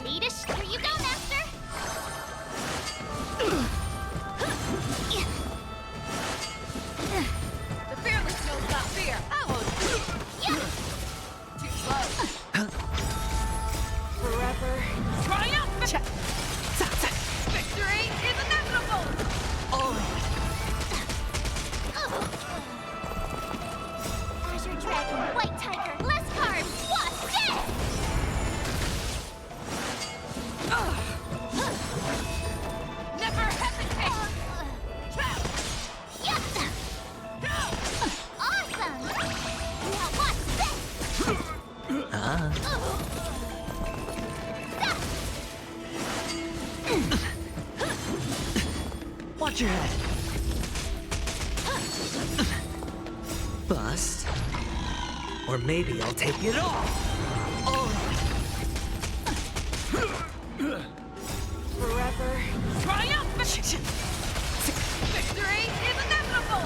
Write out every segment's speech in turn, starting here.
Swedish, here you go, Master! The fearless knows not fear. I won't do. Too slow. Forever. Triumph! Victory is inevitable! Azure Dragon, White Tiger, less carbs, what's this? Never hesitate! Trap! Awesome! Now what's this? Watch your head. Bust. Or maybe I'll take it all. Forever. Triumph! Victory is inevitable!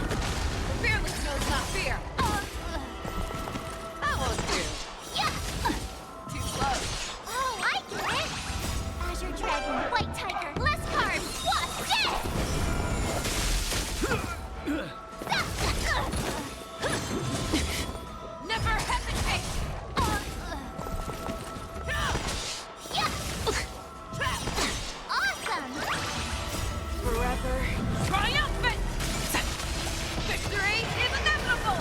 The fearless knows not fear. I won't do. Too slow. Oh, I get it! Azure Dragon, White Tiger, less carbs, what's this? Never hesitate! Awesome! Forever. Triumphant! Victory is inevitable!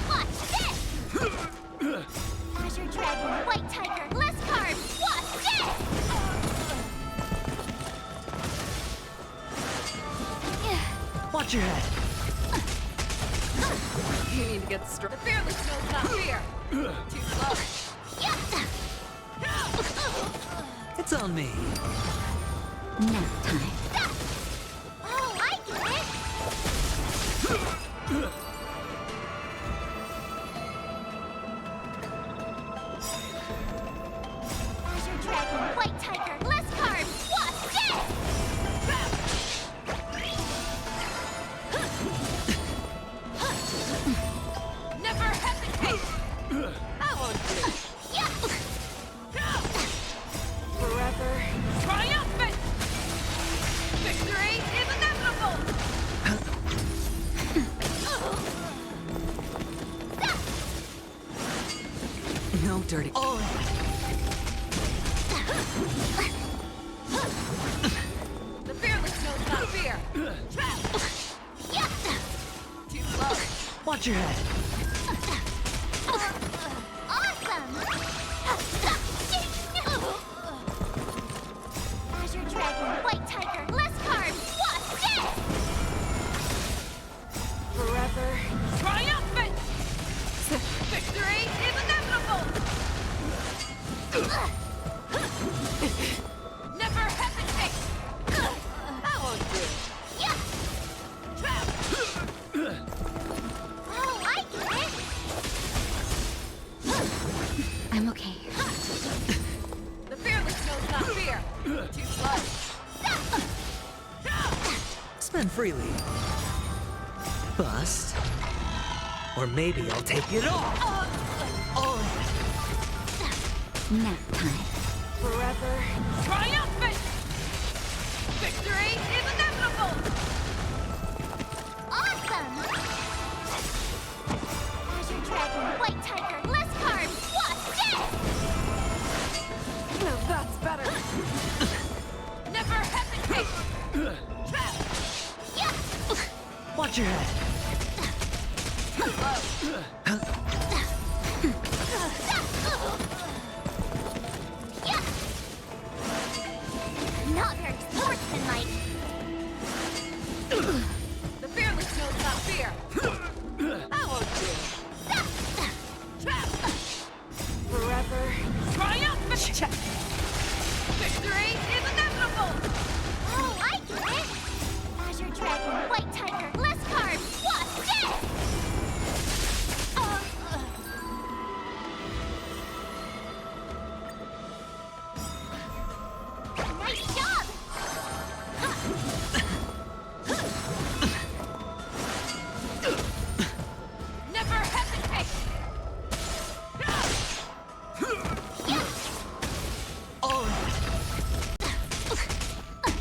Watch this! Azure Dragon, White Tiger, less carbs, what's this? Watch your head. You need to get strong. The fearless knows not fear. Too slow. It's on me. Nap time. Oh, I get it! Azure Dragon, White Tiger, less carbs, what's this? Never hesitate! I won't do. Forever. Triumphant! Victory is inevitable! No dirty. The fearless knows not fear. Trap! Too slow. Watch your head. Awesome! Azure Dragon, White Tiger, less carbs, what's this? Forever. Triumphant! spend freely. Bust. Or maybe I'll take it all. Nap time. Forever triumphant! Victory is inevitable! Awesome! Azure Dragon, White Tiger, less carbs, what's this? Now that's better! Never hesitate! Yeah! Watch your head. Yeah! Not very sportsmanlike. The fearless knows not fear! That won't do! Forever triumphant! Victory is inevitable! Oh, I get it! Azure Dragon, White Tiger, less carbs, what's this? Nice job! Never hesitate!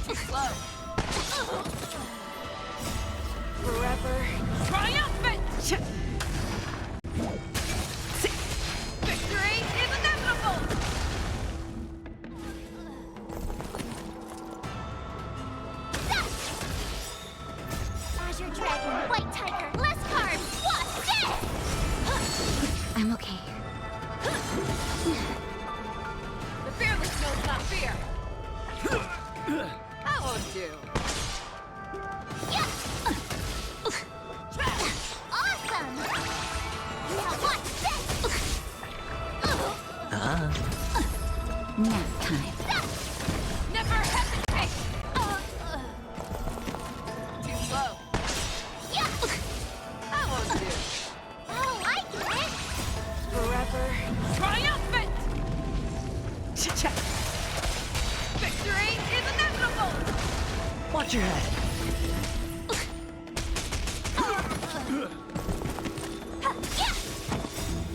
Too slow! Forever triumphant! Victory is inevitable! Azure Dragon, White Tiger, less carbs, what's this? I'm okay. The fearless knows not fear! That won't do! Yeah! Awesome! Now watch this! Nap time. Never hesitate! Too slow! Yeah! That won't do! Oh, I get it! Forever triumphant! Victory is inevitable! Watch your head. Yeah!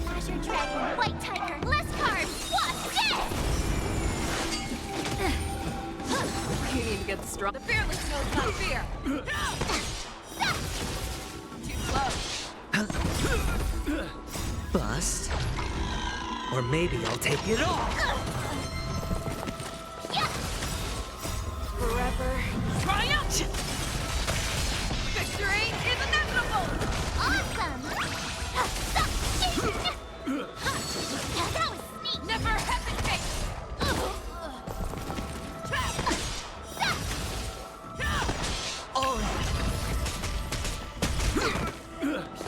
Azure Dragon, White Tiger, less carbs, what's this? You need to get strong. The fearless knows not fear! Too slow! Bust. Or maybe I'll take it all. Yeah! Forever triumphant! Victory is inevitable! Awesome! That was sneaky! Never hesitate!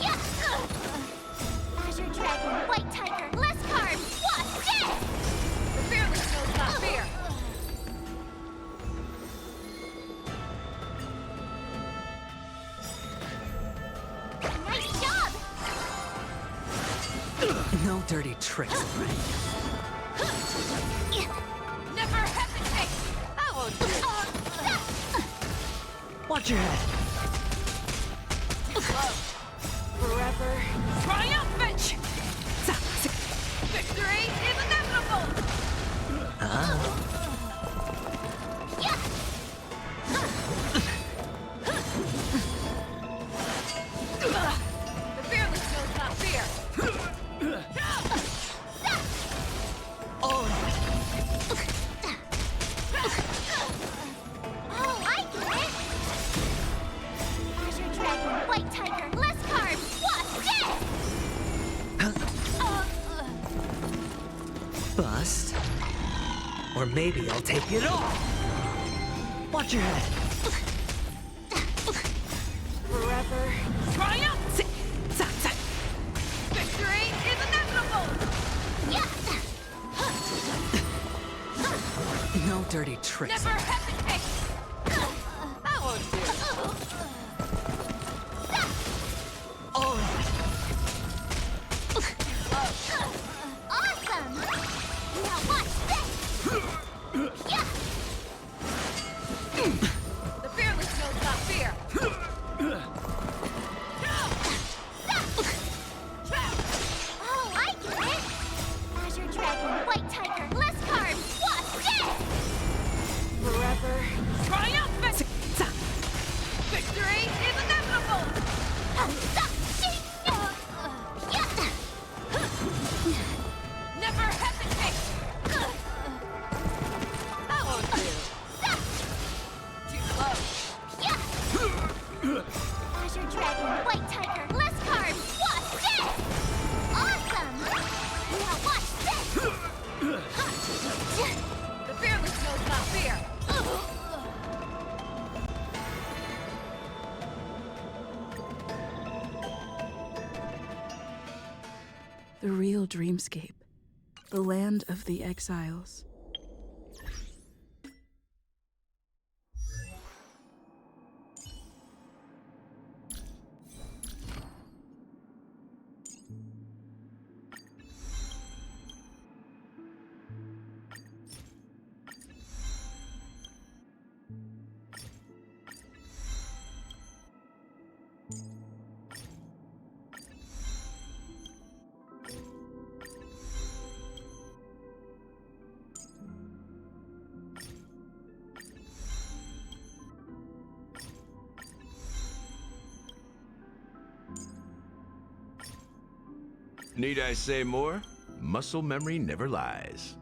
Yeah! Azure Dragon, White Tiger, less carbs, what's this? The fearless knows not fear! Nice job! No dirty tricks. Never hesitate! That won't do! Watch your head. Too slow! Forever triumphant! Victory is inevitable! Yeah! The fearless knows not fear! Oh, I get it! Azure Dragon, White Tiger, less carbs, what's this? Bust. Or maybe I'll take it all. Watch your head. Forever triumph! Victory is inevitable! Yeah! No dirty tricks. Never hesitate! That won't do! Awesome! Now watch this! Yeah! The fearless knows not fear! The real dreamscape. The land of the exiles. Need I say more? Muscle memory never lies.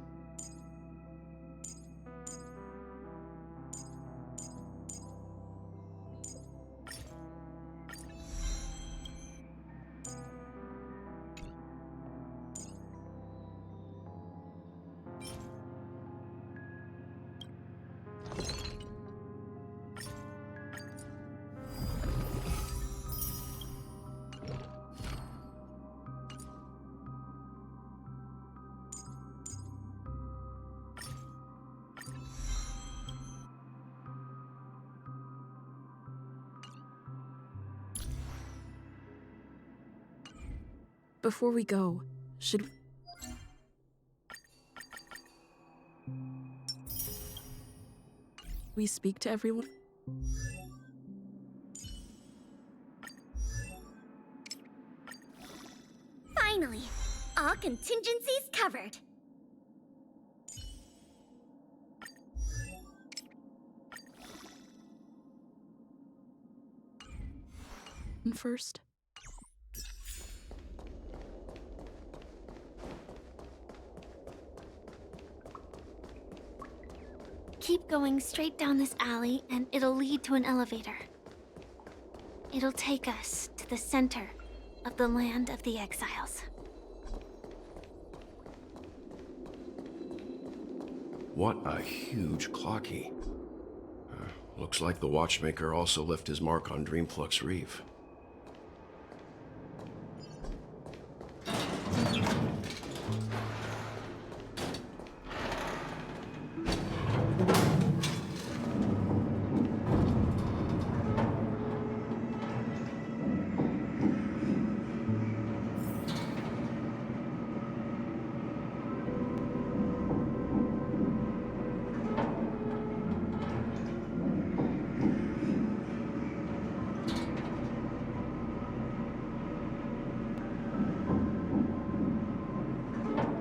Before we go, should we speak to everyone? Finally, all contingencies covered. First. Keep going straight down this alley and it'll lead to an elevator. It'll take us to the center of the land of the exiles. What a huge clocky. Looks like the watchmaker also left his mark on Dreamflux Reef.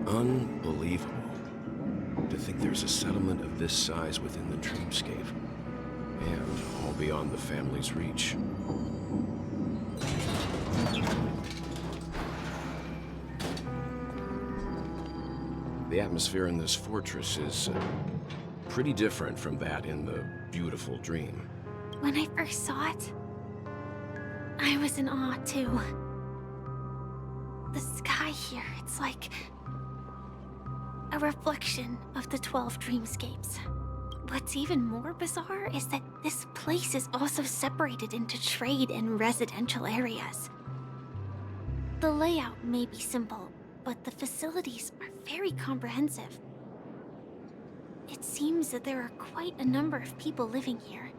Unbelievable. To think there's a settlement of this size within the dreamscape. And all beyond the family's reach. The atmosphere in this fortress is pretty different from that in the beautiful dream. When I first saw it, I was in awe too. The sky here, it's like a reflection of the 12 dreamscapes. What's even more bizarre is that this place is also separated into trade and residential areas. The layout may be simple, but the facilities are very comprehensive. It seems that there are quite a number of people living here.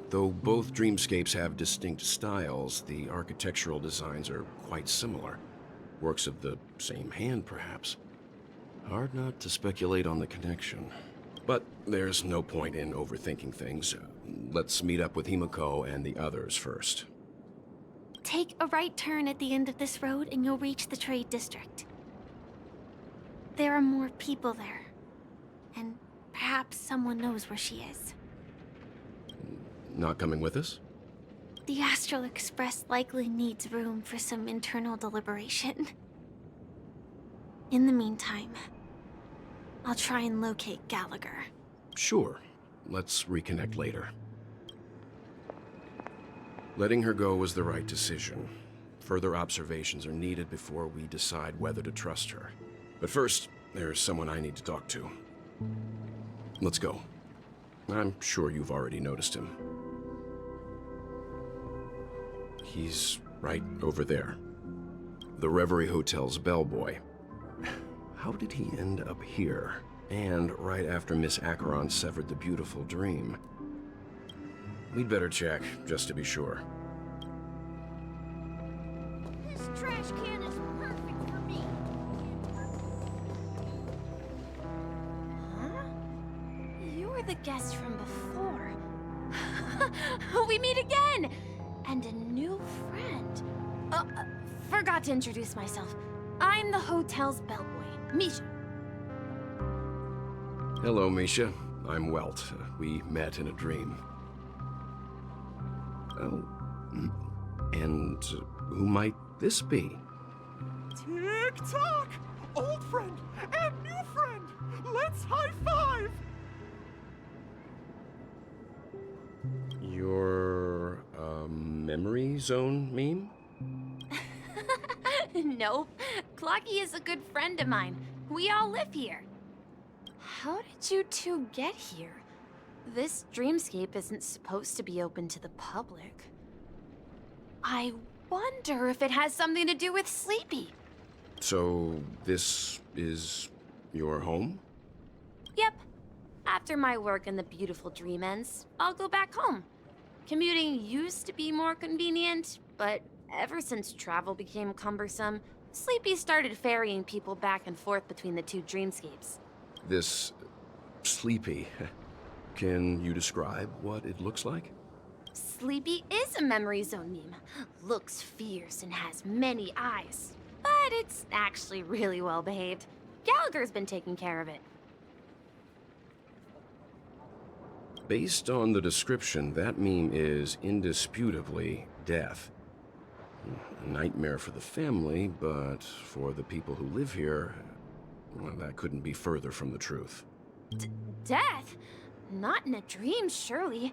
Though both dreamscapes have distinct styles, the architectural designs are quite similar. Works of the same hand, perhaps. Hard not to speculate on the connection. But there's no point in overthinking things. Let's meet up with Himiko and the others first. Take a right turn at the end of this road and you'll reach the trade district. There are more people there. And perhaps someone knows where she is. Not coming with us? The Astral Express likely needs room for some internal deliberation. In the meantime, I'll try and locate Gallagher. Sure. Let's reconnect later. Letting her go was the right decision. Further observations are needed before we decide whether to trust her. But first, there's someone I need to talk to. Let's go. I'm sure you've already noticed him. He's right over there. the Reverie Hotel's bellboy. How did he end up here? And right after Miss Acheron severed the beautiful dream. We'd better check, just to be sure. This trash can is perfect for me. Huh? You're the guest from before. We meet again! And a new friend. Forgot to introduce myself. I'm the hotel's bellboy, Misha. Hello, Misha. I'm Welt. We met in a dream. Oh. And who might this be? Tick-tock! Old friend and new friend! Let's high-five! You're a memory zone meme? Nope. Clocky is a good friend of mine. We all live here. How did you two get here? This dreamscape isn't supposed to be open to the public. I wonder if it has something to do with Sleepy. So, this is your home? Yep. After my work in the beautiful dream ends, I'll go back home. Commuting used to be more convenient, but ever since travel became cumbersome, Sleepy started ferrying people back and forth between the two dreamscapes. This Sleepy. Can you describe what it looks like? Sleepy is a memory zone meme. Looks fierce and has many eyes. But it's actually really well behaved. Gallagher's been taking care of it. Based on the description, that meme is indisputably death. A nightmare for the family, but for the people who live here, well, that couldn't be further from the truth. Death? Not in a dream, surely.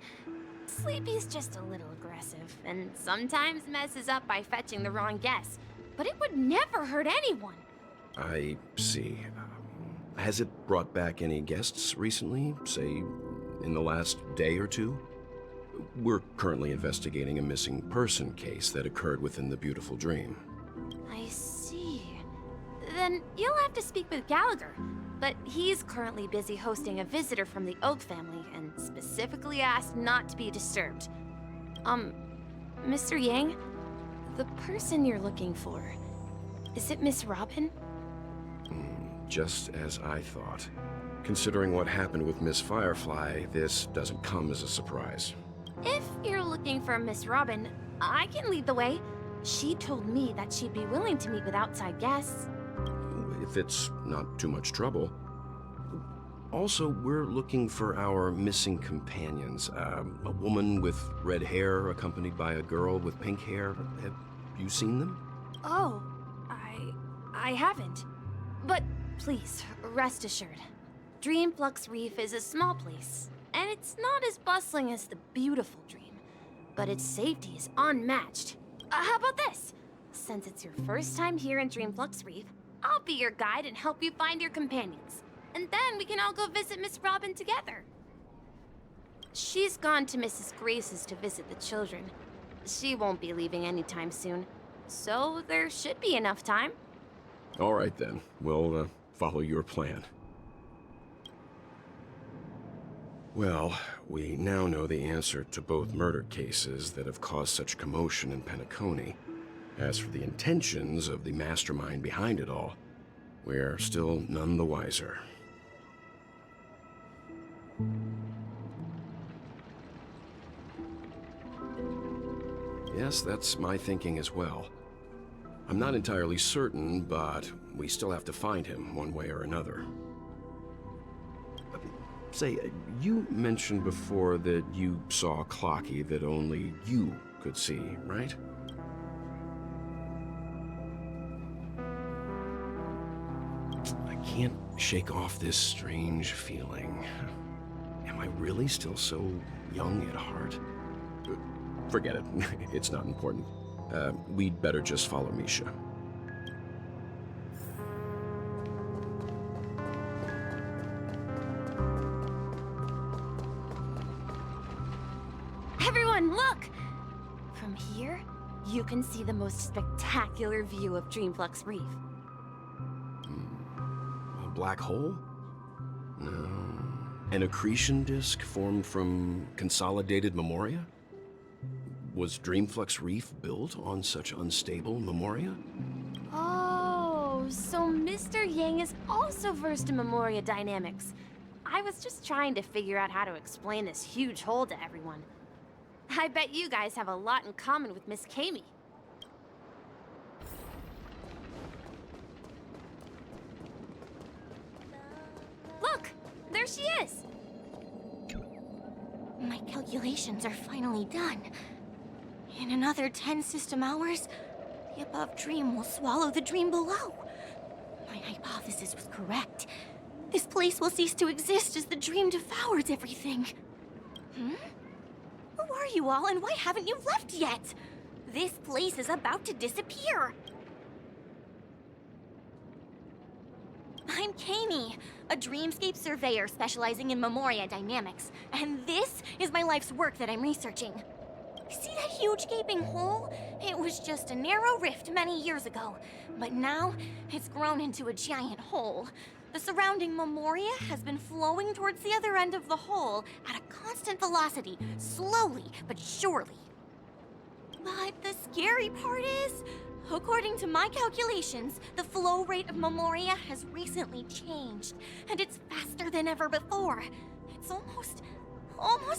Sleepy's just a little aggressive, and sometimes messes up by fetching the wrong guess. But it would never hurt anyone. I see. Has it brought back any guests recently, say, in the last day or two? We're currently investigating a missing person case that occurred within the beautiful dream. I see. Then you'll have to speak with Gallagher. But he's currently busy hosting a visitor from the Oak family and specifically asked not to be disturbed. Mr. Yang, the person you're looking for, is it Miss Robin? Just as I thought. Considering what happened with Miss Firefly, this doesn't come as a surprise. If you're looking for Miss Robin, I can lead the way. She told me that she'd be willing to meet with outside guests. If it's not too much trouble. Also, we're looking for our missing companions. A woman with red hair accompanied by a girl with pink hair. Have you seen them? Oh, I haven't. But please, rest assured. Dreamflux Reef is a small place, and it's not as bustling as the beautiful dream. But its safety is unmatched. How about this? Since it's your first time here in Dreamflux Reef, I'll be your guide and help you find your companions. And then we can all go visit Miss Robin together. She's gone to Mrs. Grace's to visit the children. She won't be leaving anytime soon, so there should be enough time. All right then, we'll follow your plan. Well, we now know the answer to both murder cases that have caused such commotion in Penacony. As for the intentions of the mastermind behind it all, we're still none the wiser. Yes, that's my thinking as well. I'm not entirely certain, but we still have to find him one way or another. Say, you mentioned before that you saw Clocky that only you could see, right? I can't shake off this strange feeling. Am I really still so young at heart? Forget it. It's not important. We'd better just follow Misha. Everyone, look! From here, you can see the most spectacular view of Dreamflux Reef. A black hole? No. An accretion disk formed from consolidated memoria? Was Dreamflux Reef built on such unstable memoria? Oh, so Mr. Yang is also versed in Memoria dynamics. I was just trying to figure out how to explain this huge hole to everyone. I bet you guys have a lot in common with Miss Kami. Look! There she is! My calculations are finally done. In another 10 system hours, the above dream will swallow the dream below. My hypothesis was correct. This place will cease to exist as the dream devours everything. Who are you all, and why haven't you left yet? This place is about to disappear. I'm Kami, a dreamscape surveyor specializing in Memoria dynamics, and this is my life's work that I'm researching. See that huge gaping hole? It was just a narrow rift many years ago, but now it's grown into a giant hole. The surrounding Memoria has been flowing towards the other end of the hole at a constant velocity, slowly but surely. But the scary part is, according to my calculations, the flow rate of Memoria has recently changed, and it's faster than ever before. It's almost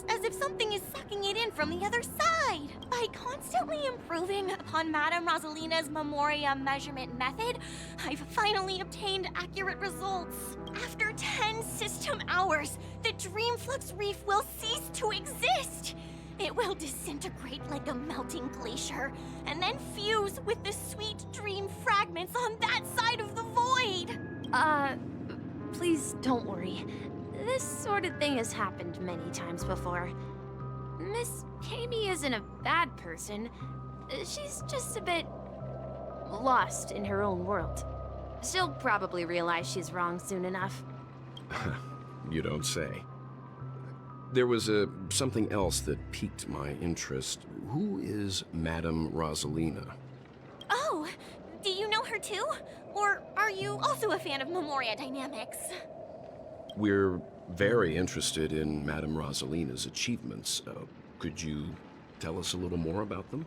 as if something is sucking it in from the other side. By constantly improving upon Madame Rosalina's Memoria measurement method, I've finally obtained accurate results. After 10 system hours, the Dreamflux Reef will cease to exist. It will disintegrate like a melting glacier, and then fuse with the sweet dream fragments on that side of the void. Please don't worry. This sort of thing has happened many times before. Miss Kami isn't a bad person. She's just a bit lost in her own world. She'll probably realize she's wrong soon enough. You don't say. There was something else that piqued my interest. Who is Madame Rosalina? Oh, do you know her too? Or are you also a fan of Memoria dynamics? We're very interested in Madame Rosalina's achievements. Could you tell us a little more about them?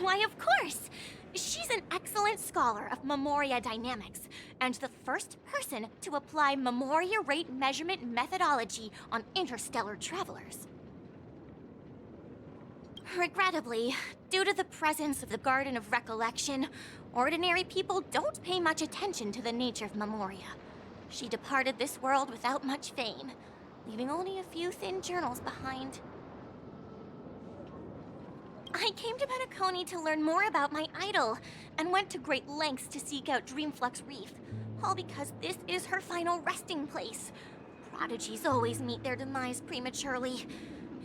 Why, of course! She's an excellent scholar of Memoria dynamics, and the first person to apply Memoria rate measurement methodology on interstellar travelers. Regrettably, due to the presence of the Garden of Recollection, ordinary people don't pay much attention to the nature of Memoria. She departed this world without much fame, leaving only a few thin journals behind. I came to Penacony to learn more about my idol, and went to great lengths to seek out Dreamflux Reef, all because this is her final resting place. Prodigies always meet their demise prematurely.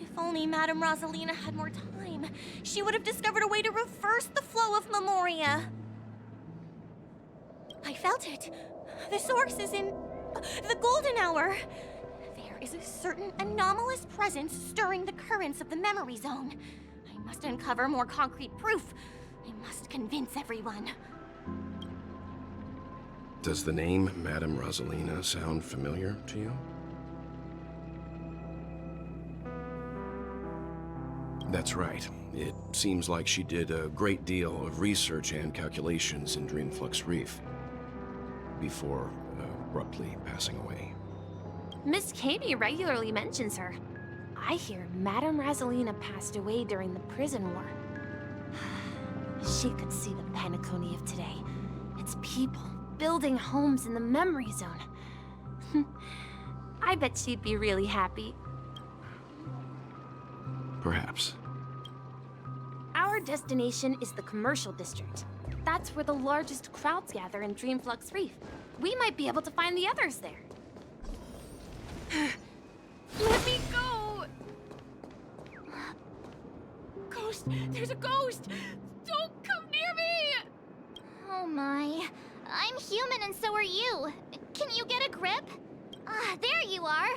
If only Madame Rosalina had more time, she would have discovered a way to reverse the flow of Memoria. I felt it. The source is in the golden hour. There is a certain anomalous presence stirring the currents of the memory zone. I must uncover more concrete proof. I must convince everyone. Does the name Madame Rosalina sound familiar to you? That's right. It seems like she did a great deal of research and calculations in Dreamflux Reef before abruptly passing away. Miss Kami regularly mentions her. I hear Madame Rosalina passed away during the prison war. She could see the Penacony of today. Its people building homes in the memory zone. I bet she'd be really happy. Perhaps. Our destination is the commercial district. That's where the largest crowds gather in Dreamflux Reef. We might be able to find the others there. Let me go! Ghost! There's a ghost! Don't come near me! Oh my. I'm human and so are you. Can you get a grip? Ah, there you are.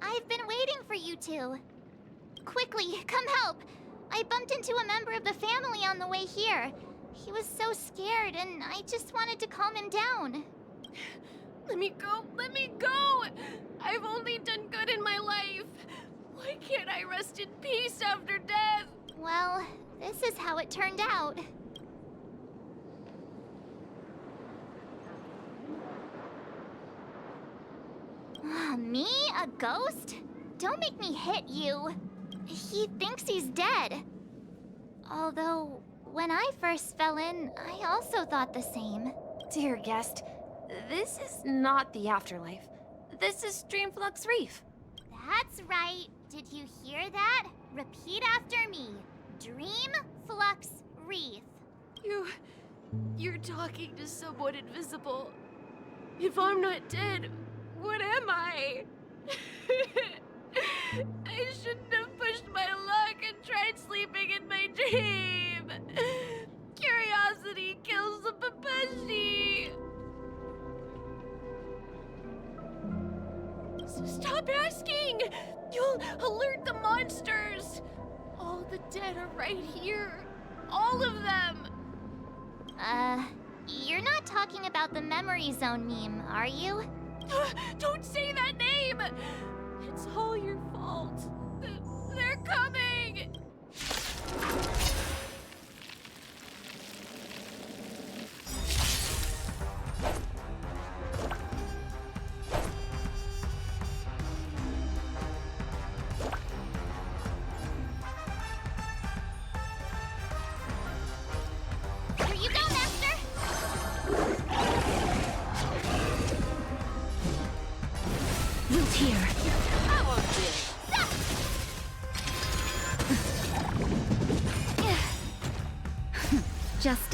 I've been waiting for you two. Quickly, come help. I bumped into a member of the family on the way here. He was so scared, and I just wanted to calm him down. Let me go! Let me go! I've only done good in my life. Why can't I rest in peace after death? Well, this is how it turned out. Me? A ghost? Don't make me hit you. He thinks he's dead. Although, when I first fell in, I also thought the same. Dear guest, this is not the afterlife. This is Dreamflux Reef. That's right. Did you hear that? Repeat after me. Dream Flux Reef. You're talking to someone invisible. If I'm not dead, what am I? I shouldn't have pushed my luck and tried sleeping in my dream. Curiosity kills the Papeshi. So stop asking. You'll alert the monsters. All the dead are right here. All of them. You're not talking about the Memory Zone meme, are you? Don't say that name! It's all your fault. They're coming! Here you go, Master! Wilt here. I won't do.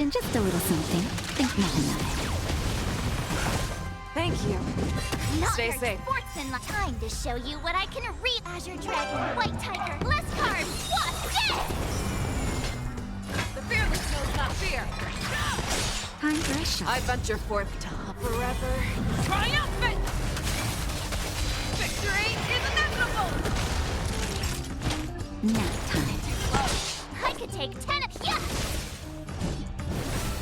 Just a little something. Think nothing of it. Thank you. Not Stay your safe. sportsman time to show you what I can read. Azure Dragon, White Tiger, less carbs, what? Dead! The fearless knows not fear. Time for a shot. I venture forth to forever. Triumphant! Victory is inevitable! Nap time. I could take 10 of ya!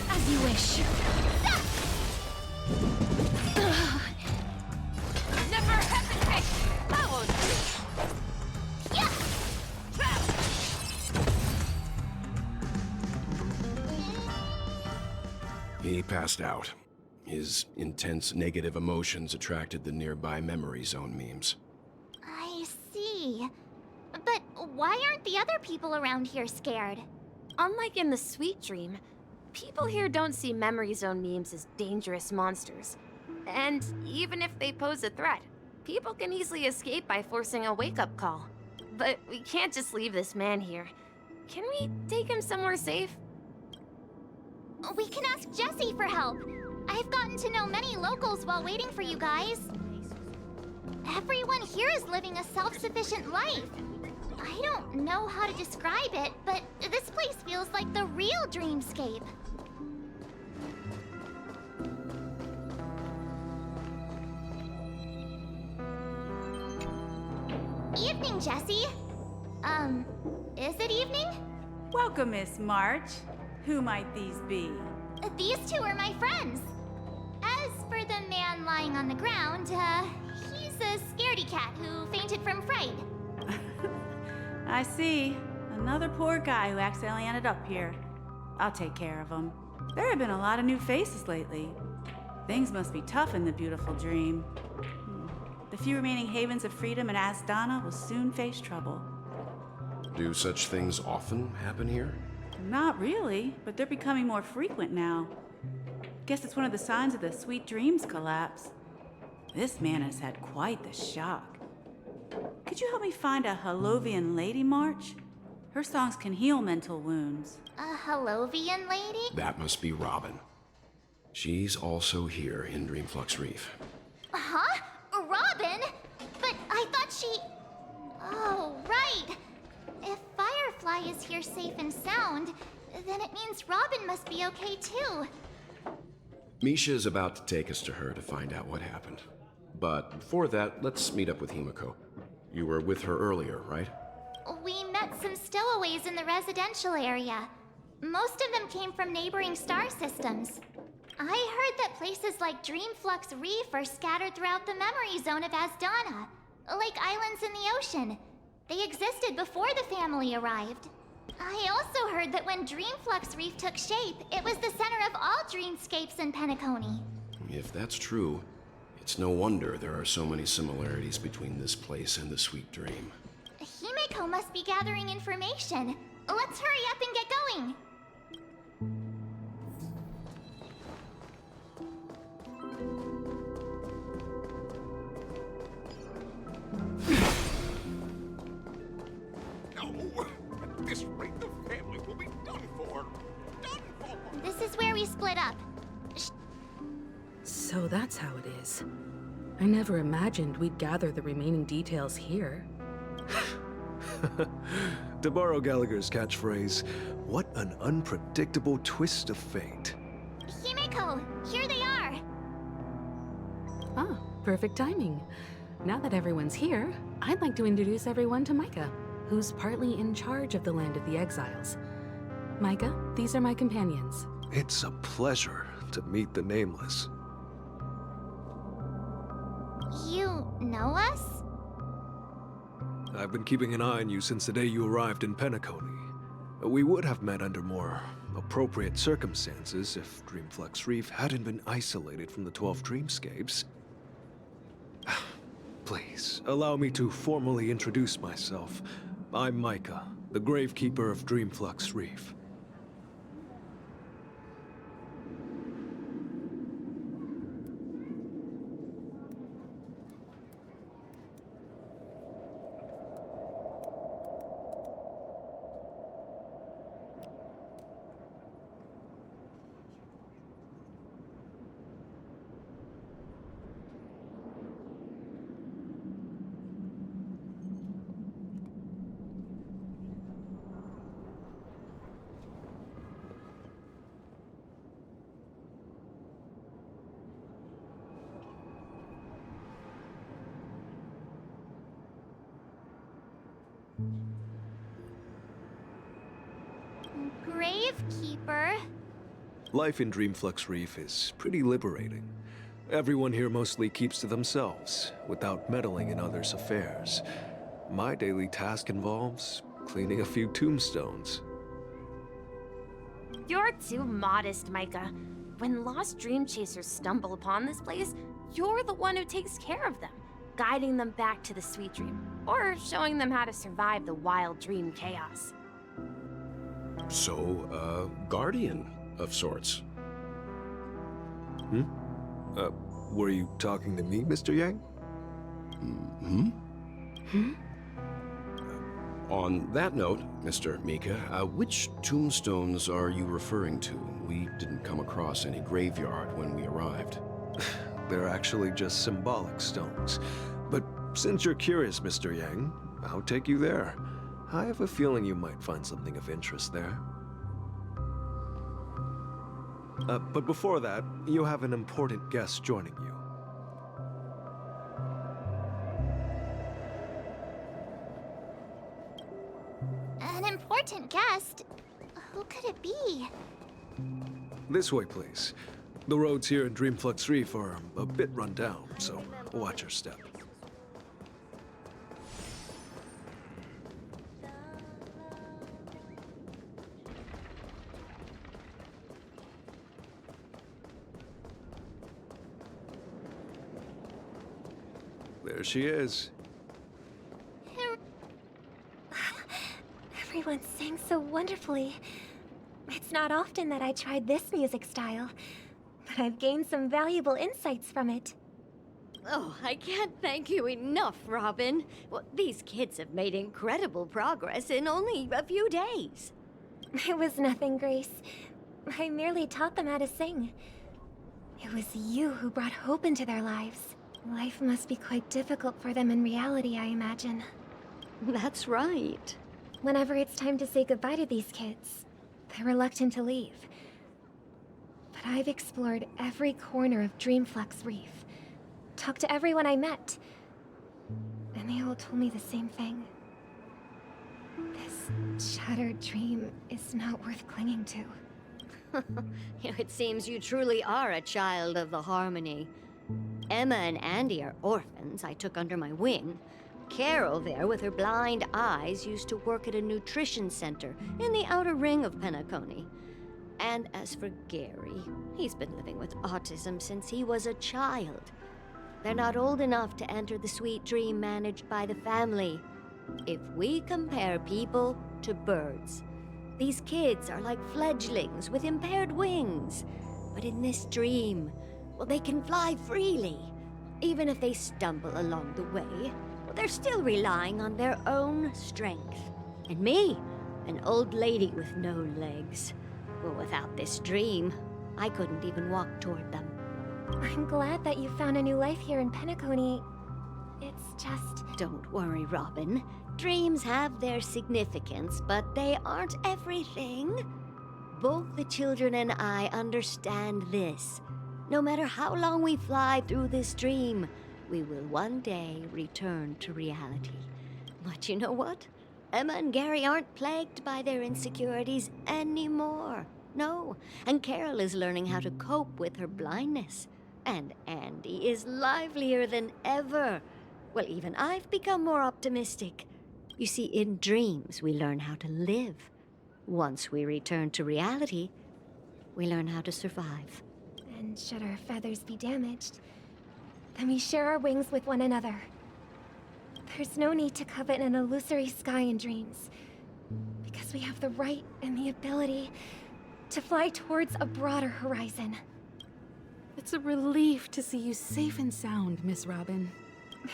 As you wish. Never hesitate! I won't do. Yeah! He passed out. His intense negative emotions attracted the nearby Memory Zone memes. I see. But why aren't the other people around here scared? Unlike in the Sweet Dream, people here don't see Memory Zone memes as dangerous monsters. And even if they pose a threat, people can easily escape by forcing a wake-up call. But we can't just leave this man here. Can we take him somewhere safe? We can ask Jessie for help. I've gotten to know many locals while waiting for you guys. Everyone here is living a self-sufficient life. I don't know how to describe it, but this place feels like the real dreamscape. Evening, Jessie. Is it evening? Welcome, Miss March. Who might these be? These two are my friends. As for the man lying on the ground, he's a scaredy cat who fainted from fright. I see. Another poor guy who accidentally ended up here. I'll take care of him. There have been a lot of new faces lately. Things must be tough in the beautiful dream. The few remaining havens of freedom in Asdana will soon face trouble. Do such things often happen here? Not really, but they're becoming more frequent now. Guess it's one of the signs of the Sweet Dreams collapse. This man has had quite the shock. Could you help me find a Halovian lady, March? Her songs can heal mental wounds. A Halovian lady? That must be Robin. She's also here in Dreamflux Reef. Huh? Robin? But I thought she... Oh, right. If Firefly is here safe and sound, then it means Robin must be okay too. Misha is about to take us to her to find out what happened. But before that, let's meet up with Himiko. You were with her earlier, right? We met some stowaways in the residential area. Most of them came from neighboring star systems. I heard that places like Dreamflux Reef are scattered throughout the memory zone of Asdana, like islands in the ocean. They existed before the family arrived. I also heard that when Dreamflux Reef took shape, it was the center of all dreamscapes in Penacony. If that's true, it's no wonder there are so many similarities between this place and the Sweet Dream. Himeko must be gathering information. Let's hurry up and get going. No! At this rate, the family will be done for. Done for! This is where we split up. So that's how it is. I never imagined we'd gather the remaining details here. To borrow Gallagher's catchphrase, what an unpredictable twist of fate. Himeko, here they are. Ah, perfect timing. Now that everyone's here, I'd like to introduce everyone to Micah, who's partly in charge of the Land of the Exiles. Micah, these are my companions. It's a pleasure to meet the Nameless. You know us? I've been keeping an eye on you since the day you arrived in Penacony. We would have met under more appropriate circumstances if Dreamflux Reef hadn't been isolated from the 12 Dreamscapes. Please, allow me to formally introduce myself. I'm Micah, the Gravekeeper of Dreamflux Reef. Gravekeeper? Life in Dreamflux Reef is pretty liberating. Everyone here mostly keeps to themselves, without meddling in others' affairs. My daily task involves cleaning a few tombstones. You're too modest, Micah. When lost dream chasers stumble upon this place, you're the one who takes care of them, guiding them back to the sweet dream, or showing them how to survive the wild dream chaos. So, guardian of sorts. Were you talking to me, Mr. Yang? On that note, Mr. Mika, which tombstones are you referring to? We didn't come across any graveyard when we arrived. They're actually just symbolic stones. But since you're curious, Mr. Yang, I'll take you there. I have a feeling you might find something of interest there. But before that, you have an important guest joining you. An important guest? Who could it be? This way, please. The roads here in Dreamflux Reef are a bit run down, so watch your step. There she is. Everyone sang so wonderfully. It's not often that I tried this music style, but I've gained some valuable insights from it. Oh, I can't thank you enough, Robin. Well, these kids have made incredible progress in only a few days. It was nothing, Grace. I merely taught them how to sing. It was you who brought hope into their lives. Life must be quite difficult for them in reality, I imagine. That's right. Whenever it's time to say goodbye to these kids, they're reluctant to leave. But I've explored every corner of Dreamflux Reef, talked to everyone I met, and they all told me the same thing. This shattered dream is not worth clinging to. It seems you truly are a child of the Harmony. Emma and Andy are orphans I took under my wing. Carol there, with her blind eyes, used to work at a nutrition center in the outer ring of Penacony. And as for Gary, he's been living with autism since he was a child. They're not old enough to enter the sweet dream managed by the family. If we compare people to birds, these kids are like fledglings with impaired wings. But in this dream, well, they can fly freely. Even if they stumble along the way, well, they're still relying on their own strength. And me, an old lady with no legs. Well, without this dream, I couldn't even walk toward them. I'm glad that you found a new life here in Penacony. It's just... Don't worry, Robin. Dreams have their significance, but they aren't everything. Both the children and I understand this. No matter how long we fly through this dream, we will one day return to reality. But you know what? Emma and Gary aren't plagued by their insecurities anymore. No, and Carol is learning how to cope with her blindness. And Andy is livelier than ever. Well, even I've become more optimistic. You see, in dreams, we learn how to live. Once we return to reality, we learn how to survive. And should our feathers be damaged, then we share our wings with one another. There's no need to covet an illusory sky in dreams, because we have the right and the ability to fly towards a broader horizon. It's a relief to see you safe and sound, Miss Robin.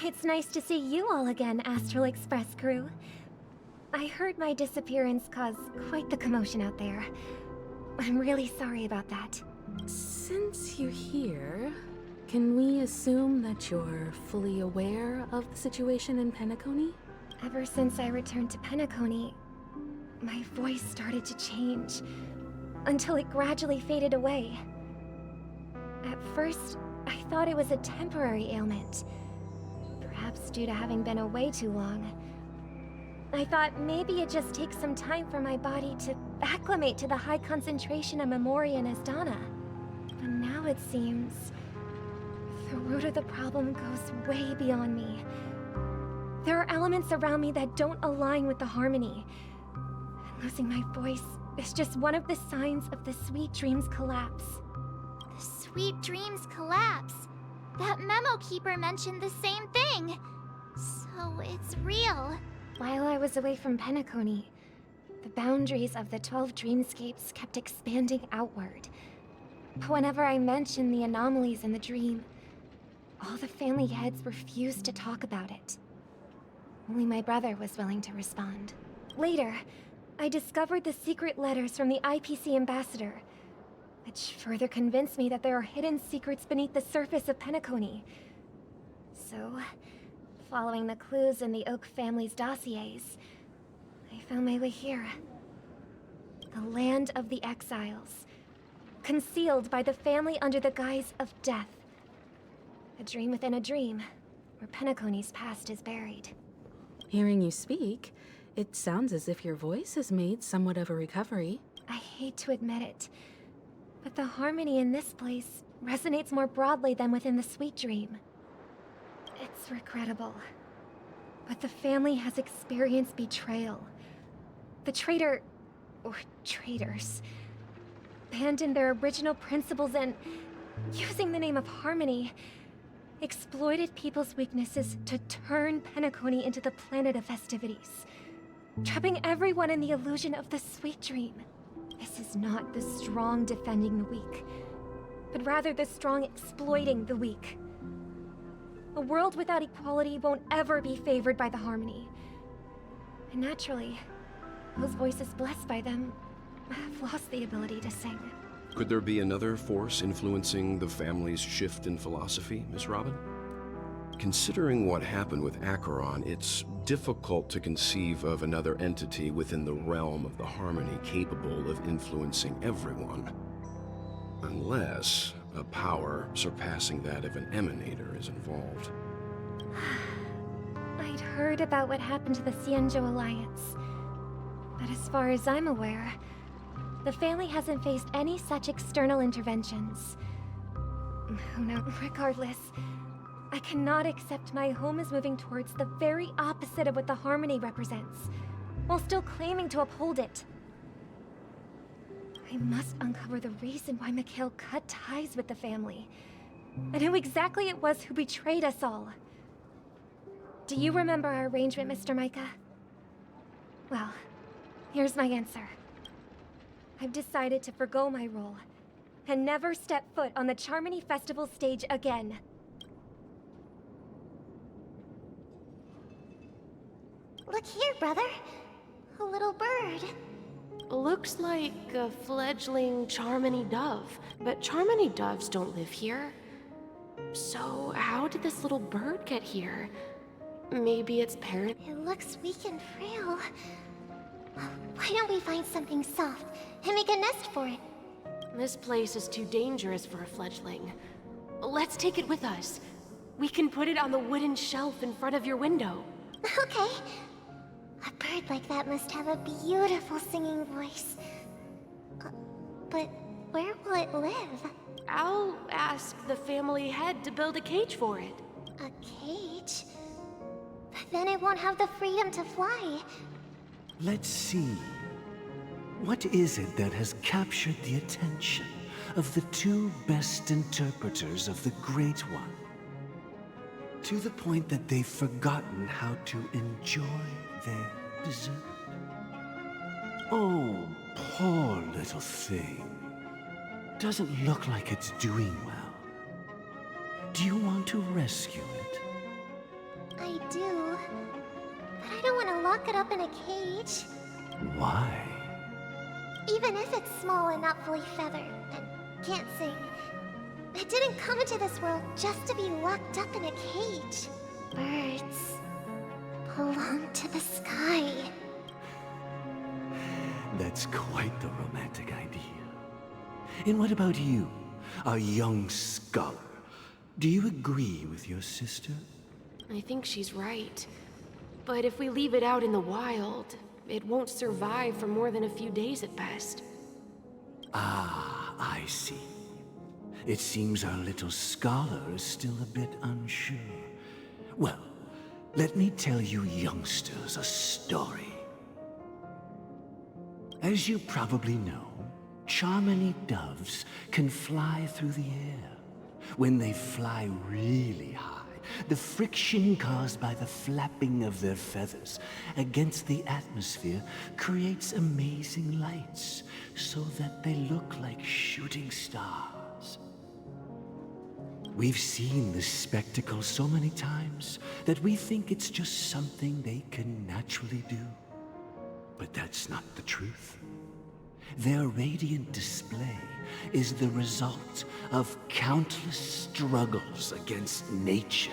It's nice to see you all again, Astral Express crew. I heard my disappearance caused quite the commotion out there. I'm really sorry about that. Since you're here, can we assume that you're fully aware of the situation in Penacony? Ever since I returned to Penacony, my voice started to change, until it gradually faded away. At first, I thought it was a temporary ailment, perhaps due to having been away too long. I thought maybe it just takes some time for my body to acclimate to the high concentration of Memoria and Asdana. But now it seems the root of the problem goes way beyond me. There are elements around me that don't align with the Harmony. And losing my voice is just one of the signs of the Sweet Dreams collapse. The Sweet Dreams collapse. That memo keeper mentioned the same thing. So it's real. While I was away from Penacony, the boundaries of the 12 dreamscapes kept expanding outward. But whenever I mentioned the anomalies in the dream, all the family heads refused to talk about it. Only my brother was willing to respond. Later, I discovered the secret letters from the IPC ambassador, which further convinced me that there are hidden secrets beneath the surface of Penacony. So, following the clues in the Oak family's dossiers, I found my way here. The land of the exiles, concealed by the family under the guise of death. A dream within a dream, where Penacony's past is buried. Hearing you speak, it sounds as if your voice has made somewhat of a recovery. I hate to admit it, but the harmony in this place resonates more broadly than within the Sweet Dream. It's regrettable, but the family has experienced betrayal. The traitor, or traitors, abandoned their original principles and, using the name of Harmony, exploited people's weaknesses to turn Penacony into the planet of festivities, trapping everyone in the illusion of the Sweet Dream. This is not the strong defending the weak, but rather the strong exploiting the weak. A world without equality won't ever be favored by the Harmony. And naturally, those voices blessed by them have lost the ability to sing. Could there be another force influencing the family's shift in philosophy, Miss Robin? Considering what happened with Acheron, it's difficult to conceive of another entity within the realm of the Harmony capable of influencing everyone. Unless a power surpassing that of an emanator is involved. I'd heard about what happened to the Xianzhou Alliance, But as far as I'm aware, the family hasn't faced any such external interventions. Oh no, regardless, I cannot accept my home is moving towards the very opposite of what the Harmony represents, while still claiming to uphold it. I must uncover the reason why Mikhail cut ties with the family, and who exactly it was who betrayed us all. Do you remember our arrangement, Mr. Micah? Well, here's my answer. I've decided to forgo my role, and never step foot on the Charmony Festival stage again. Look here, brother. A little bird. Looks like a fledgling Charmony dove, but Charmony doves don't live here. So how did this little bird get here? Maybe its parent... It looks weak and frail. Why don't we find something soft and make a nest for it? This place is too dangerous for a fledgling. Let's take it with us. We can put it on the wooden shelf in front of your window. Okay. A bird like that must have a beautiful singing voice. But where will it live? I'll ask the family head to build a cage for it. A cage? But then it won't have the freedom to fly. Let's see. What is it that has captured the attention of the two best interpreters of the Great One? To the point that they've forgotten how to enjoy their dessert. Oh, poor little thing. Doesn't look like it's doing well. Do you want to rescue it? I do. But I don't want to lock it up in a cage. Why? Even if it's small and not fully feathered and can't sing, it didn't come into this world just to be locked up in a cage. Birds belong to the sky. That's quite the romantic idea. And what about you, a young scholar? Do you agree with your sister? I think she's right. But if we leave it out in the wild, it won't survive for more than a few days at best. Ah, I see. It seems our little scholar is still a bit unsure. Well, let me tell you youngsters a story. As you probably know, Charmony doves can fly through the air. When they fly really high, the friction caused by the flapping of their feathers against the atmosphere creates amazing lights, so that they look like shooting stars. We've seen this spectacle so many times that we think it's just something they can naturally do. But that's not the truth. Their radiant display is the result of countless struggles against nature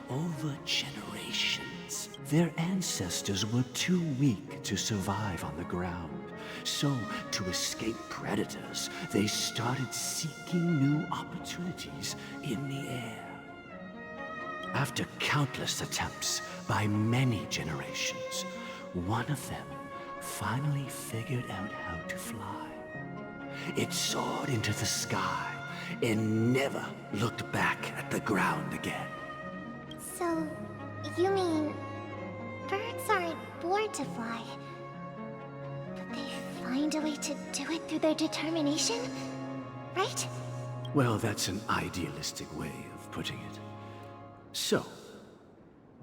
over generations. Their ancestors were too weak to survive on the ground. So, to escape predators, they started seeking new opportunities in the air. After countless attempts by many generations, one of them finally figured out how to fly. It soared into the sky and never looked back at the ground again. So, you mean birds aren't born to fly, but they find a way to do it through their determination, right? Well, that's an idealistic way of putting it. So,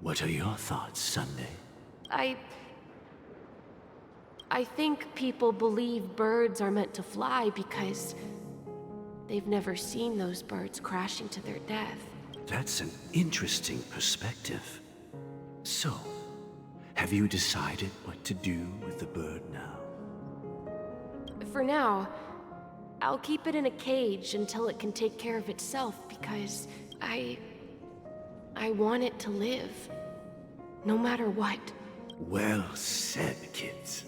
what are your thoughts, Sunday? I think people believe birds are meant to fly because they've never seen those birds crashing to their death. That's an interesting perspective. So, have you decided what to do with the bird now? For now, I'll keep it in a cage until it can take care of itself because I want it to live, no matter what. Well said, kids.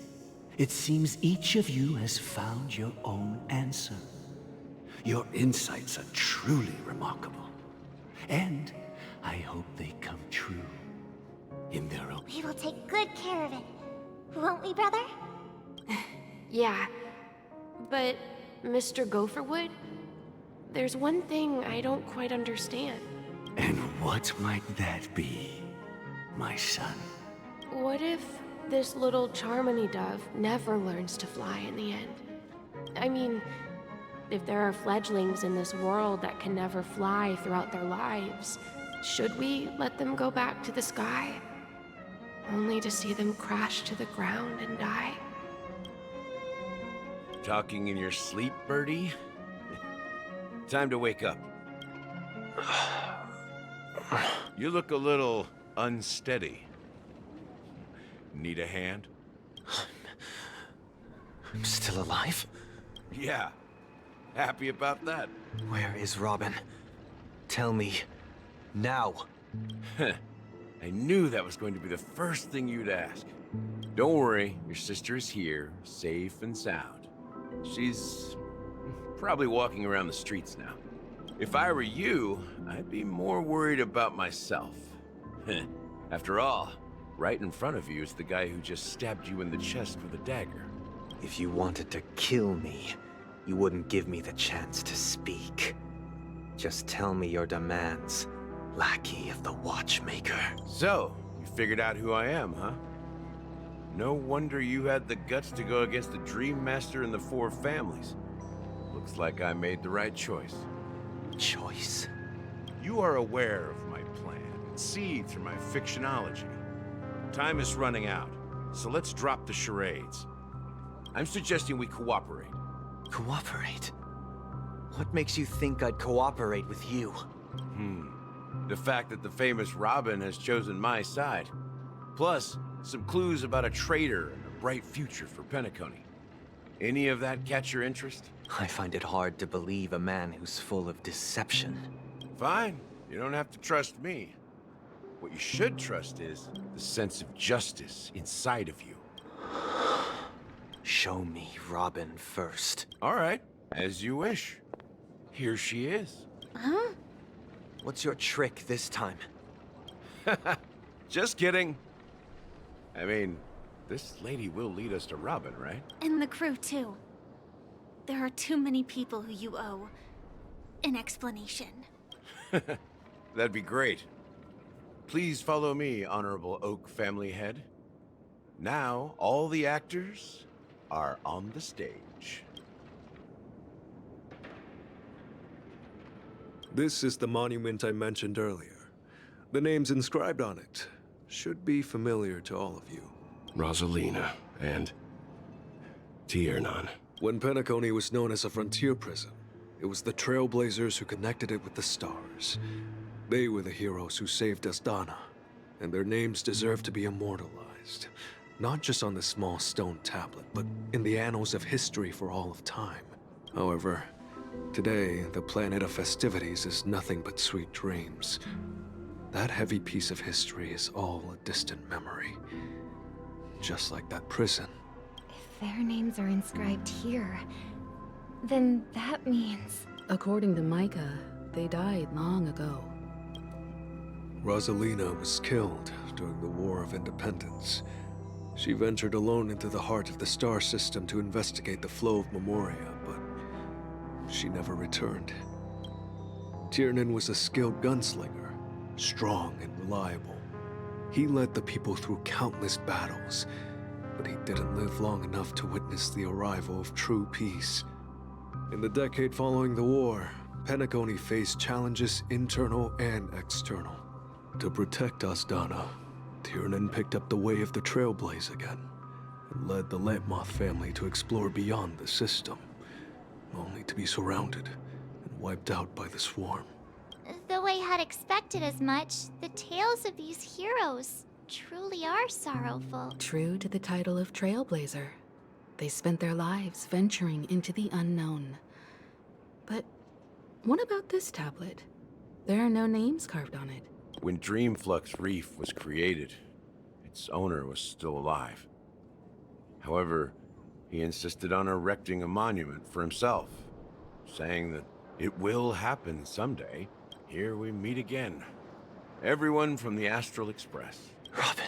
It seems each of you has found your own answer. Your insights are truly remarkable. And I hope they come true in their own... We will take good care of it. Won't we, brother? Yeah. But, Mr. Gopherwood, there's one thing I don't quite understand. And what might that be, my son? What if this little Charmony dove never learns to fly in the end? I mean, if there are fledglings in this world that can never fly throughout their lives, should we let them go back to the sky? Only to see them crash to the ground and die? Talking in your sleep, Birdie? Time to wake up. You look a little unsteady. Need a hand? I'm still alive? Yeah. Happy about that? Where is Robin? Tell me. Now. I knew that was going to be the first thing you'd ask. Don't worry, your sister is here, safe and sound. She's probably walking around the streets now. If I were you, I'd be more worried about myself. After all, right in front of you is the guy who just stabbed you in the chest with a dagger. If you wanted to kill me, you wouldn't give me the chance to speak. Just tell me your demands, lackey of the Watchmaker. So, you figured out who I am, huh? No wonder you had the guts to go against the Dream Master and the Four Families. Looks like I made the right choice. Choice? You are aware of my plan, and see through my fictionology. Time is running out, so let's drop the charades. I'm suggesting we cooperate. Cooperate? What makes you think I'd cooperate with you? The fact that the famous Robin has chosen my side. Plus, some clues about a traitor and a bright future for Penacony. Any of that catch your interest? I find it hard to believe a man who's full of deception. Fine. You don't have to trust me. What you should trust is the sense of justice inside of you. Show me Robin first. All right. As you wish. Here she is. Huh? What's your trick this time? Just kidding. I mean, this lady will lead us to Robin, right? And the crew, too. There are too many people who you owe an explanation. That'd be great. Please follow me, Honorable Oak Family Head. Now, all the actors are on the stage. This is the monument I mentioned earlier. The names inscribed on it should be familiar to all of you. Rosalina and Tiernan. When Penacony was known as a frontier prison, it was the Trailblazers who connected it with the stars. They were the heroes who saved Asdana, and their names deserve to be immortalized. Not just on this small stone tablet, but in the annals of history for all of time. However, today, the planet of festivities is nothing but sweet dreams. That heavy piece of history is all a distant memory. Just like that prison. If their names are inscribed here, then that means... According to Micah, they died long ago. Rosalina was killed during the War of Independence. She ventured alone into the heart of the star system to investigate the flow of Memoria, but she never returned. Tiernan was a skilled gunslinger, strong and reliable. He led the people through countless battles, but he didn't live long enough to witness the arrival of true peace. In the decade following the war, Penacony faced challenges internal and external. To protect Asdana, Tiernan picked up the way of the Trailblaze again, and led the Letmoth family to explore beyond the system, only to be surrounded and wiped out by the swarm. Though I had expected as much, the tales of these heroes truly are sorrowful. True to the title of Trailblazer, they spent their lives venturing into the unknown. But what about this tablet? There are no names carved on it. When Dreamflux Reef was created, its owner was still alive. However, he insisted on erecting a monument for himself, saying that it will happen someday. Here we meet again. Everyone from the Astral Express. Robin.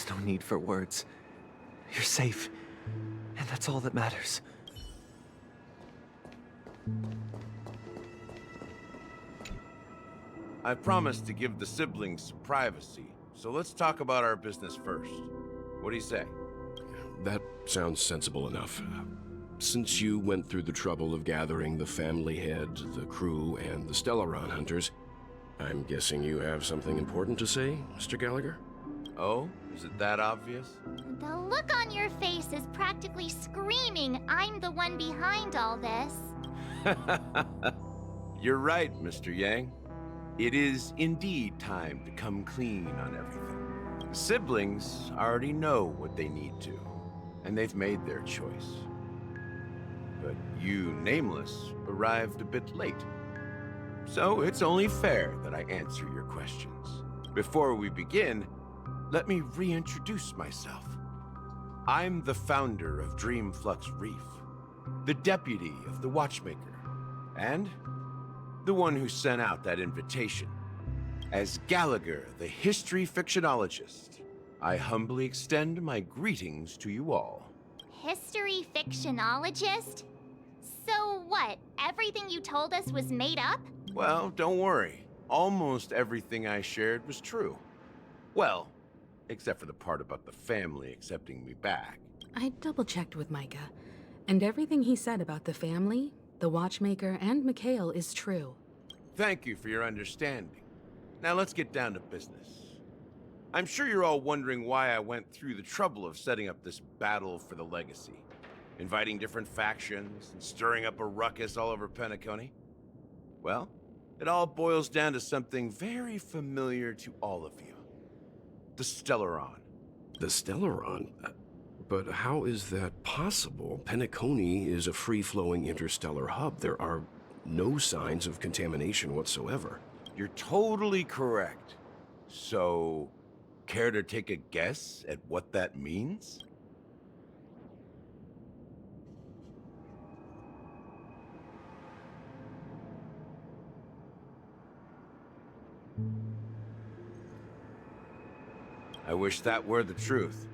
There's no need for words. You're safe, and that's all that matters. I promised to give the siblings some privacy, so let's talk about our business first. What do you say? That sounds sensible enough. Since you went through the trouble of gathering the family head, the crew, and the Stellaron hunters, I'm guessing you have something important to say, Mr. Gallagher? Oh? Is it that obvious? The look on your face is practically screaming, I'm the one behind all this. You're right, Mr. Yang. It is indeed time to come clean on everything. The siblings already know what they need to, and they've made their choice. But you, Nameless, arrived a bit late. So it's only fair that I answer your questions. Before we begin, let me reintroduce myself. I'm the founder of Dreamflux Reef, the deputy of the Watchmaker, and the one who sent out that invitation. As Gallagher, the history fictionologist, I humbly extend my greetings to you all. History fictionologist? So what, everything you told us was made up? Well, don't worry. Almost everything I shared was true. Well, except for the part about the family accepting me back. I double-checked with Micah, and everything he said about the family, the Watchmaker, and Mikhail is true. Thank you for your understanding. Now let's get down to business. I'm sure you're all wondering why I went through the trouble of setting up this battle for the legacy, inviting different factions and stirring up a ruckus all over Penacony. Well, it all boils down to something very familiar to all of you. The Stellaron. The Stellaron? But how is that possible? Penacony is a free-flowing interstellar hub. There are no signs of contamination whatsoever. You're totally correct. So, care to take a guess at what that means? I wish that were the truth.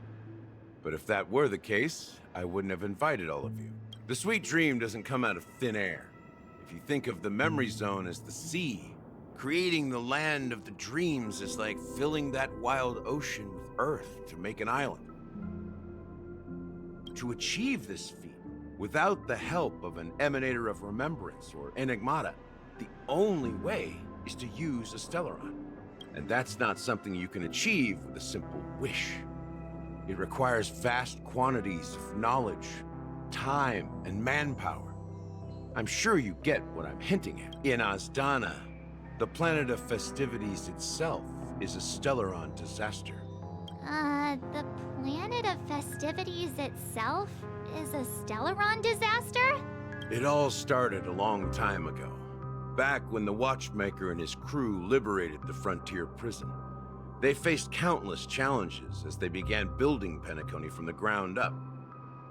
But if that were the case, I wouldn't have invited all of you. The sweet dream doesn't come out of thin air. If you think of the memory zone as the sea, creating the land of the dreams is like filling that wild ocean with earth to make an island. To achieve this feat, without the help of an emanator of remembrance or enigmata, the only way is to use a Stellaron. And that's not something you can achieve with a simple wish. It requires vast quantities of knowledge, time, and manpower. I'm sure you get what I'm hinting at. In Azdana, the planet of festivities itself is a Stellaron disaster. The planet of festivities itself is a Stellaron disaster? It all started a long time ago, back when the Watchmaker and his crew liberated the frontier prison. They faced countless challenges as they began building Penacony from the ground up.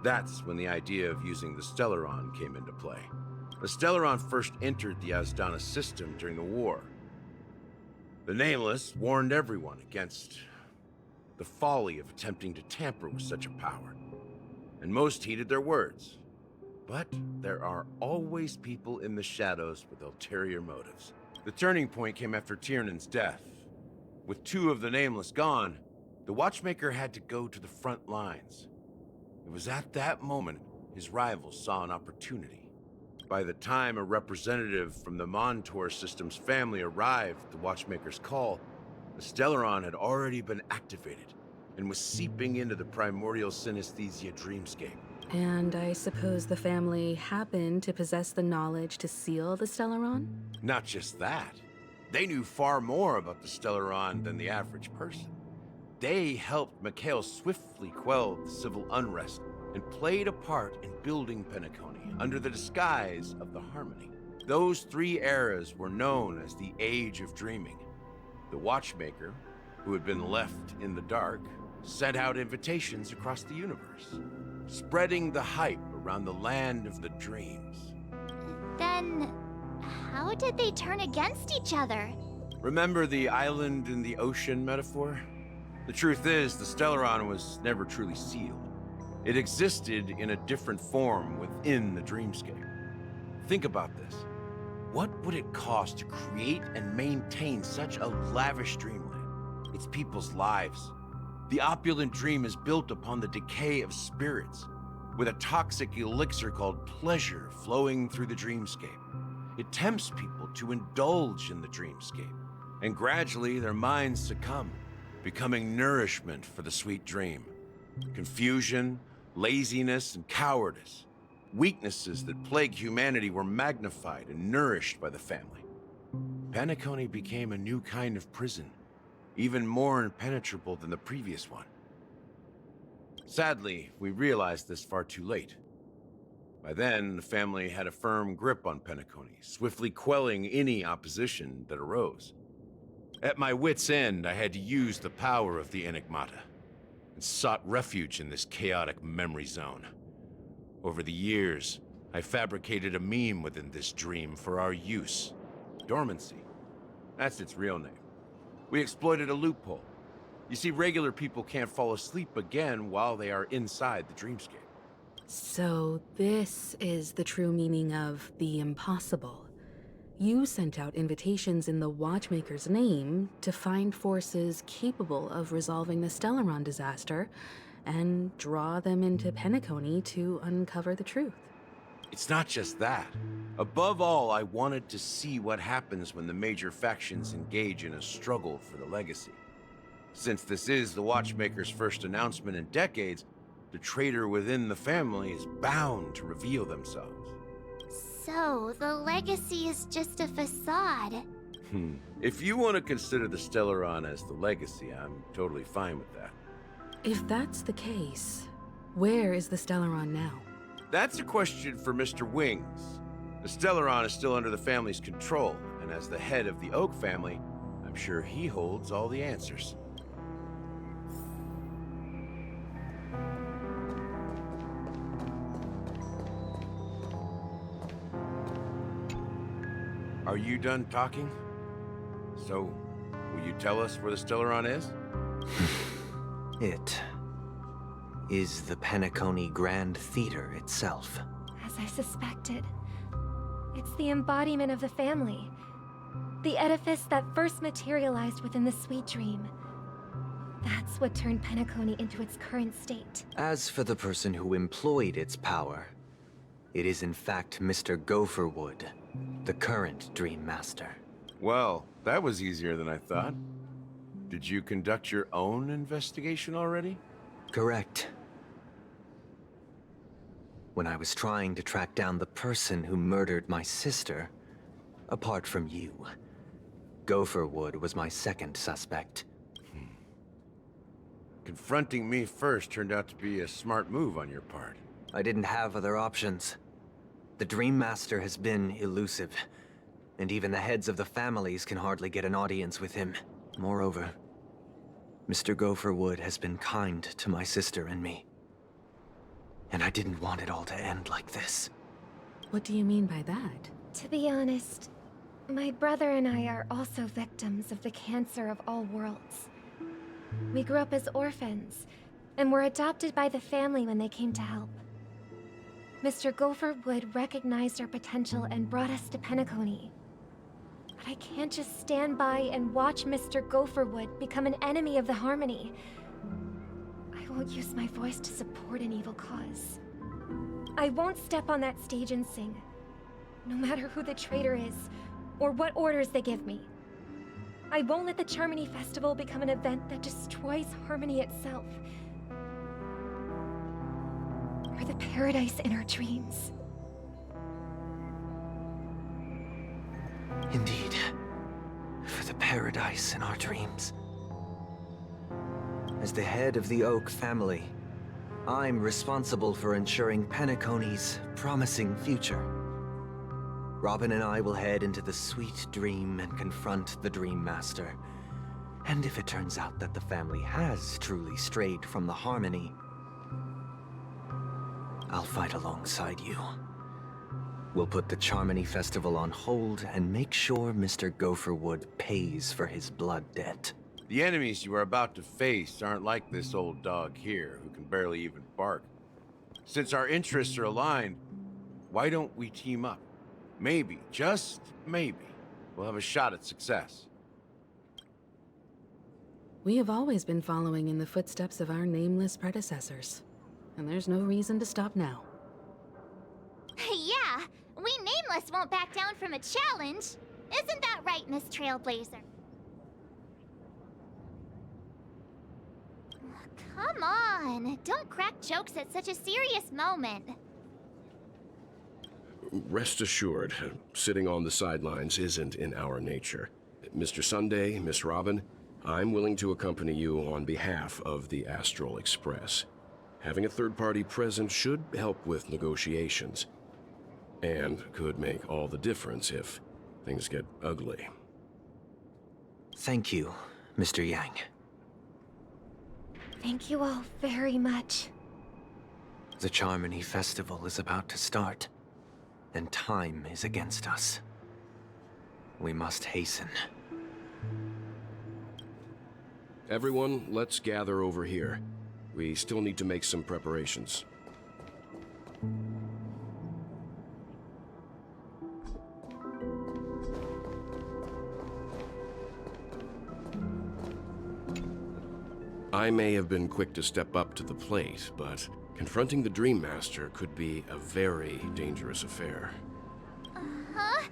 That's when the idea of using the Stellaron came into play. The Stellaron first entered the Azdana system during the war. The Nameless warned everyone against the folly of attempting to tamper with such a power, and most heeded their words. But there are always people in the shadows with ulterior motives. The turning point came after Tiernan's death. With two of the Nameless gone, the Watchmaker had to go to the front lines. It was at that moment his rivals saw an opportunity. By the time a representative from the Montour System's family arrived at the Watchmaker's call, the Stellaron had already been activated and was seeping into the primordial synesthesia dreamscape. And I suppose the family happened to possess the knowledge to seal the Stellaron? Not just that. They knew far more about the Stellaron than the average person. They helped Mikhail swiftly quell the civil unrest and played a part in building Penacony under the disguise of the Harmony. Those three eras were known as the Age of Dreaming. The Watchmaker, who had been left in the dark, sent out invitations across the universe, spreading the hype around the land of the dreams. Then, how did they turn against each other? Remember the island in the ocean metaphor? The truth is, the Stellaron was never truly sealed. It existed in a different form within the dreamscape. Think about this. What would it cost to create and maintain such a lavish dreamland? It's people's lives. The opulent dream is built upon the decay of spirits, with a toxic elixir called pleasure flowing through the dreamscape. It tempts people to indulge in the dreamscape, and gradually their minds succumb, becoming nourishment for the sweet dream. Confusion, laziness, and cowardice, weaknesses that plague humanity, were magnified and nourished by the family. Penacony became a new kind of prison, even more impenetrable than the previous one. Sadly, we realized this far too late. By then, the family had a firm grip on Penacony, swiftly quelling any opposition that arose. At my wit's end, I had to use the power of the Enigmata, and sought refuge in this chaotic memory zone. Over the years, I fabricated a meme within this dream for our use. Dormancy. That's its real name. We exploited a loophole. You see, regular people can't fall asleep again while they are inside the dreamscape. So this is the true meaning of the impossible. You sent out invitations in the Watchmaker's name to find forces capable of resolving the Stellaron disaster and draw them into Penacony to uncover the truth. It's not just that. Above all, I wanted to see what happens when the major factions engage in a struggle for the legacy. Since this is the Watchmaker's first announcement in decades, the traitor within the family is bound to reveal themselves. So, the legacy is just a facade. If you want to consider the Stellaron as the legacy, I'm totally fine with that. If that's the case, where is the Stellaron now? That's a question for Mr. Wings. The Stellaron is still under the family's control, and as the head of the Oak family, I'm sure he holds all the answers. Are you done talking? So, will you tell us where the Stellaron is? It is the Penacony Grand Theater itself. As I suspected. It's the embodiment of the family. The edifice that first materialized within the Sweet Dream. That's what turned Penacony into its current state. As for the person who employed its power, it is in fact Mr. Gopherwood, the current Dream Master. Well, that was easier than I thought. Did you conduct your own investigation already? Correct. When I was trying to track down the person who murdered my sister, apart from you, Gopherwood was my second suspect. Confronting me first turned out to be a smart move on your part. I didn't have other options. The Dream Master has been elusive, and even the heads of the families can hardly get an audience with him. Moreover, Mr. Gopherwood has been kind to my sister and me. And I didn't want it all to end like this. What do you mean by that? To be honest, my brother and I are also victims of the cancer of all worlds. We grew up as orphans, and were adopted by the family when they came to help. Mr. Gopherwood recognized our potential and brought us to Penacony. But I can't just stand by and watch Mr. Gopherwood become an enemy of the Harmony. I won't use my voice to support an evil cause. I won't step on that stage and sing, no matter who the traitor is, or what orders they give me. I won't let the Charmony Festival become an event that destroys Harmony itself. Or the paradise in our dreams. Indeed. For the paradise in our dreams. As the head of the Oak family, I'm responsible for ensuring Penacony's promising future. Robin and I will head into the Sweet Dream and confront the Dream Master. And if it turns out that the family has truly strayed from the Harmony, I'll fight alongside you. We'll put the Charmony Festival on hold and make sure Mr. Gopherwood pays for his blood debt. The enemies you are about to face aren't like this old dog here, who can barely even bark. Since our interests are aligned, why don't we team up? Maybe, just maybe, we'll have a shot at success. We have always been following in the footsteps of our nameless predecessors, and there's no reason to stop now. Yeah, we Nameless won't back down from a challenge. Isn't that right, Miss Trailblazer? Come on, don't crack jokes at such a serious moment. Rest assured, sitting on the sidelines isn't in our nature. Mr. Sunday, Miss Robin, I'm willing to accompany you on behalf of the Astral Express. Having a third party present should help with negotiations, and could make all the difference if things get ugly. Thank you, Mr. Yang. Thank you all very much. The Charmony Festival is about to start, and time is against us. We must hasten. Everyone, let's gather over here. We still need to make some preparations. I may have been quick to step up to the plate, but confronting the Dream Master could be a very dangerous affair. Huh?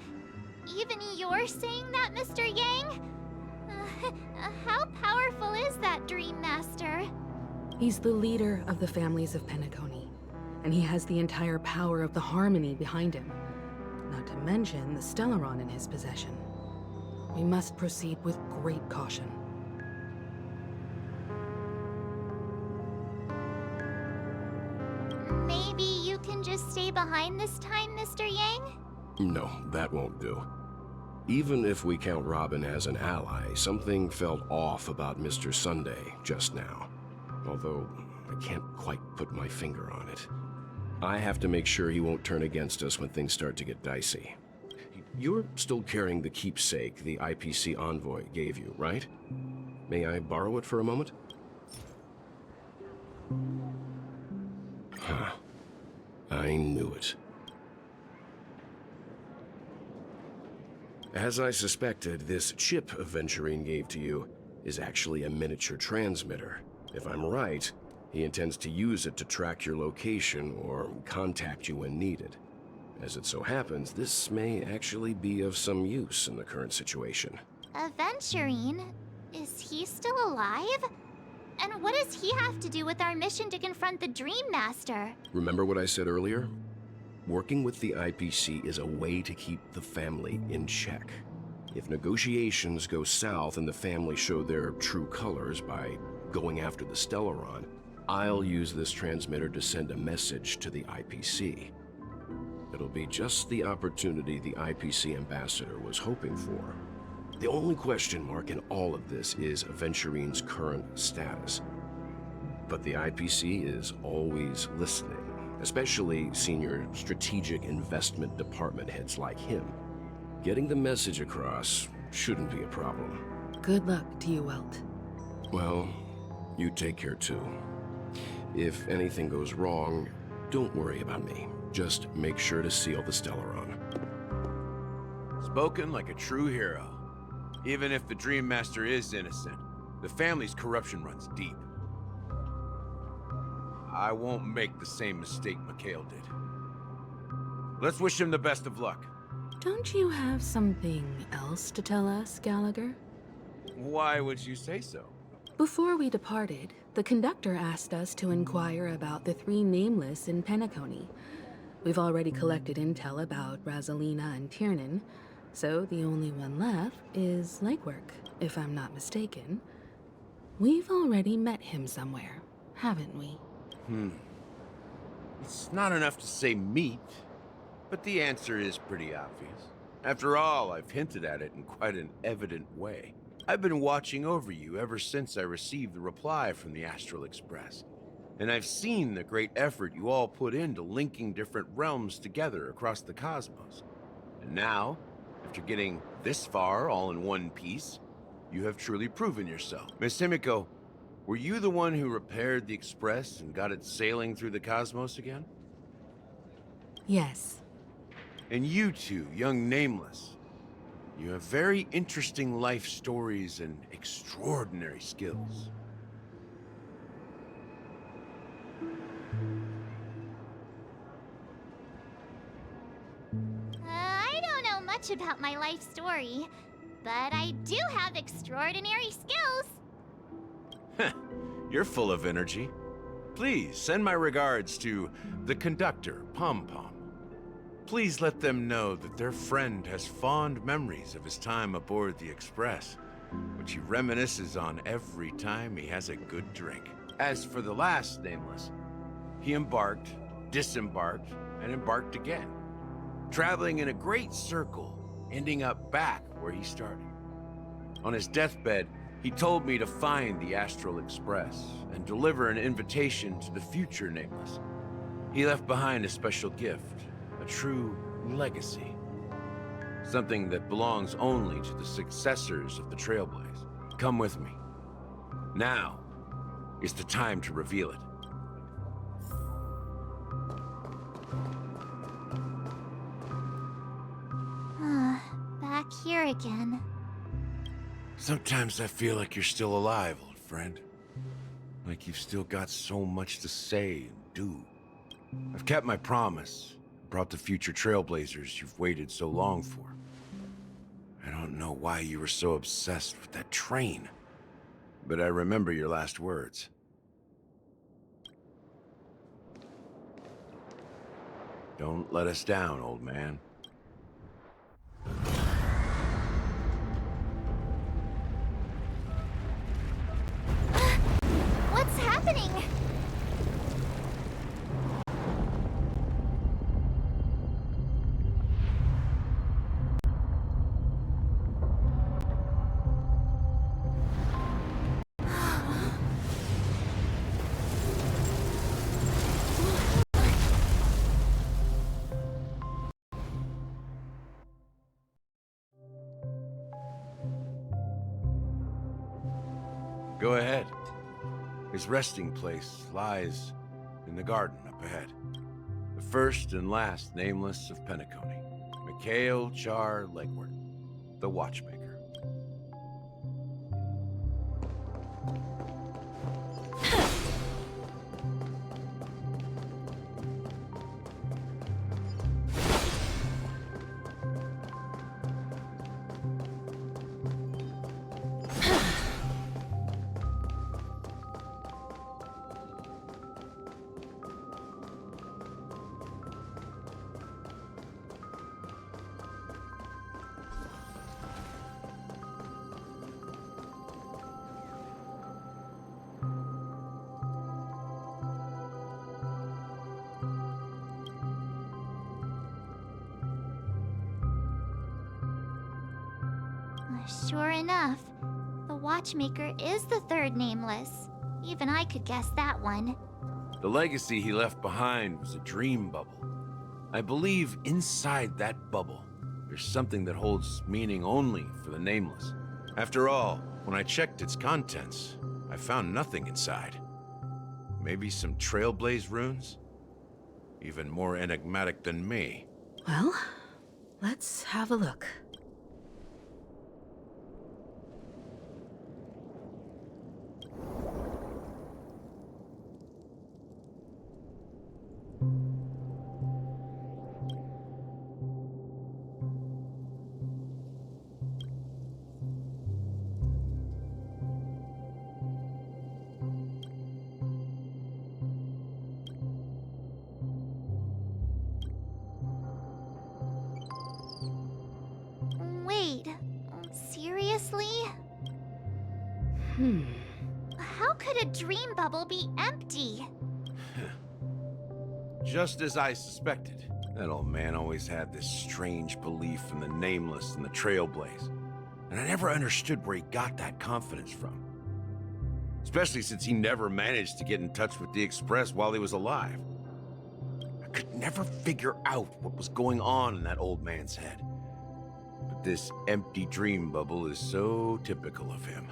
Even you're saying that, Mr. Yang? How powerful is that Dream Master? He's the leader of the families of Penacony, and he has the entire power of the Harmony behind him. Not to mention the Stellaron in his possession. We must proceed with great caution. Maybe you can just stay behind this time, Mr. Yang? No, that won't do. Even if we count Robin as an ally, something felt off about Mr. Sunday just now. Although, I can't quite put my finger on it. I have to make sure he won't turn against us when things start to get dicey. You're still carrying the keepsake the IPC envoy gave you, right? May I borrow it for a moment? Huh. I knew it. As I suspected, this chip Aventurine gave to you is actually a miniature transmitter. If I'm right, he intends to use it to track your location or contact you when needed. As it so happens, this may actually be of some use in the current situation. Aventurine? Is he still alive? And what does he have to do with our mission to confront the Dream Master? Remember what I said earlier? Working with the IPC is a way to keep the family in check. If negotiations go south and the family show their true colors by going after the Stellaron, I'll use this transmitter to send a message to the IPC. It'll be just the opportunity the IPC ambassador was hoping for. The only question mark in all of this is Aventurine's current status. But the IPC is always listening, especially senior strategic investment department heads like him. Getting the message across shouldn't be a problem. Good luck to you, Welt. Well, you take care too. If anything goes wrong, don't worry about me. Just make sure to seal the Stellaron. Spoken like a true hero. Even if the Dream Master is innocent, the family's corruption runs deep. I won't make the same mistake Mikhail did. Let's wish him the best of luck. Don't you have something else to tell us, Gallagher? Why would you say so? Before we departed, the conductor asked us to inquire about the three Nameless in Penacony. We've already collected intel about Razelina and Tiernan, so the only one left is Legwork, if I'm not mistaken. We've already met him somewhere, haven't we? It's not enough to say meet, but the answer is pretty obvious. After all, I've hinted at it in quite an evident way. I've been watching over you ever since I received the reply from the Astral Express. And I've seen the great effort you all put into linking different realms together across the cosmos. And now, after getting this far all in one piece, you have truly proven yourself. Miss Himiko, were you the one who repaired the Express and got it sailing through the cosmos again? Yes. And you two, young Nameless, you have very interesting life stories and extraordinary skills. I don't know much about my life story, but I do have extraordinary skills. You're full of energy. Please send my regards to the conductor, Pom Pom. Please let them know that their friend has fond memories of his time aboard the Express, which he reminisces on every time he has a good drink. As for the last Nameless, he embarked, disembarked, and embarked again, traveling in a great circle, ending up back where he started. On his deathbed, he told me to find the Astral Express and deliver an invitation to the future Nameless. He left behind a special gift, a true legacy. Something that belongs only to the successors of the Trailblaze. Come with me. Now is the time to reveal it. Back here again. Sometimes I feel like you're still alive, old friend. Like you've still got so much to say and do. I've kept my promise, brought the future Trailblazers you've waited so long for. I don't know why you were so obsessed with that train, but I remember your last words. Don't let us down, old man. What's happening? Go ahead. His resting place lies in the garden up ahead. The first and last Nameless of Penacony. Mikhail Char Legward, the Watchmaker. Sure enough, the Watchmaker is the third Nameless. Even I could guess that one. The legacy he left behind was a dream bubble. I believe inside that bubble, there's something that holds meaning only for the Nameless. After all, when I checked its contents, I found nothing inside. Maybe some Trailblaze runes? Even more enigmatic than me. Well, let's have a look. Wait, seriously? How could a dream bubble be empty? Just as I suspected. That old man always had this strange belief in the Nameless and the Trailblaze. And I never understood where he got that confidence from. Especially since he never managed to get in touch with the Express while he was alive. I could never figure out what was going on in that old man's head. But this empty dream bubble is so typical of him.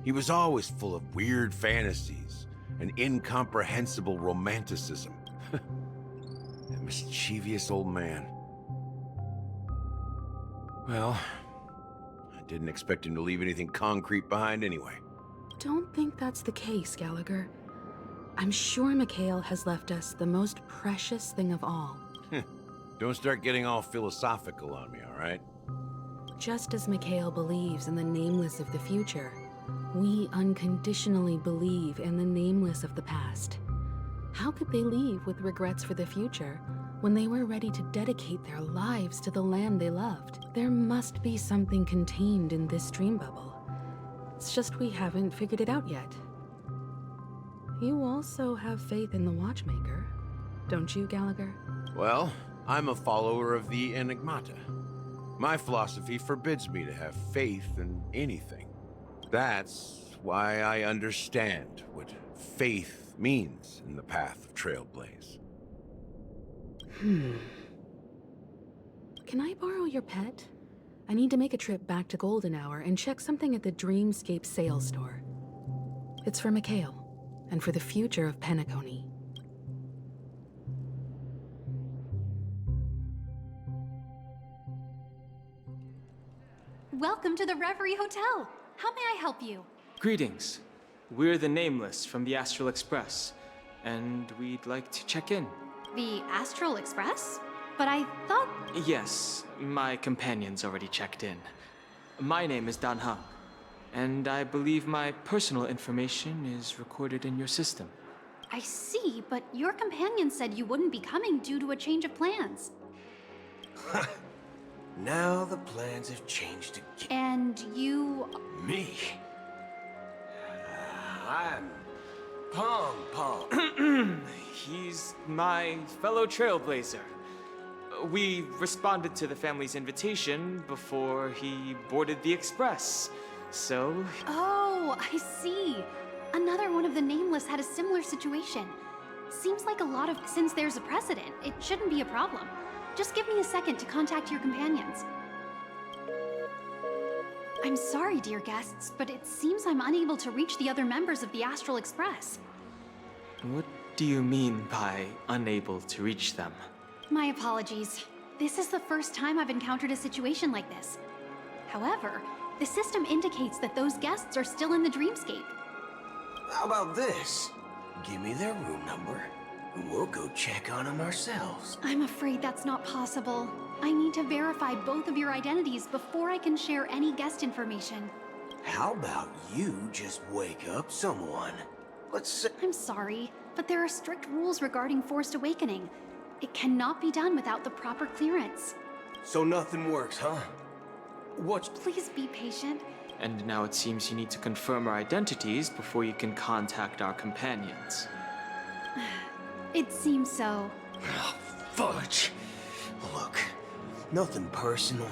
He was always full of weird fantasies and incomprehensible romanticism. That mischievous old man. Well, I didn't expect him to leave anything concrete behind anyway. Don't think that's the case, Gallagher. I'm sure Mikhail has left us the most precious thing of all. Don't start getting all philosophical on me, all right? Just as Mikhail believes in the nameless of the future, we unconditionally believe in the nameless of the past. How could they leave with regrets for the future when they were ready to dedicate their lives to the land they loved? There must be something contained in this dream bubble. It's just we haven't figured it out yet. You also have faith in the Watchmaker, don't you, Gallagher? Well, I'm a follower of the Enigmata. My philosophy forbids me to have faith in anything. That's why I understand what faith means in the path of Trailblaze. Can I borrow your pet? I need to make a trip back to Golden Hour and check something at the Dreamscape sales store. It's for Mikhail, and for the future of Penacony. Welcome to the Reverie Hotel. How may I help you? Greetings. We're the Nameless from the Astral Express, and we'd like to check in. The Astral Express? But I thought... Yes, my companion's already checked in. My name is Dan Heng, and I believe my personal information is recorded in your system. I see, but your companion said you wouldn't be coming due to a change of plans. Now the plans have changed again. And you... Me? I'm... Pom Pom. He's my fellow trailblazer. We responded to the family's invitation before he boarded the express, so... Oh, I see. Another one of the Nameless had a similar situation. Seems like a lot of... Since there's a precedent, it shouldn't be a problem. Just give me a second to contact your companions. I'm sorry, dear guests, but it seems I'm unable to reach the other members of the Astral Express. What do you mean by unable to reach them? My apologies. This is the first time I've encountered a situation like this. However, the system indicates that those guests are still in the dreamscape. How about this? Give me their room number, and we'll go check on them ourselves. I'm afraid that's not possible. I need to verify both of your identities before I can share any guest information. How about you just wake up someone? Let's say... I'm sorry, but there are strict rules regarding forced awakening. It cannot be done without the proper clearance. So nothing works, huh? What's... Please be patient. And now it seems you need to confirm our identities before you can contact our companions. It seems so. Oh, fudge. Look, nothing personal,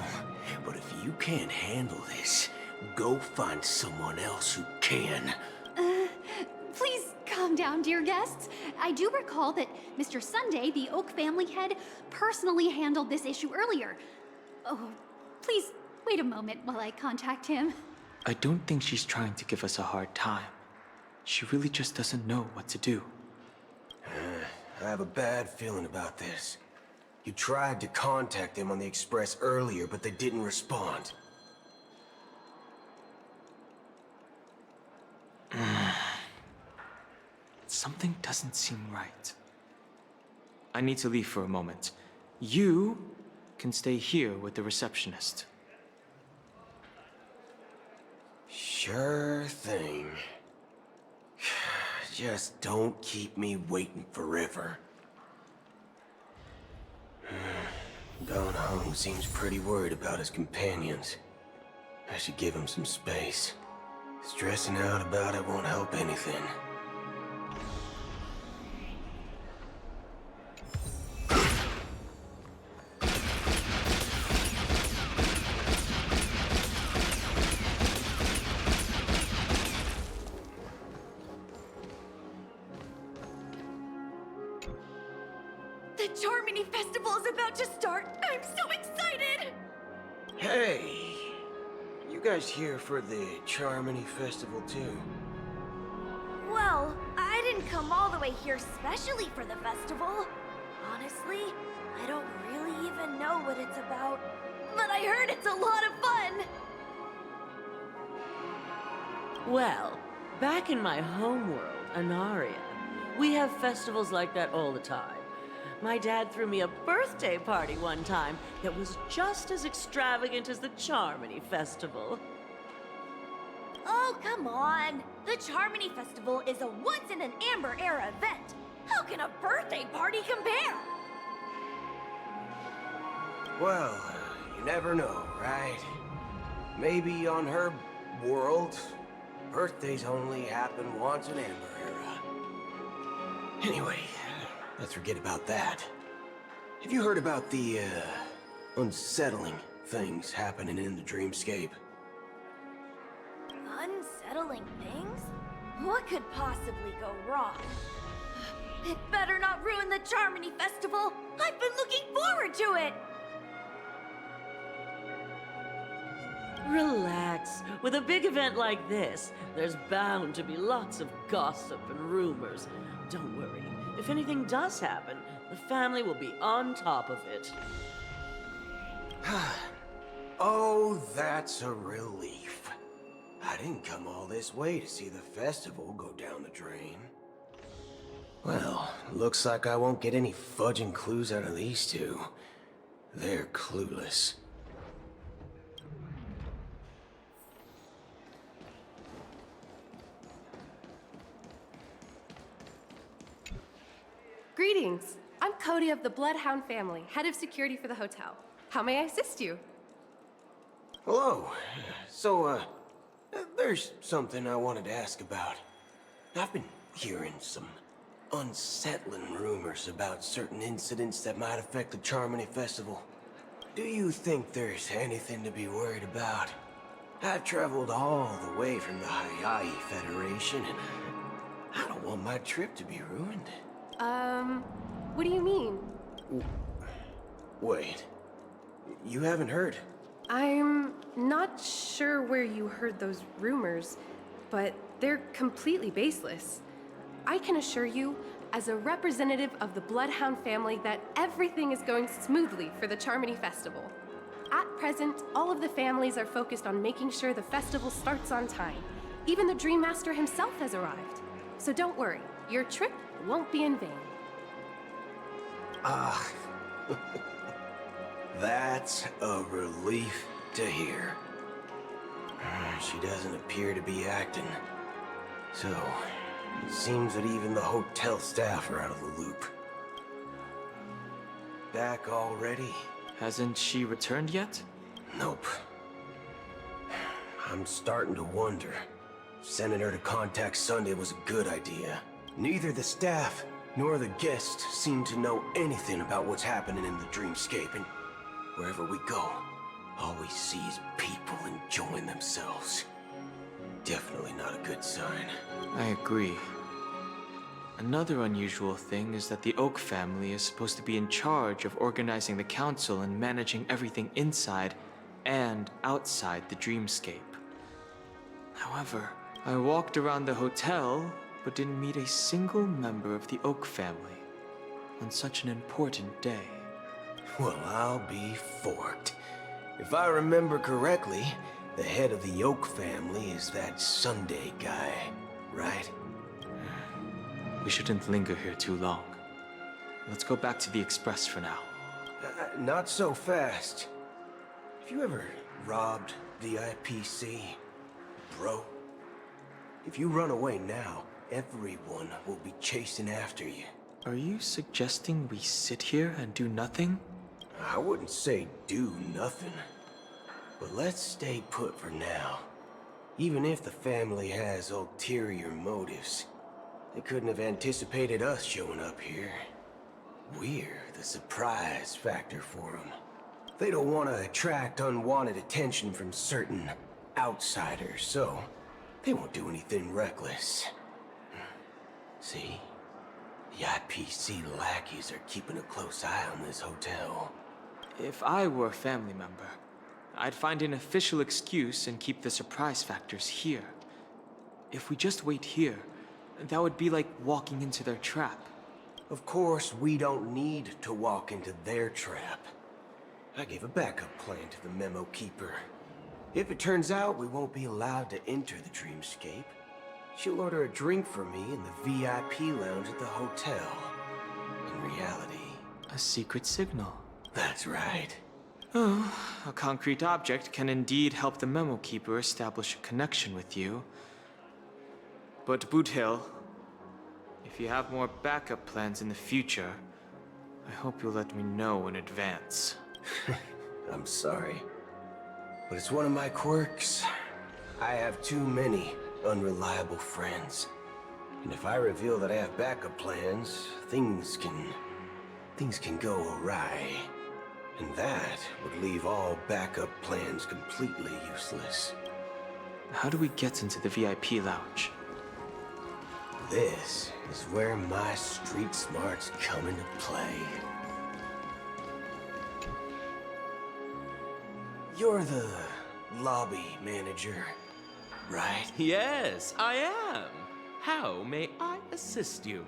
but if you can't handle this, go find someone else who can. Please calm down, dear guests. I do recall that Mr. Sunday, the Oak family head, personally handled this issue earlier. Oh, please wait a moment while I contact him. I don't think she's trying to give us a hard time. She really just doesn't know what to do. I have a bad feeling about this. You tried to contact them on the Express earlier, but they didn't respond. Something doesn't seem right. I need to leave for a moment. You can stay here with the receptionist. Sure thing. Just don't keep me waiting forever. Don Hung seems pretty worried about his companions. I should give him some space. Stressing out about it won't help anything. The Charmony Festival is about to start! I'm so excited! Hey, you guys here for the Charmony Festival too? Well, I didn't come all the way here specially for the festival. Honestly, I don't really even know what it's about. But I heard it's a lot of fun! Well, back in my homeworld, Anaria, we have festivals like that all the time. My dad threw me a birthday party one time that was just as extravagant as the Charmony Festival. Oh, come on! The Charmony Festival is a once-in-an-Amber Era event! How can a birthday party compare? Well, you never know, right? Maybe on her world, birthdays only happen once in Amber Era. Anyway, let's forget about that. Have you heard about the, unsettling things happening in the dreamscape? Unsettling things? What could possibly go wrong? It better not ruin the Charmony Festival! I've been looking forward to it! Relax. With a big event like this, there's bound to be lots of gossip and rumors. Don't worry. If anything does happen, the family will be on top of it. Oh, that's a relief. I didn't come all this way to see the festival go down the drain. Well, looks like I won't get any fudging clues out of these two. They're clueless. Greetings. I'm Cody of the Bloodhound family, head of security for the hotel. How may I assist you? Hello. So, there's something I wanted to ask about. I've been hearing some unsettling rumors about certain incidents that might affect the Charmony Festival. Do you think there's anything to be worried about? I've traveled all the way from the Hayahi Federation, and I don't want my trip to be ruined. What do you mean? Wait. You haven't heard? I'm not sure where you heard those rumors, but they're completely baseless. I can assure you, as a representative of the Bloodhound family, that everything is going smoothly for the Charmony Festival. At present, all of the families are focused on making sure the festival starts on time. Even the Dream Master himself has arrived. So don't worry, your trip won't be in vain. That's a relief to hear. She doesn't appear to be acting. So, it seems that even the hotel staff are out of the loop. Back already? Hasn't she returned yet? Nope. I'm starting to wonder. Sending her to contact Sunday was a good idea. Neither the staff nor the guests seem to know anything about what's happening in the dreamscape, and wherever we go, all we see is people enjoying themselves. Definitely not a good sign. I agree. Another unusual thing is that the Oak family is supposed to be in charge of organizing the council and managing everything inside and outside the dreamscape. However, I walked around the hotel, but didn't meet a single member of the Oak family on such an important day. Well, I'll be forked. If I remember correctly, the head of the Oak family is that Sunday guy, right? We shouldn't linger here too long. Let's go back to the Express for now. Not so fast. Have you ever robbed the IPC, bro? If you run away now, everyone will be chasing after you. Are you suggesting we sit here and do nothing? I wouldn't say do nothing. But let's stay put for now. Even if the family has ulterior motives, they couldn't have anticipated us showing up here. We're the surprise factor for them. They don't want to attract unwanted attention from certain outsiders, so they won't do anything reckless. See? The IPC lackeys are keeping a close eye on this hotel. If I were a family member, I'd find an official excuse and keep the surprise factors here. If we just wait here, that would be like walking into their trap. Of course, we don't need to walk into their trap. I gave a backup plan to the Memo Keeper. If it turns out we won't be allowed to enter the dreamscape, she'll order a drink for me in the VIP lounge at the hotel. In reality... A secret signal. That's right. Oh, a concrete object can indeed help the Memo Keeper establish a connection with you. But Boot Hill, if you have more backup plans in the future, I hope you'll let me know in advance. I'm sorry, but it's one of my quirks. I have too many unreliable friends. And if I reveal that I have backup plans, things can go awry. And that would leave all backup plans completely useless. How do we get into the VIP lounge? This is where my street smarts come into play. You're the lobby manager, right? Yes, I am. How may I assist you?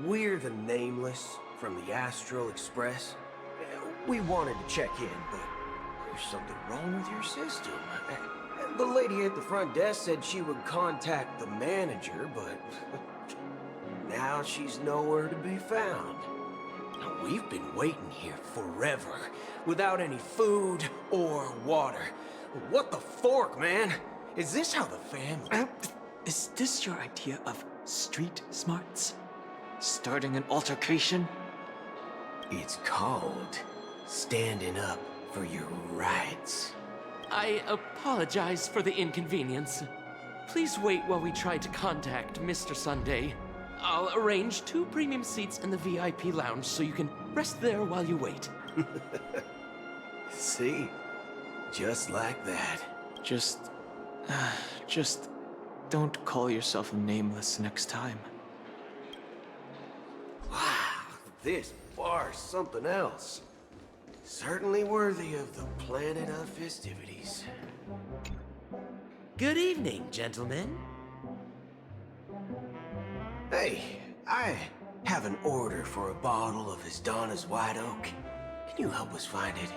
We're the Nameless from the Astral Express. We wanted to check in, but there's something wrong with your system. The lady at the front desk said she would contact the manager, but now she's nowhere to be found. Now, we've been waiting here forever, without any food or water. What the fork, man? Is this how the family... Is this your idea of street smarts? Starting an altercation? It's called standing up for your rights. I apologize for the inconvenience. Please wait while we try to contact Mr. Sunday. I'll arrange 2 premium seats in the VIP lounge so you can rest there while you wait. See? Just like that. Just don't call yourself Nameless next time. Wow, this bar's something else. Certainly worthy of the planet of festivities. Good evening, gentlemen. Hey, I have an order for a bottle of Hasdana's White Oak. Can you help us find it?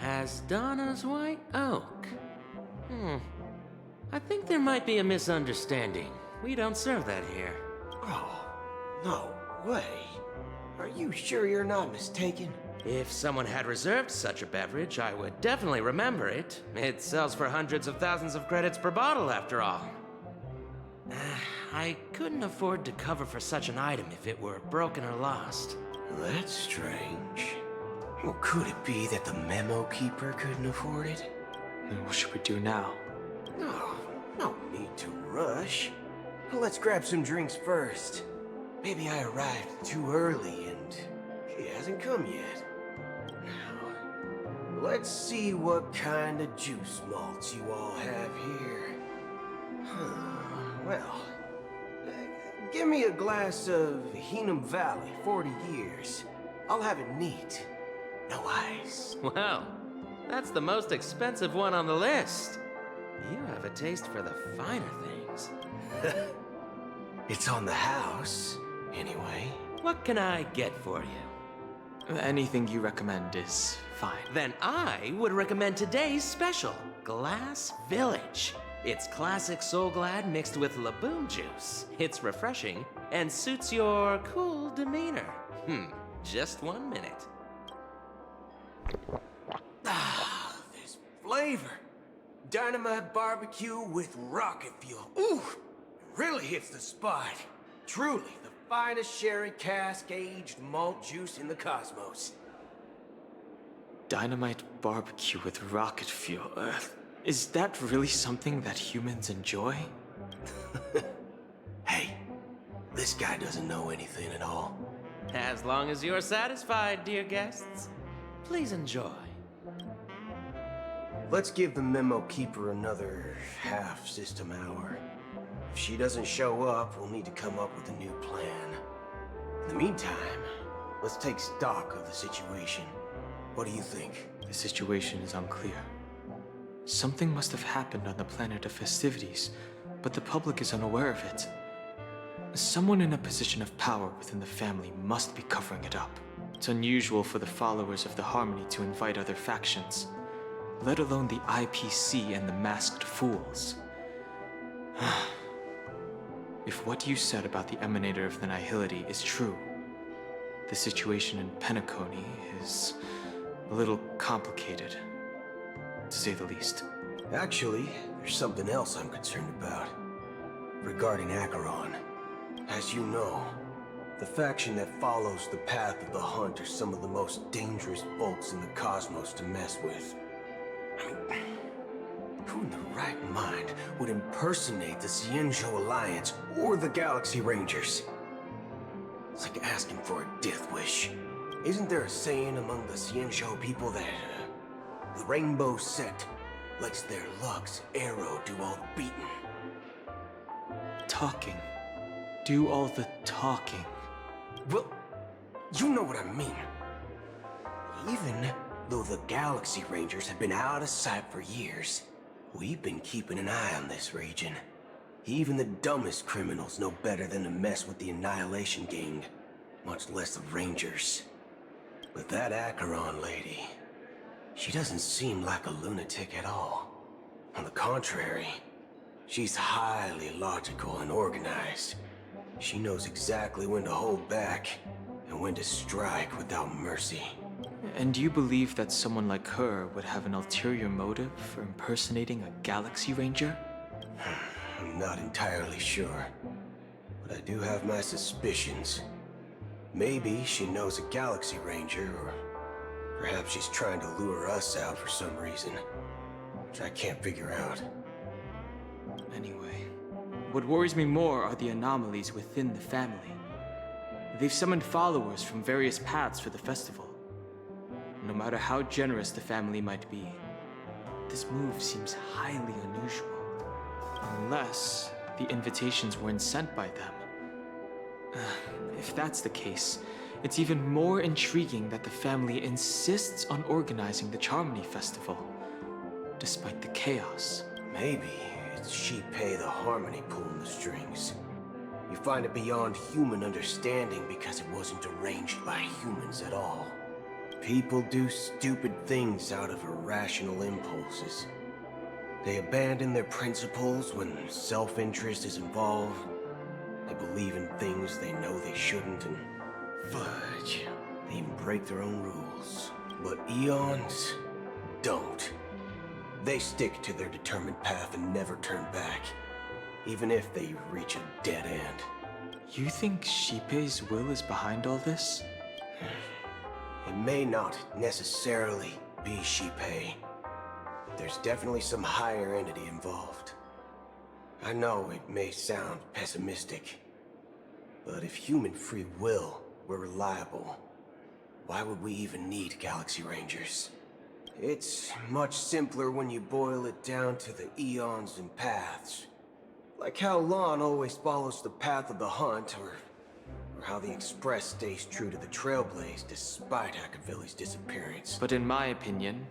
Hasdana's White Oak? I think there might be a misunderstanding. We don't serve that here. Oh, no way. Are you sure you're not mistaken? If someone had reserved such a beverage, I would definitely remember it. It sells for hundreds of thousands of credits per bottle, after all. I couldn't afford to cover for such an item if it were broken or lost. That's strange. Well, could it be that the Memo Keeper couldn't afford it? Then what should we do now? No need to rush. Let's grab some drinks first. Maybe I arrived too early and he hasn't come yet. Now, let's see what kind of juice malts you all have here. Well, give me a glass of Heenum Valley, 40 years. I'll have it neat. No ice. Well, that's the most expensive one on the list. You have a taste for the finer things. It's on the house, anyway. What can I get for you? Anything you recommend is fine. Then I would recommend today's special, Glass Village. It's classic Soul Glad mixed with Laboon juice. It's refreshing and suits your cool demeanor. Just 1 minute. Ah, this flavor. Dynamite barbecue with rocket fuel. Ooh, it really hits the spot. Truly the finest sherry cask-aged malt juice in the cosmos. Dynamite barbecue with rocket fuel. Is that really something that humans enjoy? Hey, this guy doesn't know anything at all. As long as you're satisfied, dear guests, please enjoy. Let's give the Memo Keeper another half-system hour. If she doesn't show up, we'll need to come up with a new plan. In the meantime, let's take stock of the situation. What do you think? The situation is unclear. Something must have happened on the planet of festivities, but the public is unaware of it. Someone in a position of power within the family must be covering it up. It's unusual for the followers of the Harmony to invite other factions, let alone the IPC and the Masked Fools. If what you said about the Emanator of the Nihility is true, the situation in Penacony is a little complicated, to say the least. Actually, there's something else I'm concerned about. Regarding Acheron. As you know, the faction that follows the path of the Hunt are some of the most dangerous folks in the cosmos to mess with. I mean, who in the right mind would impersonate the Xianzhou Alliance or the Galaxy Rangers? It's like asking for a death wish. Isn't there a saying among the Xianzhou people that the Rainbow Set lets their luck's arrow do all the beating? Talking. Do all the talking. Well, you know what I mean. Even though the Galaxy Rangers have been out of sight for years, we've been keeping an eye on this region. Even the dumbest criminals know better than to mess with the Annihilation Gang, much less the Rangers. But that Acheron lady, she doesn't seem like a lunatic at all. On the contrary, she's highly logical and organized. She knows exactly when to hold back and when to strike without mercy. And do you believe that someone like her would have an ulterior motive for impersonating a Galaxy Ranger? I'm not entirely sure, but I do have my suspicions. Maybe she knows a Galaxy Ranger, or perhaps she's trying to lure us out for some reason, which I can't figure out. Anyway, what worries me more are the anomalies within the family. They've summoned followers from various paths for the festival. No matter how generous the family might be, this move seems highly unusual. Unless the invitations weren't sent by them. If that's the case, it's even more intriguing that the family insists on organizing the Charmony Festival, despite the chaos. Maybe it's Shipei the Harmony pulling the strings. You find it beyond human understanding because it wasn't arranged by humans at all. People do stupid things out of irrational impulses. They abandon their principles when self-interest is involved. They believe in things they know they shouldn't, and fudge, they even break their own rules. But Eons don't. They stick to their determined path and never turn back, even if they reach a dead end. You think Shipei's will is behind all this? It may not necessarily be Shipei. There's definitely some higher entity involved. I know it may sound pessimistic, but if human free will were reliable, why would we even need Galaxy Rangers? It's much simpler when you boil it down to the eons and paths. Like how Lon always follows the path of the Hunt, or how the Express stays true to the Trailblaze despite Akavili's disappearance. But in my opinion,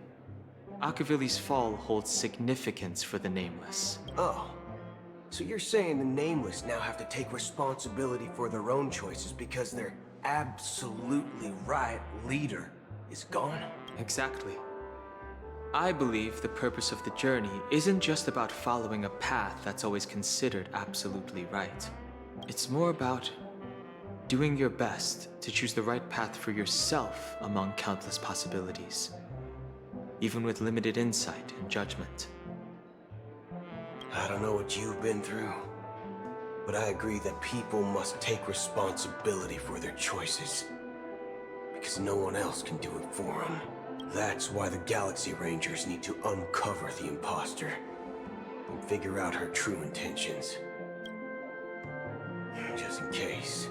Akavili's fall holds significance for the Nameless. Oh. So you're saying the Nameless now have to take responsibility for their own choices because their absolutely right leader is gone? Exactly. I believe the purpose of the journey isn't just about following a path that's always considered absolutely right. It's more about doing your best to choose the right path for yourself among countless possibilities, even with limited insight and judgment. I don't know what you've been through, but I agree that people must take responsibility for their choices, because no one else can do it for them. That's why the Galaxy Rangers need to uncover the imposter and figure out her true intentions. Just in case.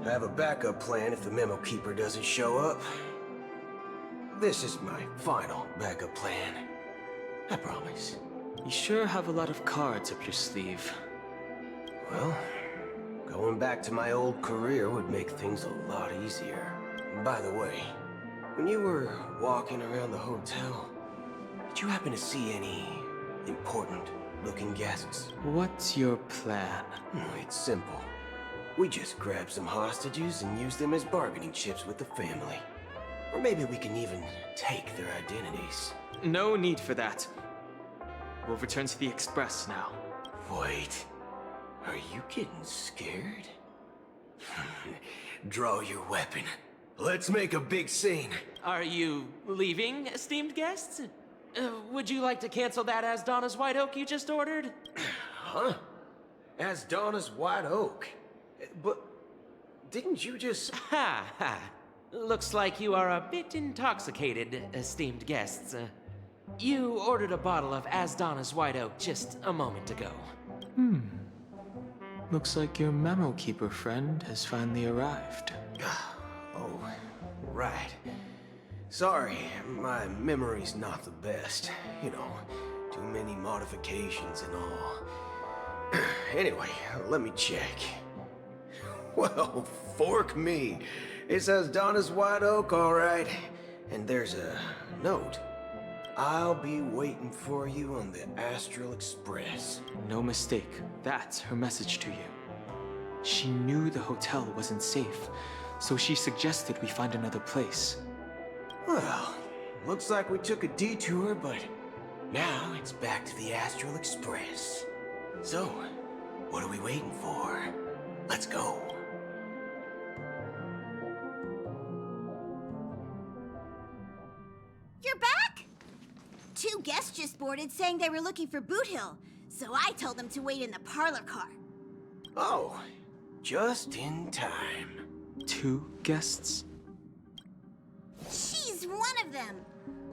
I have a backup plan if the Memo Keeper doesn't show up. This is my final backup plan. I promise. You sure have a lot of cards up your sleeve. Well, going back to my old career would make things a lot easier. By the way, when you were walking around the hotel, Did you happen to see any important-looking guests? What's your plan? It's simple. We just grab some hostages and use them as bargaining chips with the family. Or maybe we can even take their identities. No need for that. We'll return to the Express now. Wait. Are you getting scared? Draw your weapon. Let's make a big scene. Are you leaving, esteemed guests? Would you like to cancel that As Donna's White Oak you just ordered? Huh? As Donna's White Oak? But didn't you just... Ha ha. Looks like you are a bit intoxicated, esteemed guests. You ordered a bottle of As Donna's White Oak just a moment ago. Looks like your memo keeper friend has finally arrived. Oh, right. Sorry, my memory's not the best. You know, too many modifications and all. Anyway, let me check. Well, fork me. It says Donna's White Oak, all right. And there's a note. I'll be waiting for you on the Astral Express. No mistake. That's her message to you. She knew the hotel wasn't safe, so she suggested we find another place. Well, looks like we took a detour, but now it's back to the Astral Express. So, what are we waiting for? Let's go. You're back? Two guests just boarded saying they were looking for Boot Hill, so I told them to wait in the parlor car. Oh, just in time. 2 guests? She's one of them.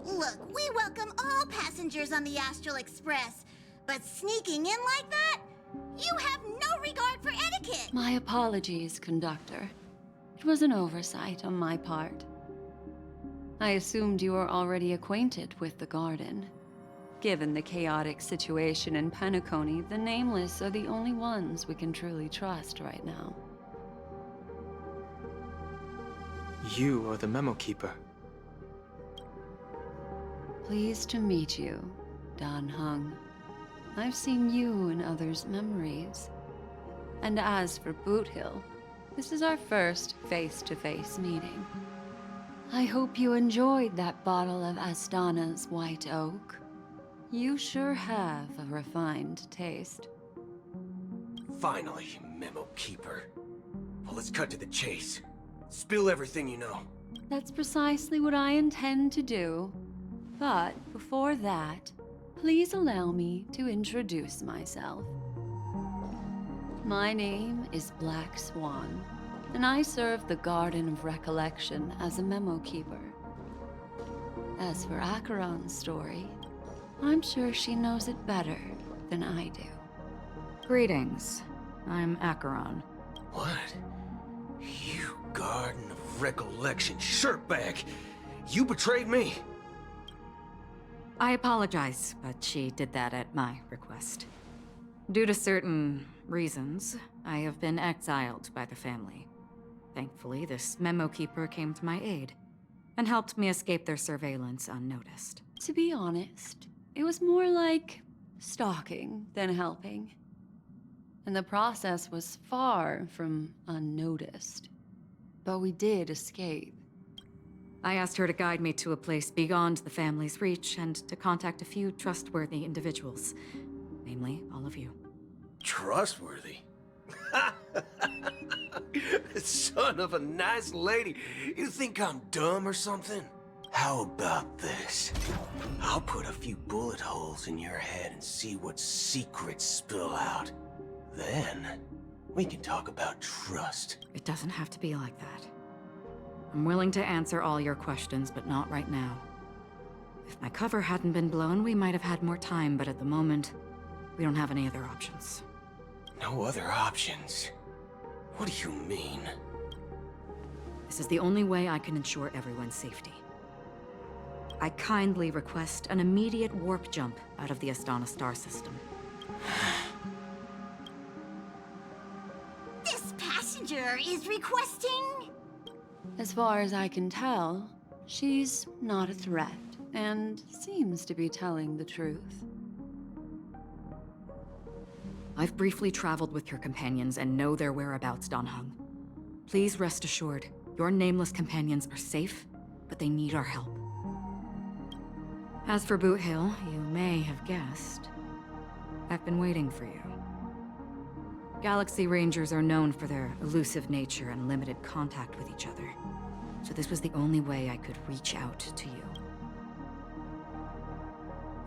Look, we welcome all passengers on the Astral Express, but sneaking in like that? You have no regard for etiquette! My apologies, conductor. It was an oversight on my part. I assumed you were already acquainted with the garden. Given the chaotic situation in Penacony, the Nameless are the only ones we can truly trust right now. You are the memo keeper. Pleased to meet you, Dan Hung. I've seen you in others' memories. And as for Boot Hill, this is our first face-to-face meeting. I hope you enjoyed that bottle of Astana's White Oak. You sure have a refined taste. Finally, Memo Keeper. Well, let's cut to the chase. Spill everything you know. That's precisely what I intend to do. But before that, please allow me to introduce myself. My name is Black Swan, and I serve the Garden of Recollection as a memo keeper. As for Acheron's story, I'm sure she knows it better than I do. Greetings. I'm Acheron. What? You Garden of Recollection shirtbag! You betrayed me! I apologize, but she did that at my request. Due to certain reasons, I have been exiled by the family. Thankfully, this memo keeper came to my aid and helped me escape their surveillance unnoticed. To be honest, it was more like stalking than helping. And the process was far from unnoticed. But we did escape. I asked her to guide me to a place beyond the family's reach and to contact a few trustworthy individuals. Namely, all of you. Trustworthy? Son of a nice lady. You think I'm dumb or something? How about this? I'll put a few bullet holes in your head and see what secrets spill out. Then, we can talk about trust. It doesn't have to be like that. I'm willing to answer all your questions, but not right now. If my cover hadn't been blown, we might have had more time, but at the moment, we don't have any other options. No other options? What do you mean? This is the only way I can ensure everyone's safety. I kindly request an immediate warp jump out of the Astana star system. This passenger is requesting... As far as I can tell, she's not a threat. and seems to be telling the truth. I've briefly traveled with your companions and know their whereabouts, Dan Heng. Please rest assured, your nameless companions are safe, but they need our help. As for Boot Hill, you may have guessed. I've been waiting for you. Galaxy Rangers are known for their elusive nature and limited contact with each other, so this was the only way I could reach out to you.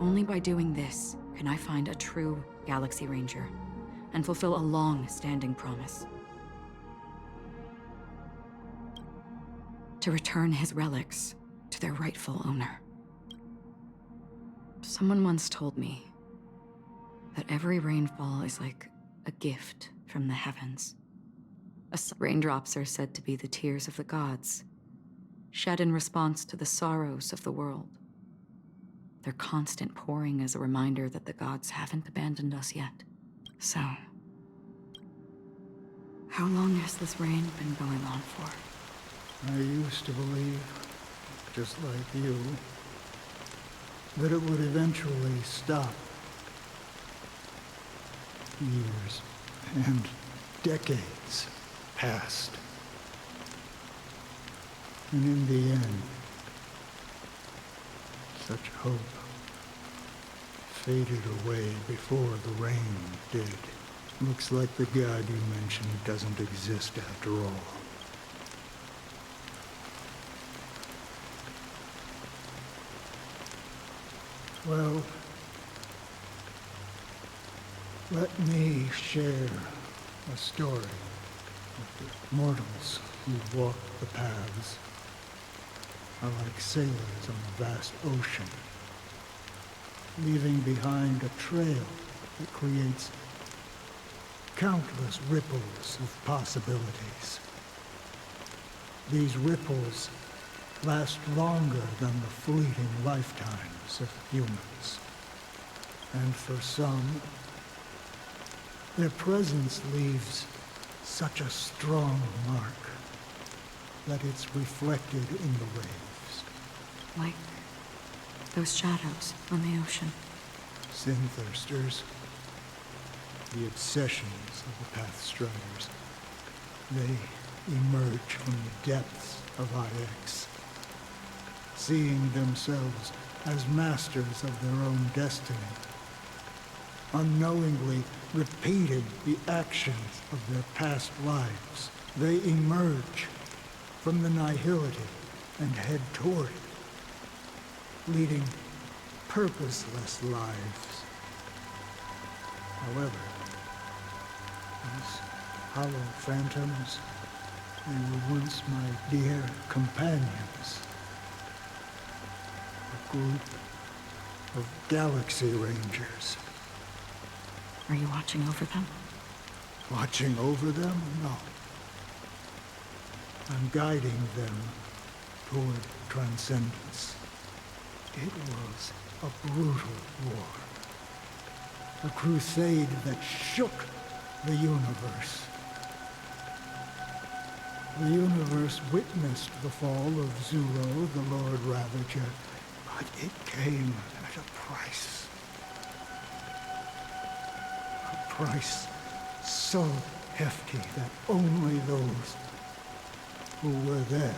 Only by doing this can I find a true Galaxy Ranger and fulfill a long-standing promise. To return his relics to their rightful owner. Someone once told me that every rainfall is like a gift from the heavens. Raindrops are said to be the tears of the gods, shed in response to the sorrows of the world. Their constant pouring is a reminder that the gods haven't abandoned us yet. So, how long has this rain been going on for? I used to believe, just like you, that it would eventually stop. Years and decades passed. And in the end, such hope faded away before the rain did. Looks like the god you mentioned doesn't exist after all. Well, let me share a story of the mortals who walk the paths are like sailors on a vast ocean, leaving behind a trail that creates countless ripples of possibilities. These ripples last longer than the fleeting lifetimes of humans. And for some, their presence leaves such a strong mark that it's reflected in the waves. Like those shadows on the ocean. Sin-thirsters, the obsessions of the Pathstriders. They emerge from the depths of IX, seeing themselves as masters of their own destiny, unknowingly repeating the actions of their past lives. They emerge from the nihility and head toward it, leading purposeless lives. However, these hollow phantoms, they were once my dear companions. A group of Galaxy Rangers. Are you watching over them? Watching over them? No. I'm guiding them toward transcendence. It was a brutal war. A crusade that shook the universe. The universe witnessed the fall of Zuro, the Lord Ravager, but it came at a price. A price so hefty that only those who were there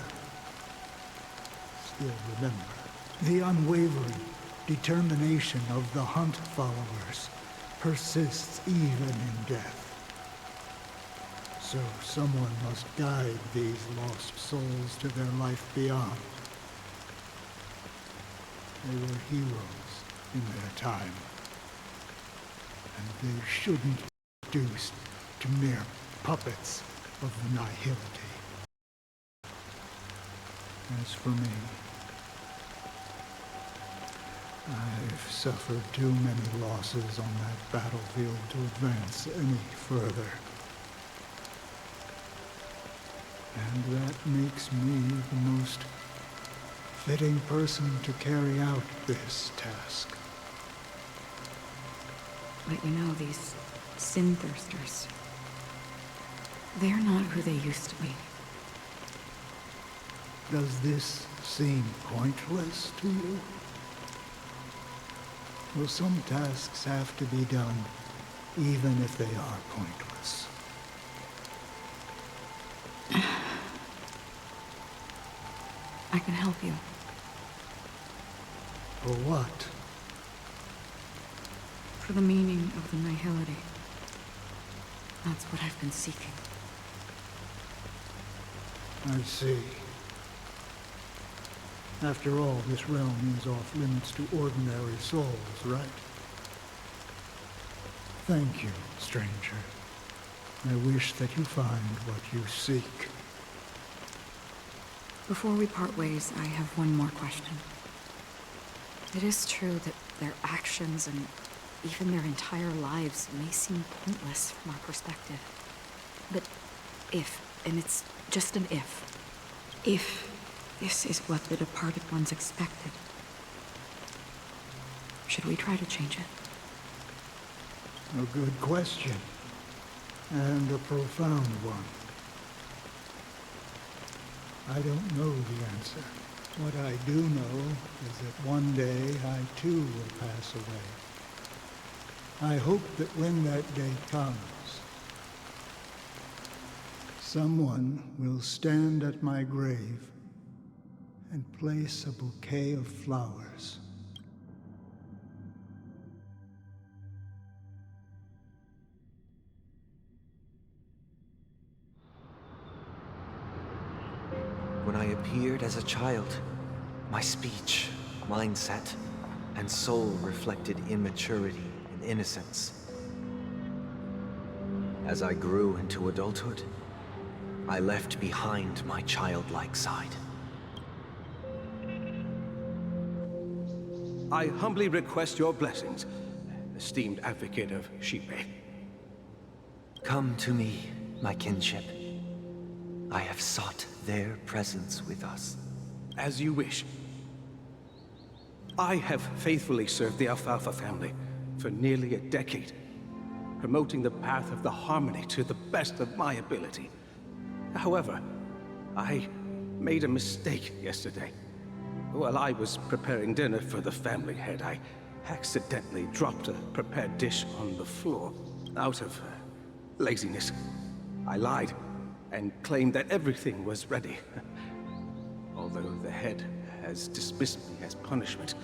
still remember. The unwavering determination of the Hunt followers persists even in death. So someone must guide these lost souls to their life beyond. They were heroes in their time, and they shouldn't be reduced to mere puppets of the nihility. As for me, I've suffered too many losses on that battlefield to advance any further. And that makes me the most fitting person to carry out this task. But you know, these sin-thirsters, they're not who they used to be. Does this seem pointless to you? Well, some tasks have to be done, even if they are pointless. I can help you. For what? For the meaning of the nihility. That's what I've been seeking. I see. After all, this realm is off limits to ordinary souls, right? Thank you, stranger. I wish that you find what you seek. Before we part ways, I have one more question. It is true that their actions and even their entire lives may seem pointless from our perspective. But if, and it's just an if this is what the departed ones expected, should we try to change it? A good question. And a profound one. I don't know the answer. What I do know is that one day I too will pass away. I hope that when that day comes, someone will stand at my grave and place a bouquet of flowers. When I appeared as a child, my speech, mindset, and soul reflected immaturity and innocence. As I grew into adulthood, I left behind my childlike side. I humbly request your blessings, esteemed advocate of Shipe. Come to me, my kinship. I have sought their presence with us. As you wish. I have faithfully served the Alfalfa family for nearly a decade, promoting the path of the harmony to the best of my ability. However, I made a mistake yesterday. While I was preparing dinner for the family head, I accidentally dropped a prepared dish on the floor out of laziness. I lied and claimed that everything was ready. Although the head has dismissed me as punishment,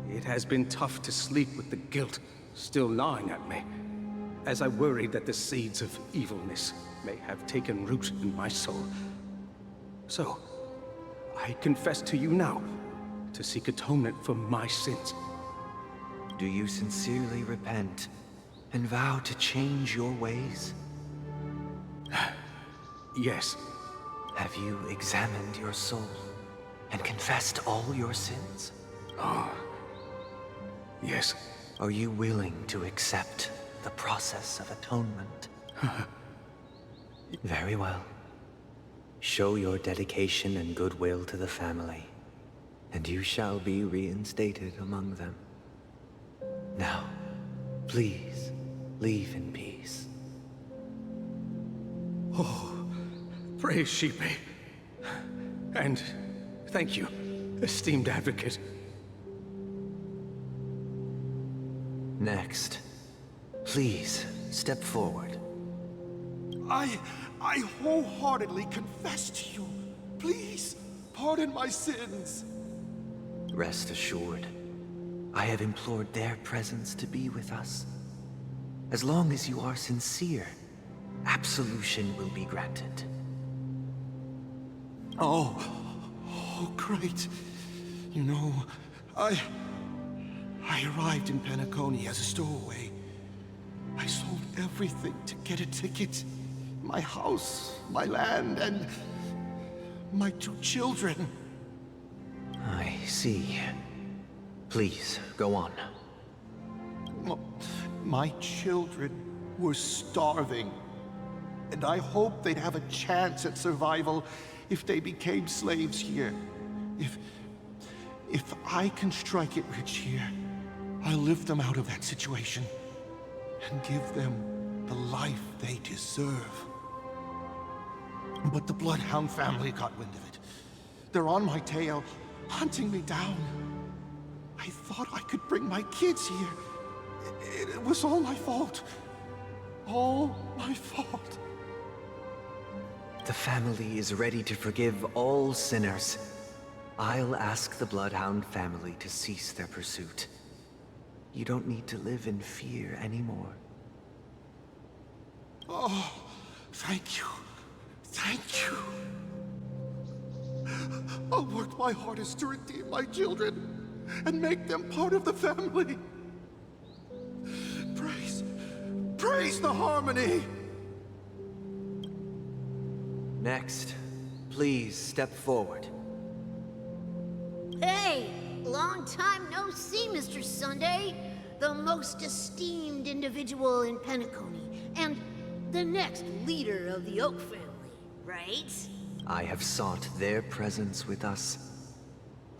it has been tough to sleep with the guilt still gnawing at me, as I worried that the seeds of evilness may have taken root in my soul. So, I confess to you now, to seek atonement for my sins. Do you sincerely repent and vow to change your ways? Yes. Have you examined your soul and confessed all your sins? Oh, yes. Are you willing to accept the process of atonement? Very well. Show your dedication and goodwill to the family, and you shall be reinstated among them. Now, please, leave in peace. Oh, praise Shipe. And thank you, esteemed advocate. Next, please step forward. I wholeheartedly confess to you. Please, pardon my sins. Rest assured, I have implored their presence to be with us. As long as you are sincere, absolution will be granted. Oh, great. You know, I arrived in Penacony as a stowaway. I sold everything to get a ticket. My house, my land, and my 2 children. I see. Please, go on. My children were starving, and I hoped they'd have a chance at survival if they became slaves here. If I can strike it rich here, I'll lift them out of that situation and give them the life they deserve. But the Bloodhound family got wind of it. They're on my tail, hunting me down. I thought I could bring my kids here. It was all my fault. All my fault. The family is ready to forgive all sinners. I'll ask the Bloodhound family to cease their pursuit. You don't need to live in fear anymore. Oh, thank you. Thank you. I'll work my hardest to redeem my children and make them part of the family. Praise the harmony! Next, please step forward. Hey! Long time no see, Mr. Sunday. The most esteemed individual in Penacony, and the next leader of the Oak family, right? I have sought their presence with us.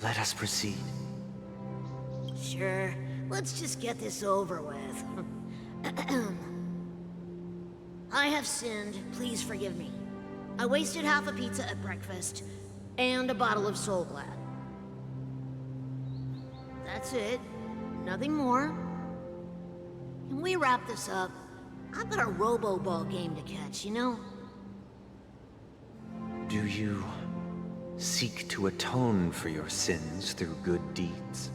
Let us proceed. Sure. Let's just get this over with. I have sinned. Please forgive me. I wasted half a pizza at breakfast, and a bottle of Soul Glad. That's it. Nothing more. Can we wrap this up? I've got a robo-ball game to catch, you know? Do you seek to atone for your sins through good deeds?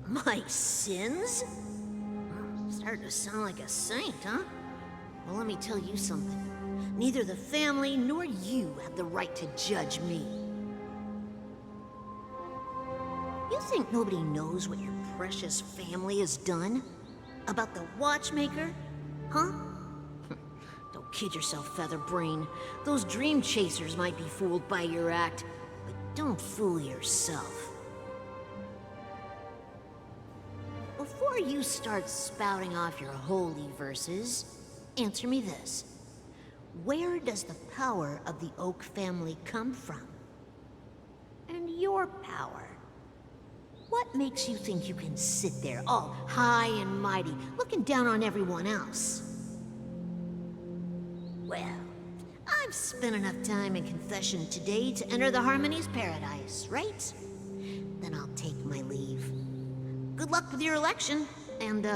My sins? Starting to sound like a saint, huh? Well, let me tell you something. Neither the family nor you have the right to judge me. You think nobody knows what your precious family has done? About the watchmaker? Huh? Don't kid yourself, Featherbrain. Those dream chasers might be fooled by your act, but don't fool yourself. Before you start spouting off your holy verses, answer me this. Where does the power of the Oak family come from? And your power? What makes you think you can sit there all high and mighty, looking down on everyone else? Well, I've spent enough time in confession today to enter the Harmony's paradise, right? Then I'll take my leave. Good luck with your election, and,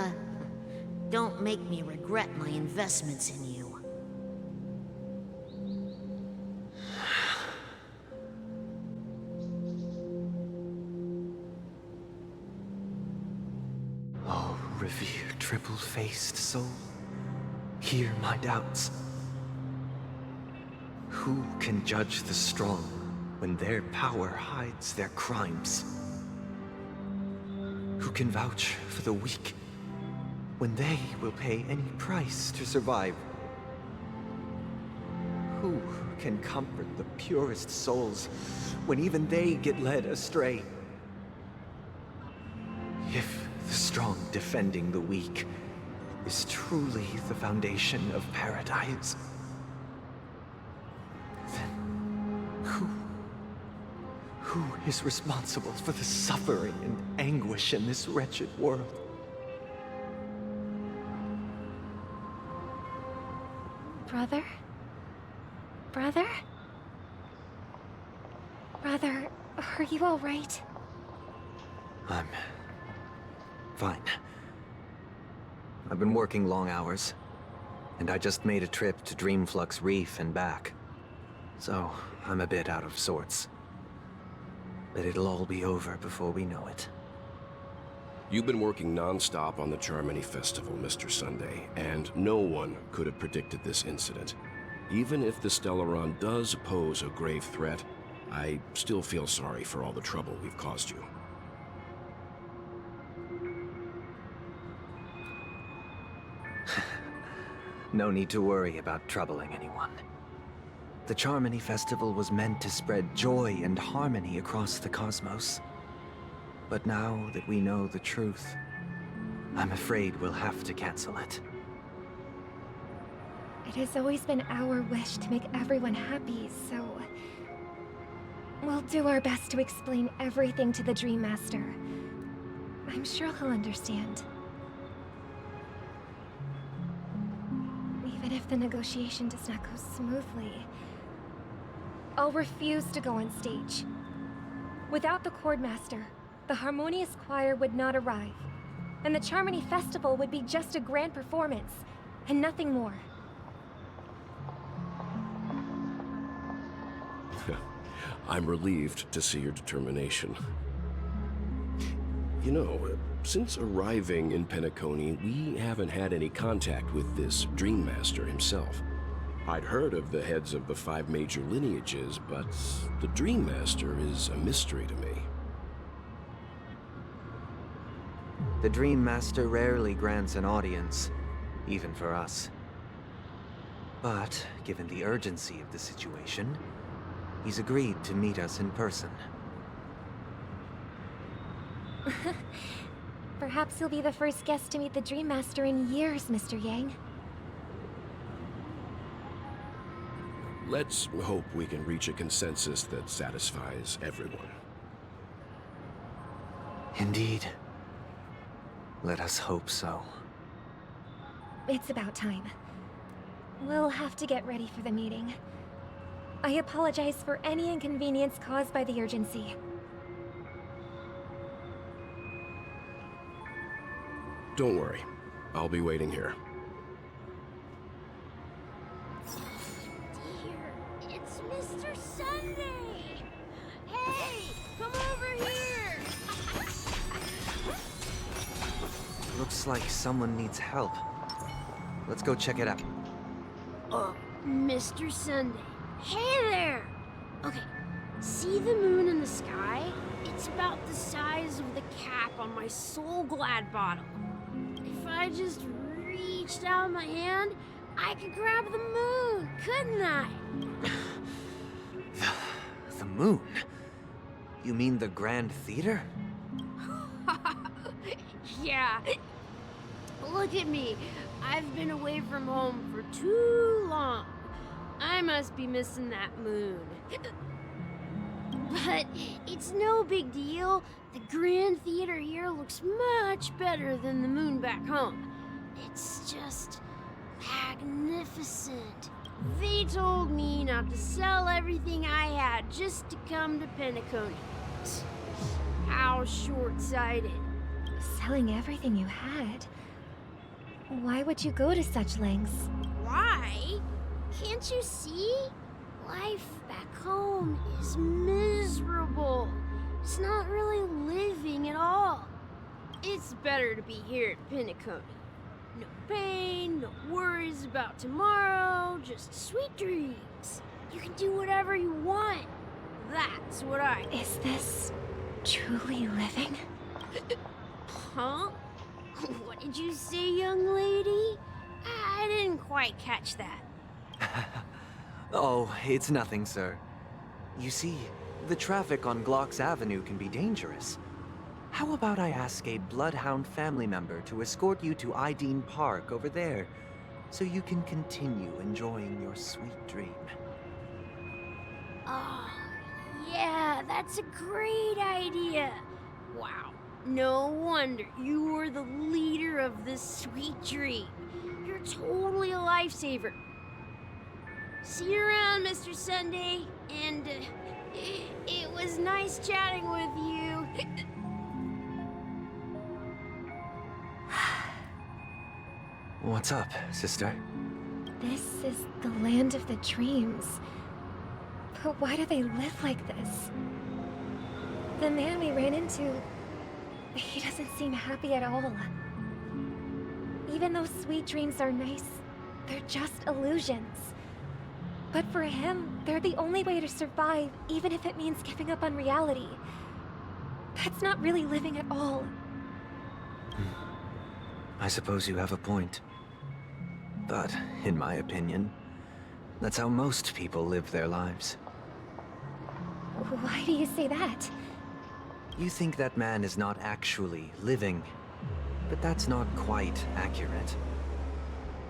don't make me regret my investments in you. Oh, revered triple-faced soul, hear my doubts. Who can judge the strong when their power hides their crimes? Who can vouch for the weak when they will pay any price to survive? Who can comfort the purest souls when even they get led astray? If the strong defending the weak is truly the foundation of paradise, then who is responsible for the suffering and anguish in this wretched world? Brother? Brother? Brother, are you all right? I'm fine. I've been working long hours, and I just made a trip to Dreamflux Reef and back. So, I'm a bit out of sorts. But it'll all be over before we know it. You've been working non-stop on the Charmony Festival, Mr. Sunday, and no one could have predicted this incident. Even if the Stellaron does pose a grave threat, I still feel sorry for all the trouble we've caused you. No need to worry about troubling anyone. The Charmony Festival was meant to spread joy and harmony across the cosmos. But now that we know the truth, I'm afraid we'll have to cancel it. It has always been our wish to make everyone happy, so... we'll do our best to explain everything to the Dream Master. I'm sure he'll understand. Even if the negotiation does not go smoothly, I'll refuse to go on stage. Without the Chord Master, the Harmonious Choir would not arrive, and the Charmony Festival would be just a grand performance, and nothing more. I'm relieved to see your determination. You know, since arriving in Penacony, we haven't had any contact with this Dream Master himself. I'd heard of the heads of the 5 major lineages, but the Dream Master is a mystery to me. The Dream Master rarely grants an audience, even for us. But, given the urgency of the situation, he's agreed to meet us in person. Perhaps you'll be the first guest to meet the Dream Master in years, Mr. Yang. Let's hope we can reach a consensus that satisfies everyone. Indeed. Let us hope so. It's about time. We'll have to get ready for the meeting. I apologize for any inconvenience caused by the urgency. Don't worry. I'll be waiting here. Dear, it's Mr. Sunday! Hey, come over here! Looks like someone needs help. Let's go check it out. Mr. Sunday. Hey there! Okay, see the moon in the sky? It's about the size of the cap on my Soul Glad bottle. If I just reached out my hand, I could grab the moon, couldn't I? The moon? You mean the Grand Theater? Yeah. Look at me. I've been away from home for too long. I must be missing that moon. But it's no big deal. The Grand Theater here looks much better than the moon back home. It's just magnificent. They told me not to sell everything I had just to come to Penacony. How short-sighted. Selling everything you had? Why would you go to such lengths? Why? Can't you see? Life back home is miserable. It's not really living at all. It's better to be here at Penacony. No pain, no worries about tomorrow, just sweet dreams. You can do whatever you want. That's what I... Is this truly living? Huh? What did you say, young lady? I didn't quite catch that. Oh, it's nothing, sir. You see, the traffic on Glock's Avenue can be dangerous. How about I ask a Bloodhound family member to escort you to Ideen Park over there, so you can continue enjoying your sweet dream? Oh, yeah, that's a great idea. Wow, no wonder you were the leader of this sweet dream. You're totally a lifesaver. See you around, Mr. Sunday, and it was nice chatting with you. What's up, sister? This is the land of the dreams. But why do they live like this? The man we ran into, he doesn't seem happy at all. Even though sweet dreams are nice, they're just illusions. But for him, they're the only way to survive, even if it means giving up on reality. That's not really living at all. I suppose you have a point. But, in my opinion, that's how most people live their lives. Why do you say that? You think that man is not actually living, but that's not quite accurate.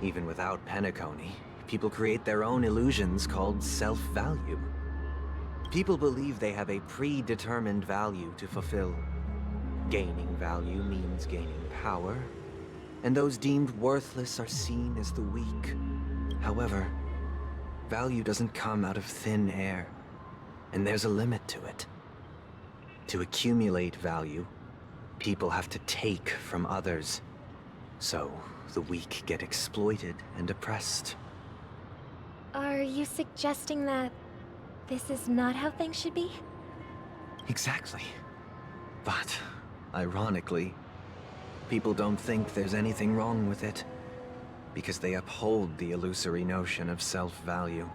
Even without Penacony, people create their own illusions called self-value. People believe they have a predetermined value to fulfill. Gaining value means gaining power, and those deemed worthless are seen as the weak. However, value doesn't come out of thin air, and there's a limit to it. To accumulate value, people have to take from others. So, the weak get exploited and oppressed. Are you suggesting that this is not how things should be? Exactly. But, ironically, people don't think there's anything wrong with it. Because they uphold the illusory notion of self-value.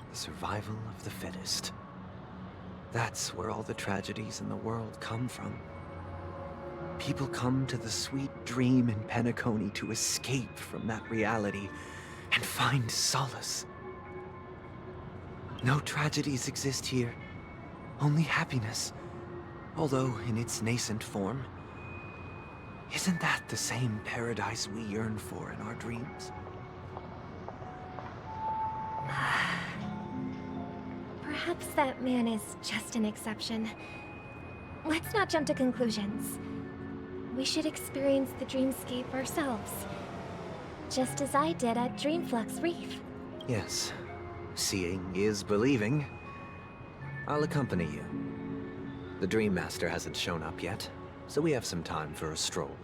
The survival of the fittest. That's where all the tragedies in the world come from. People come to the sweet dream in Penacony to escape from that reality and find solace. No tragedies exist here, only happiness, although in its nascent form. Isn't that the same paradise we yearn for in our dreams? Perhaps that man is just an exception. Let's not jump to conclusions. We should experience the dreamscape ourselves. Just as I did at Dreamflux Reef. Yes. Seeing is believing. I'll accompany you. The Dream Master hasn't shown up yet, so we have some time for a stroll.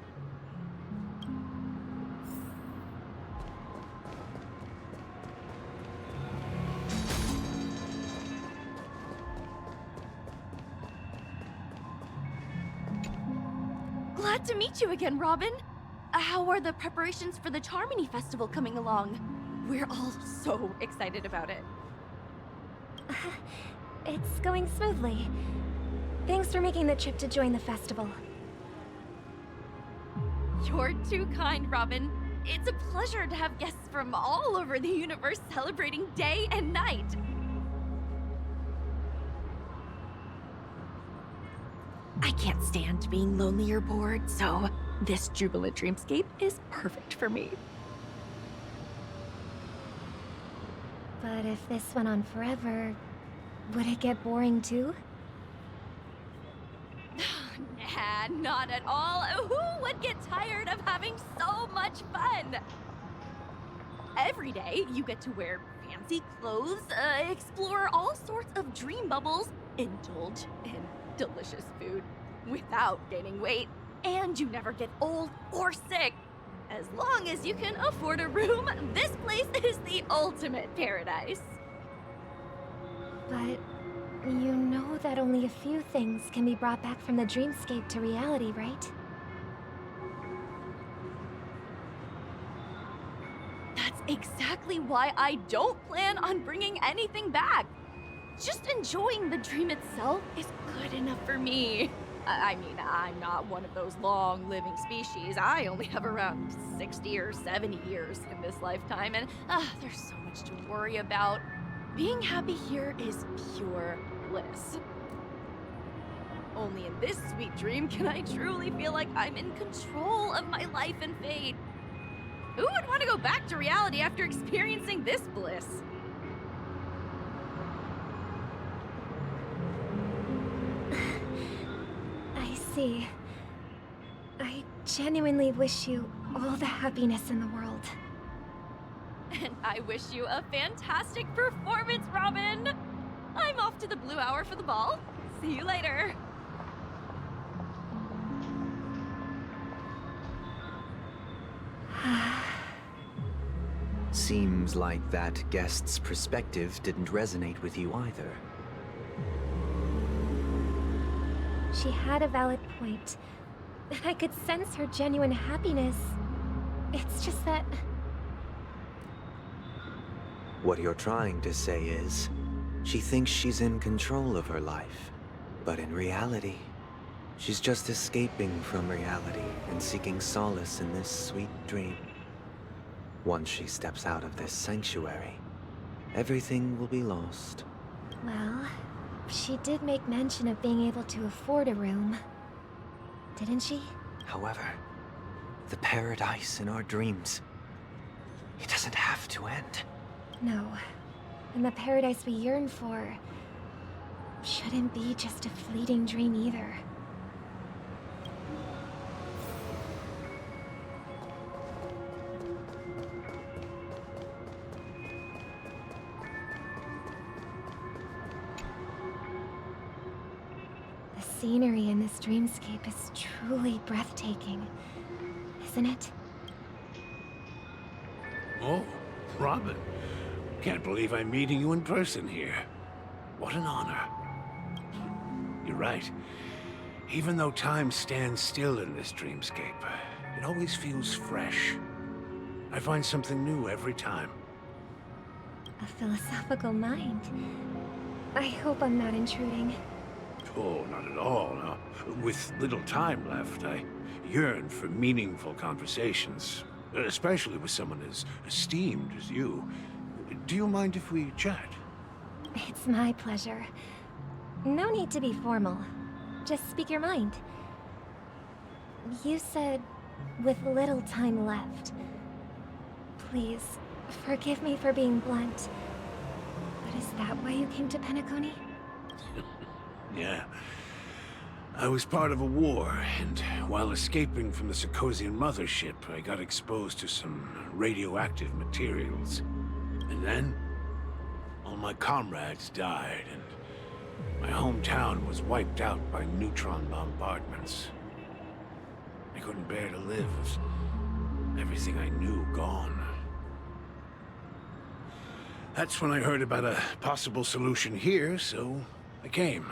Glad to meet you again, Robin. How are the preparations for the Charmony Festival coming along? We're all so excited about it. It's going smoothly. Thanks for making the trip to join the festival. You're too kind, Robin. It's a pleasure to have guests from all over the universe celebrating day and night. I can't stand being lonely or bored, so this jubilant dreamscape is perfect for me. But if this went on forever, would it get boring too? Nah, not at all. Who would get tired of having so much fun? Every day, you get to wear fancy clothes, explore all sorts of dream bubbles, indulge in delicious food without gaining weight, and you never get old or sick. As long as you can afford a room, this place is the ultimate paradise. But you know that only a few things can be brought back from the dreamscape to reality, right? That's exactly why I don't plan on bringing anything back. Just enjoying the dream itself is good enough for me. I mean, I'm not one of those long-living species. I only have around 60 or 70 years in this lifetime, and there's so much to worry about. Being happy here is pure bliss. Only in this sweet dream can I truly feel like I'm in control of my life and fate. Who would want to go back to reality after experiencing this bliss? I see. I genuinely wish you all the happiness in the world. And I wish you a fantastic performance, Robin! I'm off to the Blue Hour for the ball. See you later. Seems like that guest's perspective didn't resonate with you either. She had a valid point. I could sense her genuine happiness. It's just that... What you're trying to say is, she thinks she's in control of her life. But in reality, she's just escaping from reality and seeking solace in this sweet dream. Once she steps out of this sanctuary, everything will be lost. Well, she did make mention of being able to afford a room. Didn't she? However, the paradise in our dreams, it doesn't have to end. No. And the paradise we yearn for shouldn't be just a fleeting dream either. The scenery in this dreamscape is truly breathtaking, isn't it? Oh, Robin. Can't believe I'm meeting you in person here. What an honor. You're right. Even though time stands still in this dreamscape, it always feels fresh. I find something new every time. A philosophical mind. I hope I'm not intruding. Oh, not at all. No. With little time left, I yearn for meaningful conversations, especially with someone as esteemed as you. Do you mind if we chat? It's my pleasure. No need to be formal. Just speak your mind. You said, with little time left. Please, forgive me for being blunt. But is that why you came to Penacony? Yeah. I was part of a war, and while escaping from the Sarkosian mothership, I got exposed to some radioactive materials. And then, all my comrades died, and my hometown was wiped out by neutron bombardments. I couldn't bear to live with everything I knew gone. That's when I heard about a possible solution here, so I came.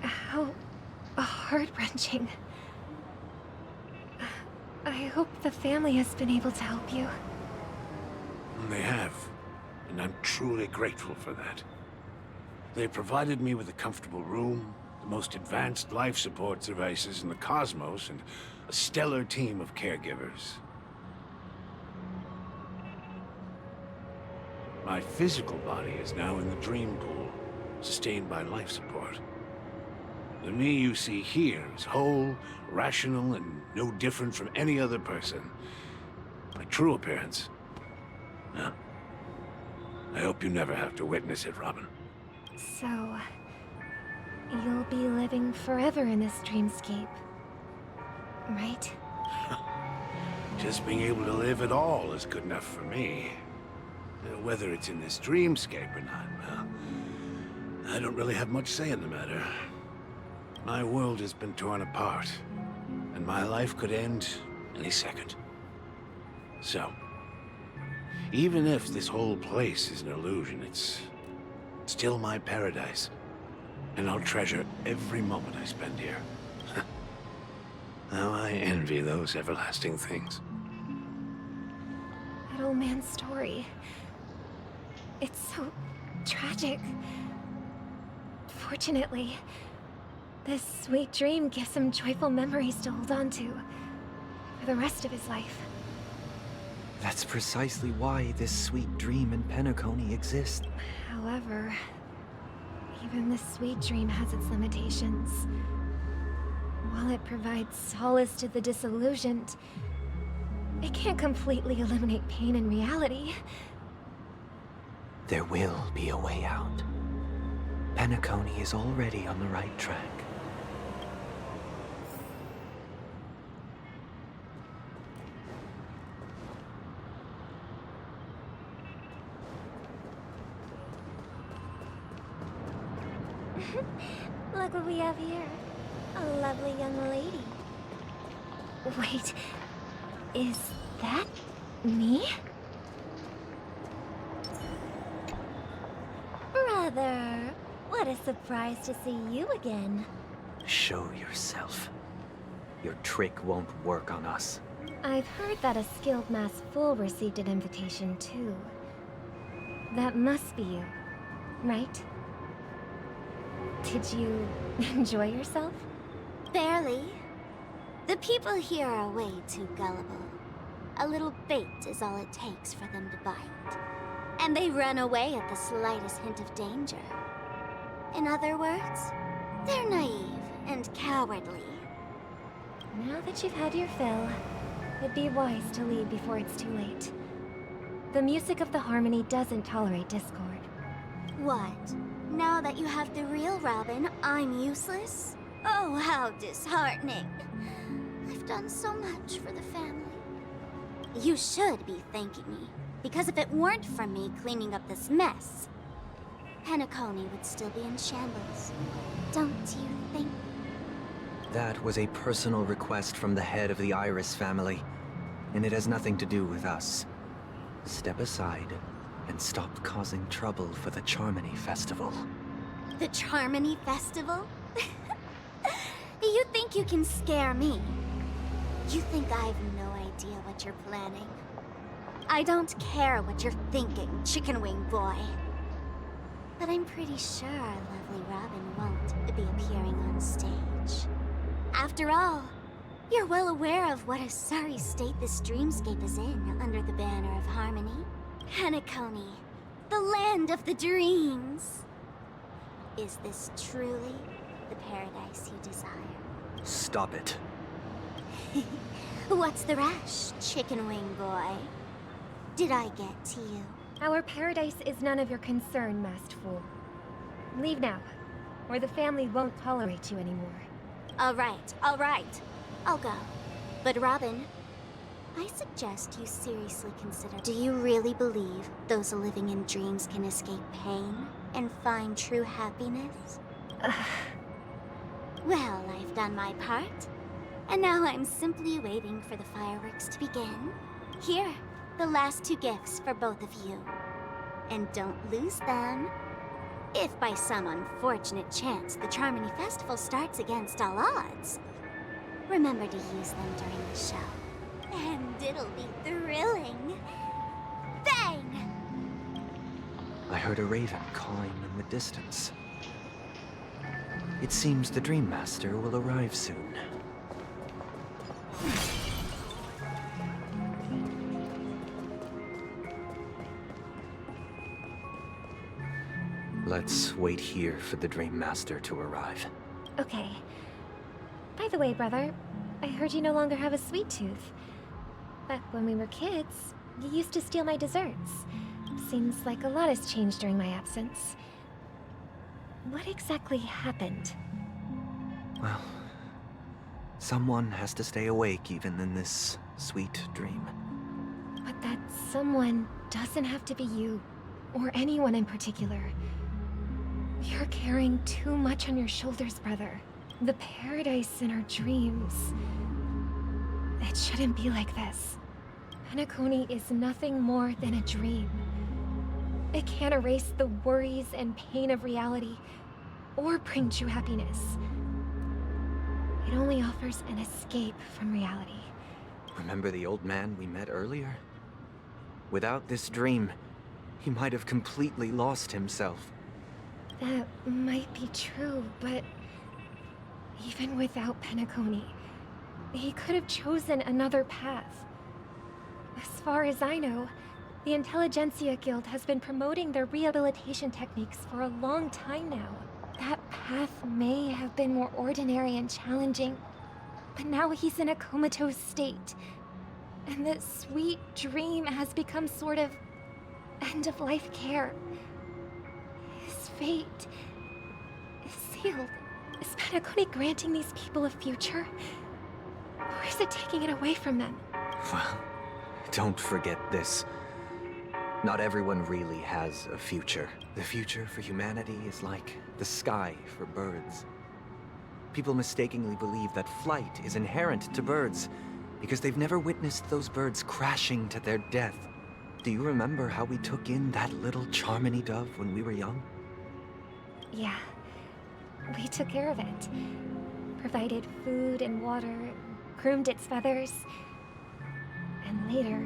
How heart-wrenching. I hope the family has been able to help you. They have, and I'm truly grateful for that. They provided me with a comfortable room, the most advanced life support devices in the cosmos, and a stellar team of caregivers. My physical body is now in the dream pool, sustained by life support. The me you see here is whole, rational, and no different from any other person. My true appearance. Well, I hope you never have to witness it, Robin. So, you'll be living forever in this dreamscape, right? Just being able to live at all is good enough for me. Whether it's in this dreamscape or not, well, I don't really have much say in the matter. My world has been torn apart, and my life could end any second. So, even if this whole place is an illusion, it's still my paradise. And I'll treasure every moment I spend here. How I envy those everlasting things. That old man's story. It's so tragic. Fortunately, this sweet dream gives him joyful memories to hold on to for the rest of his life. That's precisely why this sweet dream in Penacony exists. However, even this sweet dream has its limitations. While it provides solace to the disillusioned, it can't completely eliminate pain in reality. There will be a way out. Penacony is already on the right track. Look what we have here. A lovely young lady. Wait, is that me? Brother, what a surprise to see you again. Show yourself. Your trick won't work on us. I've heard that a skilled mass fool received an invitation too. That must be you, right? Did you enjoy yourself? Barely. The people here are way too gullible. A little bait is all it takes for them to bite. And they run away at the slightest hint of danger. In other words, they're naive and cowardly. Now that you've had your fill, it'd be wise to leave before it's too late. The music of the harmony doesn't tolerate discord. What? Now that you have the real Robin, I'm useless? Oh, how disheartening. I've done so much for the family. You should be thanking me, because if it weren't for me cleaning up this mess, Penacony would still be in shambles. Don't you think? That was a personal request from the head of the Iris family, and it has nothing to do with us. Step aside and stop causing trouble for the Charmony Festival. The Charmony Festival? You think you can scare me? You think I have no idea what you're planning? I don't care what you're thinking, Chicken Wing Boy. But I'm pretty sure our lovely Robin won't be appearing on stage. After all, you're well aware of what a sorry state this dreamscape is in under the banner of harmony. Penacony, the land of the dreams. Is this truly the paradise you desire? Stop it. What's the rush, Chicken Wing Boy? Did I get to you? Our paradise is none of your concern, masked fool. Leave now, or the family won't tolerate you anymore. All right. I'll go. But Robin, I suggest you seriously consider... Do you really believe those living in dreams can escape pain and find true happiness? Well, I've done my part. And now I'm simply waiting for the fireworks to begin. Here, the last 2 gifts for both of you. And don't lose them. If by some unfortunate chance the Charmony Festival starts against all odds, remember to use them during the show. And it'll be thrilling. Bang! I heard a raven cawing in the distance. It seems the Dream Master will arrive soon. Let's wait here for the Dream Master to arrive. Okay. By the way, brother, I heard you no longer have a sweet tooth. Back when we were kids, you used to steal my desserts. Seems like a lot has changed during my absence. What exactly happened? Well, someone has to stay awake even in this sweet dream. But that someone doesn't have to be you, or anyone in particular. You're carrying too much on your shoulders, brother. The paradise in our dreams. It shouldn't be like this. Penacony is nothing more than a dream. It can't erase the worries and pain of reality, or bring true happiness. It only offers an escape from reality. Remember the old man we met earlier? Without this dream, he might have completely lost himself. That might be true, but even without Penacony, he could have chosen another path. As far as I know, the Intelligentsia Guild has been promoting their rehabilitation techniques for a long time now. That path may have been more ordinary and challenging, but now he's in a comatose state. And the sweet dream has become sort of end-of-life care. His fate is sealed. Is Penacony granting these people a future? Or is it taking it away from them? Well, don't forget this. Not everyone really has a future. The future for humanity is like the sky for birds. People mistakenly believe that flight is inherent to birds because they've never witnessed those birds crashing to their death. Do you remember how we took in that little Charmony dove when we were young? Yeah. We took care of it. Provided food and water, groomed its feathers. And later,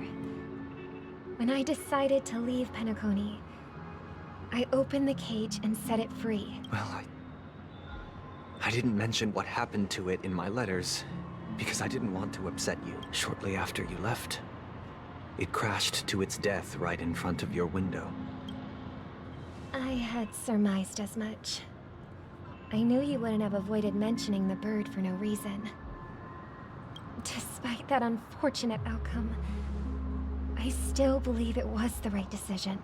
when I decided to leave Penacony, I opened the cage and set it free. Well, I didn't mention what happened to it in my letters, because I didn't want to upset you. Shortly after you left, it crashed to its death right in front of your window. I had surmised as much. I knew you wouldn't have avoided mentioning the bird for no reason. Despite that unfortunate outcome, I still believe it was the right decision.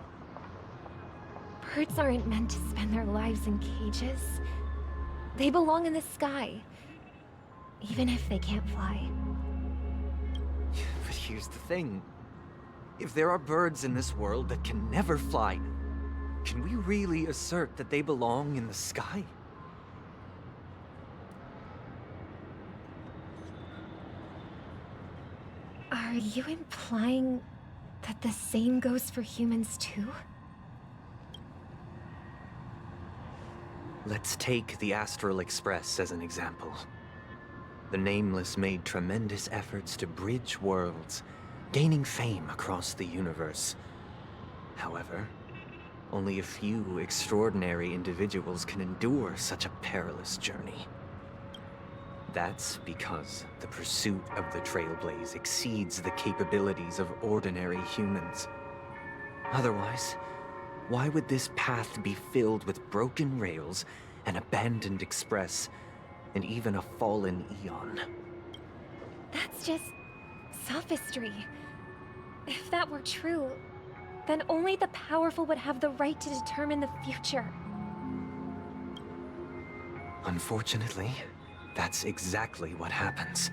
Birds aren't meant to spend their lives in cages. They belong in the sky, even if they can't fly. But here's the thing. If there are birds in this world that can never fly, can we really assert that they belong in the sky? Are you implying that the same goes for humans too? Let's take the Astral Express as an example. The Nameless made tremendous efforts to bridge worlds, gaining fame across the universe. However, only a few extraordinary individuals can endure such a perilous journey. That's because the pursuit of the Trailblaze exceeds the capabilities of ordinary humans. Otherwise, why would this path be filled with broken rails, an abandoned express, and even a fallen Eon? That's just sophistry. If that were true, then only the powerful would have the right to determine the future. Unfortunately, that's exactly what happens.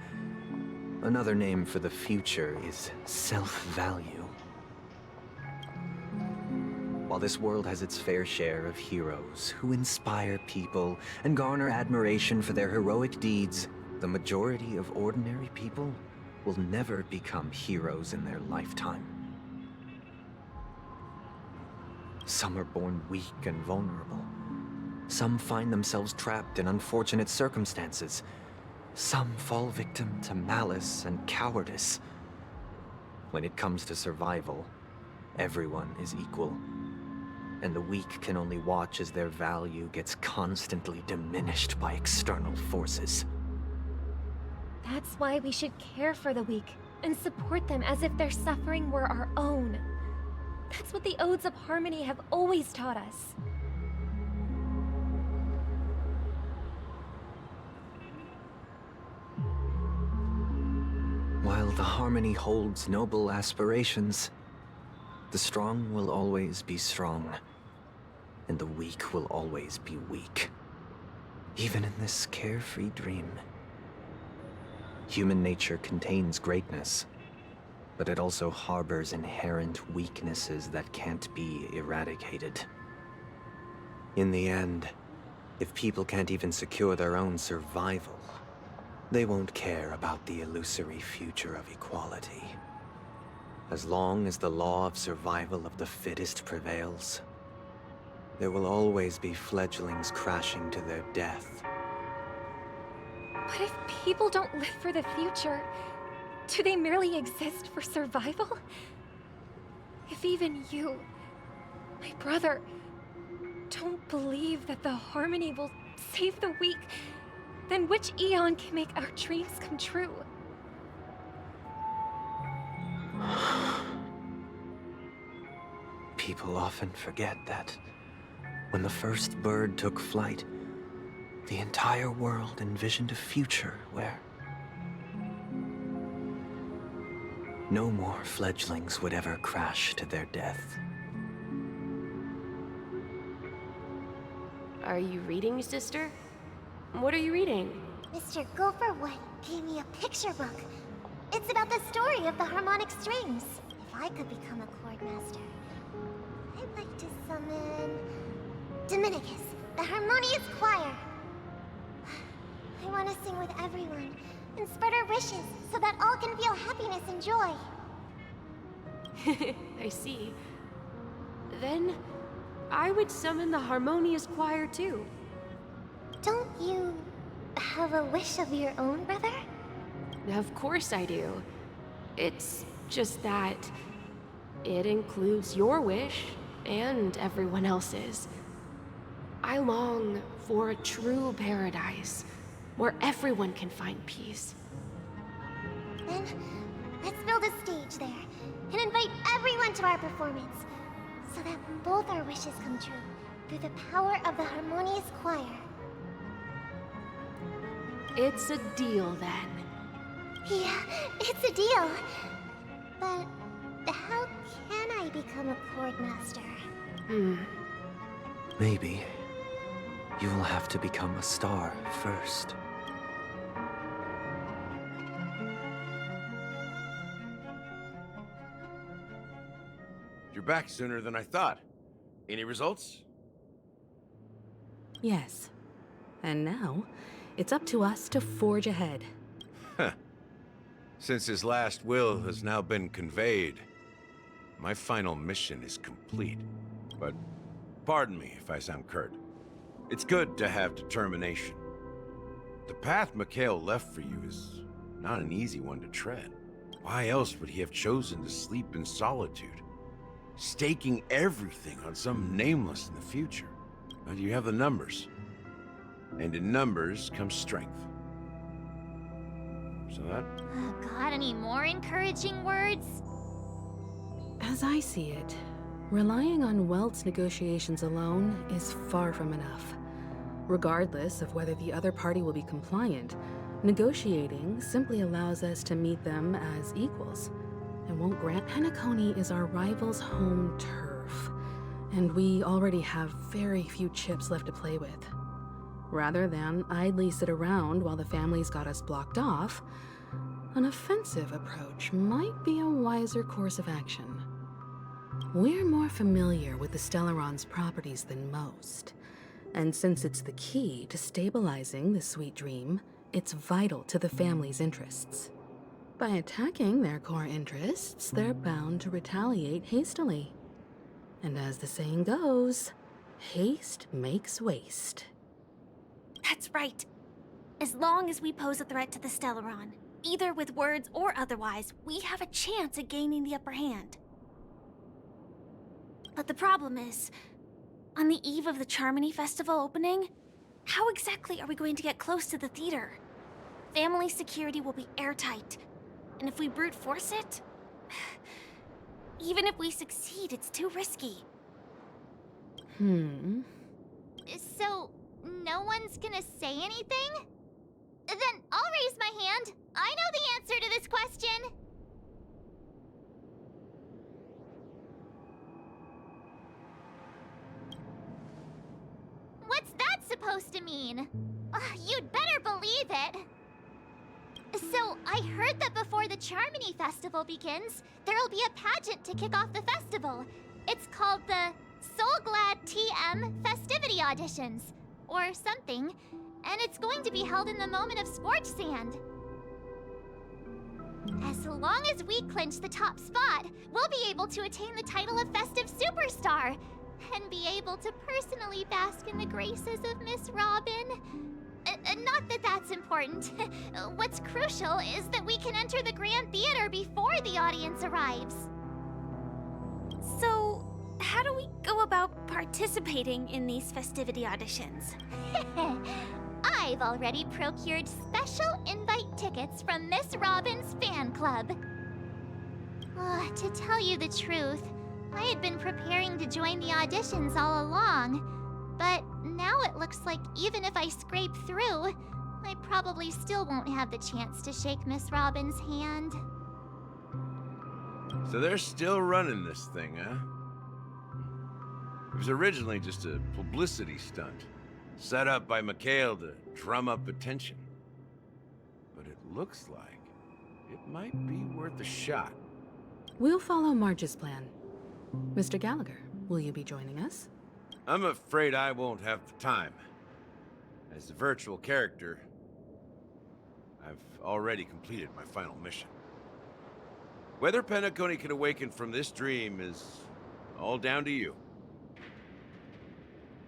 Another name for the future is self-value. While this world has its fair share of heroes who inspire people and garner admiration for their heroic deeds, the majority of ordinary people will never become heroes in their lifetime. Some are born weak and vulnerable. Some find themselves trapped in unfortunate circumstances. Some fall victim to malice and cowardice. When it comes to survival, everyone is equal. And the weak can only watch as their value gets constantly diminished by external forces. That's why we should care for the weak and support them as if their suffering were our own. That's what the Odes of Harmony have always taught us. While the Harmony holds noble aspirations, the strong will always be strong, and the weak will always be weak. Even in this carefree dream. Human nature contains greatness, but it also harbors inherent weaknesses that can't be eradicated. In the end, if people can't even secure their own survival, they won't care about the illusory future of equality. As long as the law of survival of the fittest prevails, there will always be fledglings crashing to their death. But if people don't live for the future, do they merely exist for survival? If even you, my brother, don't believe that the Harmony will save the weak, then which Eon can make our dreams come true? People often forget that when the first bird took flight, the entire world envisioned a future where no more fledglings would ever crash to their death. Are you reading, sister? What are you reading? Mr. Gopherwood gave me a picture book. It's about the story of the harmonic strings. If I could become a chord master, I'd like to summon Dominicus, the harmonious choir. I want to sing with everyone and spread our wishes so that all can feel happiness and joy. I see. Then, I would summon the harmonious choir too. Don't you have a wish of your own, brother? Of course I do. It's just that it includes your wish and everyone else's. I long for a true paradise where everyone can find peace. Then, let's build a stage there and invite everyone to our performance so that both our wishes come true through the power of the harmonious choir. It's a deal then. Yeah, it's a deal. But how can I become a chord master? Maybe you will have to become a star first. You're back sooner than I thought. Any results? Yes. And now, it's up to us to forge ahead. Huh. Since his last will has now been conveyed, my final mission is complete. But pardon me if I sound curt. It's good to have determination. The path Mikhail left for you is not an easy one to tread. Why else would he have chosen to sleep in solitude, staking everything on some nameless in the future? But you have the numbers. And in numbers comes strength. So that... Got any more encouraging words? As I see it, relying on Welt's negotiations alone is far from enough. Regardless of whether the other party will be compliant, negotiating simply allows us to meet them as equals. And won't grant Penacony is our rival's home turf, and we already have very few chips left to play with. Rather than idly sit around while the family's got us blocked off, an offensive approach might be a wiser course of action. We're more familiar with the Stellaron's properties than most, and since it's the key to stabilizing the sweet dream, it's vital to the family's interests. By attacking their core interests, they're bound to retaliate hastily. And as the saying goes, haste makes waste. That's right. As long as we pose a threat to the Stellaron, either with words or otherwise, we have a chance at gaining the upper hand. But the problem is, on the eve of the Charmony Festival opening, how exactly are we going to get close to the theater? Family security will be airtight, and if we brute force it, even if we succeed, it's too risky. So, no one's gonna say anything? Then I'll raise my hand. I know the answer to this question. What's that supposed to mean? You'd better believe it. So, I heard that before the Charmony Festival begins, there'll be a pageant to kick off the festival. It's called the Soulglad TM Festivity Auditions, or something, and it's going to be held in the moment of Scorch Sand. As long as we clinch the top spot, we'll be able to attain the title of Festive Superstar, and be able to personally bask in the graces of Miss Robin. Not that that's important. What's crucial is that we can enter the Grand Theater before the audience arrives. So, how do we go about participating in these festivity auditions? I've already procured special invite tickets from Miss Robin's fan club. To tell you the truth, I had been preparing to join the auditions all along. But now it looks like even if I scrape through, I probably still won't have the chance to shake Miss Robin's hand. So they're still running this thing, huh? It was originally just a publicity stunt, set up by Mikhail to drum up attention. But it looks like it might be worth a shot. We'll follow Marge's plan. Mr. Gallagher, will you be joining us? I'm afraid I won't have the time. As a virtual character, I've already completed my final mission. Whether Penacony can awaken from this dream is all down to you.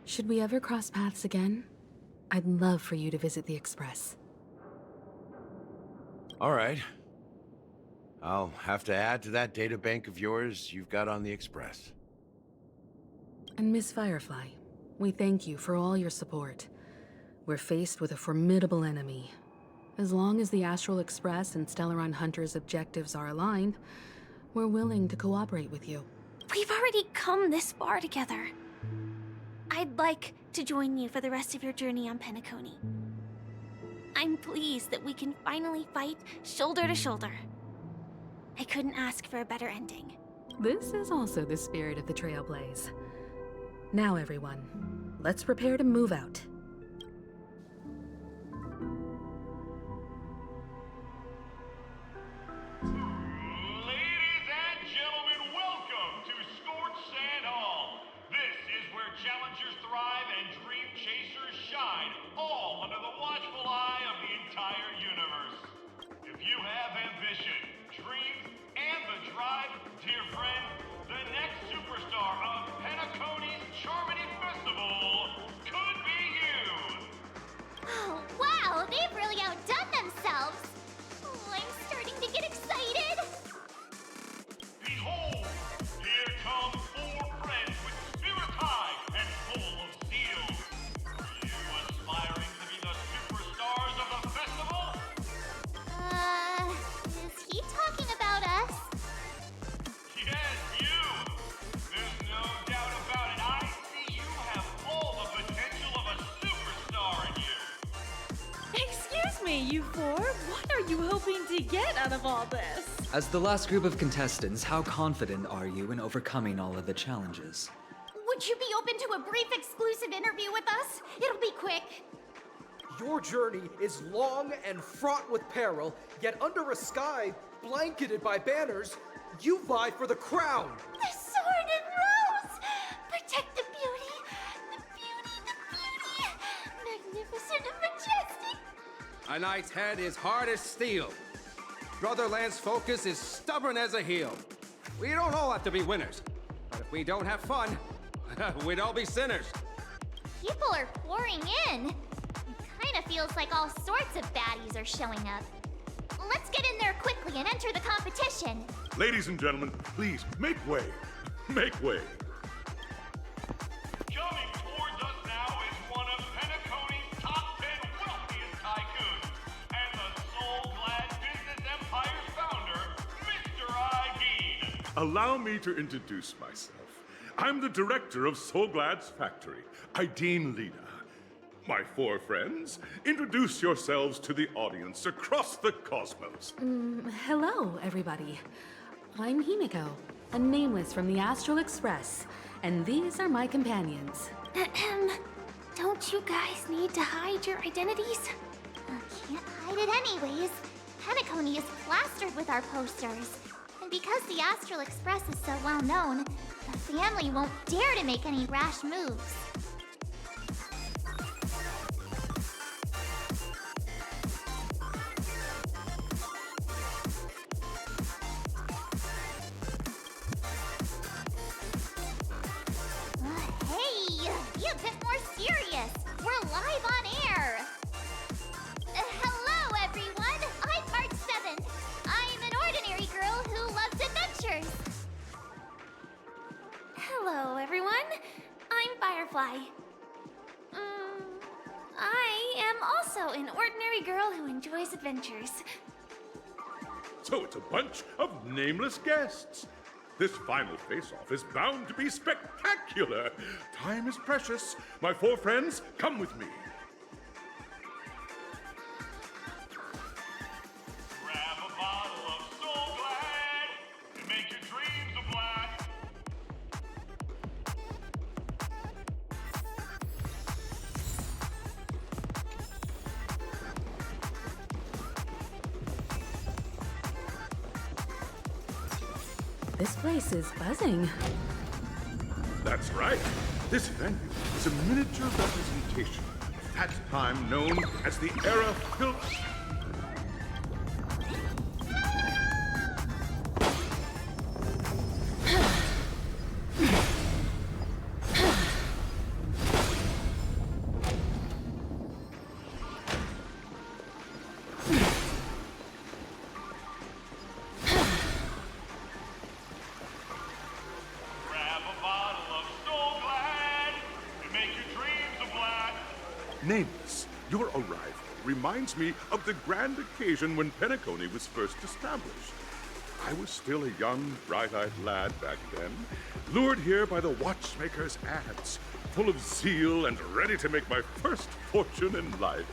Should we ever cross paths again? I'd love for you to visit the Express. All right. I'll have to add to that databank of yours you've got on the Express. And Miss Firefly, we thank you for all your support. We're faced with a formidable enemy. As long as the Astral Express and Stellaron Hunter's objectives are aligned, we're willing to cooperate with you. We've already come this far together. I'd like to join you for the rest of your journey on Penacony. I'm pleased that we can finally fight shoulder to shoulder. I couldn't ask for a better ending. This is also the spirit of the Trailblaze. Now, everyone, let's prepare to move out. Ladies and gentlemen, welcome to Scorch Sand Hall. This shine, all under the watchful eye of the entire universe. If you have ambition, dreams, and the drive, dear friend, the next superstar of Penacony's Charmony Festival could be you! Oh, wow, they've really outdone themselves. Oh, I'm starting to get excited. Behold, here come 4 friends with spirits high and full of zeal. Are you aspiring to be the superstars of the festival? Is he talking about us? Yes, you! There's no doubt about it. I see you have all the potential of a superstar in you. Excuse me, you 4. What are you hoping to get out of all this? As the last group of contestants, how confident are you in overcoming all of the challenges? Would you be open to a brief exclusive interview with us? It'll be quick. Your journey is long and fraught with peril, yet under a sky blanketed by banners, you vie for the crown. The sword and rose! Protect the beauty, magnificent and majestic. A knight's head is hard as steel. Brotherland's focus is stubborn as a heel. We don't all have to be winners, but if we don't have fun, we'd all be sinners. People are pouring in. It kind of feels like all sorts of baddies are showing up. Let's get in there quickly and enter the competition. Ladies and gentlemen, please make way. Make way. Coming towards us now is one of Penacony's top 10 wealthiest tycoons and the soul-glad business empire's founder, Mr. I. Allow me to introduce myself. I'm the director of Soulglad's factory, Ideen Lida. My 4 friends, introduce yourselves to the audience across the cosmos. Hello, everybody. I'm Himiko, a nameless from the Astral Express, and these are my companions. Don't you guys need to hide your identities? Can't hide it anyways. Penacony is plastered with our posters. And because the Astral Express is so well known, the family won't dare to make any rash moves. Hey, be a bit more serious. We're live on air. Hello, everyone. I'm March 7th. I'm an ordinary girl who loves adventures. Hello, everyone. I'm Firefly. I am also an ordinary girl who enjoys adventures. So it's a bunch of nameless guests. This final face-off is bound to be spectacular. Time is precious. My 4 friends, come with me. Grab a bottle of Soul Glad and make your dreams a blast. This place is buzzing. That's right. This venue is a miniature representation of that time known as the Era Filch. Nameless, your arrival reminds me of the grand occasion when Penacony was first established. I was still a young, bright-eyed lad back then, lured here by the watchmaker's ads, full of zeal and ready to make my first fortune in life.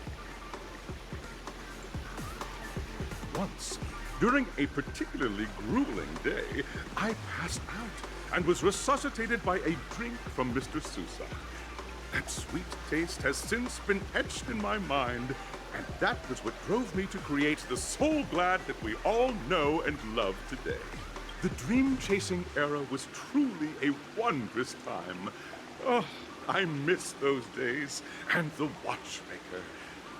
Once, during a particularly grueling day, I passed out and was resuscitated by a drink from Mr. Sousa. That sweet taste has since been etched in my mind, and that was what drove me to create the Soul Glad that we all know and love today. The dream-chasing era was truly a wondrous time. Oh, I miss those days, and the watchmaker.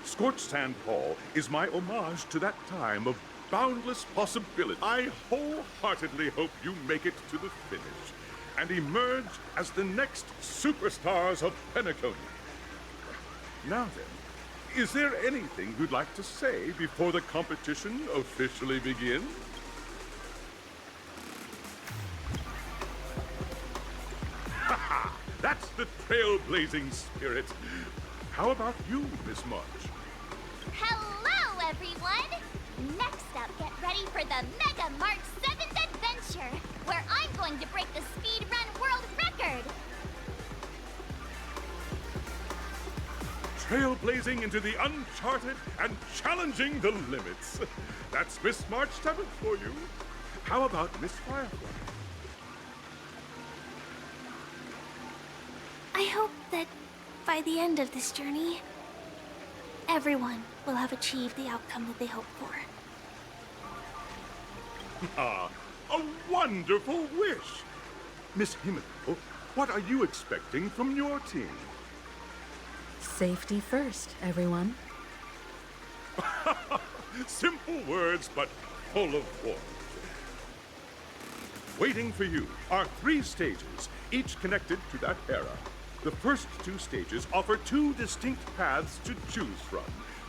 Scorched Sand Hall is my homage to that time of boundless possibility. I wholeheartedly hope you make it to the finish and emerge as the next superstars of Penacony. Now then, is there anything you'd like to say before the competition officially begins? Ha! That's the trailblazing spirit. How about you, Miss March? Hello, everyone! Next up, get ready for the Mega March 7th adventure, where I'm going to break the speed run world record! Trailblazing into the uncharted and challenging the limits. That's Miss March 7th for you. How about Miss Firefly? I hope that by the end of this journey, everyone will have achieved the outcome that they hoped for. Ah, a wonderful wish! Miss Himiko, what are you expecting from your team? Safety first, everyone. Simple words, but full of warmth. Waiting for you are 3 stages, each connected to that era. The first 2 stages offer 2 distinct paths to choose from,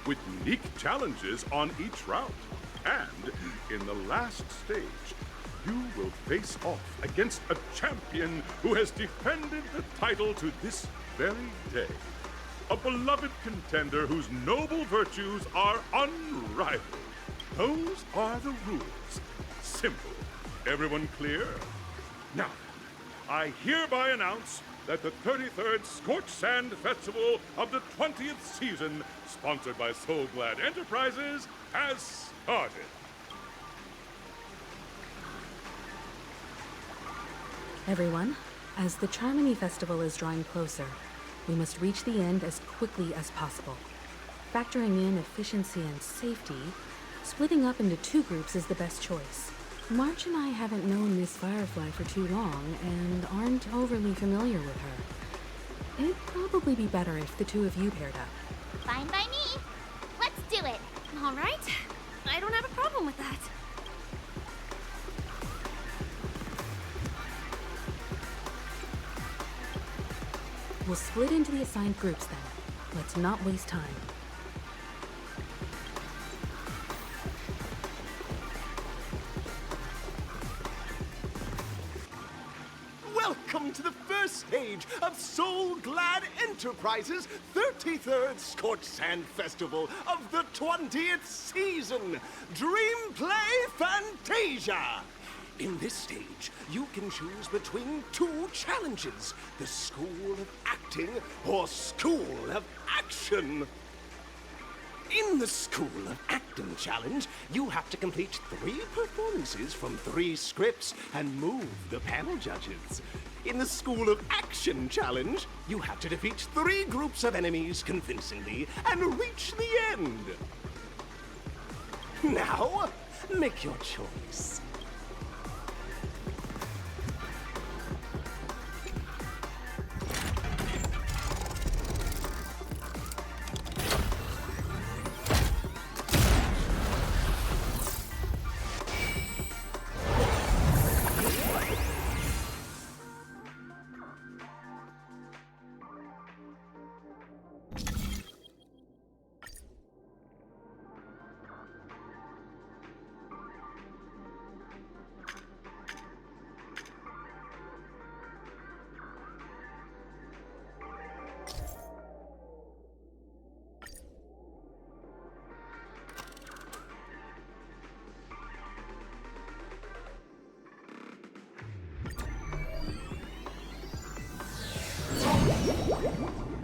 with unique challenges on each route. And in the last stage, you will face off against a champion who has defended the title to this very day. A beloved contender whose noble virtues are unrivaled. Those are the rules. Simple. Everyone clear? Now, I hereby announce that the 33rd Scorched Sand Festival of the 20th season, sponsored by Soul Glad Enterprises, has started. Everyone, as the Charmony Festival is drawing closer, we must reach the end as quickly as possible. Factoring in efficiency and safety, splitting up into 2 groups is the best choice. March and I haven't known Miss Firefly for too long and aren't overly familiar with her. It'd probably be better if the 2 of you paired up. Fine by me. Let's do it. All right. I don't have a problem with that. We'll split into the assigned groups then. Let's not waste time. Welcome to the first stage of Soul Glad Enterprises' 33rd Scorched Sand Festival of the 20th season, Dream Play Fantasia! In this stage, you can choose between 2 challenges, the School of Acting or School of Action. In the School of Acting challenge, you have to complete 3 performances from 3 scripts and move the panel judges. In the School of Action challenge, you have to defeat 3 groups of enemies convincingly and reach the end. Now, make your choice.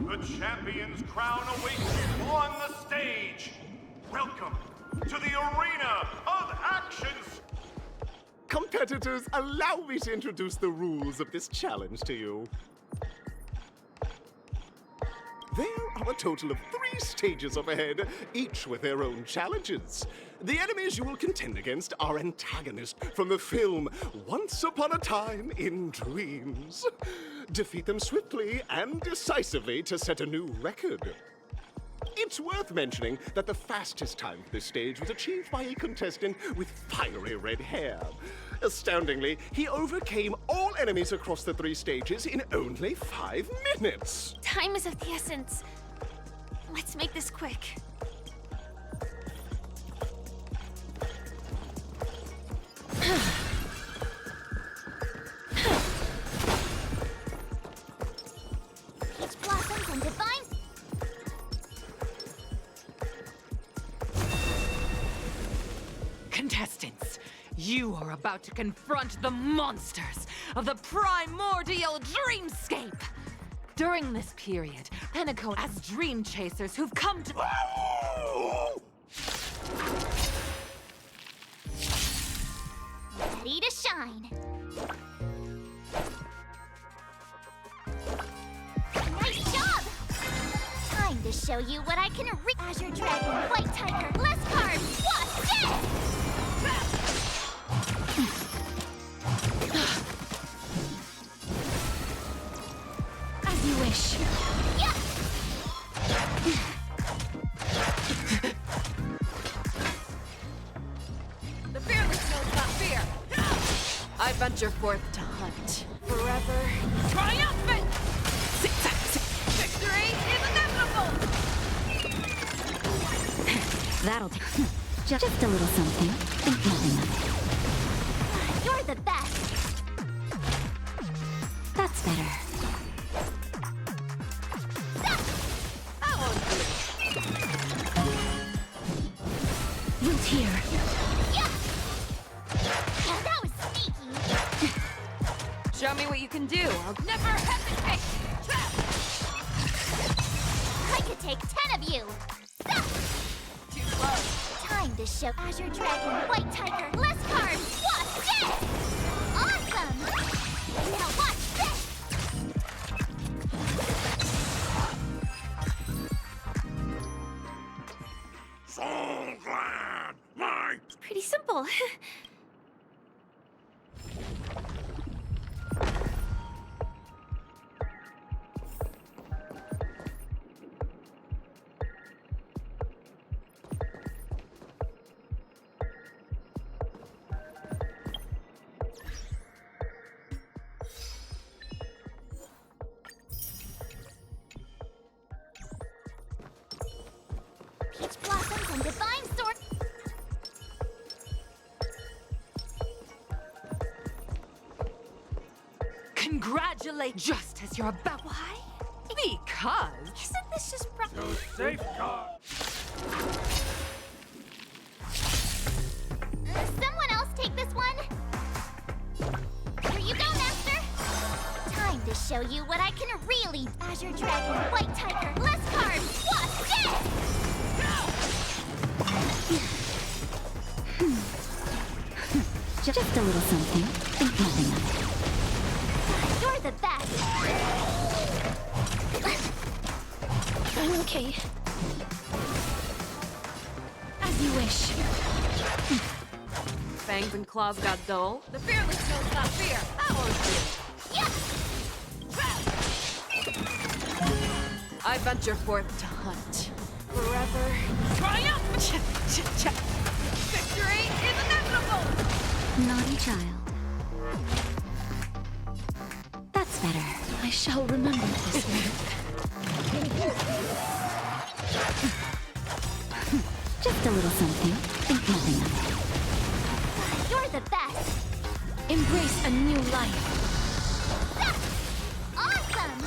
The champion's crown awaits you on the stage. Welcome to the arena of actions. Competitors, allow me to introduce the rules of this challenge to you. There are a total of 3 stages up ahead, each with their own challenges. The enemies you will contend against are antagonists from the film Once Upon a Time in Dreams. Defeat them swiftly and decisively to set a new record. It's worth mentioning that the fastest time for this stage was achieved by a contestant with fiery red hair. Astoundingly, he overcame all enemies across the 3 stages in only 5 minutes. Time is of the essence. Let's make this quick. Peach blossoms and divine. Contestants, you are about to confront the monsters of the primordial dreamscape. During this period, Penacone has dream chasers who've come to... Ready to shine. Nice job! Time to show you what I can Azure Dragon, White Tiger, less carbs, watch this! As you wish. Yeah! The fearless knows not fear. I venture forth to hunt. Forever triumphant! Victory is inevitable! That'll take just a little something. Think nothing of it. You're the best. That's better. Root here. Yeah! That was sneaky. Show me what you can do. I'll never hesitate! I could take 10 of you. Too close. Time to show Azure Dragon, White Tiger, less carbs. Watch this! Awesome! Now watch this! So glad! My Pretty simple. Peach blossoms and divine sword. Congratulate just as you're about. Why? Because. Isn't this just no safeguard. Someone else take this one. Here you go, Master. Time to show you what I can really. Azure Dragon, White Tiger, less carbs. Watch this! Just a little something. Think nothing of it. You're the best. I'm okay. As you wish. Fangs and claws got dull. The fearless knows not fear. I won't fear. I venture forth to hunt. Forever triumphant! Victory is inevitable! Naughty child. That's better. I shall remember this work. Just a little something. Think nothing of it. You're the best. Embrace a new life. Awesome!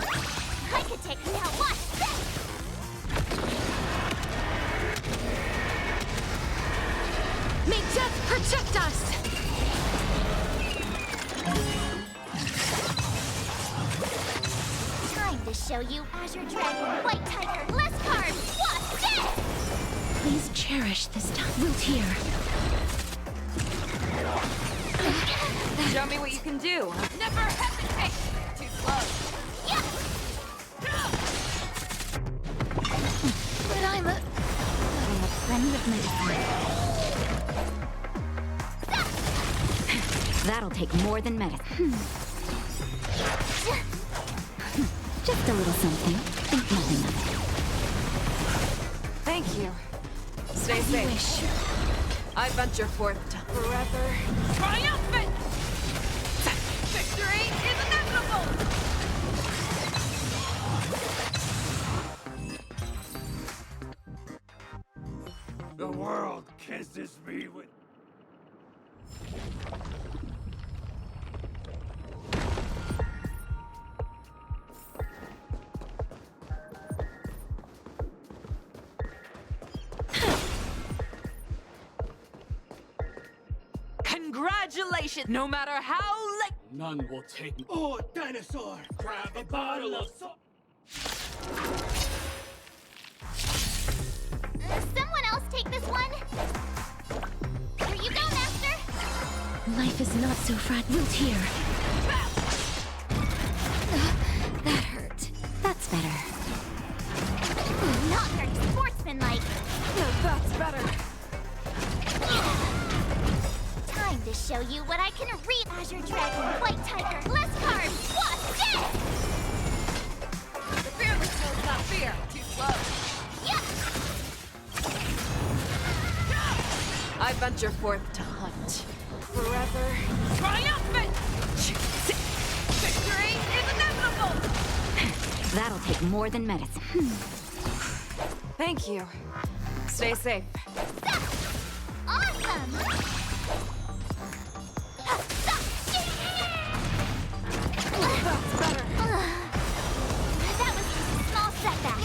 I could take now. Watch this. May death protect us! Time to show you Azure Dragon, White Tiger, less carbs. Watch this! Please cherish this time. Root here. Show me what you can do. Never hesitate! Too close. But I'm a friend of medicine. That'll take more than medicine. Just a little something. Think nothing of it. Thank you. Stay safe. I venture forth to forever triumphant! Victory is inevitable! The world kisses me with... Congratulations! No matter how late... None will take me. Oh, dinosaur! Grab a bottle of salt! Someone else take this one? Here you go, Master! Life is not so fragile here. That hurt. That's better. Not very sportsmanlike. No, that's better. Time to show you what I can read. Azure Dragon, White Tiger, less carbs, what's dead? The fearless knows not fear. Too slow. Yeah! I venture forth to hunt. Forever triumphant! Victory is inevitable! That'll take more than medicine. Thank you. Stay safe. Awesome! That was just a small setback.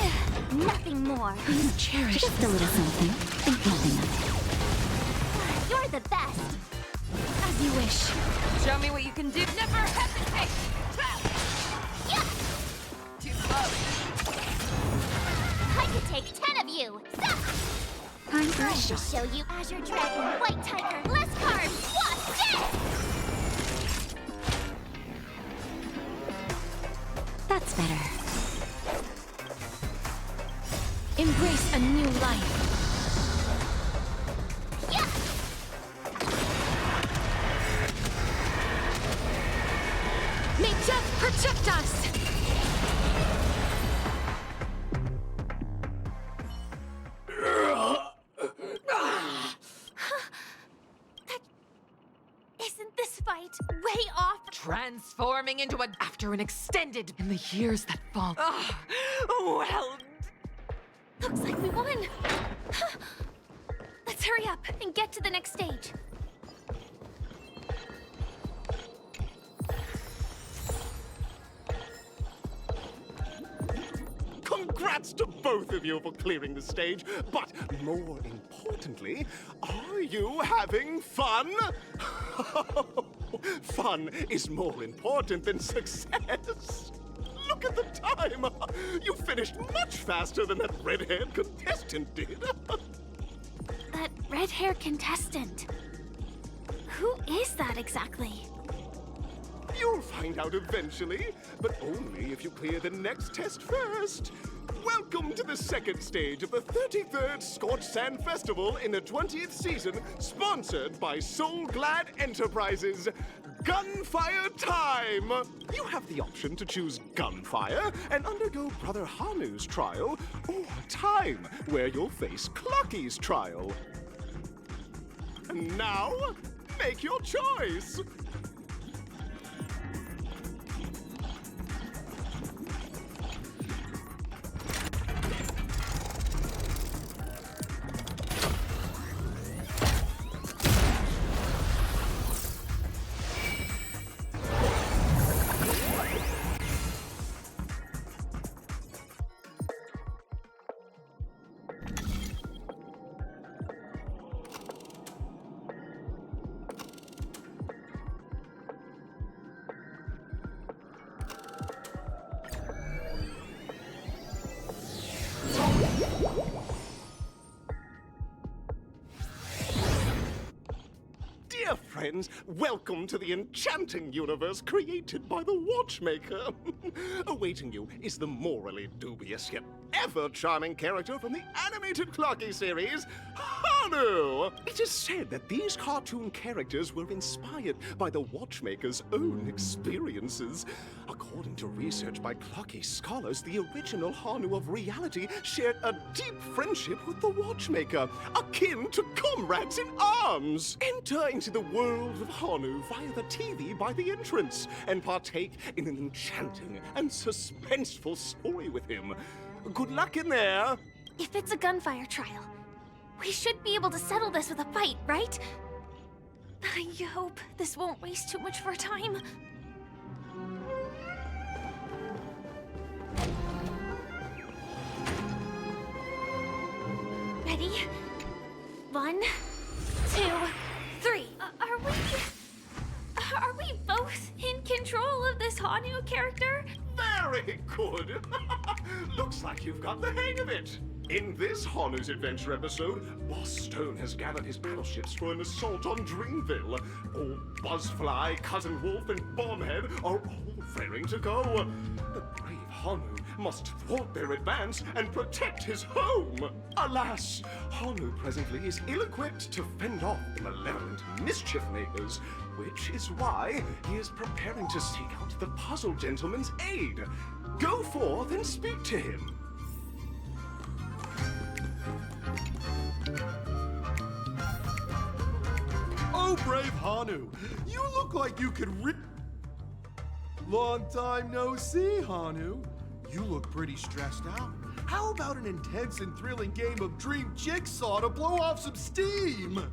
Nothing more. Please cherish just a little something. Think nothing of it. You're the best. As you wish. Show me what you can do. Never hesitate! Yeah! Too slow. I could take 10 of you. I'm Time to show you Azure Dragon, White Tiger, less carbs, what's dead? That's better. Embrace a new life. Yeah! May death protect us! Isn't this fight way off? Transforming into a... After an extended... In the years that fall... well... Looks like we won. Let's hurry up and get to the next stage. Congrats to both of you for clearing the stage, but more importantly, are you having fun? Fun is more important than success. Look at the time! You finished much faster than that red-haired contestant did. That red-haired contestant. Who is that exactly? You'll find out eventually, but only if you clear the next test first. Welcome to the second stage of the 33rd Scorched Sand Festival in the 20th season, sponsored by Soul Glad Enterprises. Gunfire time! You have the option to choose gunfire and undergo Brother Hanu's trial, or time, where you'll face Clocky's trial. And now, make your choice! Dear friends, welcome to the enchanting universe created by the Watchmaker. Awaiting you is the morally dubious yet ever-charming character from the animated Clocky series, Hanu! It is said that these cartoon characters were inspired by the Watchmaker's own experiences. According to research by clocky scholars, the original Hanu of reality shared a deep friendship with the Watchmaker, akin to comrades in arms. Enter into the world of Hanu via the TV by the entrance, and partake in an enchanting and suspenseful story with him. Good luck in there! If it's a gunfire trial, we should be able to settle this with a fight, right? I hope this won't waste too much of our time. Ready? 1, 2, 3. Are we both in control of this Hanu character? Very good! Looks like you've got the hang of it! In this Hanu's Adventure episode, Boss Stone has gathered his battleships for an assault on Dreamville. Old Buzzfly, Cousin Wolf, and Bombhead are all raring to go. The brave Hanu must thwart their advance and protect his home. Alas, Hanu presently is ill-equipped to fend off the malevolent mischief makers, which is why he is preparing to seek out the Puzzle Gentleman's aid. Go forth and speak to him. Oh, brave Hanu, you look like you could Long time no see, Hanu. You look pretty stressed out. How about an intense and thrilling game of Dream Jigsaw to blow off some steam?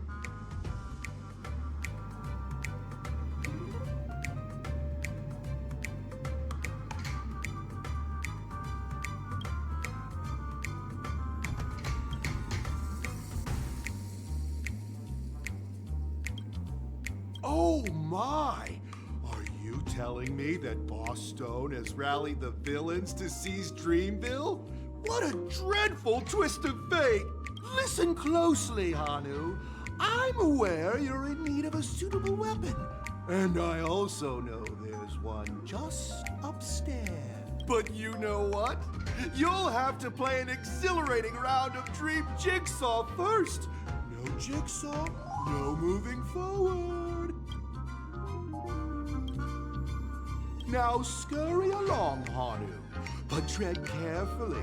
Oh my! Are you telling me that Boss Stone has rallied the villains to seize Dreamville? What a dreadful twist of fate! Listen closely, Hanu. I'm aware you're in need of a suitable weapon. And I also know there's one just upstairs. But you know what? You'll have to play an exhilarating round of Dream Jigsaw first. No Jigsaw, no moving forward. Now scurry along, Hanu, but tread carefully.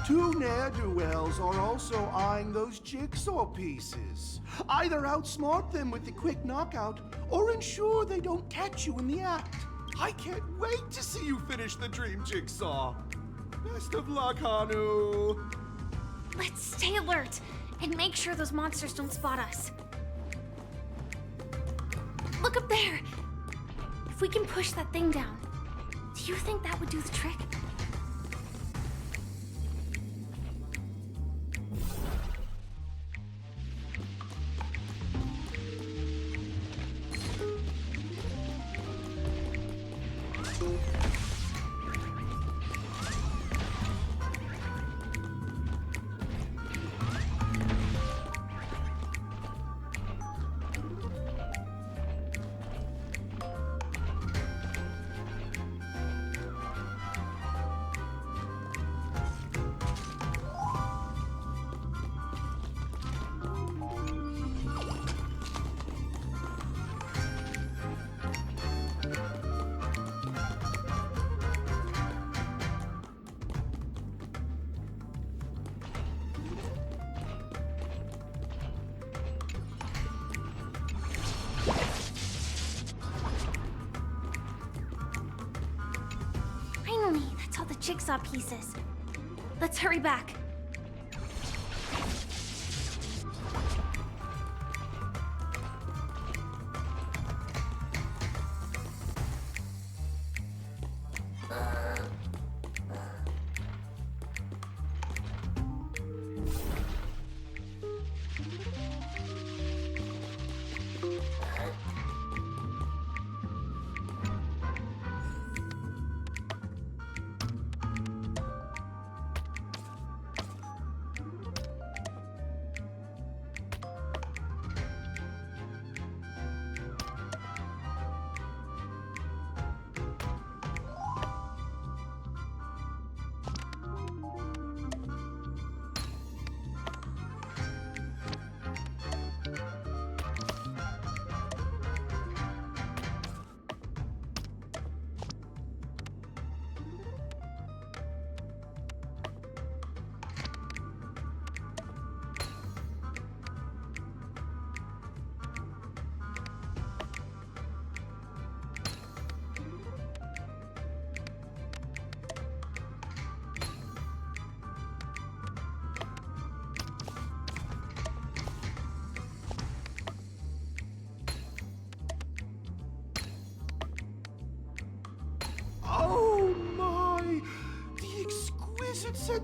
Two ne'er-do-wells are also eyeing those jigsaw pieces. Either outsmart them with the quick knockout, or ensure they don't catch you in the act. I can't wait to see you finish the dream jigsaw. Best of luck, Hanu. Let's stay alert and make sure those monsters don't spot us. Look up there! If we can push that thing down, do you think that would do the trick? Finally, that's all the jigsaw pieces. Let's hurry back.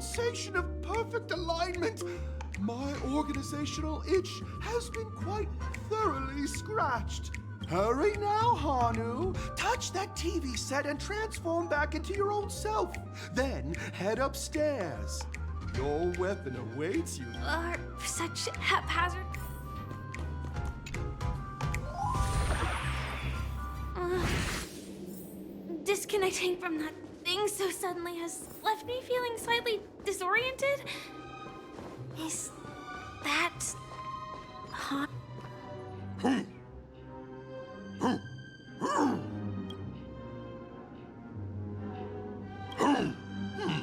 sensation of perfect alignment. My organizational itch has been quite thoroughly scratched. Hurry now, Hanu. Touch that TV set and transform back into your old self. Then head upstairs. Your weapon awaits you. Such haphazard. Disconnecting from that thing so suddenly has left me feeling slightly disoriented. Is that...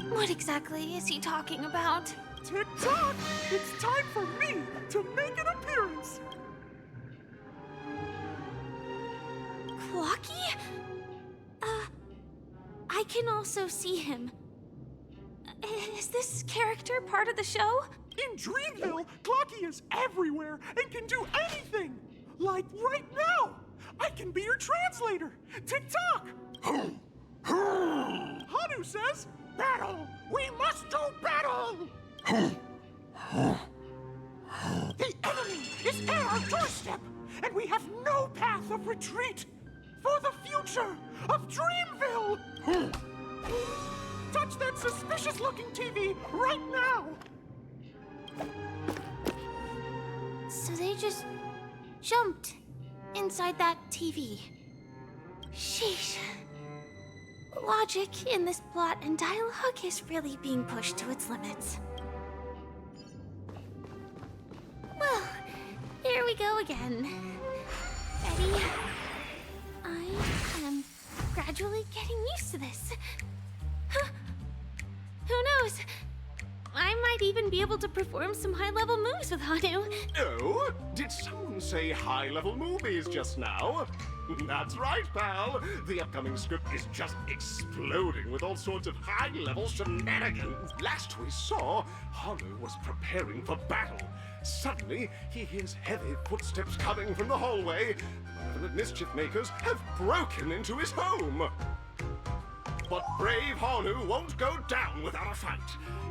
What exactly is he talking about? Tick-tock! It's time for me to make an appearance! Clocky? I can also see him. Is this character part of the show? In Dreamville, Clocky is everywhere and can do anything! Like right now! I can be your translator! Tick-tock! Hanu says, battle! We must do battle! The enemy is at our doorstep, and we have no path of retreat for the future of Dreamville! Touch that suspicious-looking TV right now! So they just jumped inside that TV. Sheesh. Logic in this plot and dialogue is really being pushed to its limits. Well, here we go again. Ready? I am gradually getting used to this. Huh. Who knows? I might even be able to perform some high-level moves with Hanu. Oh, did someone say high-level movies just now? That's right, pal. The upcoming script is just exploding with all sorts of high-level shenanigans. Last we saw, Hanu was preparing for battle. Suddenly, he hears heavy footsteps coming from the hallway. Malevolent mischief makers have broken into his home. But brave Hanu won't go down without a fight.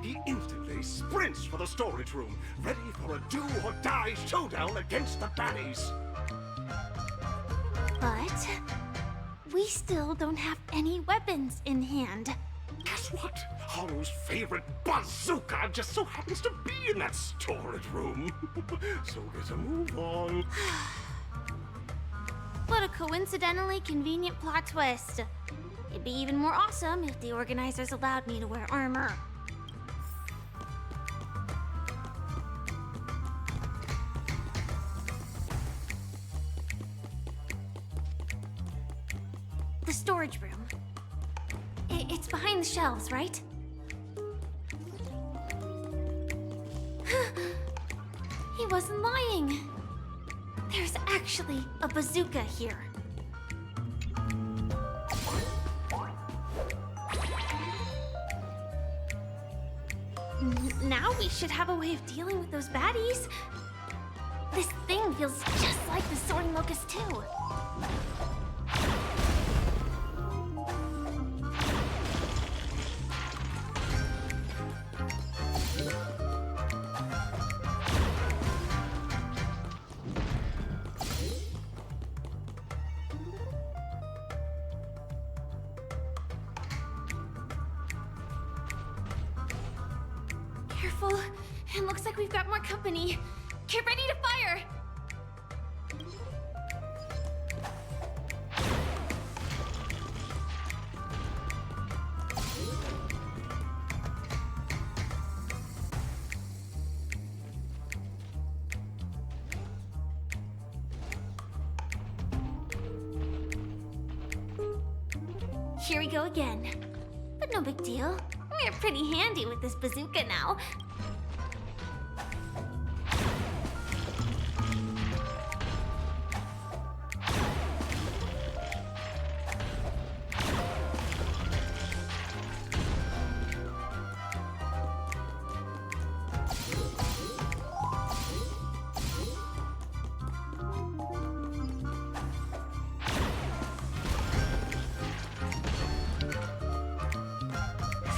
He instantly sprints for the storage room, ready for a do-or-die showdown against the baddies. But we still don't have any weapons in hand. Guess what? Hanu's favorite bazooka just so happens to be in that storage room. So get a move on. What a coincidentally convenient plot twist. It'd be even more awesome if the organizers allowed me to wear armor. The storage room. It's behind the shelves, right? He wasn't lying. There's actually a bazooka here. Now we should have a way of dealing with those baddies. This thing feels just like the soaring locust too. Careful. It looks like we've got more company. Get ready to fire! Here we go again. But no big deal. We're pretty handy with this bazooka now.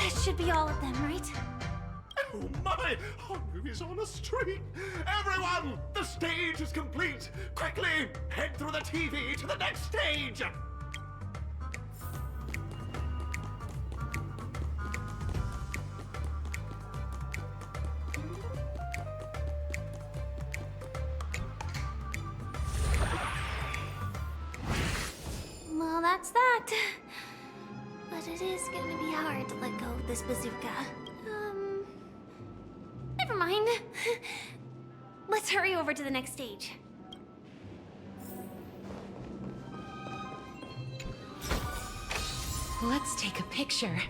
That should be all of them, right? Oh my! Haru is on a streak! Everyone! The stage is complete! Quickly! Head through the TV to the next stage! Well, that's that. But it is gonna be hard to let go of this bazooka. Never mind. Let's hurry over to the next stage. Let's take a picture.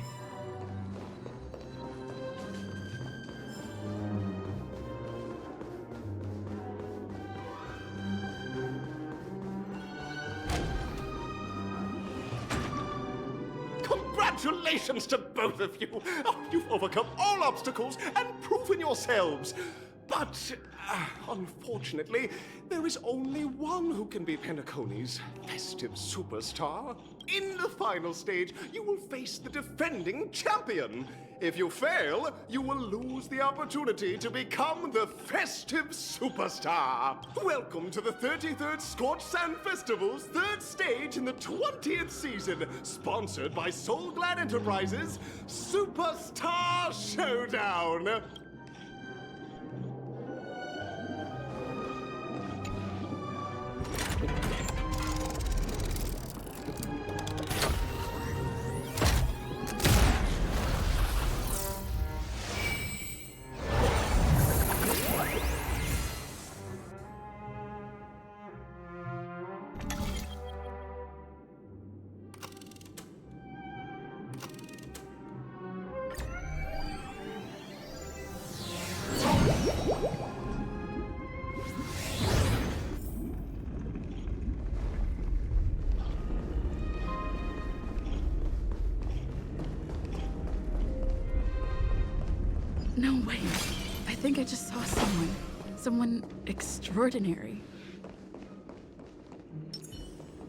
Congratulations to both of you! Oh, you've overcome all obstacles and proven yourselves! But, unfortunately, there is only one who can be Penacony's festive superstar. In the final stage, you will face the defending champion. If you fail, you will lose the opportunity to become the festive superstar. Welcome to the 33rd Scorched Sand Festival's third stage in the 20th season, sponsored by Soul Glad Enterprises, Superstar Showdown. No, wait. I think I just saw someone. Someone extraordinary.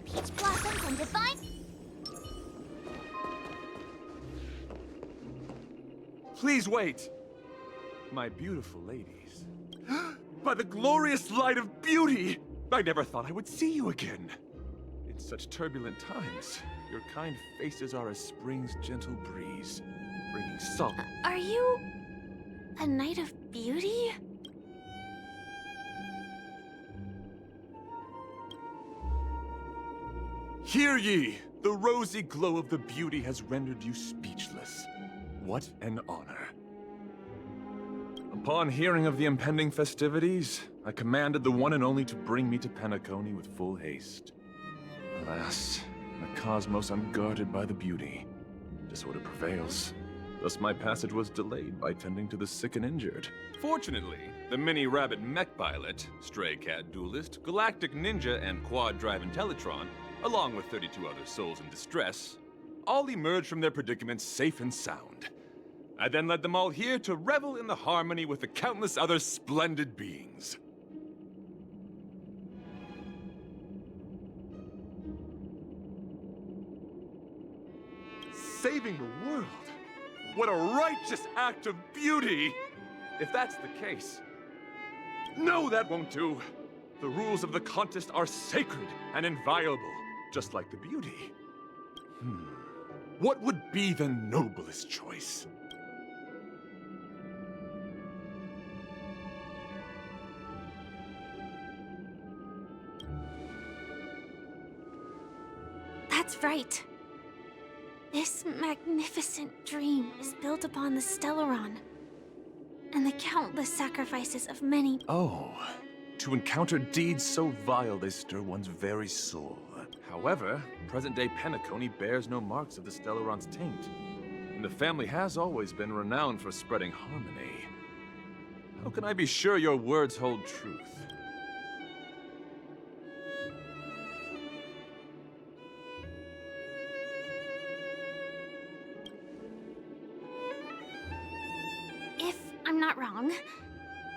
Peach blossoms and divine. Please wait! My beautiful ladies. By the glorious light of beauty! I never thought I would see you again. In such turbulent times, your kind faces are as spring's gentle breeze, bringing salt. Are you a Knight of Beauty? Hear ye! The rosy glow of the beauty has rendered you speechless. What an honor. Upon hearing of the impending festivities, I commanded the one and only to bring me to Penacony with full haste. Alas, in a cosmos unguarded by the beauty, disorder prevails. Thus my passage was delayed by tending to the sick and injured. Fortunately, the mini-rabbit mech pilot, stray cat duelist, galactic ninja, and quad-drive Intellitron, along with 32 other souls in distress, all emerged from their predicaments safe and sound. I then led them all here to revel in the harmony with the countless other splendid beings. Saving the world? What a righteous act of beauty! If that's the case... No, that won't do! The rules of the contest are sacred and inviolable, just like the beauty. What would be the noblest choice? That's right. This magnificent dream is built upon the Stellaron and the countless sacrifices of many. Oh, to encounter deeds so vile they stir one's very soul. However, present-day Penacony bears no marks of the Stellaron's taint, and the family has always been renowned for spreading harmony. How can I be sure your words hold truth? If I'm not wrong,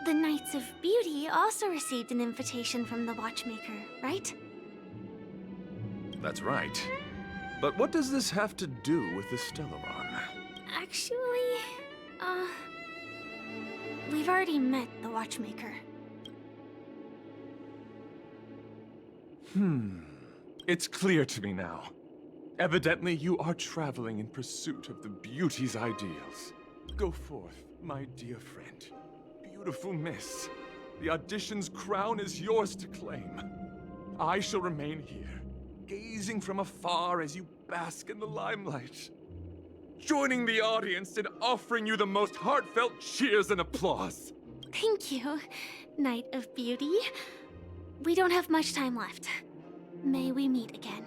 the Knights of Beauty also received an invitation from the Watchmaker, right? That's right. But what does this have to do with the Stellaron? Actually, We've already met the Watchmaker. It's clear to me now. Evidently, you are traveling in pursuit of the beauty's ideals. Go forth, my dear friend. Beautiful miss. The audition's crown is yours to claim. I shall remain here, gazing from afar as you bask in the limelight. Joining the audience and offering you the most heartfelt cheers and applause. Thank you, Knight of Beauty. We don't have much time left. May we meet again.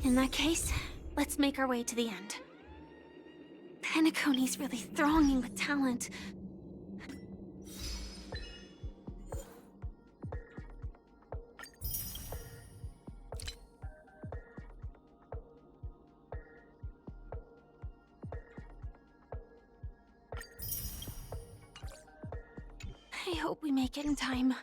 In that case, let's make our way to the end. Penacony's really thronging with talent. I hope we make it in time.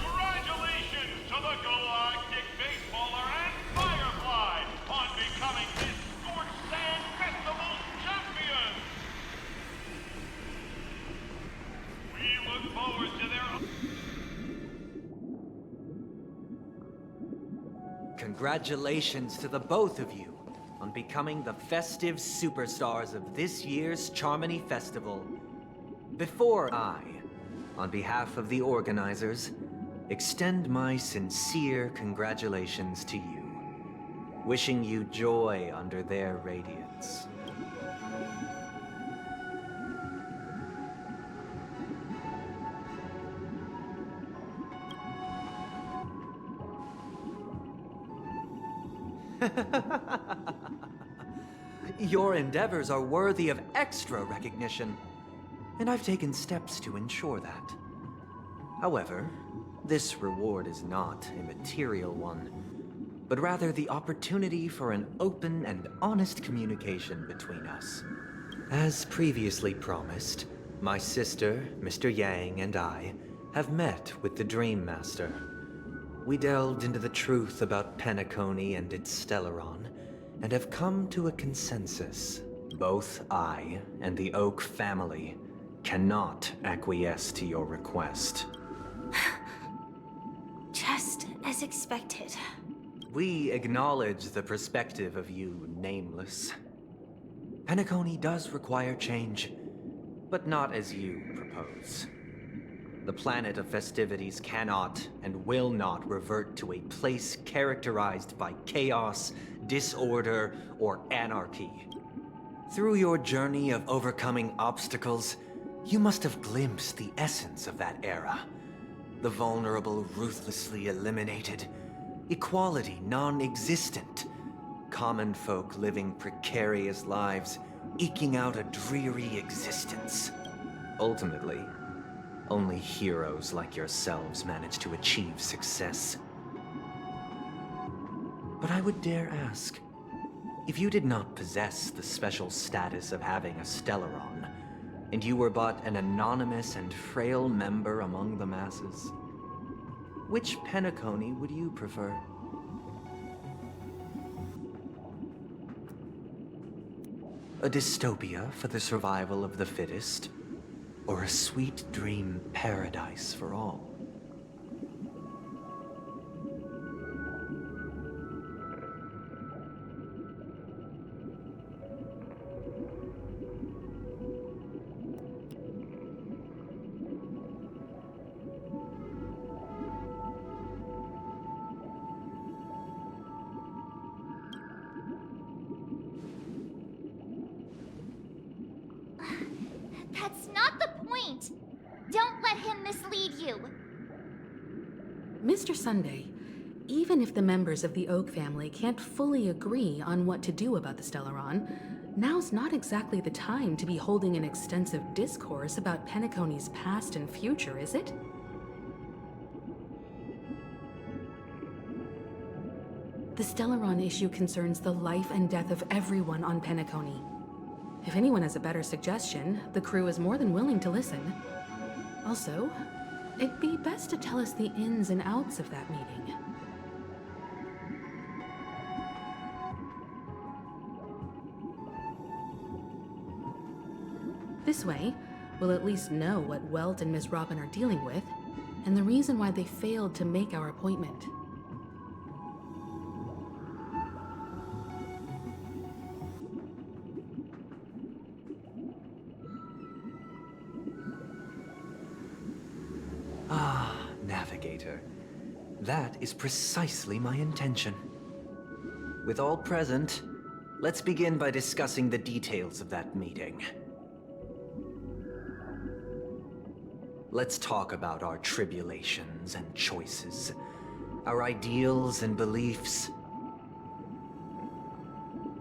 Congratulations to the Galactic Baseballer and Firefly on becoming this Scorched Sand Festival's champions! We look forward to their... Congratulations to the both of you on becoming the festive superstars of this year's Charmony Festival. Before I, on behalf of the organizers, extend my sincere congratulations to you, wishing you joy under their radiance. Your endeavors are worthy of extra recognition, and I've taken steps to ensure that. However, this reward is not a material one, but rather the opportunity for an open and honest communication between us. As previously promised, my sister, Mr. Yang, and I have met with the Dream Master. We delved into the truth about Penacony and its Stellaron, and have come to a consensus. Both I and the Oak family cannot acquiesce to your request. Just as expected. We acknowledge the perspective of you, Nameless. Penacony does require change, but not as you propose. The planet of festivities cannot and will not revert to a place characterized by chaos, disorder, or anarchy. Through your journey of overcoming obstacles, you must have glimpsed the essence of that era. The vulnerable ruthlessly eliminated, equality non-existent, common folk living precarious lives, eking out a dreary existence. Ultimately, only heroes like yourselves manage to achieve success. But I would dare ask, if you did not possess the special status of having a Stellaron, and you were but an anonymous and frail member among the masses, which Penacony would you prefer? A dystopia for the survival of the fittest, or a sweet dream paradise for all? That's not the point! Don't let him mislead you! Mr. Sunday, even if the members of the Oak family can't fully agree on what to do about the Stellaron, now's not exactly the time to be holding an extensive discourse about Penacony's past and future, is it? The Stellaron issue concerns the life and death of everyone on Penacony. If anyone has a better suggestion, the crew is more than willing to listen. Also, it'd be best to tell us the ins and outs of that meeting. This way, we'll at least know what Welt and Miss Robin are dealing with, and the reason why they failed to make our appointment. Navigator. That is precisely my intention. With all present, let's begin by discussing the details of that meeting. Let's talk about our tribulations and choices, our ideals and beliefs,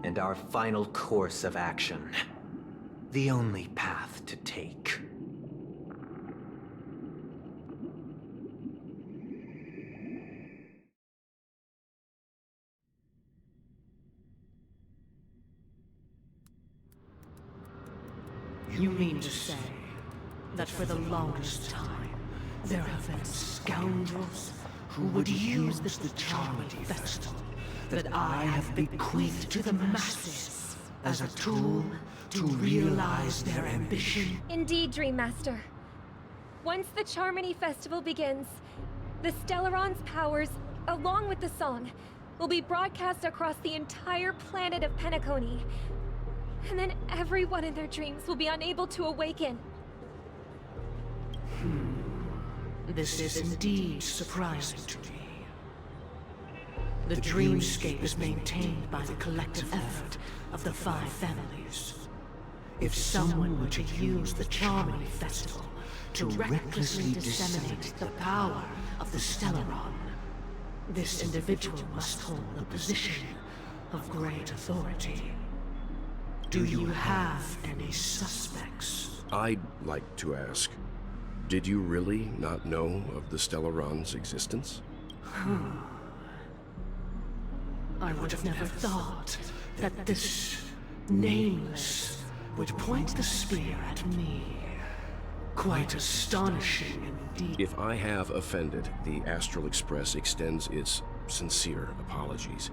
and our final course of action. The only path to take. You mean to say that for the longest time, there have been scoundrels who would use the Charmony Festival that I have bequeathed to the masses as a tool to realize their ambition? Indeed, Dream Master. Once the Charmony Festival begins, the Stellaron's powers, along with the song, will be broadcast across the entire planet of Penacony. And then everyone in their dreams will be unable to awaken. This is indeed surprising to me. The dreamscape is maintained by the collective effort of the 5 families. If someone were to use the Charmony Festival to recklessly disseminate the power of the Stellaron, this individual must hold a position of great authority. Do you have any suspects? I'd like to ask, did you really not know of the Stellaron's existence? I would have never thought that this nameless would point the spear at me. Quite astonishing indeed. If I have offended, the Astral Express extends its sincere apologies.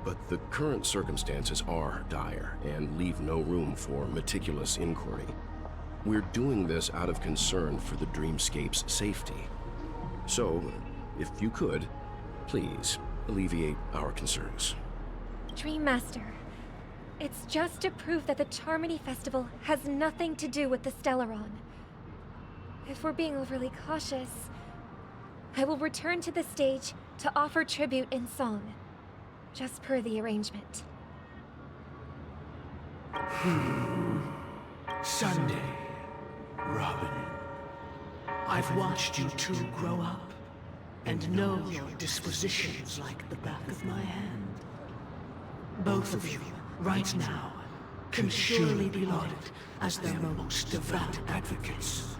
But the current circumstances are dire and leave no room for meticulous inquiry. We're doing this out of concern for the Dreamscape's safety. So, if you could, please alleviate our concerns. Dream Master, it's just to prove that the Charmony Festival has nothing to do with the Stellaron. If we're being overly cautious, I will return to the stage to offer tribute in song. Just per the arrangement. Sunday, Robin. I've watched you two grow up, and know your dispositions like the back of my hand. Both of you, right now, can surely be lauded as their most devout advocates.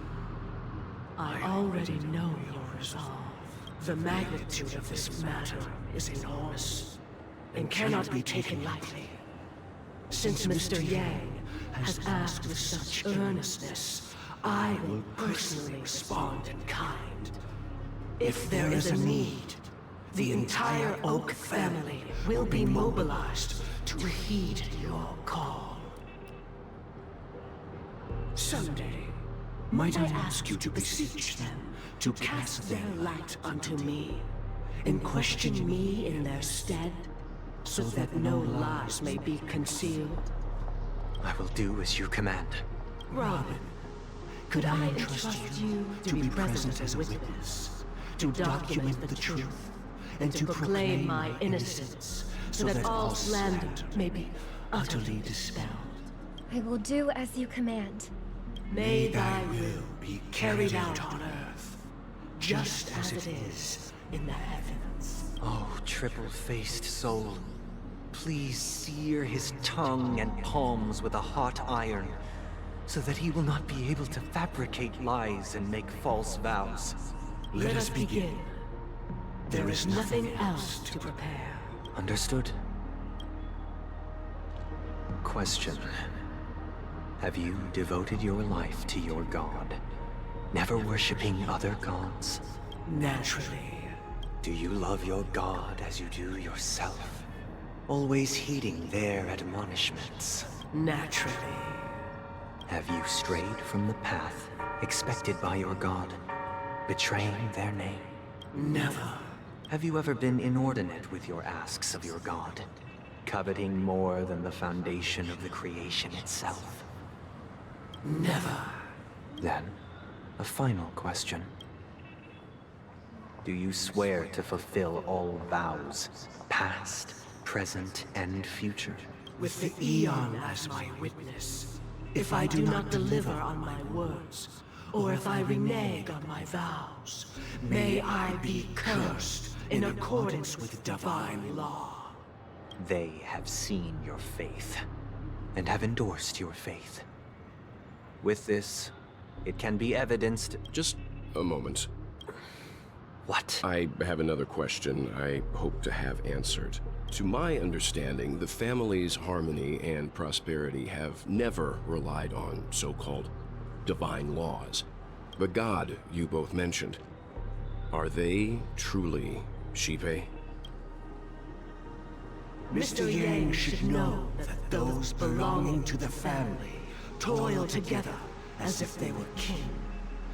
I already know your resolve. The magnitude of this matter is enormous, and cannot be taken lightly. Since Mr. Yang has asked with such earnestness, I will personally respond in kind. If there is a need, the entire Oak family will be mobilized to heed your call. Someday, might I ask you to beseech them to cast their light unto me, and question me in their stead, so that no lies may be concealed? I will do as you command. Robin, could I entrust you to be present as a witness, to document the truth, and to proclaim my innocence, so that all slander may be utterly dispelled? I will do as you command. May thy will be carried out on earth, just as it is in the heavens. Oh, triple-faced soul. Please sear his tongue and palms with a hot iron, so that he will not be able to fabricate lies and make false vows. Let us begin. There is nothing else to prepare. Understood. Question. Have you devoted your life to your god, never worshipping other gods? Naturally. Do you love your god as you do yourself? Always heeding their admonishments? Naturally. Have you strayed from the path expected by your god, betraying their name? Never. Have you ever been inordinate with your asks of your god, coveting more than the foundation of the creation itself? Never. Then, a final question. Do you swear to fulfill all vows, past, present, and future? With the Eon as my witness, if I do not deliver on my words, or if I renege on my vows, may I be cursed in accordance with divine law. They have seen your faith, and have endorsed your faith. With this, it can be evidenced... Just a moment. What? I have another question I hope to have answered. To my understanding, the family's harmony and prosperity have never relied on so-called divine laws. The god you both mentioned, are they truly Shipe? Mr. Yang should know that those belonging to the family toil together as if they were kin,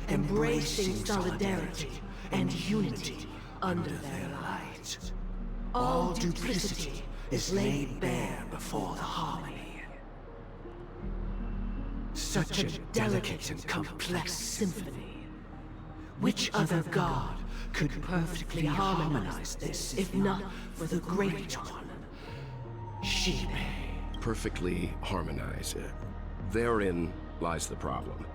embracing solidarity and unity under their light. All duplicity is laid bare before the harmony. Such a delicate and complex symphony. Which other god could perfectly harmonize this, if not for the great one, Shipe? Perfectly harmonized. Therein lies the problem.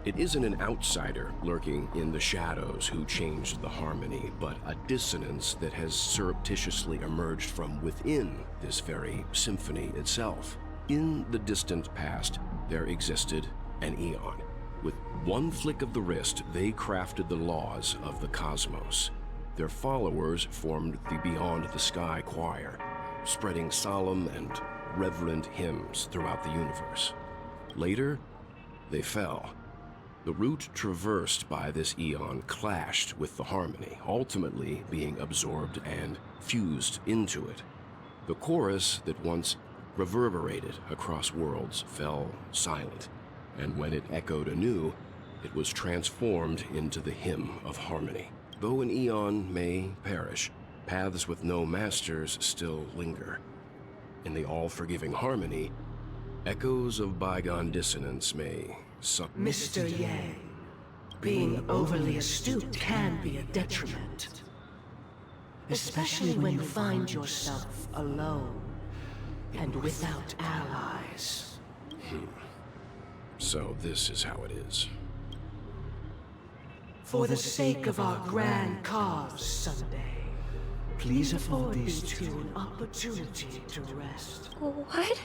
It isn't an outsider lurking in the shadows who changed the harmony, but a dissonance that has surreptitiously emerged from within this very symphony itself. In the distant past, there existed an Eon. With one flick of the wrist, they crafted the laws of the cosmos. Their followers formed the Beyond the Sky Choir, spreading solemn and reverent hymns throughout the universe. Later, they fell. The route traversed by this Eon clashed with the harmony, ultimately being absorbed and fused into it. The chorus that once reverberated across worlds fell silent, and when it echoed anew, it was transformed into the hymn of harmony. Though an Eon may perish, paths with no masters still linger. In the all-forgiving harmony, echoes of bygone dissonance may suck. Mr. Yang, being overly astute can be a detriment. Especially when you find yourself alone and without allies. So this is how it is. For the sake of our grand cause someday, please afford these two an opportunity to rest. What?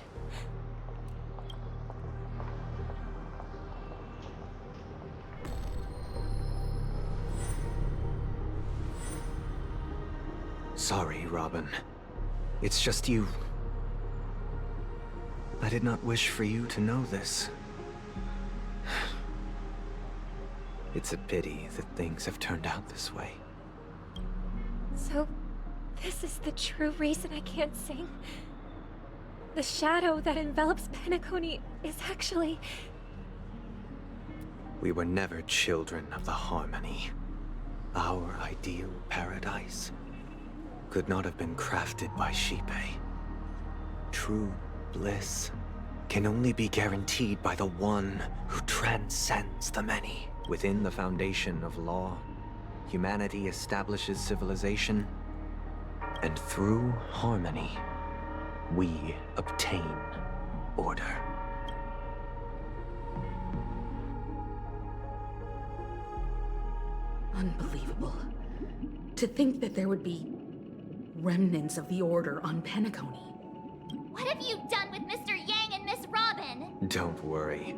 Sorry, Robin. It's just you. I did not wish for you to know this. It's a pity that things have turned out this way. So, this is the true reason I can't sing? The shadow that envelops Penacony is actually... We were never children of the harmony. Our ideal paradise could not have been crafted by Shipe. True bliss can only be guaranteed by the one who transcends the many. Within the foundation of law, humanity establishes civilization, and through harmony, we obtain order. Unbelievable. To think that there would be remnants of the Order on Penacony. What have you done with Mr. Yang and Miss Robin? Don't worry.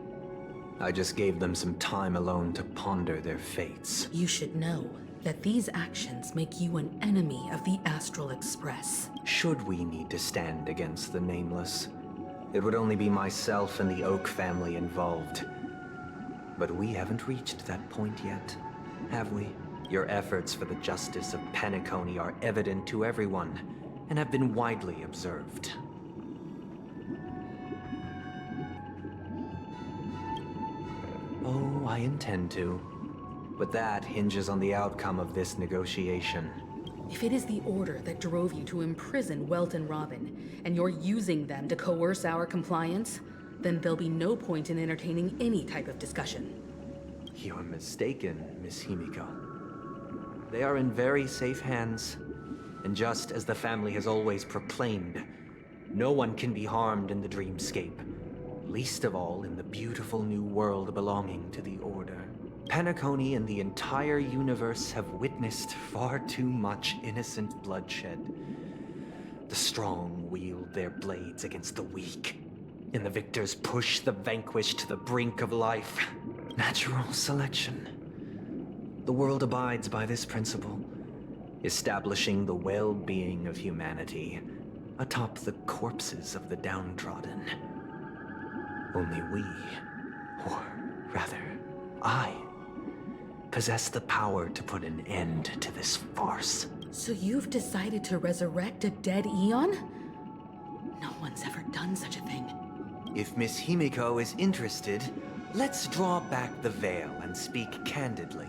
I just gave them some time alone to ponder their fates. You should know that these actions make you an enemy of the Astral Express. Should we need to stand against the Nameless, it would only be myself and the Oak family involved. But we haven't reached that point yet, have we? Your efforts for the justice of Penacony are evident to everyone, and have been widely observed. Oh, I intend to. But that hinges on the outcome of this negotiation. If it is the Order that drove you to imprison Welt and Robin, and you're using them to coerce our compliance, then there'll be no point in entertaining any type of discussion. You're mistaken, Miss Himiko. They are in very safe hands, and just as the family has always proclaimed, no one can be harmed in the dreamscape, least of all in the beautiful new world belonging to the Order. Penacony and the entire universe have witnessed far too much innocent bloodshed. The strong wield their blades against the weak, and the victors push the vanquished to the brink of life. Natural selection. The world abides by this principle, establishing the well-being of humanity atop the corpses of the downtrodden. Only we, or rather, I, possess the power to put an end to this farce. So you've decided to resurrect a dead Eon? No one's ever done such a thing. If Miss Himiko is interested, let's draw back the veil and speak candidly.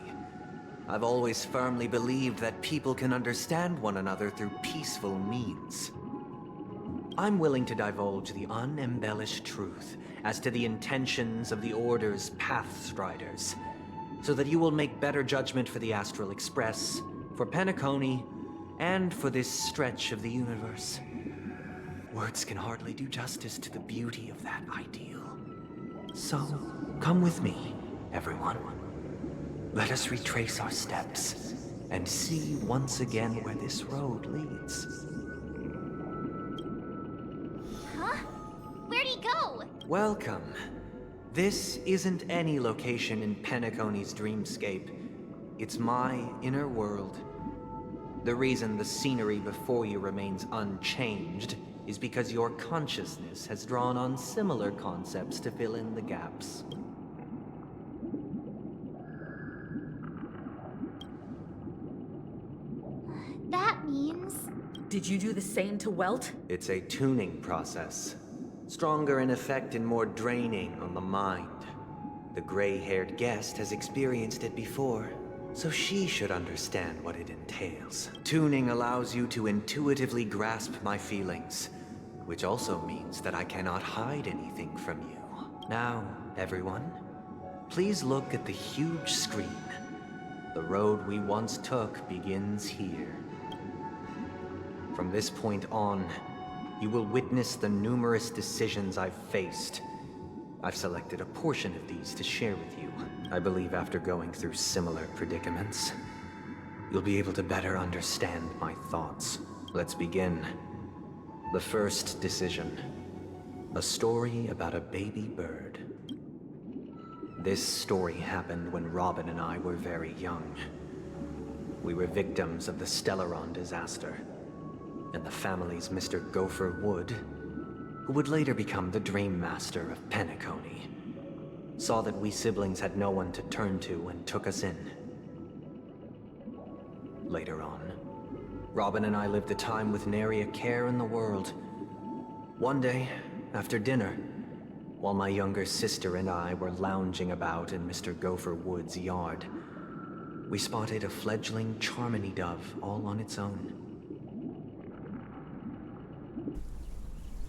I've always firmly believed that people can understand one another through peaceful means. I'm willing to divulge the unembellished truth as to the intentions of the Order's Pathstriders, so that you will make better judgment for the Astral Express, for Penacony, and for this stretch of the universe. Words can hardly do justice to the beauty of that ideal. So, come with me, everyone. Let us retrace our steps, and see once again where this road leads. Huh? Where'd he go? Welcome. This isn't any location in Penacony's dreamscape. It's my inner world. The reason the scenery before you remains unchanged is because your consciousness has drawn on similar concepts to fill in the gaps. That means... Did you do the same to Welt? It's a tuning process. Stronger in effect and more draining on the mind. The gray-haired guest has experienced it before, so she should understand what it entails. Tuning allows you to intuitively grasp my feelings, which also means that I cannot hide anything from you. Now, everyone, please look at the huge screen. The road we once took begins here. From this point on, you will witness the numerous decisions I've faced. I've selected a portion of these to share with you. I believe after going through similar predicaments, you'll be able to better understand my thoughts. Let's begin. The first decision. A story about a baby bird. This story happened when Robin and I were very young. We were victims of the Stellaron disaster, and the family's Mr. Gopher Wood, who would later become the Dream Master of Penacony, saw that we siblings had no one to turn to and took us in. Later on, Robin and I lived a time with nary a care in the world. One day, after dinner, while my younger sister and I were lounging about in Mr. Gopher Wood's yard, we spotted a fledgling Charmony dove all on its own.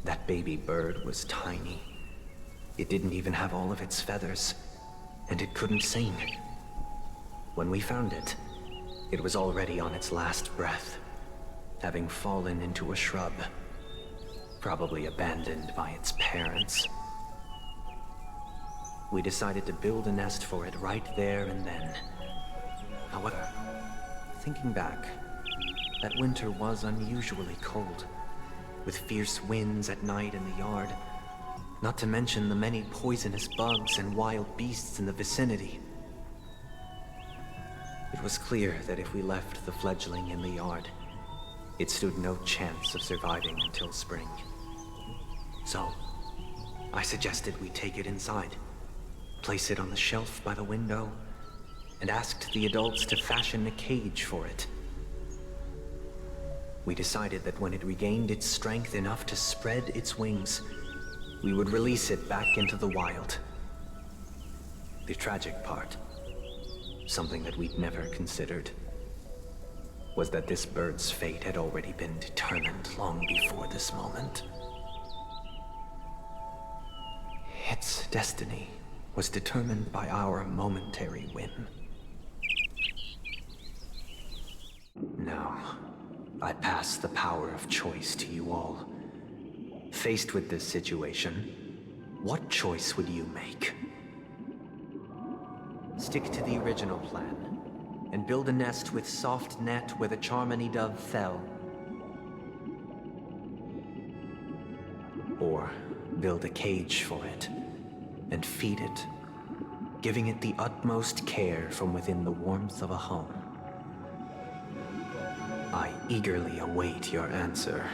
That baby bird was tiny. It didn't even have all of its feathers, and it couldn't sing. When we found it, it was already on its last breath, having fallen into a shrub, probably abandoned by its parents. We decided to build a nest for it right there and then. However, thinking back, that winter was unusually cold, with fierce winds at night in the yard, not to mention the many poisonous bugs and wild beasts in the vicinity. It was clear that if we left the fledgling in the yard, it stood no chance of surviving until spring. So, I suggested we take it inside, place it on the shelf by the window, and asked the adults to fashion a cage for it. We decided that when it regained its strength enough to spread its wings, we would release it back into the wild. The tragic part, something that we'd never considered, was that this bird's fate had already been determined long before this moment. Its destiny was determined by our momentary whim. Now, I pass the power of choice to you all. Faced with this situation, what choice would you make? Stick to the original plan, and build a nest with soft net where the Charmony dove fell. Or build a cage for it, and feed it, giving it the utmost care from within the warmth of a home. I eagerly await your answer.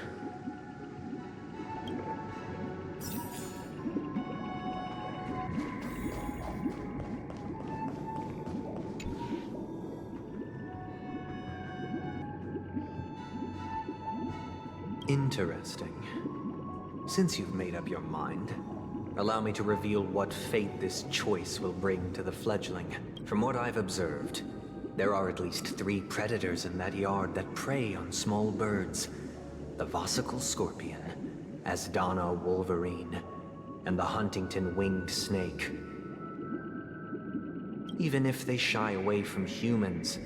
Interesting. Since you've made up your mind, allow me to reveal what fate this choice will bring to the fledgling. From what I've observed, there are at least 3 predators in that yard that prey on small birds. The Vosicle scorpion, Asdana wolverine, and the Huntington winged snake. Even if they shy away from humans,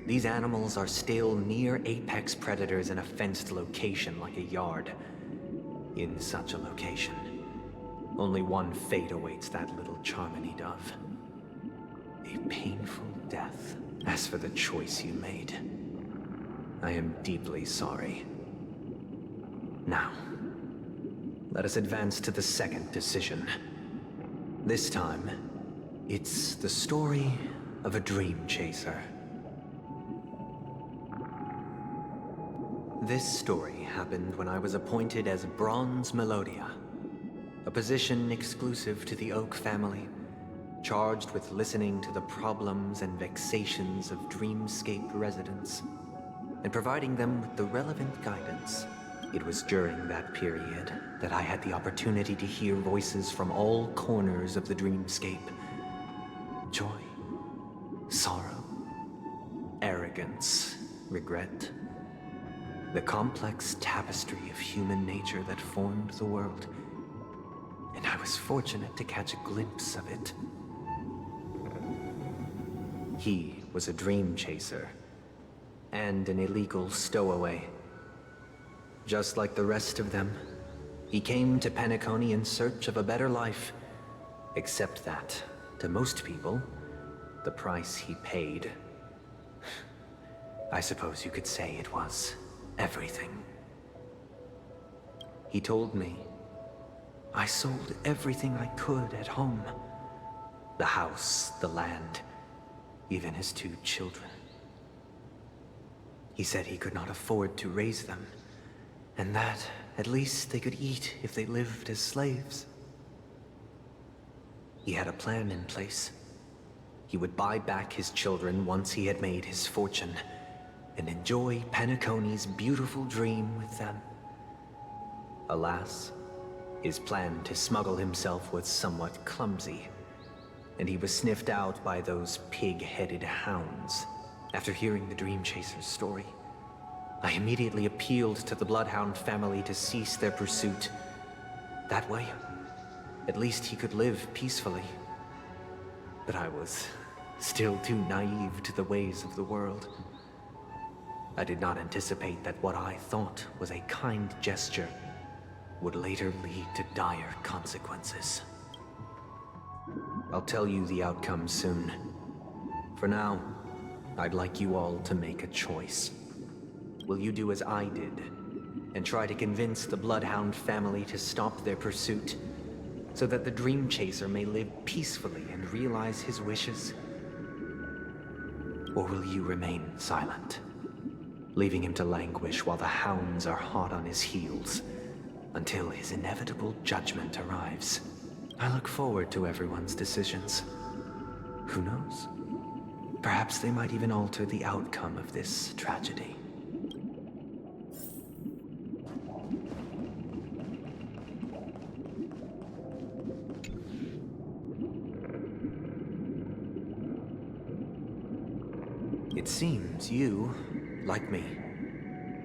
these animals are still near apex predators in a fenced location like a yard. In such a location, only one fate awaits that little Charmony dove. A painful death. As for the choice you made, I am deeply sorry. Now, let us advance to the second decision. This time, it's the story of a dream chaser. This story happened when I was appointed as Bronze Melodia, a position exclusive to the Oak family, charged with listening to the problems and vexations of Dreamscape residents, and providing them with the relevant guidance. It was during that period that I had the opportunity to hear voices from all corners of the Dreamscape. Joy, sorrow, arrogance, regret. The complex tapestry of human nature that formed the world, and I was fortunate to catch a glimpse of it. He was a dream chaser, and an illegal stowaway. Just like the rest of them, he came to Penacony in search of a better life, except that, to most people, the price he paid, I suppose you could say it was everything. He told me, I sold everything I could at home. The house, the land, even his 2 children. He said he could not afford to raise them, and that at least they could eat if they lived as slaves. He had a plan in place. He would buy back his children once he had made his fortune, and enjoy Penacony's beautiful dream with them. Alas, his plan to smuggle himself was somewhat clumsy, and he was sniffed out by those pig-headed hounds. After hearing the Dream Chaser's story, I immediately appealed to the Bloodhound family to cease their pursuit. That way, at least he could live peacefully. But I was still too naive to the ways of the world. I did not anticipate that what I thought was a kind gesture would later lead to dire consequences. I'll tell you the outcome soon. For now, I'd like you all to make a choice. Will you do as I did, and try to convince the Bloodhound family to stop their pursuit, so that the Dream Chaser may live peacefully and realize his wishes? Or will you remain silent, leaving him to languish while the hounds are hot on his heels, until his inevitable judgment arrives? I look forward to everyone's decisions. Who knows? Perhaps they might even alter the outcome of this tragedy. It seems you, like me,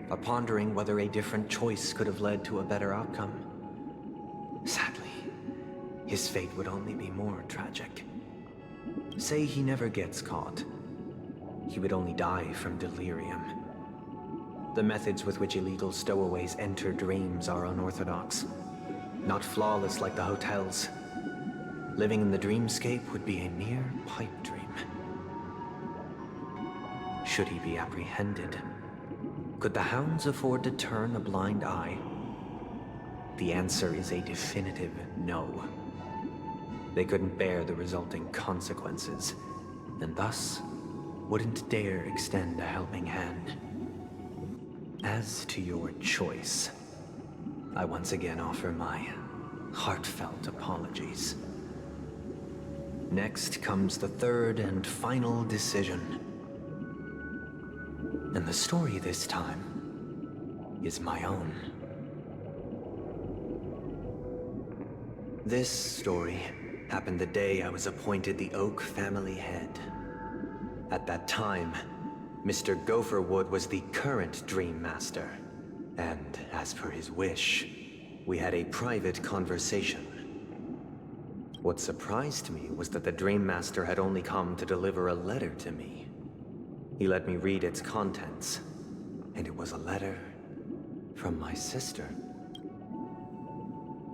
are pondering whether a different choice could have led to a better outcome. Sadly, his fate would only be more tragic. Say he never gets caught. He would only die from delirium. The methods with which illegal stowaways enter dreams are unorthodox, not flawless like the hotels. Living in the dreamscape would be a mere pipe dream. Should he be apprehended? Could the hounds afford to turn a blind eye? The answer is a definitive no. They couldn't bear the resulting consequences, and thus wouldn't dare extend a helping hand. As to your choice, I once again offer my heartfelt apologies. Next comes the third and final decision. And the story this time is my own. This story happened the day I was appointed the Oak family head. At that time, Mr. Gopherwood was the current Dream Master, and as per his wish, we had a private conversation. What surprised me was that the Dream Master had only come to deliver a letter to me. He let me read its contents, and it was a letter from my sister.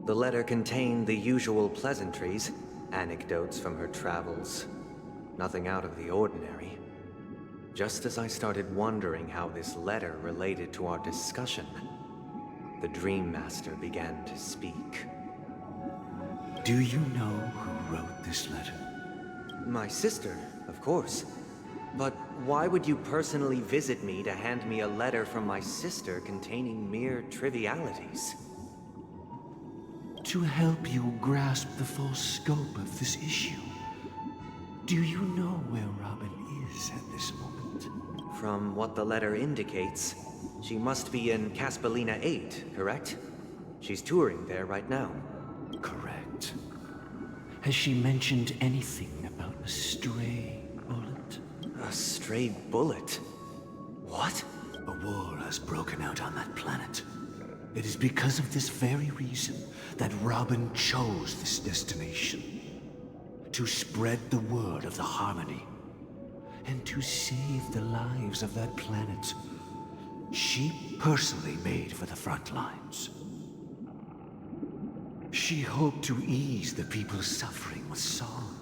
The letter contained the usual pleasantries, anecdotes from her travels. Nothing out of the ordinary. Just as I started wondering how this letter related to our discussion, the Dream Master began to speak. Do you know who wrote this letter? My sister, of course. But why would you personally visit me to hand me a letter from my sister containing mere trivialities? To help you grasp the full scope of this issue. Do you know where Robin is at this moment? From what the letter indicates, she must be in Caspelina 8, correct? She's touring there right now. Correct. Has she mentioned anything about a stray bullet? A stray bullet? What? A war has broken out on that planet. It is because of this very reason that Robin chose this destination. To spread the word of the Harmony. And to save the lives of that planet. She personally made for the front lines. She hoped to ease the people's suffering with song,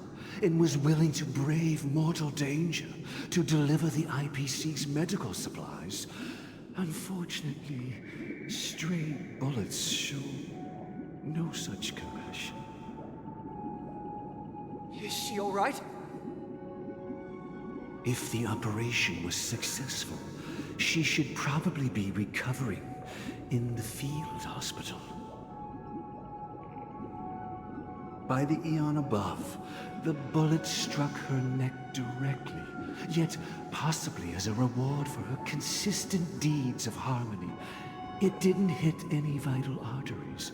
and was willing to brave mortal danger to deliver the IPC's medical supplies. Unfortunately, stray bullets show no such compassion. Is she all right? If the operation was successful, she should probably be recovering in the field hospital. By the eon above, the bullet struck her neck directly, yet possibly as a reward for her consistent deeds of harmony, it didn't hit any vital arteries.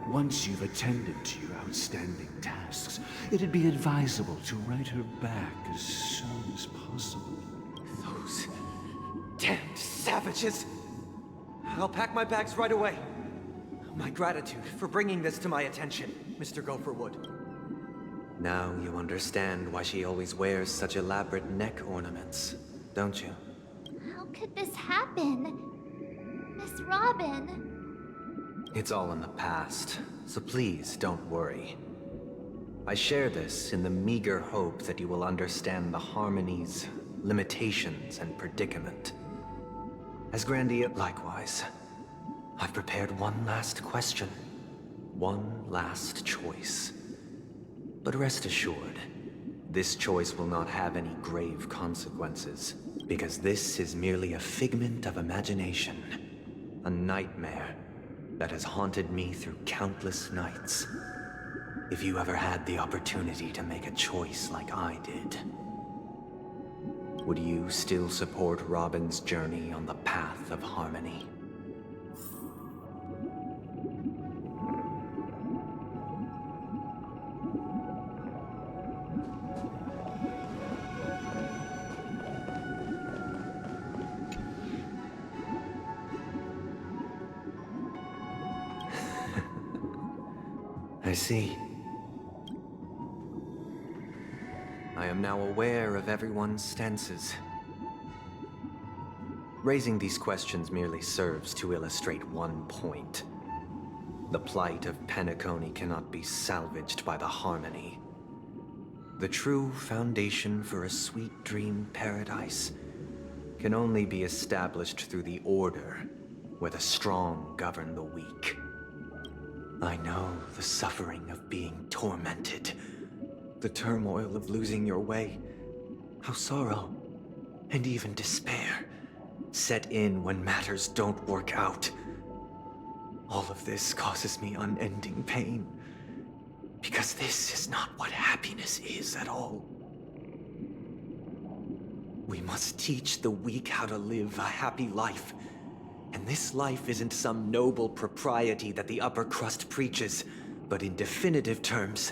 Once you've attended to your outstanding tasks, it'd be advisable to write her back as soon as possible. Those damned savages! I'll pack my bags right away. My gratitude for bringing this to my attention, Mr. Gopherwood. Now you understand why she always wears such elaborate neck ornaments, don't you? How could this happen? Miss Robin. It's all in the past, so please don't worry. I share this in the meager hope that you will understand the Harmony's limitations, and predicament. As likewise, I've prepared one last question, one last choice. But rest assured, this choice will not have any grave consequences, because this is merely a figment of imagination, a nightmare that has haunted me through countless nights. If you ever had the opportunity to make a choice like I did, would you still support Robin's journey on the path of harmony? I see. I am now aware of everyone's stances. Raising these questions merely serves to illustrate one point. The plight of Penacony cannot be salvaged by the harmony. The true foundation for a sweet dream paradise can only be established through the order, where the strong govern the weak. I know the suffering of being tormented, the turmoil of losing your way, how sorrow, and even despair, set in when matters don't work out. All of this causes me unending pain, because this is not what happiness is at all. We must teach the weak how to live a happy life. And this life isn't some noble propriety that the upper crust preaches, but in definitive terms,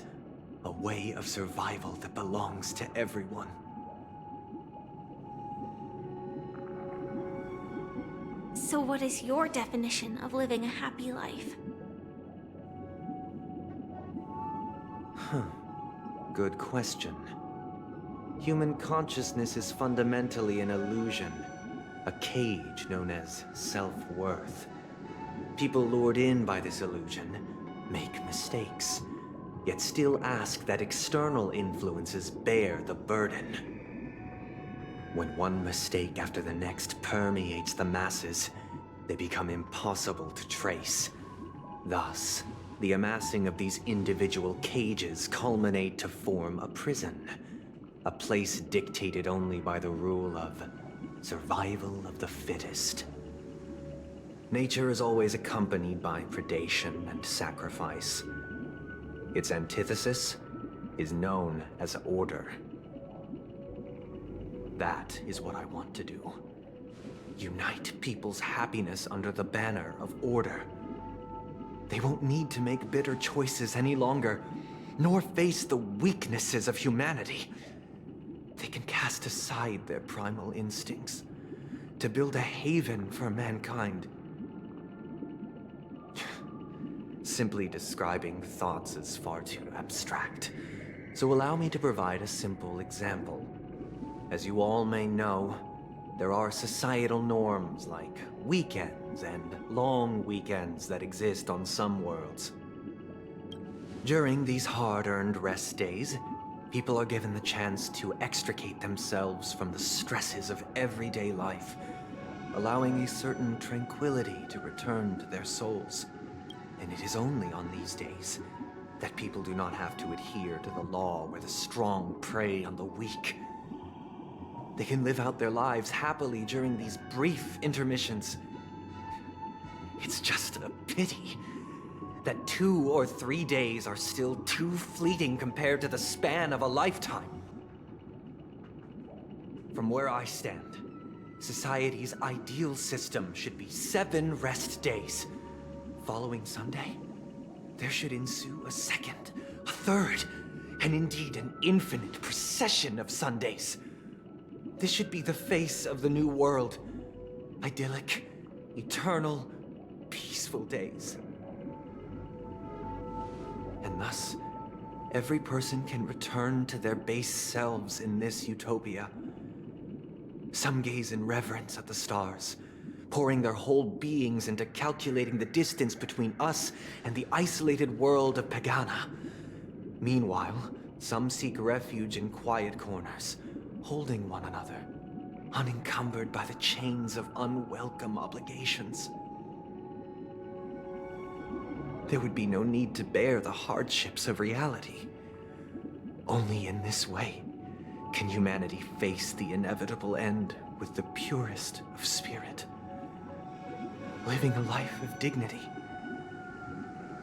a way of survival that belongs to everyone. So what is your definition of living a happy life? Good question. Human consciousness is fundamentally an illusion. A cage known as self-worth. People lured in by this illusion make mistakes, yet still ask that external influences bear the burden. When one mistake after the next permeates the masses, they become impossible to trace. Thus, the amassing of these individual cages culminate to form a prison. A place dictated only by the rule of survival of the fittest. Nature is always accompanied by predation and sacrifice. Its antithesis is known as order. That is what I want to do. Unite people's happiness under the banner of order. They won't need to make bitter choices any longer, nor face the weaknesses of humanity. They can cast aside their primal instincts to build a haven for mankind. Simply describing thoughts is far too abstract, so allow me to provide a simple example. As you all may know, there are societal norms like weekends and long weekends that exist on some worlds. During these hard-earned rest days, people are given the chance to extricate themselves from the stresses of everyday life, allowing a certain tranquility to return to their souls. And it is only on these days that people do not have to adhere to the law where the strong prey on the weak. They can live out their lives happily during these brief intermissions. It's just a pity that 2 or 3 days are still too fleeting compared to the span of a lifetime. From where I stand, society's ideal system should be 7 rest days. Following Sunday, there should ensue a second, a third, and indeed an infinite procession of Sundays. This should be the face of the new world. Idyllic, eternal, peaceful days. And thus, every person can return to their base selves in this utopia. Some gaze in reverence at the stars, pouring their whole beings into calculating the distance between us and the isolated world of Pagana. Meanwhile, some seek refuge in quiet corners, holding one another, unencumbered by the chains of unwelcome obligations. There would be no need to bear the hardships of reality. Only in this way can humanity face the inevitable end with the purest of spirit, living a life of dignity.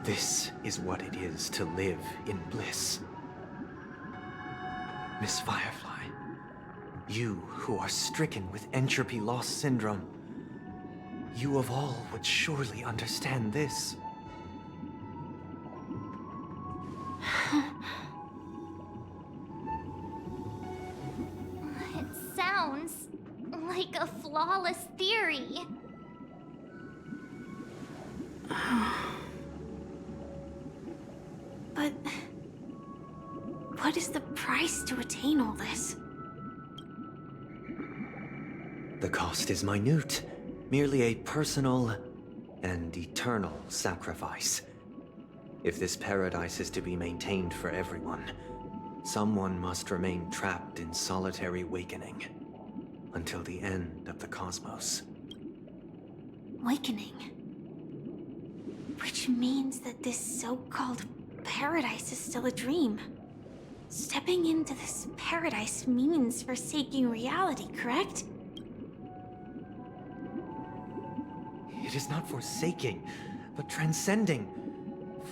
This is what it is to live in bliss. Miss Firefly, you who are stricken with entropy loss syndrome, you of all would surely understand this. It sounds like a flawless theory. But what is the price to attain all this? The cost is minute, merely a personal and eternal sacrifice. If this paradise is to be maintained for everyone, someone must remain trapped in solitary wakening until the end of the cosmos. Wakening. Which means that this so-called paradise is still a dream. Stepping into this paradise means forsaking reality, correct? It is not forsaking, but transcending.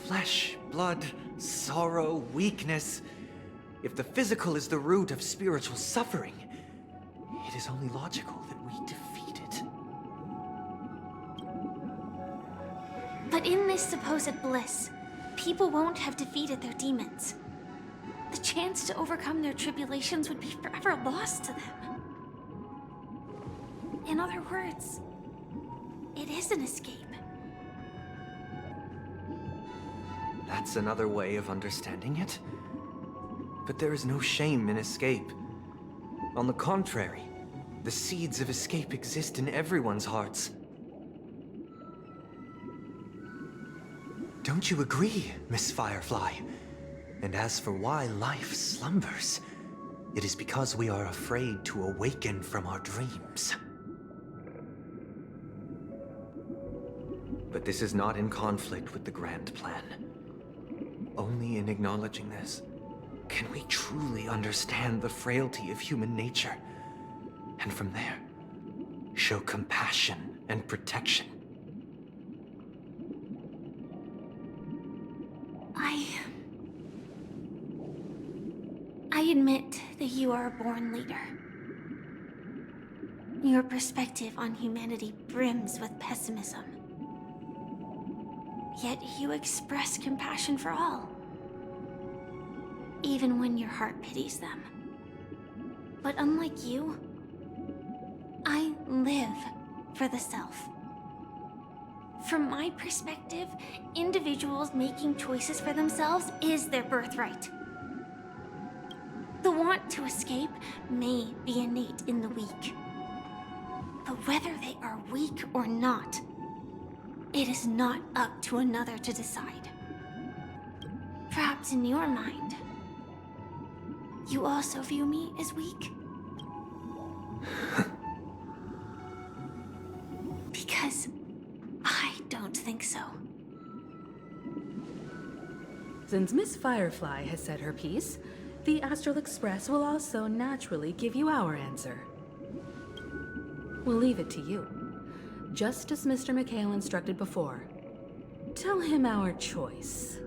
Flesh, blood, sorrow, weakness. If the physical is the root of spiritual suffering, it is only logical that we defeat it. But in this supposed bliss, people won't have defeated their demons. The chance to overcome their tribulations would be forever lost to them. In other words, it is an escape. That's another way of understanding it. But there is no shame in escape. On the contrary, the seeds of escape exist in everyone's hearts. Don't you agree, Miss Firefly? And as for why life slumbers, it is because we are afraid to awaken from our dreams. But this is not in conflict with the grand plan. Only in acknowledging this can we truly understand the frailty of human nature, and from there, show compassion and protection. I admit that you are a born leader. Your perspective on humanity brims with pessimism. Yet you express compassion for all, even when your heart pities them. But unlike you, I live for the self. From my perspective, individuals making choices for themselves is their birthright. The want to escape may be innate in the weak. But whether they are weak or not, it is not up to another to decide. Perhaps in your mind, you also view me as weak? Because I don't think so. Since Miss Firefly has said her piece, the Astral Express will also naturally give you our answer. We'll leave it to you. Just as Mr. McHale instructed before. Tell him our choice.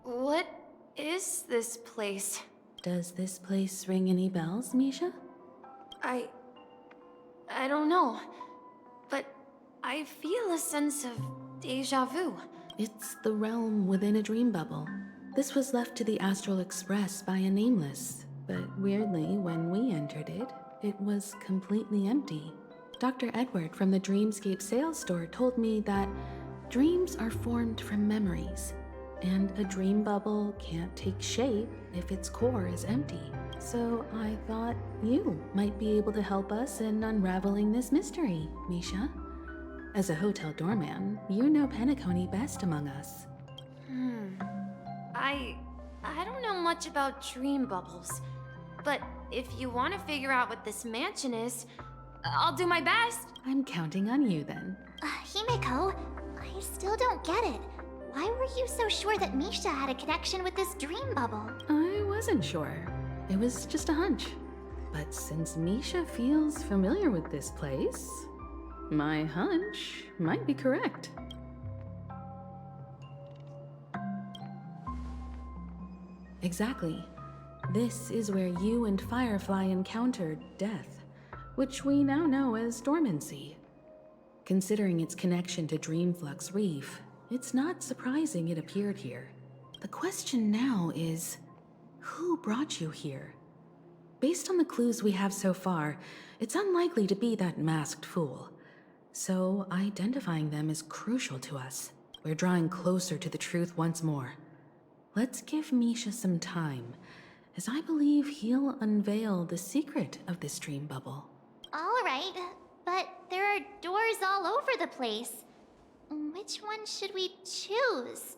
What is this place? Does this place ring any bells, Misha? I don't know, but I feel a sense of déjà vu. It's the realm within a dream bubble. This was left to the Astral Express by a nameless, but weirdly, when we entered it, it was completely empty. Dr. Edward from the Dreamscape sales store told me that dreams are formed from memories, and a dream bubble can't take shape if its core is empty. So I thought you might be able to help us in unraveling this mystery, Misha. As a hotel doorman, you know Penacony best among us. I don't know much about dream bubbles, but if you want to figure out what this mansion is, I'll do my best. I'm counting on you then. Himeko, I still don't get it. Why were you so sure that Misha had a connection with this dream bubble? I wasn't sure. It was just a hunch. But since Misha feels familiar with this place, my hunch might be correct. Exactly. This is where you and Firefly encountered death, which we now know as dormancy. Considering its connection to Dreamflux Reef, it's not surprising it appeared here. The question now is, who brought you here? Based on the clues we have so far, it's unlikely to be that masked fool. So identifying them is crucial to us. We're drawing closer to the truth once more. Let's give Misha some time, as I believe he'll unveil the secret of this dream bubble. All right, but there are doors all over the place. Which one should we choose?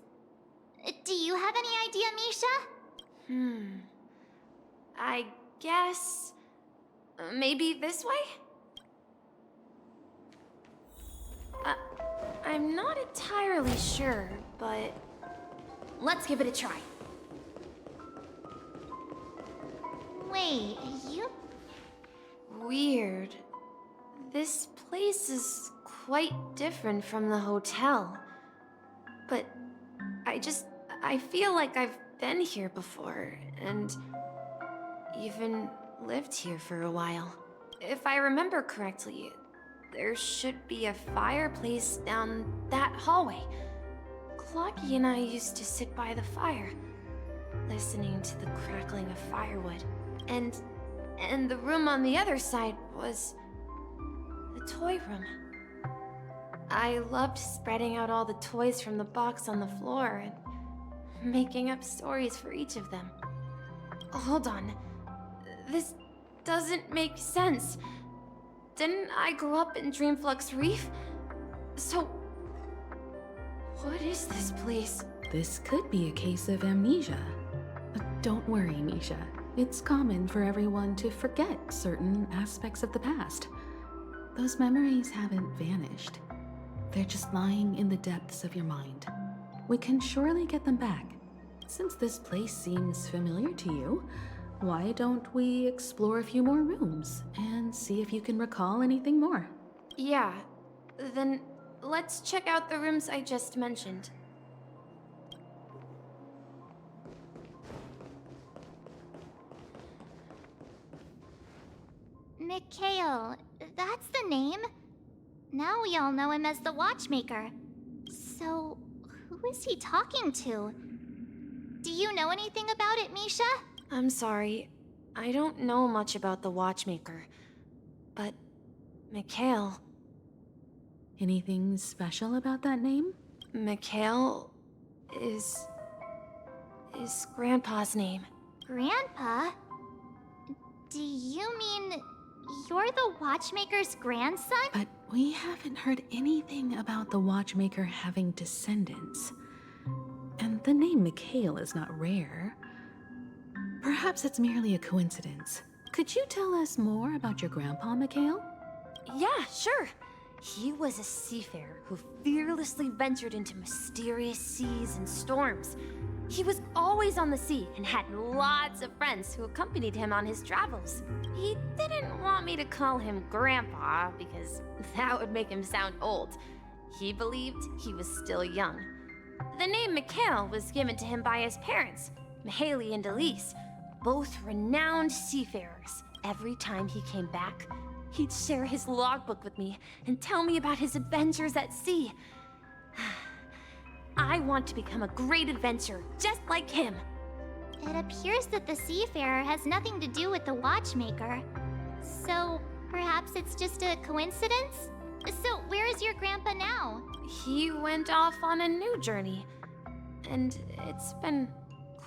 Do you have any idea, Misha? I guess... maybe this way? I'm not entirely sure, but... let's give it a try. Wait, you... Weird. This place is quite different from the hotel. But I feel like I've been here before, and even lived here for a while. If I remember correctly, there should be a fireplace down that hallway. Clocky and I used to sit by the fire, listening to the crackling of firewood. And the room on the other side was the toy room. I loved spreading out all the toys from the box on the floor and making up stories for each of them. Hold on. This doesn't make sense. Didn't I grow up in Dreamflux Reef? So, what is this place? This could be a case of amnesia. But don't worry, Misha. It's common for everyone to forget certain aspects of the past. Those memories haven't vanished. They're just lying in the depths of your mind. We can surely get them back. Since this place seems familiar to you, why don't we explore a few more rooms and see if you can recall anything more? Yeah, then let's check out the rooms I just mentioned. Mikhail, that's the name. Now we all know him as the Watchmaker. So, who is he talking to? Do you know anything about it, Misha? I'm sorry. I don't know much about the Watchmaker. But, Mikhail... Anything special about that name? Mikhail is Grandpa's name. Grandpa? Do you mean you're the Watchmaker's grandson? But we haven't heard anything about the Watchmaker having descendants. And the name Mikhail is not rare. Perhaps it's merely a coincidence. Could you tell us more about your grandpa, Mikhail? Yeah, sure. He was a seafarer who fearlessly ventured into mysterious seas and storms. He was always on the sea and had lots of friends who accompanied him on his travels. He didn't want me to call him Grandpa because that would make him sound old. He believed he was still young. The name Mikhail was given to him by his parents, Mihaly and Elise, both renowned seafarers. Every time he came back, he'd share his logbook with me and tell me about his adventures at sea. I want to become a great adventurer, just like him. It appears that the Seafarer has nothing to do with the Watchmaker. So, perhaps it's just a coincidence? So, where is your grandpa now? He went off on a new journey. And it's been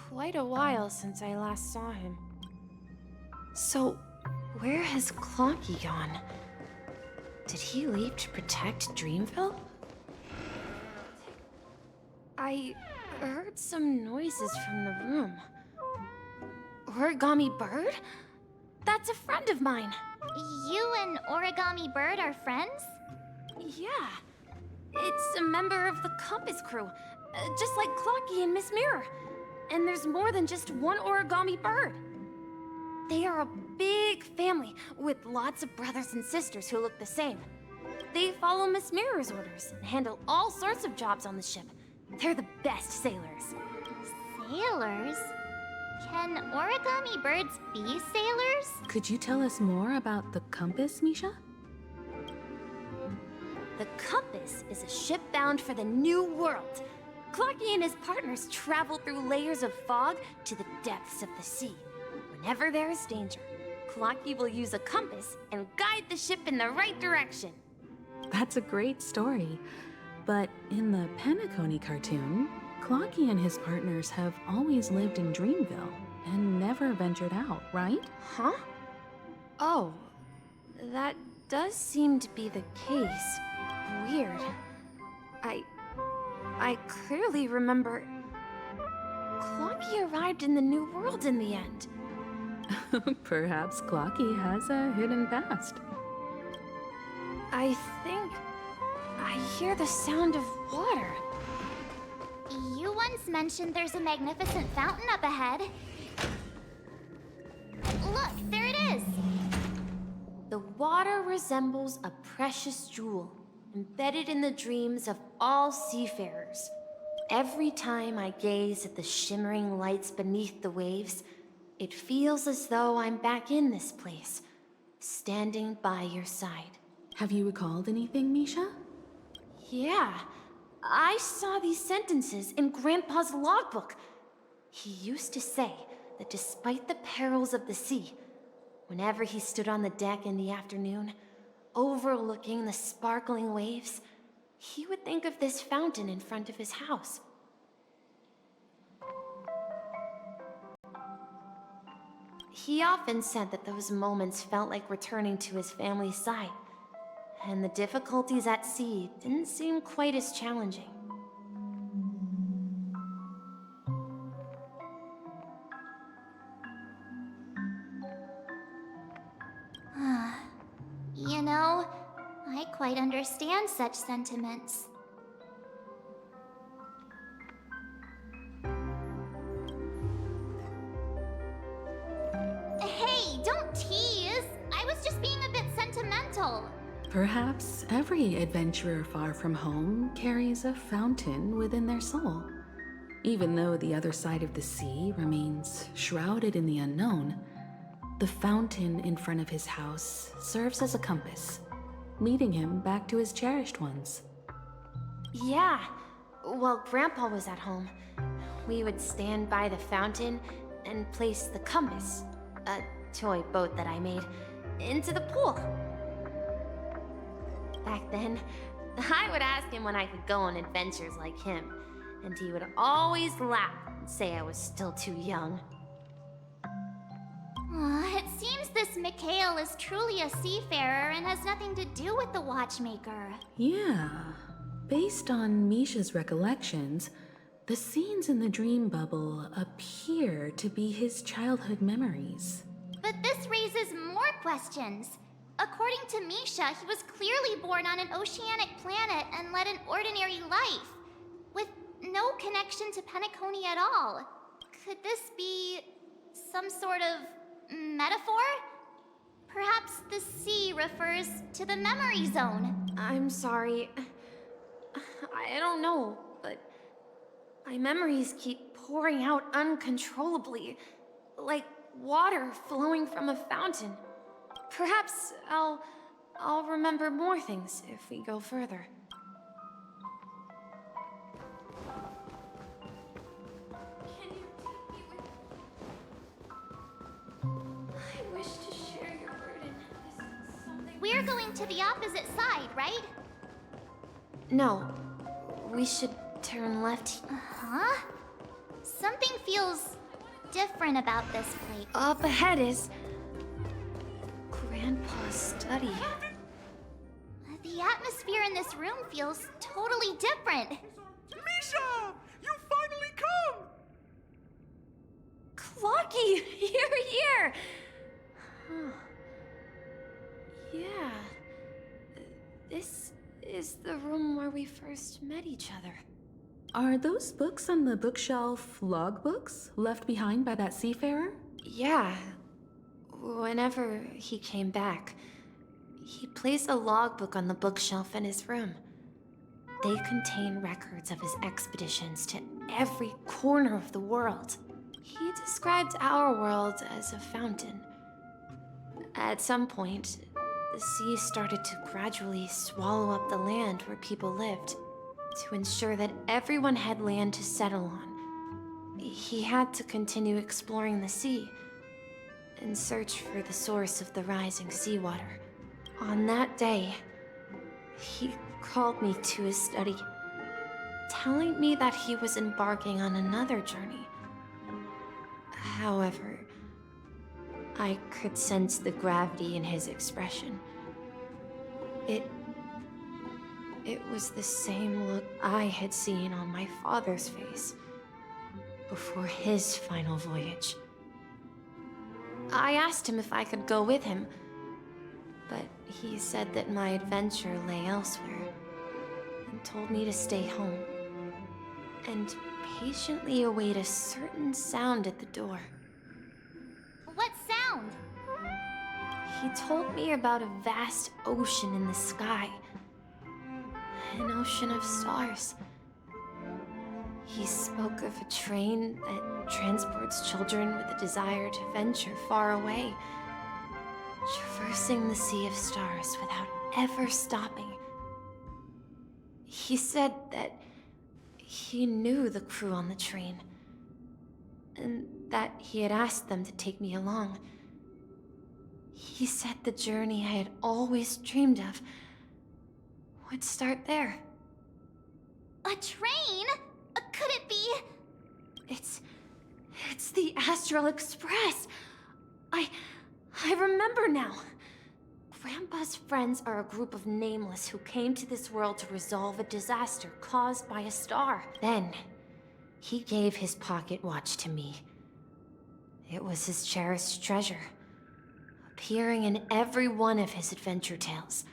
quite a while since I last saw him. So, where has Clocky gone? Did he leave to protect Dreamville? I heard some noises from the room. Origami Bird? That's a friend of mine. You and Origami Bird are friends? Yeah. It's a member of the Compass crew, just like Clocky and Miss Mirror. And there's more than just one Origami Bird. They are a big family with lots of brothers and sisters who look the same. They follow Miss Mirror's orders and handle all sorts of jobs on the ship. They're the best sailors. Sailors? Can Origami Birds be sailors? Could you tell us more about the compass, Misha? The Compass is a ship bound for the New World. Clocky and his partners travel through layers of fog to the depths of the sea. Whenever there is danger, Clocky will use a compass and guide the ship in the right direction. That's a great story. But in the Penacony cartoon, Clocky and his partners have always lived in Dreamville and never ventured out, right? Huh? Oh, that does seem to be the case. Weird. I clearly remember Clocky arrived in the New World in the end. Perhaps Clocky has a hidden past. I think I hear the sound of water. You once mentioned there's a magnificent fountain up ahead. Look, there it is! The water resembles a precious jewel, embedded in the dreams of all seafarers. Every time I gaze at the shimmering lights beneath the waves, it feels as though I'm back in this place, standing by your side. Have you recalled anything, Misha? Yeah, I saw these sentences in Grandpa's logbook. He used to say that despite the perils of the sea, whenever he stood on the deck in the afternoon, overlooking the sparkling waves, he would think of this fountain in front of his house. He often said that those moments felt like returning to his family's side, and the difficulties at sea didn't seem quite as challenging. You know, I quite understand such sentiments. Hey, don't tease! I was just being a bit sentimental. Perhaps every adventurer far from home carries a fountain within their soul. Even though the other side of the sea remains shrouded in the unknown, the fountain in front of his house serves as a compass, leading him back to his cherished ones. Yeah, while Grandpa was at home, we would stand by the fountain and place the compass, a toy boat that I made, into the pool. Back then, I would ask him when I could go on adventures like him, and he would always laugh and say I was still too young. It seems this Mikhail is truly a seafarer and has nothing to do with the watchmaker. Yeah. Based on Misha's recollections, the scenes in the dream bubble appear to be his childhood memories. But this raises more questions. According to Misha, he was clearly born on an oceanic planet and led an ordinary life, with no connection to Penacony at all. Could this be some sort of metaphor? Perhaps the sea refers to the memory zone. I'm sorry. I don't know, but my memories keep pouring out uncontrollably, like water flowing from a fountain. Perhaps I'll remember more things if we go further. Can you take me with you? I wish to share your burden. Is something... We're going to the opposite side, right? No, we should turn left. Huh? Something feels different about this place. Up ahead is Grandpa's study. The atmosphere in this room feels totally different. Misha! You finally come! Clocky, you're here! Huh. Yeah. This is the room where we first met each other. Are those books on the bookshelf logbooks left behind by that seafarer? Yeah. Whenever he came back, he placed a logbook on the bookshelf in his room. They contain records of his expeditions to every corner of the world. He described our world as a fountain. At some point, the sea started to gradually swallow up the land where people lived. To ensure that everyone had land to settle on, he had to continue exploring the sea and search for the source of the rising seawater. On that day, he called me to his study, telling me that he was embarking on another journey. However, I could sense the gravity in his expression. It was the same look I had seen on my father's face before his final voyage. I asked him if I could go with him, but he said that my adventure lay elsewhere and told me to stay home and patiently await a certain sound at the door. What sound? He told me about a vast ocean in the sky. An ocean of stars. He spoke of a train that transports children with a desire to venture far away, traversing the sea of stars without ever stopping. He said that he knew the crew on the train, and that he had asked them to take me along. He said the journey I had always dreamed of would start there. A train? Could it be? It's the Astral Express. I remember now. Grandpa's friends are a group of nameless who came to this world to resolve a disaster caused by a star. Then, he gave his pocket watch to me. It was his cherished treasure, appearing in every one of his adventure tales.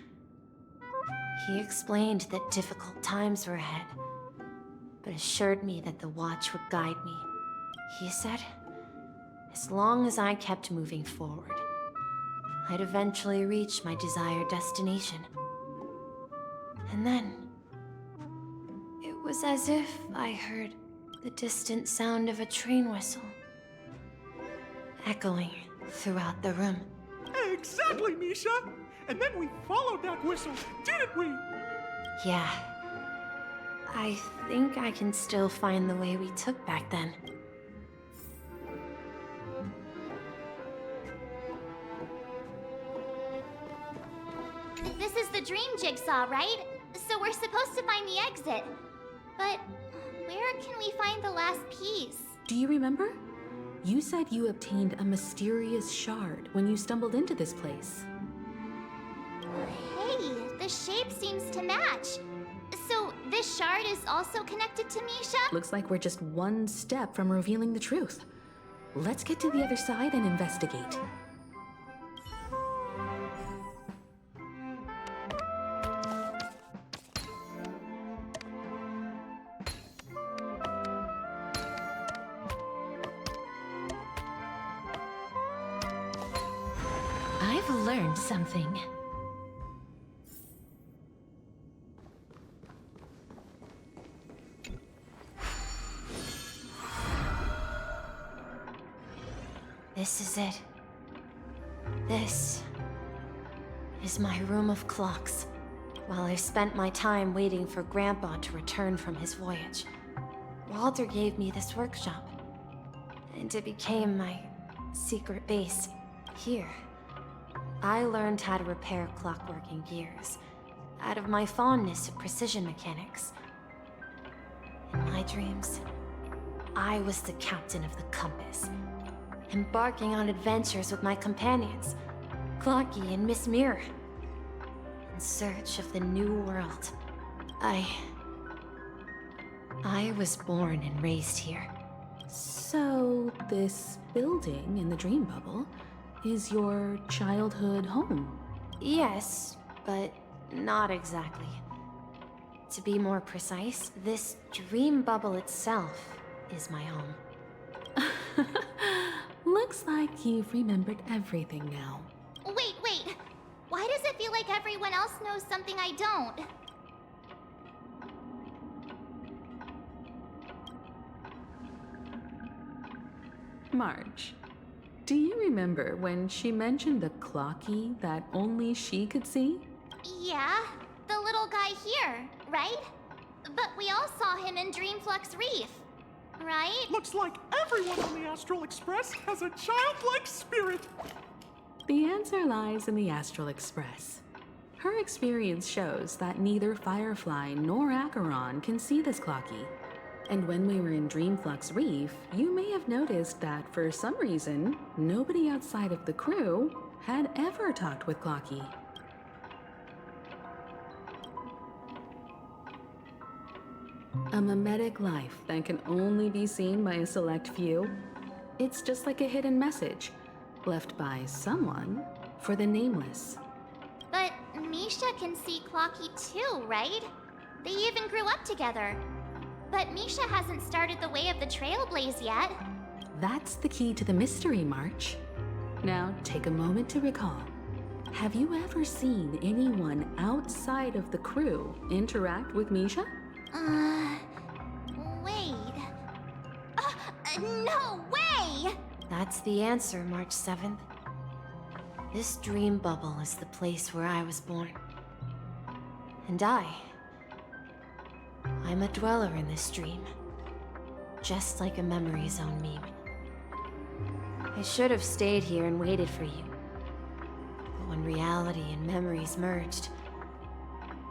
He explained that difficult times were ahead, but assured me that the watch would guide me. He said, as long as I kept moving forward, I'd eventually reach my desired destination. And then, it was as if I heard the distant sound of a train whistle, echoing throughout the room. Exactly, Misha! And then we followed that whistle, didn't we? Yeah. I think I can still find the way we took back then. This is the dream jigsaw, right? So we're supposed to find the exit. But where can we find the last piece? Do you remember? You said you obtained a mysterious shard when you stumbled into this place. Hey, the shape seems to match. So this shard is also connected to Misha? Looks like we're just one step from revealing the truth. Let's get to the other side and investigate. I've learned something. This is it. This is my room of clocks. While I spent my time waiting for Grandpa to return from his voyage, Walter gave me this workshop, and it became my secret base. Here, I learned how to repair clockwork and gears out of my fondness of precision mechanics. In my dreams, I was the captain of the compass, embarking on adventures with my companions, Clocky and Miss Mirror. And search of the new world. I was born and raised here. So, this building in the dream bubble is your childhood home? Yes, but not exactly. To be more precise, this dream bubble itself is my home. Looks like you've remembered everything now. Wait. Why does it feel like everyone else knows something I don't? Marge, do you remember when she mentioned the clocky that only she could see? Yeah, the little guy here, right? But we all saw him in Dreamflux Reef, right? Looks like everyone on the Astral Express has a childlike spirit. The answer lies in the Astral Express. Her experience shows that neither Firefly nor Acheron can see this clocky. And when we were in Dreamflux Reef, you may have noticed that for some reason, nobody outside of the crew had ever talked with Clocky. A mimetic life that can only be seen by a select few. It's just like a hidden message, left by someone for the nameless. But Misha can see Clocky too, right? They even grew up together. But Misha hasn't started the way of the Trailblaze yet. That's the key to the mystery, March. Now, take a moment to recall. Have you ever seen anyone outside of the crew interact with Misha? Wait. No way! That's the answer, March 7th. This dream bubble is the place where I was born. And I'm a dweller in this dream. Just like a memory zone meme. I should have stayed here and waited for you. But when reality and memories merged,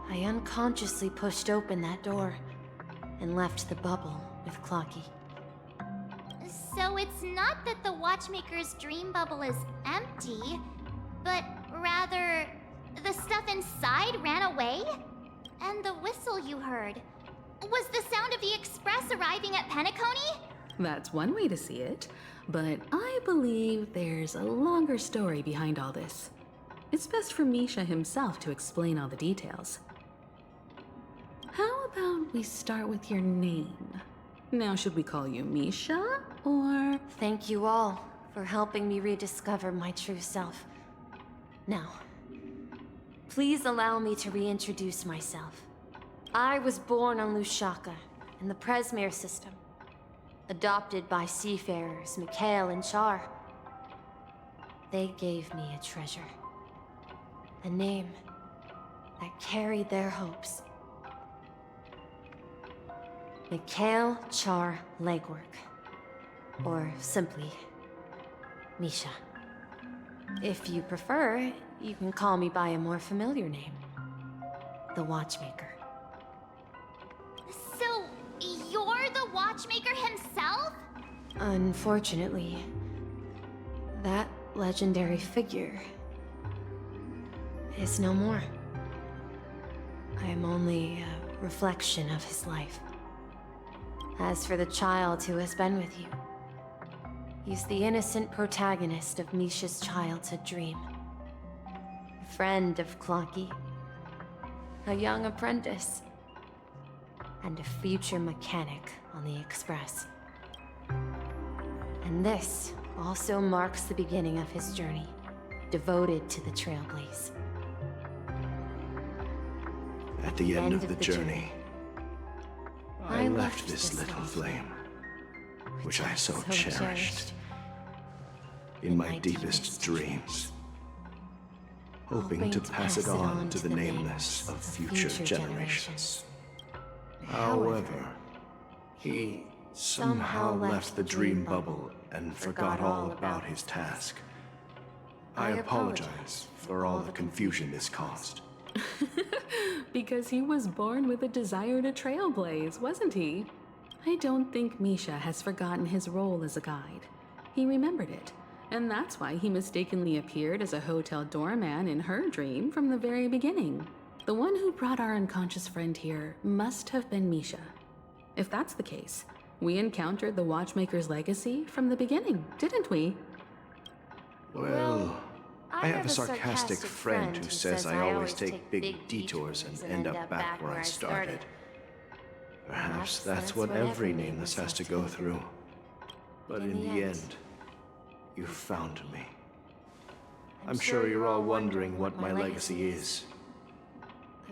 I unconsciously pushed open that door and left the bubble with Clocky. So it's not that the Watchmaker's dream bubble is empty, but rather the stuff inside ran away? And the whistle you heard was the sound of the Express arriving at Penacony? That's one way to see it, but I believe there's a longer story behind all this. It's best for Misha himself to explain all the details. How about we start with your name? Now, should we call you Misha, or... Thank you all for helping me rediscover my true self. Now, please allow me to reintroduce myself. I was born on Lushaka, in the Presmere system. Adopted by seafarers Mikhail and Char. They gave me a treasure. A name that carried their hopes. Mikhail Char Legwork. Or simply, Misha. If you prefer, you can call me by a more familiar name. The Watchmaker. So, you're the Watchmaker himself? Unfortunately, that legendary figure is no more. I am only a reflection of his life. As for the child who has been with you, he's the innocent protagonist of Misha's childhood dream. A friend of Clocky, a young apprentice, and a future mechanic on the Express. And this also marks the beginning of his journey, devoted to the Trailblaze. At the end of the journey, I left this little flame, which I so cherished, in my deepest dreams, hoping to pass it on to the nameless of future generations. However, he somehow left the dream bubble and forgot all about his task. I apologize for all the confusion this caused. Because he was born with a desire to trailblaze, wasn't he? I don't think Misha has forgotten his role as a guide. He remembered it, and that's why he mistakenly appeared as a hotel doorman in her dream from the very beginning. The one who brought our unconscious friend here must have been Misha. If that's the case, we encountered the Watchmaker's legacy from the beginning, didn't we? Well, I have a sarcastic friend who says I always take big detours and end up back where I started. Perhaps that's what every nameless has to go through. But in the end, you found me. I'm sure you're all wondering what my legacy is.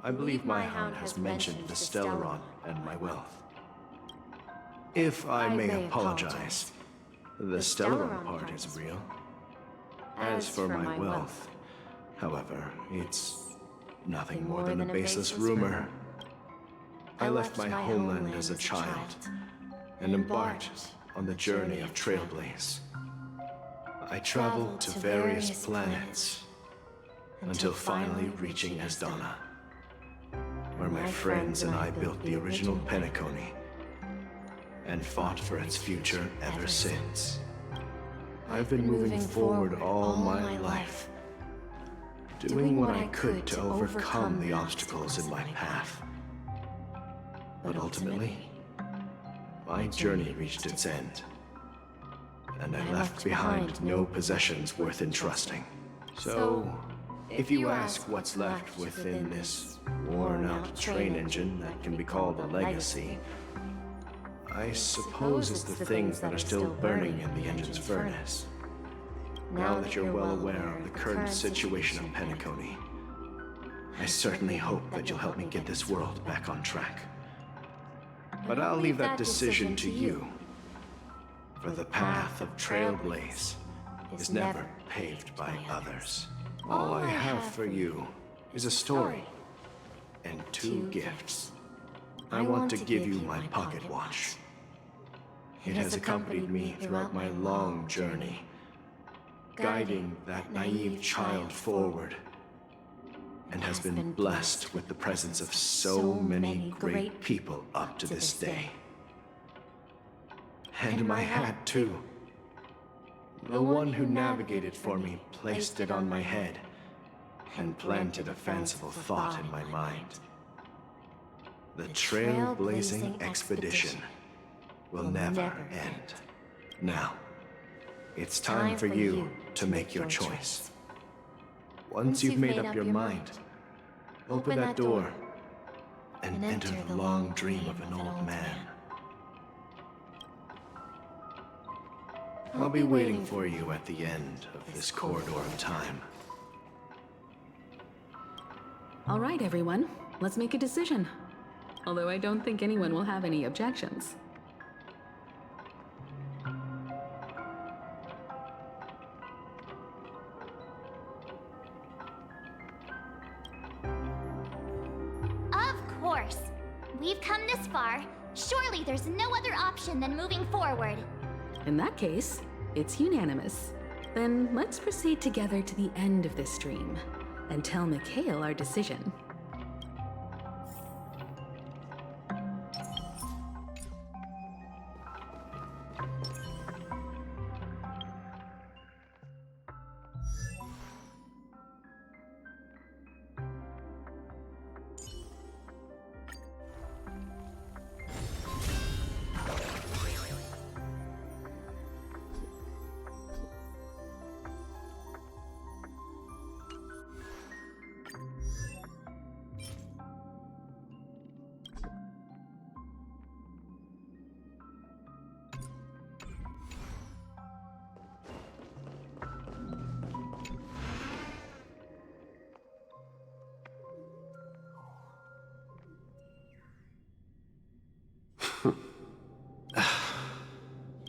I believe my hound has mentioned the Stellaron and my wealth. If I may apologize, the Stellaron part is real. As for my wealth, however, it's nothing more than a baseless rumor. I left my homeland as a child and embarked on the journey of Trailblaze. I traveled to various planets until finally reaching Esdana, where my friends and I built the original Penacony and fought for its future ever since. I've been moving forward all my life, doing what I could to overcome the obstacles in my path. But ultimately, my journey reached its end, and I left behind no possessions worth entrusting. So, if you ask what's left within this worn-out train engine that can be called a legacy, I suppose it's the things that are still burning in the engine's furnace. Now that you're well aware of the current situation of Penacony, I certainly hope that you'll help me get this world back on track. But I'll leave that decision to you, for the path of Trailblaze is never paved by others. All I have for you is a story and 2 gifts. I want to give you my pocket watch. It has accompanied me throughout my long journey, guiding that naive child forward, and has been blessed with the presence of so many great people up to this day. And my hat, too. The one who navigated for me placed it on my head and planted a fanciful thought in my mind. The trailblazing expedition will never end. Now, it's time for you to make your choice. Once you've made up your mind, open that door and enter the long dream of an old man. I'll be waiting for you at the end of this corridor of time. All right, everyone, let's make a decision. Although I don't think anyone will have any objections. Of course. We've come this far. Surely there's no other option than moving forward. In that case, it's unanimous. Then let's proceed together to the end of this stream and tell Mikhail our decision.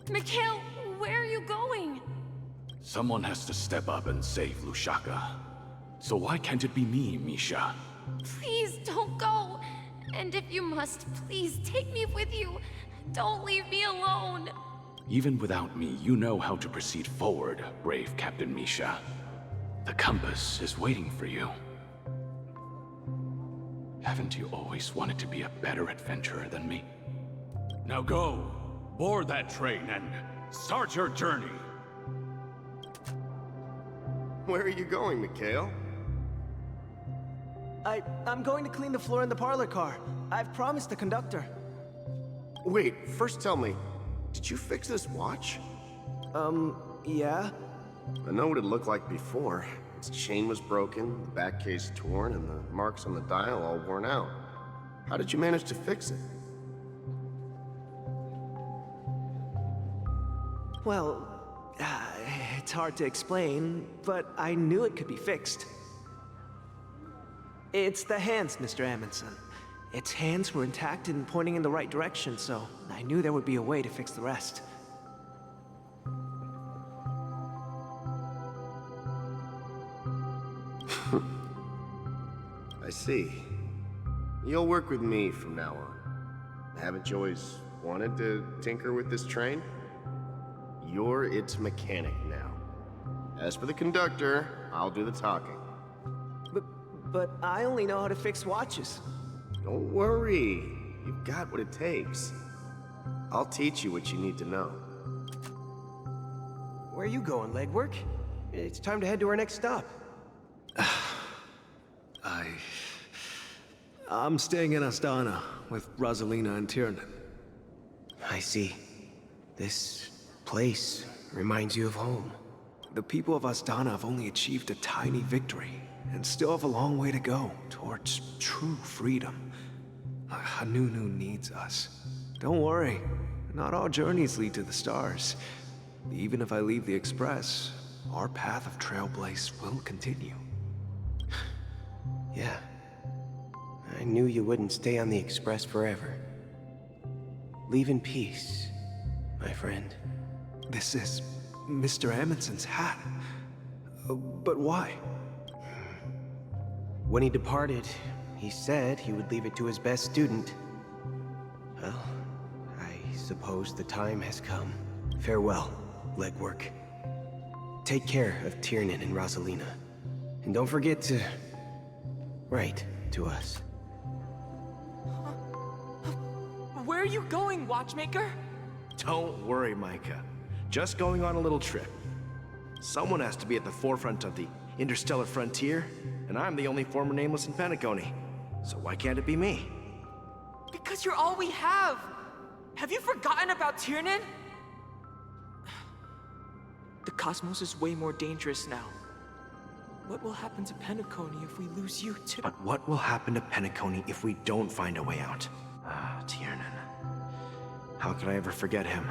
Mikhail, where are you going? Someone has to step up and save Lushaka. So why can't it be me, Misha? Please don't go. And if you must, please take me with you. Don't leave me alone. Even without me, you know how to proceed forward, brave Captain Misha. The compass is waiting for you. Haven't you always wanted to be a better adventurer than me? Now go, board that train and start your journey. Where are you going, Mikhail? I'm going to clean the floor in the parlor car. I've promised the conductor. Wait, first tell me, did you fix this watch? Yeah? I know what it looked like before. Its chain was broken, the back case torn, and the marks on the dial all worn out. How did you manage to fix it? Well, it's hard to explain, but I knew it could be fixed. It's the hands, Mr. Amundsen. Its hands were intact and pointing in the right direction, so I knew there would be a way to fix the rest. I see. You'll work with me from now on. Haven't you always wanted to tinker with this train? You're its mechanic now. As for the conductor, I'll do the talking. But I only know how to fix watches. Don't worry. You've got what it takes. I'll teach you what you need to know. Where are you going, legwork? It's time to head to our next stop. I'm staying in Astana with Rosalina and Tiernan. I see. This place reminds you of home. The people of Astana have only achieved a tiny victory, and still have a long way to go towards true freedom. Hanunu needs us. Don't worry, not all journeys lead to the stars. Even if I leave the Express, our path of Trailblaze will continue. Yeah. I knew you wouldn't stay on the Express forever. Leave in peace, my friend. This is Mr. Amundsen's hat. But why? When he departed, he said he would leave it to his best student. Well, I suppose the time has come. Farewell, legwork. Take care of Tiernan and Rosalina. And don't forget to write to us. Where are you going, watchmaker? Don't worry, Micah. Just going on a little trip. Someone has to be at the forefront of the interstellar frontier, and I'm the only former Nameless in Penacony. So why can't it be me? Because you're all we have! Have you forgotten about Tiernan? The cosmos is way more dangerous now. What will happen to Penacony if we lose you too? But what will happen to Penacony if we don't find a way out? Tiernan. How could I ever forget him?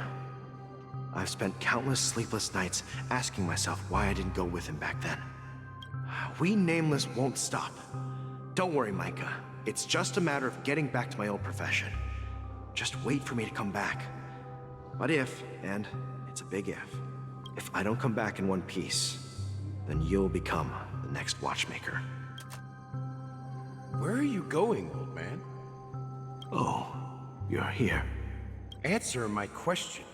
I've spent countless sleepless nights asking myself why I didn't go with him back then. We Nameless won't stop. Don't worry, Micah. It's just a matter of getting back to my old profession. Just wait for me to come back. But if, and it's a big if I don't come back in one piece, then you'll become the next watchmaker. Where are you going, old man? Oh, you're here. Answer my question.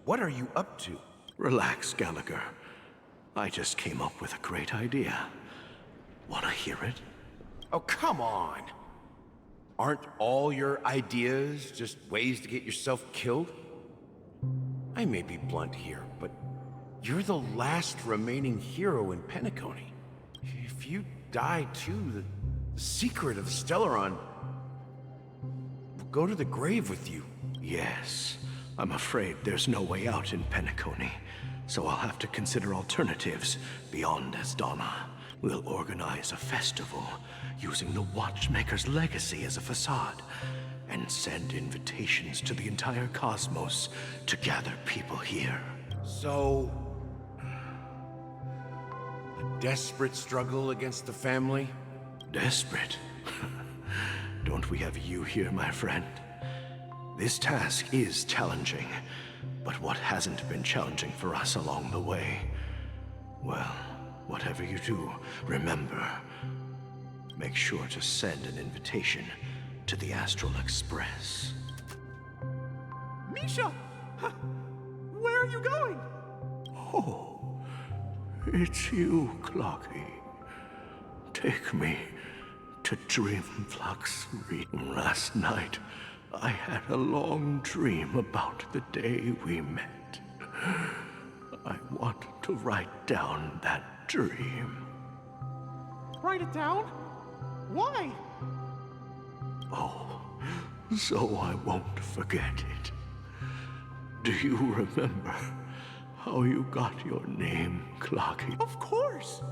What are you up to? Relax, Gallagher. I just came up with a great idea. Wanna hear it? Oh, come on. Aren't all your ideas just ways to get yourself killed? I may be blunt here, but you're the last remaining hero in Penacony. If you die too, the secret of Stellaron will go to the grave with you. Yes. I'm afraid there's no way out in Penacony, so I'll have to consider alternatives beyond Astana. We'll organize a festival using the Watchmaker's legacy as a facade, and send invitations to the entire cosmos to gather people here. So, a desperate struggle against the family? Desperate? Don't we have you here, my friend? This task is challenging, but what hasn't been challenging for us along the way? Well, whatever you do, remember, make sure to send an invitation to the Astral Express. Misha! Where are you going? Oh, it's you, Clocky. Take me to Dreamflux. Last night, I had a long dream about the day we met. I want to write down that dream. Write it down? Why? Oh, so I won't forget it. Do you remember how you got your name, Clocky? Of course!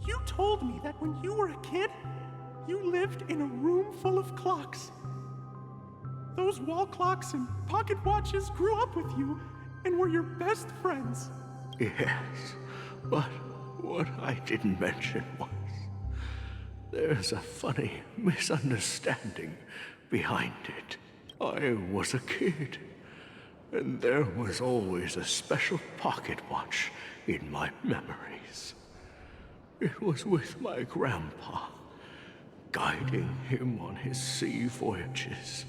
You told me that when you were a kid, you lived in a room full of clocks. Those wall clocks and pocket watches grew up with you and were your best friends. Yes, but what I didn't mention was there's a funny misunderstanding behind it. I was a kid, and there was always a special pocket watch in my memories. It was with my grandpa, guiding him on his sea voyages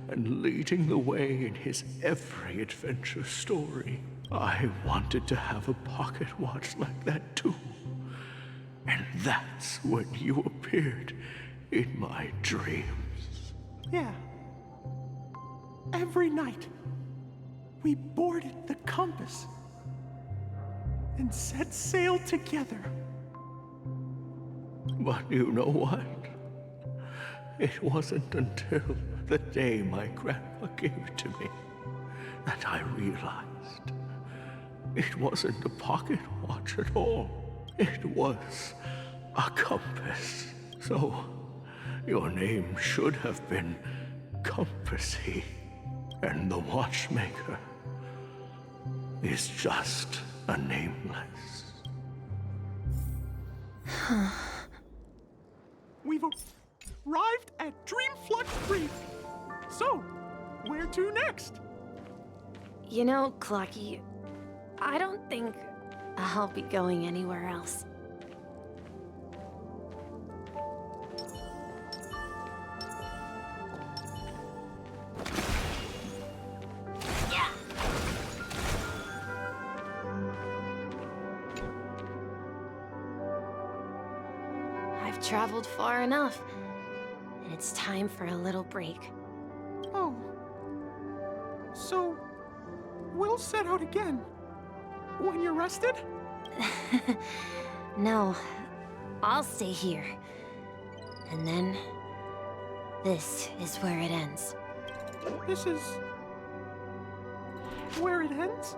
and leading the way in his every adventure story. I wanted to have a pocket watch like that too. And that's when you appeared in my dreams. Yeah. Every night, we boarded the compass and set sail together. But you know what? It wasn't until the day my grandpa gave it to me that I realized it wasn't a pocket watch at all. It was a compass. So your name should have been Compassy, and the watchmaker is just a nameless. We've arrived at Dreamflux Reef. So, where to next? You know, Clocky, I don't think I'll be going anywhere else. I've traveled far enough, and it's time for a little break. Oh. So, we'll set out again. When you're rested? No, I'll stay here. And then, this is where it ends. This is... where it ends?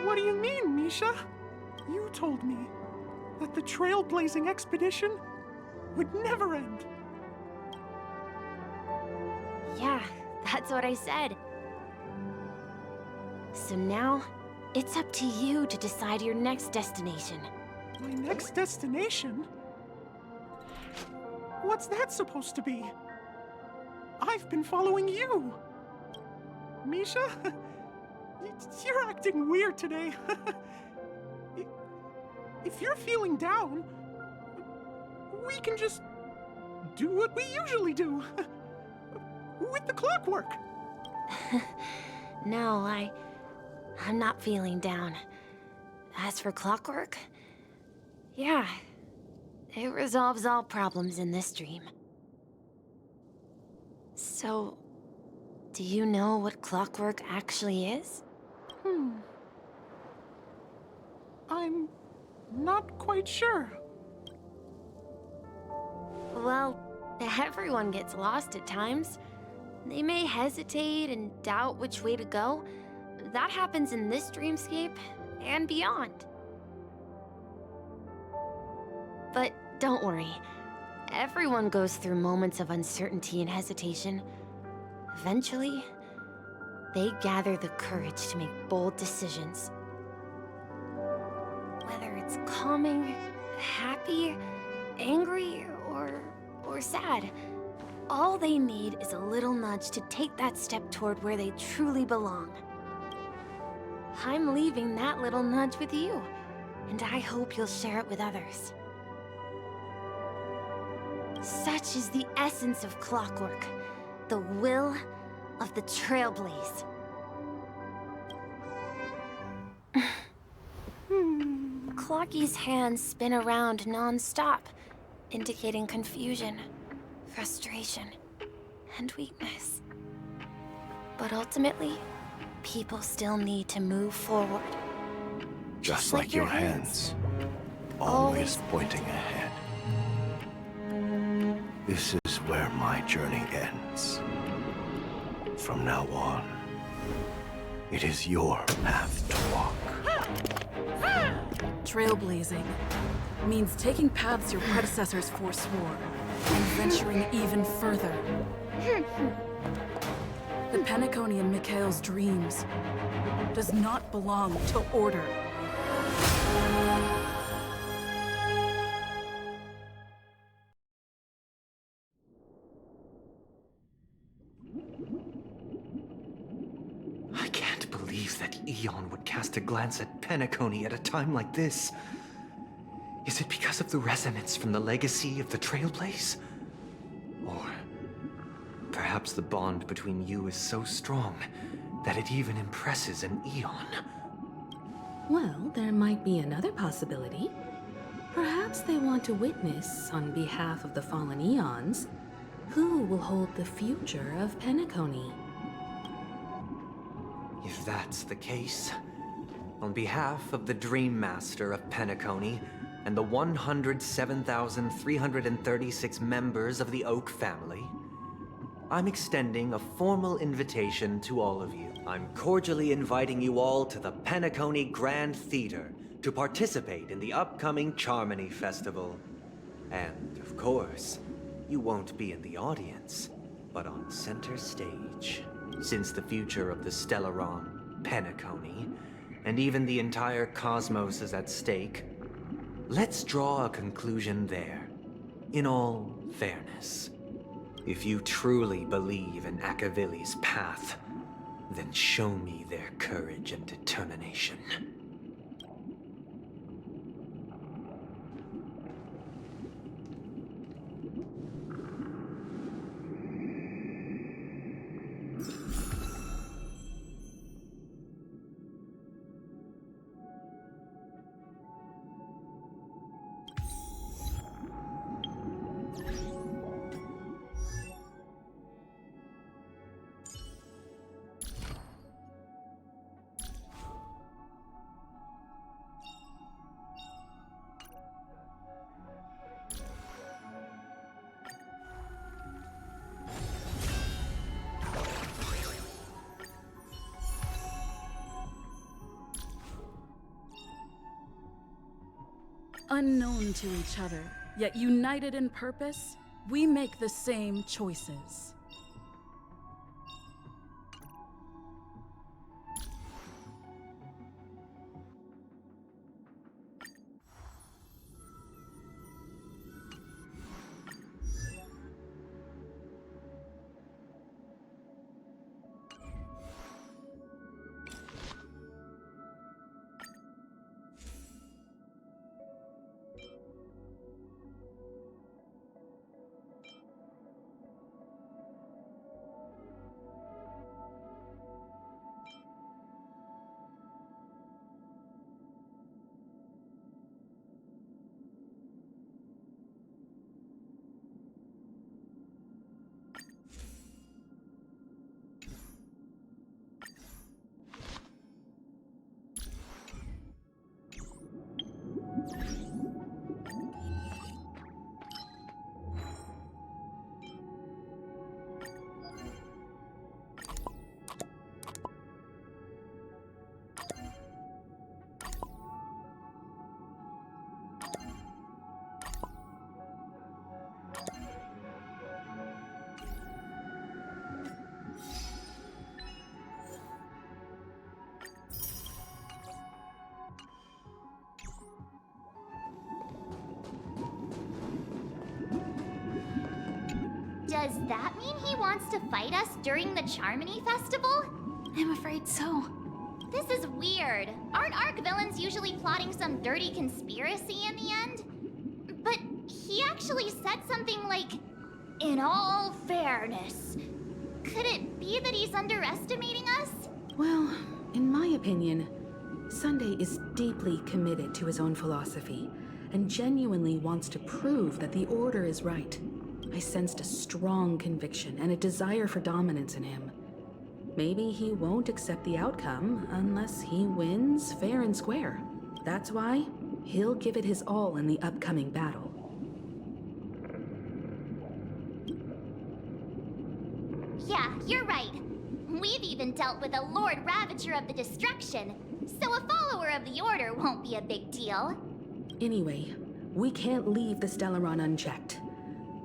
What do you mean, Misha? You told me that the trailblazing expedition would never end. Yeah, that's what I said. So now, it's up to you to decide your next destination. My next destination? What's that supposed to be? I've been following you. Misha? You're acting weird today. If you're feeling down, we can just do what we usually do. With the clockwork. No, I'm not feeling down. As for clockwork, yeah, it resolves all problems in this dream. So, do you know what clockwork actually is? I'm not quite sure. Well, everyone gets lost at times. They may hesitate and doubt which way to go. That happens in this dreamscape and beyond. But don't worry. Everyone goes through moments of uncertainty and hesitation. Eventually, they gather the courage to make bold decisions. Whether it's calming, happy, angry, or sad, all they need is a little nudge to take that step toward where they truly belong. I'm leaving that little nudge with you, and I hope you'll share it with others. Such is the essence of clockwork, the will of the Trailblaze. Clocky's hands spin around non-stop, indicating confusion, frustration, and weakness. But ultimately, people still need to move forward. Just like your hands. always pointing ahead. This is where my journey ends. From now on, it is your path to walk. Trailblazing means taking paths your predecessors forswore and venturing even further. The Penacony in Mikhail's dreams does not belong to Order. I can't believe that Eon would cast a glance at Penacony at a time like this. Is it because of the resonance from the legacy of the Trailblaze? Or perhaps the bond between you is so strong that it even impresses an Eon? Well, there might be another possibility. Perhaps they want to witness, on behalf of the fallen Eons, who will hold the future of Penacony. If that's the case, on behalf of the Dream Master of Penacony and the 107,336 members of the Oak family, I'm extending a formal invitation to all of you. I'm cordially inviting you all to the Penacony Grand Theater to participate in the upcoming Charmony Festival. And, of course, you won't be in the audience, but on center stage. Since the future of the Stellaron, Penacony, and even the entire cosmos is at stake, let's draw a conclusion there, in all fairness. If you truly believe in Akavili's path, then show me their courage and determination. Unknown to each other, yet united in purpose, we make the same choices. Does that mean he wants to fight us during the Charmony Festival? I'm afraid so. This is weird. Aren't Arc villains usually plotting some dirty conspiracy in the end? But he actually said something like, "In all fairness." Could it be that he's underestimating us? Well, in my opinion, Sunday is deeply committed to his own philosophy and genuinely wants to prove that the Order is right. I sensed a strong conviction and a desire for dominance in him. Maybe he won't accept the outcome unless he wins fair and square. That's why he'll give it his all in the upcoming battle. Yeah, you're right. We've even dealt with a Lord Ravager of the Destruction, so a follower of the Order won't be a big deal. Anyway, we can't leave the Stellaron unchecked.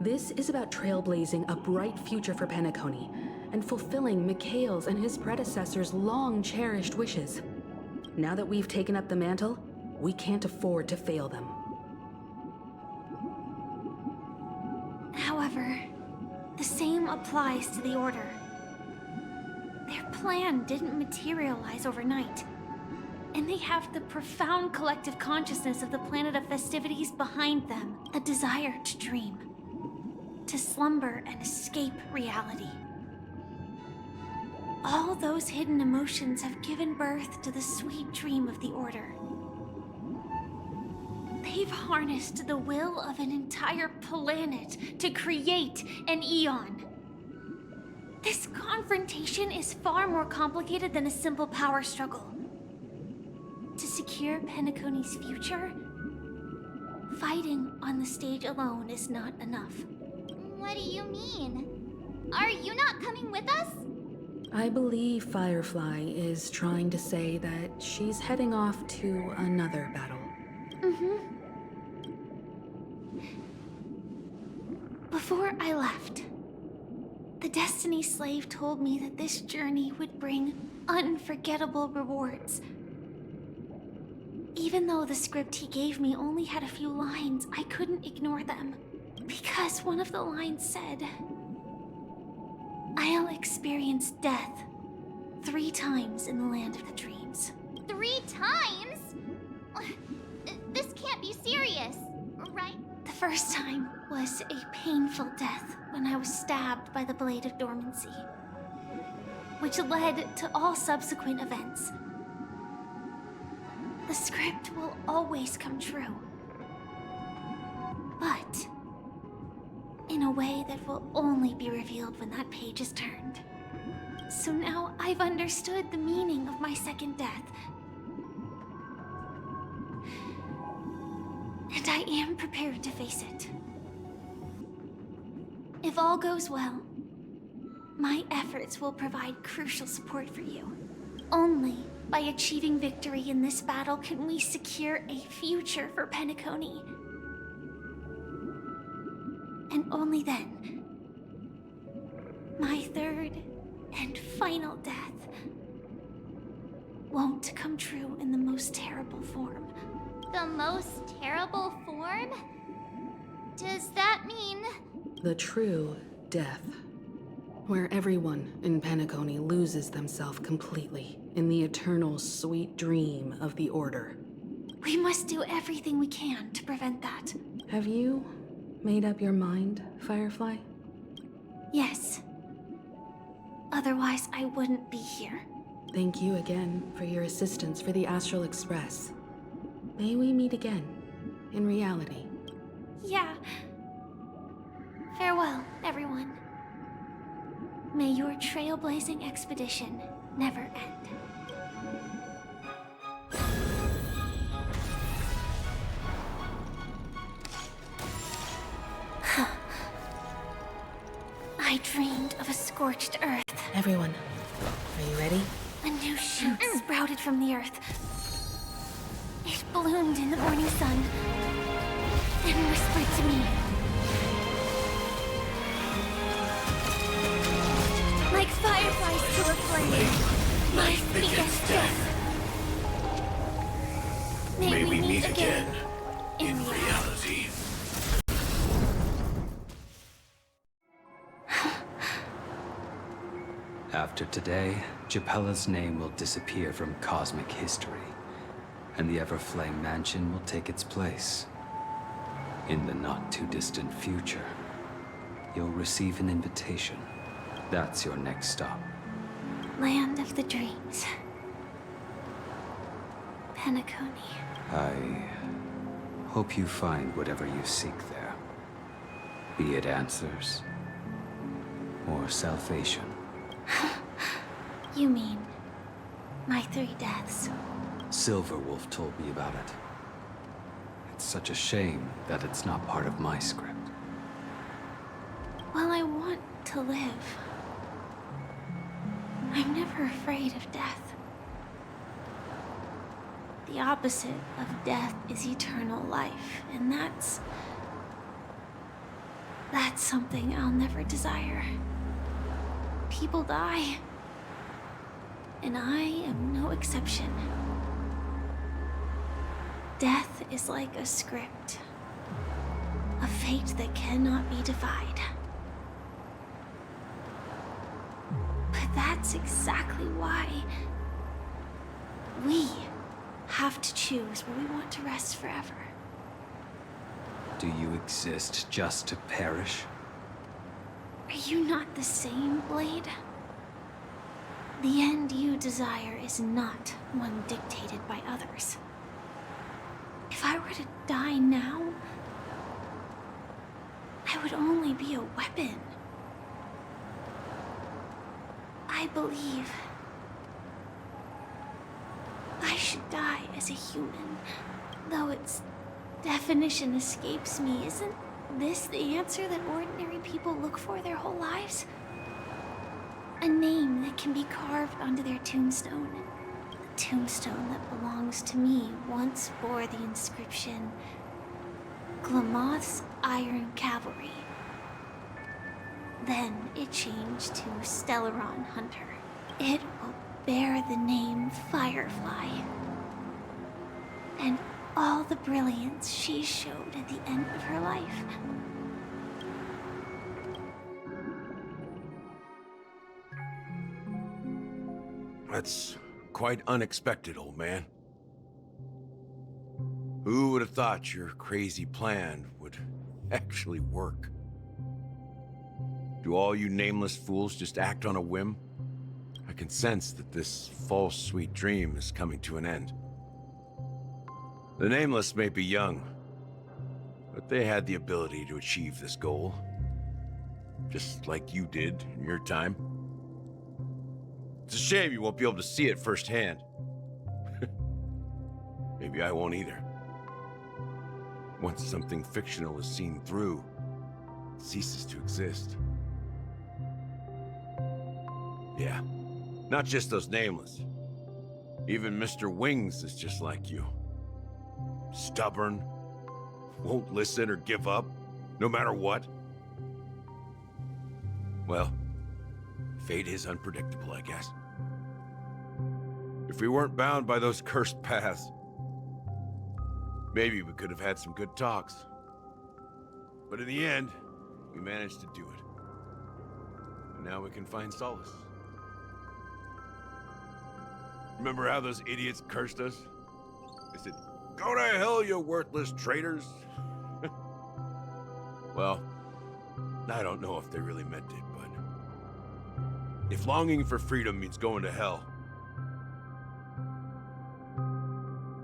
This is about trailblazing a bright future for Penacony and fulfilling Mikhail's and his predecessors' long-cherished wishes. Now that we've taken up the mantle, we can't afford to fail them. However, the same applies to the Order. Their plan didn't materialize overnight, and they have the profound collective consciousness of the planet of festivities behind them, a desire to dream, to slumber and escape reality. All those hidden emotions have given birth to the sweet dream of the Order. They've harnessed the will of an entire planet to create an eon. This confrontation is far more complicated than a simple power struggle. To secure Penacony's future, fighting on the stage alone is not enough. What do you mean? Are you not coming with us? I believe Firefly is trying to say that she's heading off to another battle. Before I left, the Destiny Slave told me that this journey would bring unforgettable rewards. Even though the script he gave me only had a few lines, I couldn't ignore them. Because one of the lines said, "I'll experience death 3 times in the land of the dreams." 3 times? This can't be serious, right? The first time was a painful death when I was stabbed by the Blade of Dormancy, which led to all subsequent events. The script will always come true, but in a way that will only be revealed when that page is turned. So now I've understood the meaning of my second death. And I am prepared to face it. If all goes well, my efforts will provide crucial support for you. Only by achieving victory in this battle can we secure a future for Penacony. And only then, my third and final death won't come true in the most terrible form. The most terrible form? Does that mean... The true death. Where everyone in Penacony loses themselves completely in the eternal sweet dream of the Order. We must do everything we can to prevent that. Have you made up your mind, Firefly? Yes. Otherwise, I wouldn't be here. Thank you again for your assistance for the Astral Express. May we meet again, in reality. Yeah. Farewell, everyone. May your trailblazing expedition never end. I dreamed of a scorched earth. Everyone, are you ready? A new shoot sprouted from the earth. It bloomed in the morning sun and whispered to me. Like fireflies to a flame, life begets death. May we meet again in reality. After today, Japella's name will disappear from cosmic history, and the Everflame Mansion will take its place. In the not-too-distant future, you'll receive an invitation. That's your next stop. Land of the dreams. Penacony. I hope you find whatever you seek there. Be it answers or salvation. You mean my 3 deaths? Silverwolf told me about it. It's such a shame that it's not part of my script. Well, I want to live. I'm never afraid of death. The opposite of death is eternal life, and that's something I'll never desire. People die, and I am no exception. Death is like a script, a fate that cannot be defied. But that's exactly why we have to choose where we want to rest forever. Do you exist just to perish? Are you not the same, Blade? The end you desire is not one dictated by others. If I were to die now, I would only be a weapon. I believe I should die as a human, though its definition escapes me. Isn't this the answer that ordinary people look for their whole lives? A name that can be carved onto their tombstone. The tombstone that belongs to me once bore the inscription, Glamoth's Iron Cavalry. Then it changed to Stellaron Hunter. It will bear the name Firefly. And all the brilliance she showed at the end of her life. That's quite unexpected, old man. Who would have thought your crazy plan would actually work? Do all you nameless fools just act on a whim? I can sense that this false sweet dream is coming to an end. The Nameless may be young, but they had the ability to achieve this goal. Just like you did in your time. It's a shame you won't be able to see it firsthand. Maybe I won't either. Once something fictional is seen through, it ceases to exist. Yeah, not just those Nameless. Even Mr. Wings is just like you. Stubborn, won't listen or give up, no matter what. Well, fate is unpredictable, I guess. If we weren't bound by those cursed paths, maybe we could have had some good talks. But in the end, we managed to do it. And now we can find solace. Remember how those idiots cursed us? They said, "Go to hell, you worthless traitors." Well, I don't know if they really meant it, but if longing for freedom means going to hell,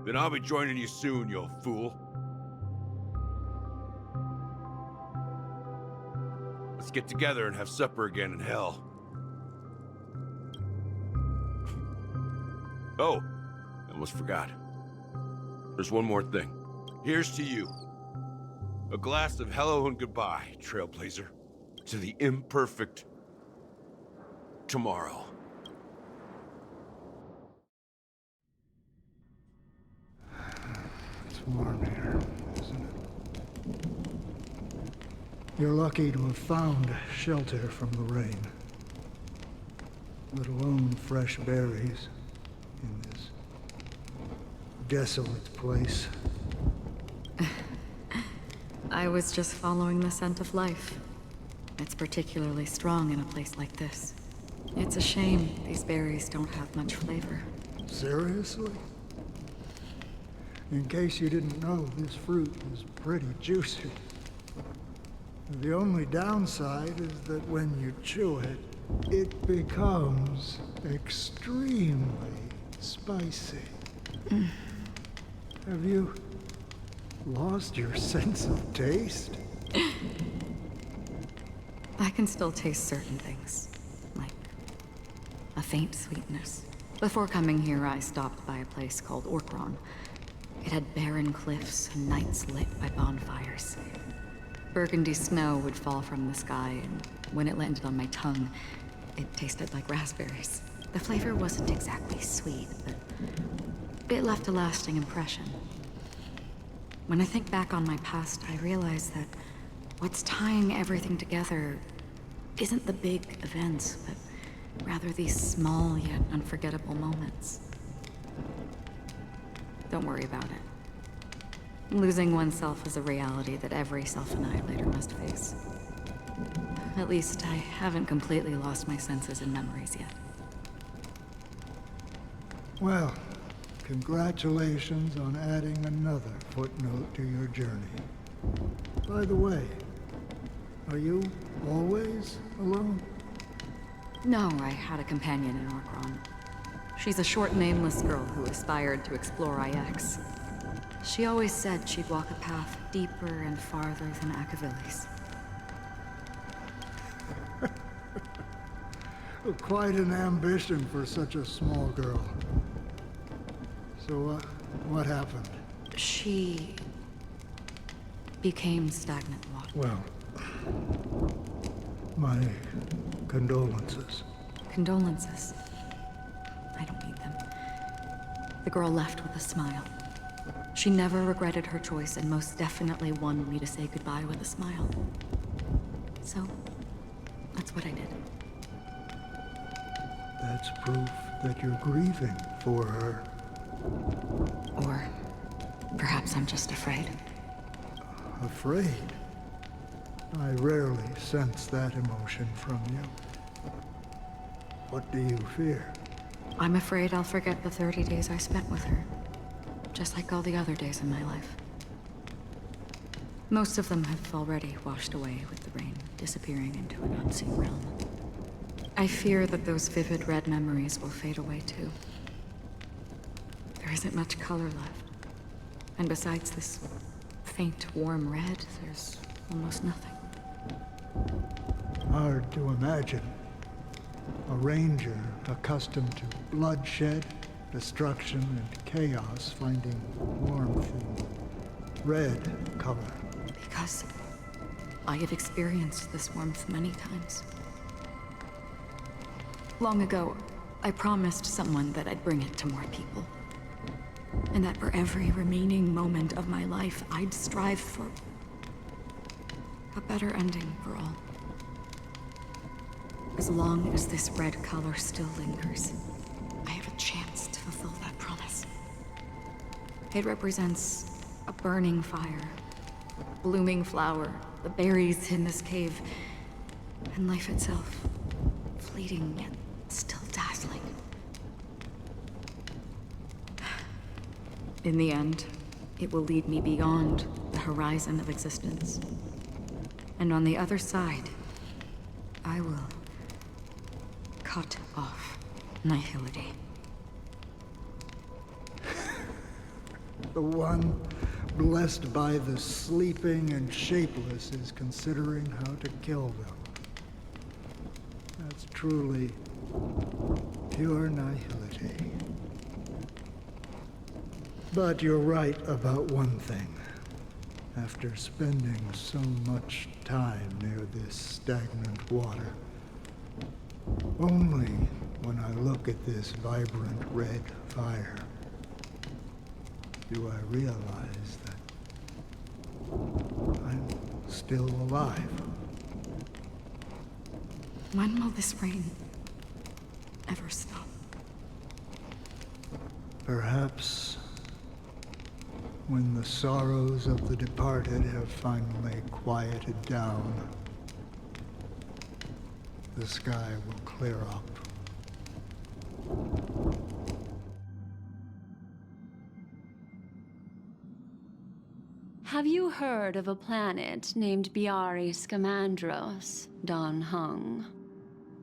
then I'll be joining you soon, you fool. Let's get together and have supper again in hell. Oh, I almost forgot. There's one more thing. Here's to you. A glass of hello and goodbye, Trailblazer. To the imperfect tomorrow. It's warm here, isn't it? You're lucky to have found shelter from the rain. Let alone fresh berries in this desolate place. I was just following the scent of life. It's particularly strong in a place like this. It's a shame these berries don't have much flavor. Seriously? In case you didn't know, this fruit is pretty juicy. The only downside is that when you chew it, it becomes extremely spicy. Have you lost your sense of taste? I can still taste certain things, like a faint sweetness. Before coming here, I stopped by a place called Orkron. It had barren cliffs and nights lit by bonfires. Burgundy snow would fall from the sky, and when it landed on my tongue, it tasted like raspberries. The flavor wasn't exactly sweet, but it left a lasting impression. When I think back on my past, I realize that what's tying everything together isn't the big events, but rather these small yet unforgettable moments. Don't worry about it. Losing oneself is a reality that every self-annihilator must face. At least I haven't completely lost my senses and memories yet. Well, congratulations on adding another footnote to your journey. By the way, are you always alone? No, I had a companion in Orkron. She's a short, nameless girl who aspired to explore IX. She always said she'd walk a path deeper and farther than Akavili's. Quite an ambition for such a small girl. So, what happened? She became stagnant water. Well, my condolences. Condolences. I don't need them. The girl left with a smile. She never regretted her choice and most definitely wanted me to say goodbye with a smile. So, that's what I did. That's proof that you're grieving for her. Or perhaps I'm just afraid. Afraid? I rarely sense that emotion from you. What do you fear? I'm afraid I'll forget the 30 days I spent with her. Just like all the other days in my life. Most of them have already washed away with the rain, disappearing into an unseen realm. I fear that those vivid red memories will fade away too. There isn't much color left. And besides this faint, warm red, there's almost nothing. Hard to imagine. A ranger accustomed to bloodshed, destruction, and chaos finding warmth in red color. Because I have experienced this warmth many times. Long ago, I promised someone that I'd bring it to more people. And that for every remaining moment of my life, I'd strive for a better ending for all. As long as this red color still lingers, I have a chance to fulfill that promise. It represents a burning fire, blooming flower, the berries in this cave, and life itself, fleeting yet still dazzling. In the end, it will lead me beyond the horizon of existence. And on the other side, I will cut off nihility. The one blessed by the sleeping and shapeless is considering how to kill them. That's truly pure nihility. But you're right about one thing. After spending so much time near this stagnant water, only when I look at this vibrant red fire do I realize that I'm still alive. When will this rain ever stop? Perhaps when the sorrows of the departed have finally quieted down, the sky will clear up. Have you heard of a planet named Biari Scamandros, Don Hung?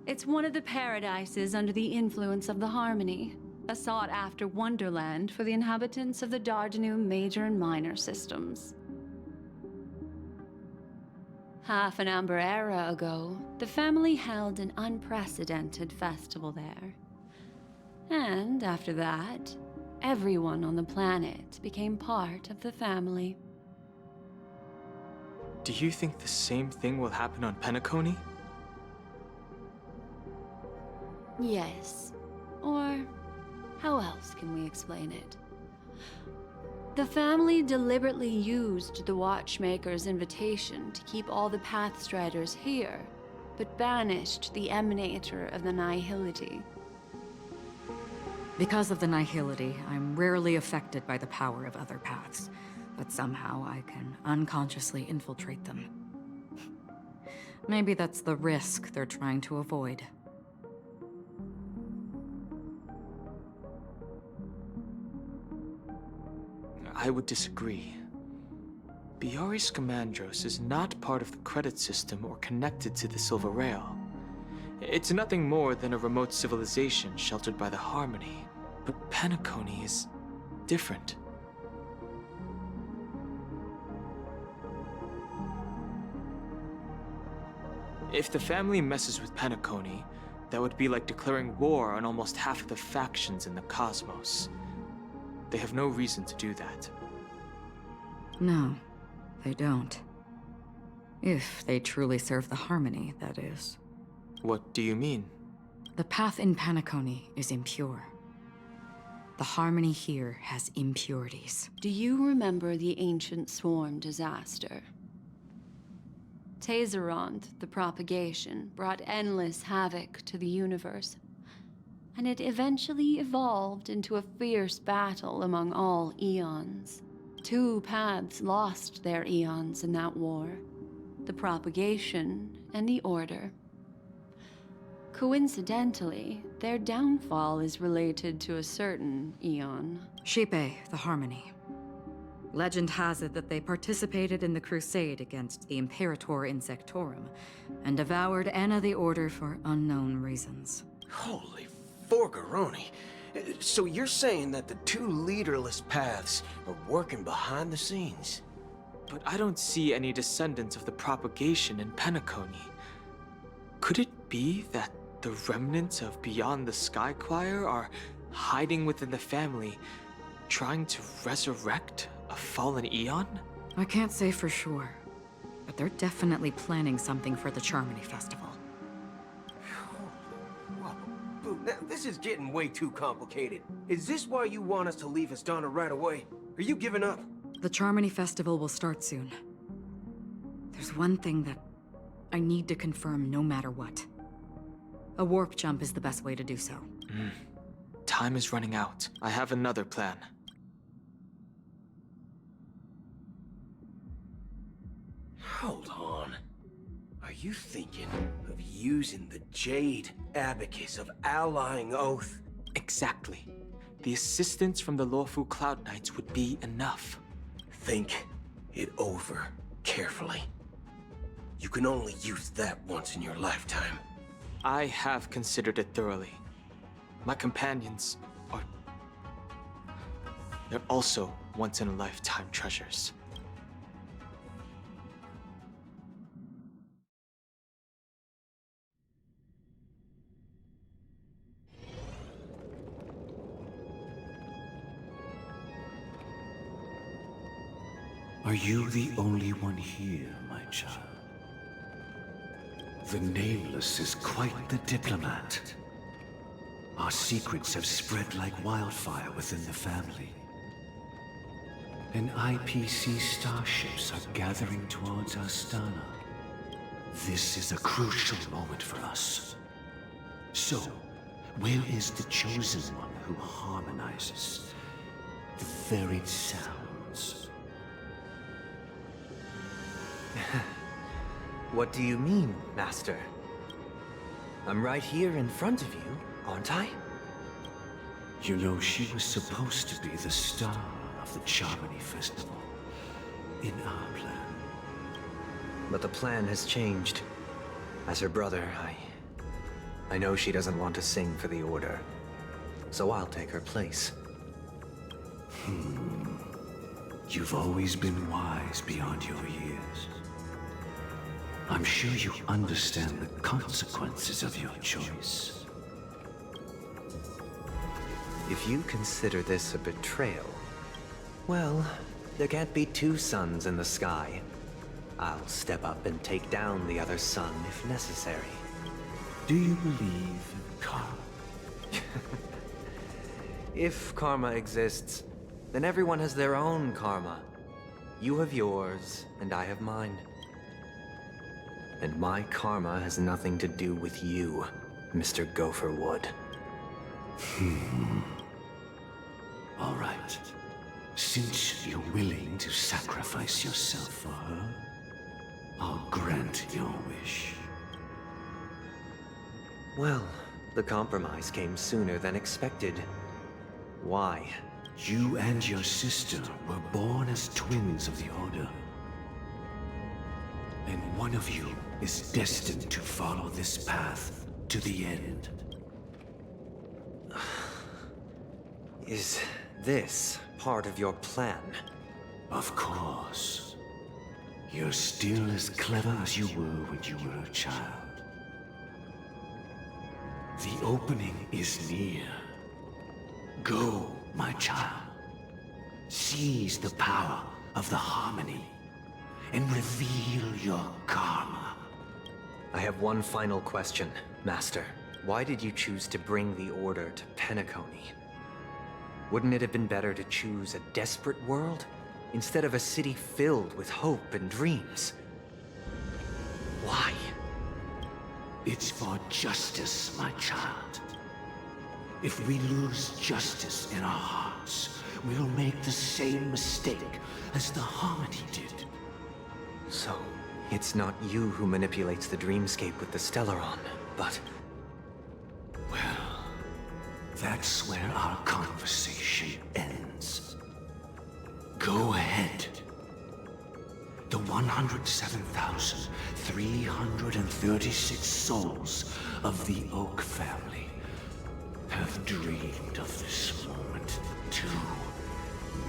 It's one of the paradises under the influence of the Harmony, a sought-after wonderland for the inhabitants of the Dardanu Major and Minor systems. Half an Amber Era ago, the family held an unprecedented festival there. And after that, everyone on the planet became part of the family. Do you think the same thing will happen on Penacony? Yes. Or how else can we explain it? The family deliberately used the Watchmaker's invitation to keep all the Pathstriders here, but banished the Emanator of the Nihility. Because of the Nihility, I'm rarely affected by the power of other paths, but somehow I can unconsciously infiltrate them. Maybe that's the risk they're trying to avoid. I would disagree. Biari Scamandros is not part of the credit system or connected to the Silver Rail. It's nothing more than a remote civilization sheltered by the Harmony. But Penacony is different. If the family messes with Penacony, that would be like declaring war on almost half of the factions in the cosmos. They have no reason to do that. No, they don't. If they truly serve the Harmony, that is. What do you mean? The path in Penacony is impure. The Harmony here has impurities. Do you remember the ancient swarm disaster? Tazeront, the propagation, brought endless havoc to the universe, and it eventually evolved into a fierce battle among all eons. 2 paths lost their eons in that war, the propagation and the Order. Coincidentally, their downfall is related to a certain eon. Xipe, the Harmony. Legend has it that they participated in the crusade against the Imperator Insectorum, and devoured Anna the Order for unknown reasons. Holy forgaroni. So you're saying that the 2 leaderless paths are working behind the scenes? But I don't see any descendants of the propagation in Penacony. Could it be that the remnants of Beyond the Sky Choir are hiding within the family, trying to resurrect a fallen eon? I can't say for sure, but they're definitely planning something for the Charmony Festival. Boo, now, this is getting way too complicated. Is this why you want us to leave Astana right away? Are you giving up? The Charmony Festival will start soon. There's one thing that I need to confirm no matter what. A warp jump is the best way to do so. Time is running out. I have another plan. Hold on. Are you thinking of using the Jade Abacus of Allying Oath? Exactly. The assistance from the Lawful Cloud Knights would be enough. Think it over carefully. You can only use that once in your lifetime. I have considered it thoroughly. My companions are... they're also once-in-a-lifetime treasures. Are you the only one here, my child? The Nameless is quite the diplomat. Our secrets have spread like wildfire within the family. And IPC starships are gathering towards Astana. This is a crucial moment for us. So, where is the Chosen One who harmonizes the varied sounds? What do you mean, Master? I'm right here in front of you, aren't I? You know, she was supposed to be the star of the Charmony Festival. In our plan. But the plan has changed. As her brother, I know she doesn't want to sing for the Order. So I'll take her place. You've always been wise beyond your years. I'm sure you understand the consequences of your choice. If you consider this a betrayal, well, there can't be two suns in the sky. I'll step up and take down the other sun if necessary. Do you believe in karma? If karma exists, then everyone has their own karma. You have yours, and I have mine. And my karma has nothing to do with you, Mr. Gopherwood. All right. Since you're willing to sacrifice yourself for her, I'll grant your wish. Well, the compromise came sooner than expected. Why? You and your sister were born as twins of the Order. And one of you is destined to follow this path to the end. Is this part of your plan? Of course. You're still as clever as you were when you were a child. The opening is near. Go, my child. Seize the power of the harmony and reveal your karma. I have one final question, Master. Why did you choose to bring the Order to Penacony? Wouldn't it have been better to choose a desperate world instead of a city filled with hope and dreams? Why? It's for justice, my child. If we lose justice in our hearts, we'll make the same mistake as the Harmony did. So, it's not you who manipulates the dreamscape with the Stellaron, but... Well, that's where our conversation ends. Go ahead. The 107,336 souls of the Oak family have dreamed of this moment too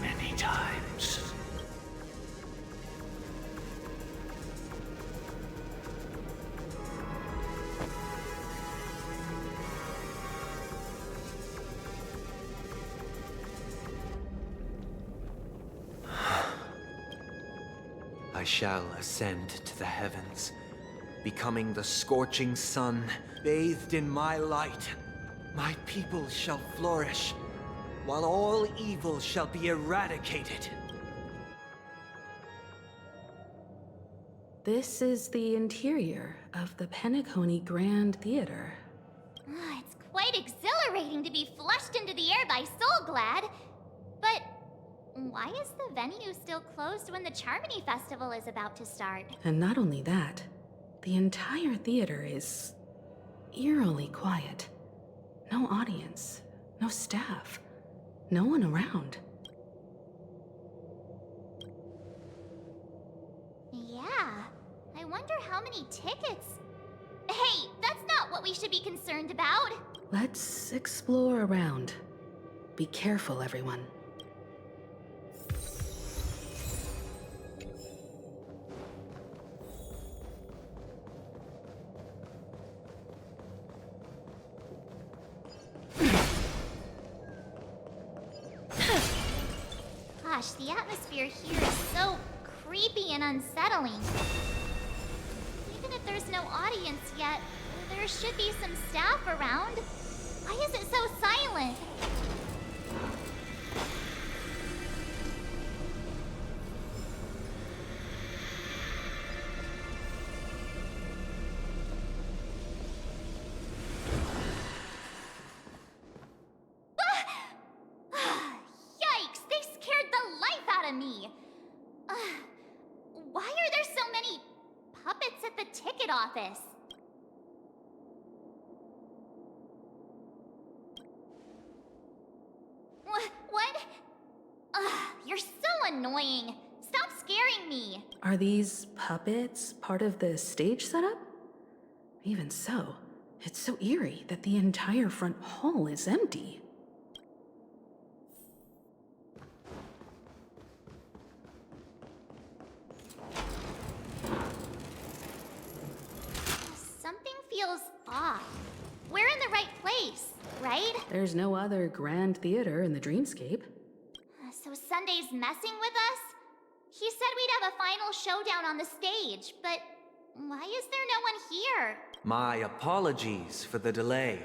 many times. I shall ascend to the heavens, becoming the scorching sun, bathed in my light. My people shall flourish, while all evil shall be eradicated. This is the interior of the Penacony Grand Theater. It's quite exhilarating to be flushed into the air by Soulglad. But why is the venue still closed when the Charmony Festival is about to start? And not only that, the entire theater is eerily quiet. No audience, no staff, no one around. Yeah, I wonder how many tickets... Hey, that's not what we should be concerned about! Let's explore around. Be careful, everyone. Gosh, the atmosphere here is so creepy and unsettling. Even if there's no audience yet, there should be some staff around. Why is it so silent? Yikes! They scared the life out of me! Why are there so many puppets at the ticket office? What? You're so annoying. Stop scaring me. Are these puppets part of the stage setup? Even so, it's so eerie that the entire front hall is empty. Something feels off. We're in the right place. right? There's no other grand theater in the dreamscape. So Sunday's messing with us? He said we'd have a final showdown on the stage, but why is there no one here? My apologies for the delay,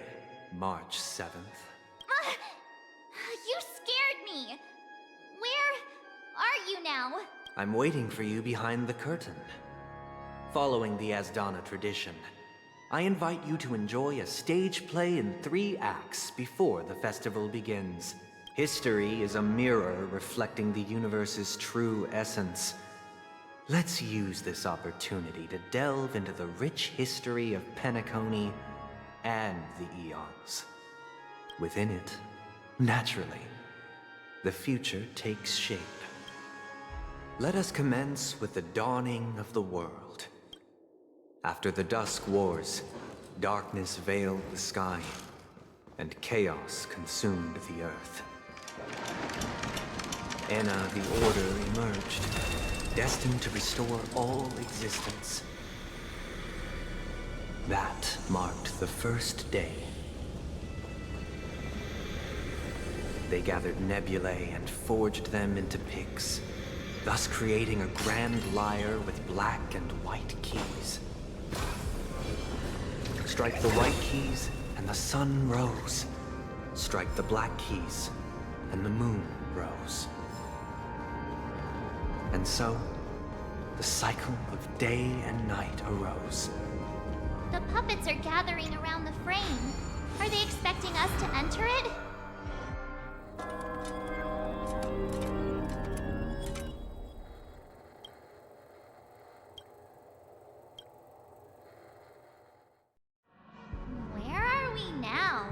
March 7th. You scared me! Where are you now? I'm waiting for you behind the curtain. Following the Asdana tradition, I invite you to enjoy a stage play in 3 acts before the festival begins. History is a mirror reflecting the universe's true essence. Let's use this opportunity to delve into the rich history of Penacony and the eons. Within it, naturally, the future takes shape. Let us commence with the dawning of the world. After the Dusk Wars, darkness veiled the sky, and chaos consumed the earth. Enna the Order emerged, destined to restore all existence. That marked the first day. They gathered nebulae and forged them into picks, thus creating a grand lyre with black and white keys. Strike the white keys, and the sun rose. Strike the black keys, and the moon rose. And so, the cycle of day and night arose. The puppets are gathering around the frame. Are they expecting us to enter it? Where are we now?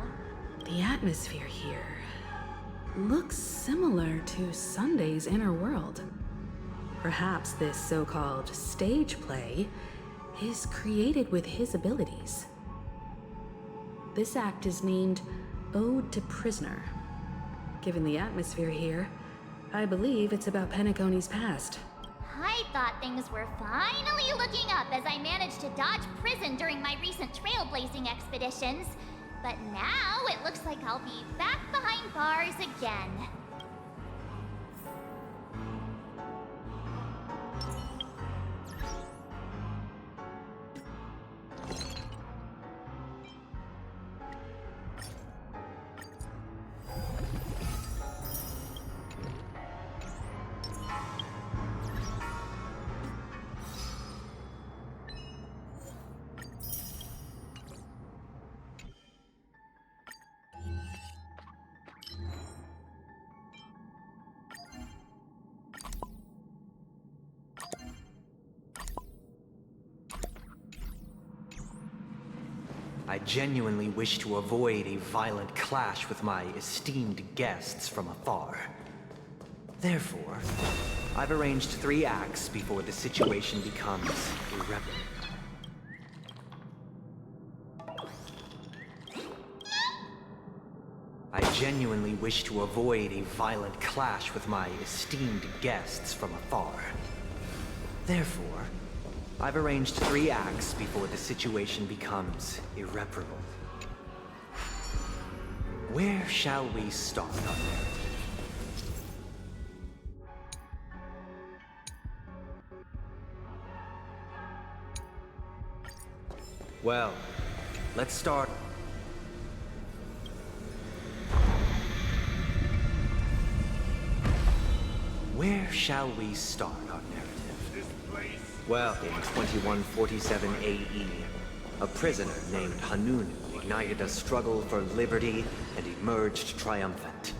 The atmosphere here looks similar to Sunday's inner world. Perhaps this so-called stage play is created with his abilities. This act is named Ode to Prisoner. Given the atmosphere here, I believe it's about Penacony's past. I thought things were finally looking up as I managed to dodge prison during my recent trailblazing expeditions. But now it looks like I'll be back behind bars again. I genuinely wish to avoid a violent clash with my esteemed guests from afar. Therefore, I've arranged 3 acts before the situation becomes irreparable. I genuinely wish to avoid a violent clash with my esteemed guests from afar. Therefore, I've arranged 3 acts before the situation becomes irreparable. Where shall we start our narrative? Well, let's start. Where shall we start our narrative? Well, in 2147 AE, a prisoner named Hanunu ignited a struggle for liberty and emerged triumphant.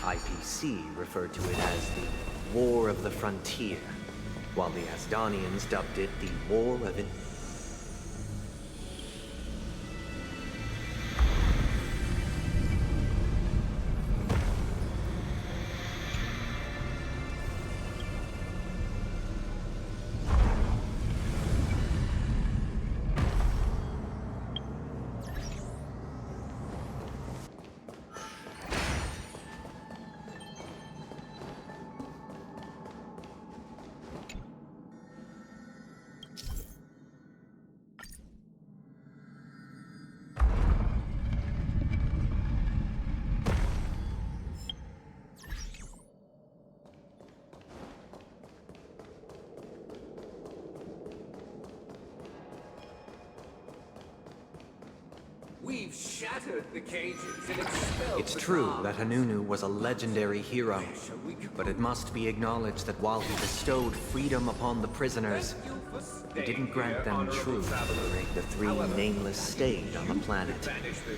IPC referred to it as the War of the Frontier, while the Asdanians dubbed it the War of it. shattered the cages and expelled It's the true guards. that Hanunu was a legendary hero, but it must be acknowledged that while he bestowed freedom upon the prisoners, he didn't grant them true liberate. The three nameless stayed on the planet,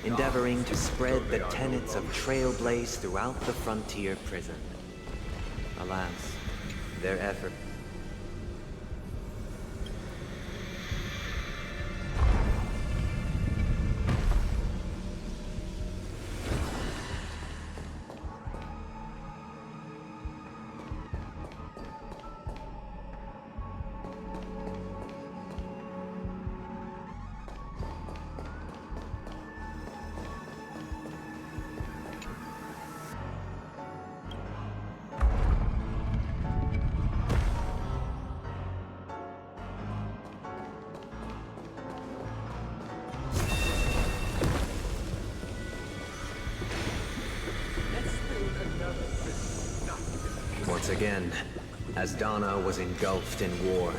endeavoring to spread the tenets of Trailblaze throughout the frontier prison. Alas, their effort. Once again, Asdana was engulfed in war.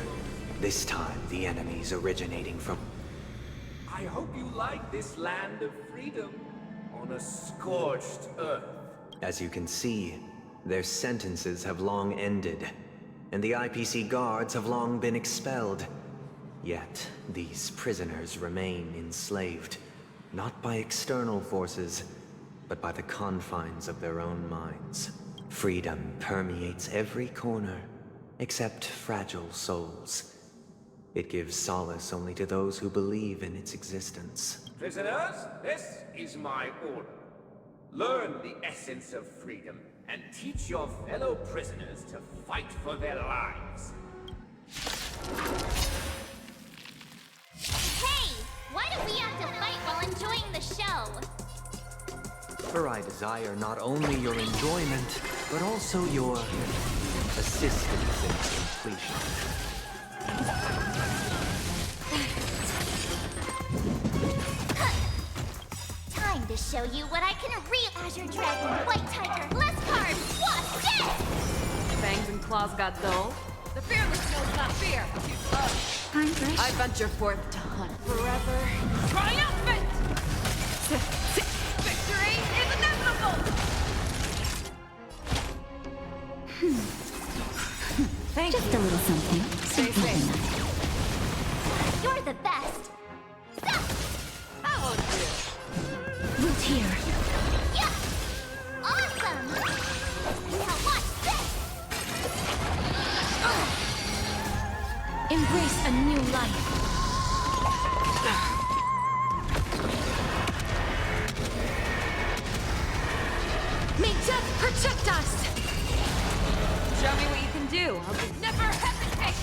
This time, the enemies originating from... I hope you like this land of freedom on a scorched earth. As you can see, their sentences have long ended, and the IPC guards have long been expelled. Yet, these prisoners remain enslaved, not by external forces, but by the confines of their own minds. Freedom permeates every corner, except fragile souls. It gives solace only to those who believe in its existence. Prisoners, this is my order. Learn the essence of freedom and teach your fellow prisoners to fight for their lives. Hey! Why do we have to fight while enjoying the show? For I desire not only your enjoyment, but also your assistance in completion. Time to show you what I can real Azure Dragon, White Tiger, less carbs, what's this? Fangs and claws got dull. The fearless knows not fear. I venture forth to hunt forever. Triumphant! Victory is inevitable! Thank Just you. a little something. Stay safe. You're the best. That won't do. Root here. Yeah! Awesome! Now watch this! Embrace a new life. May death protect us! Show me what you can do. Never hesitate!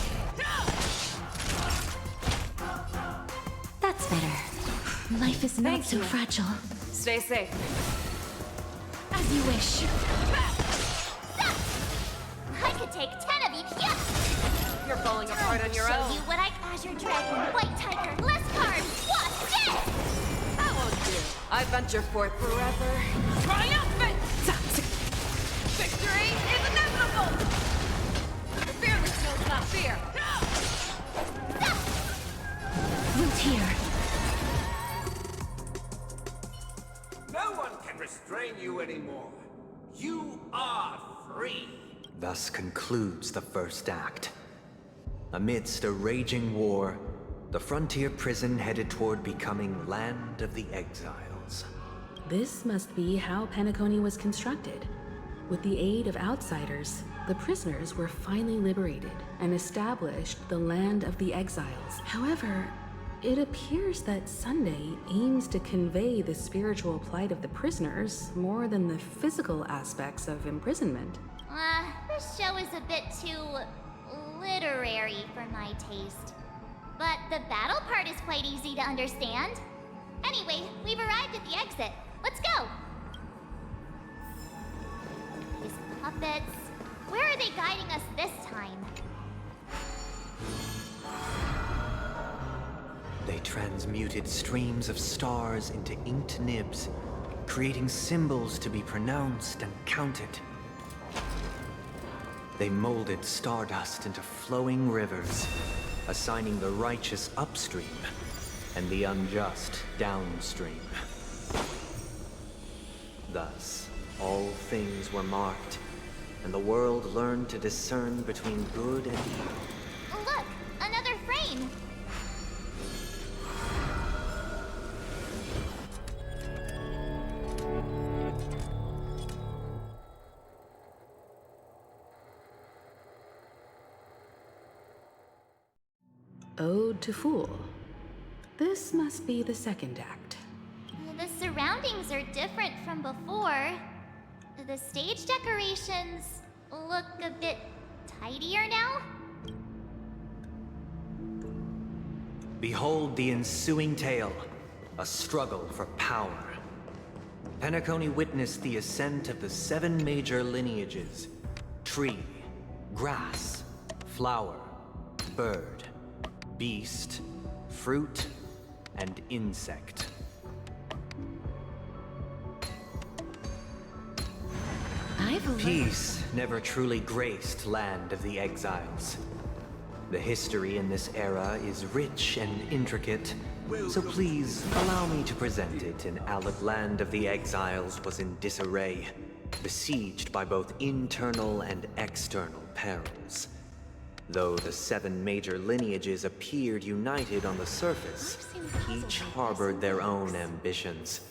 That's better. Life is not so fragile. Stay safe. As you wish. I could take 10 of each. Yeah! You're falling apart on your Show own. you what I Azure Dragon, White Tiger, less carbs. What's this? That won't do. I venture forth forever. Triumphant! Victory is inevitable! The fearless knows not fear. Root here. No one can restrain you anymore. You are free. Thus concludes the first act. Amidst a raging war, the frontier prison headed toward becoming Land of the Exiles. This must be how Penacony was constructed. With the aid of outsiders, the prisoners were finally liberated and established the Land of the Exiles. However, it appears that Sunday aims to convey the spiritual plight of the prisoners more than the physical aspects of imprisonment. This show is a bit too literary for my taste. But the battle part is quite easy to understand. Anyway, we've arrived at the exit. Let's go! These puppets... Where are they guiding us this time? They transmuted streams of stars into inked nibs, creating symbols to be pronounced and counted. They molded stardust into flowing rivers, assigning the righteous upstream and the unjust downstream. Thus, all things were marked, and the world learned to discern between good and evil. Look! Another frame! Ode to Fool. This must be the second act. The surroundings are different from before. The stage decorations look a bit tidier now. Behold the ensuing tale, a struggle for power. Penacony witnessed the ascent of the 7 major lineages: tree, grass, flower, bird, beast, fruit, and insect. Peace never truly graced Land of the Exiles. The history in this era is rich and intricate, so please allow me to present it in Land of the Exiles was in disarray, besieged by both internal and external perils. Though the 7 major lineages appeared united on the surface, each harbored their own ambitions,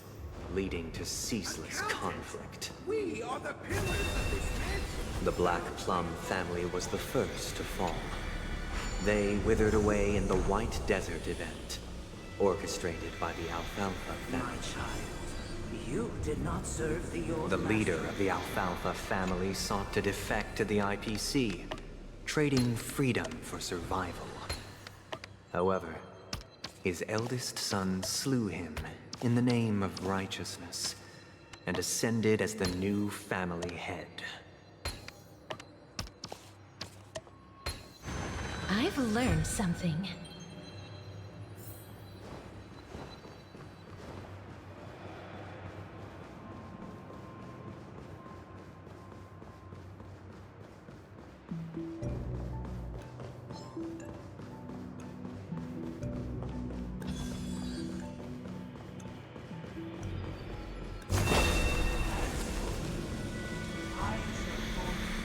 leading to ceaseless conflict. We are the pillars of this mansion. The Black Plum family was the first to fall. They withered away in the White Desert event, orchestrated by the Alfalfa family. My child, you did not serve the old The leader master. of the Alfalfa family sought to defect to the IPC, trading freedom for survival. However, his eldest son slew him in the name of righteousness, and ascended as the new family head. I've learned something.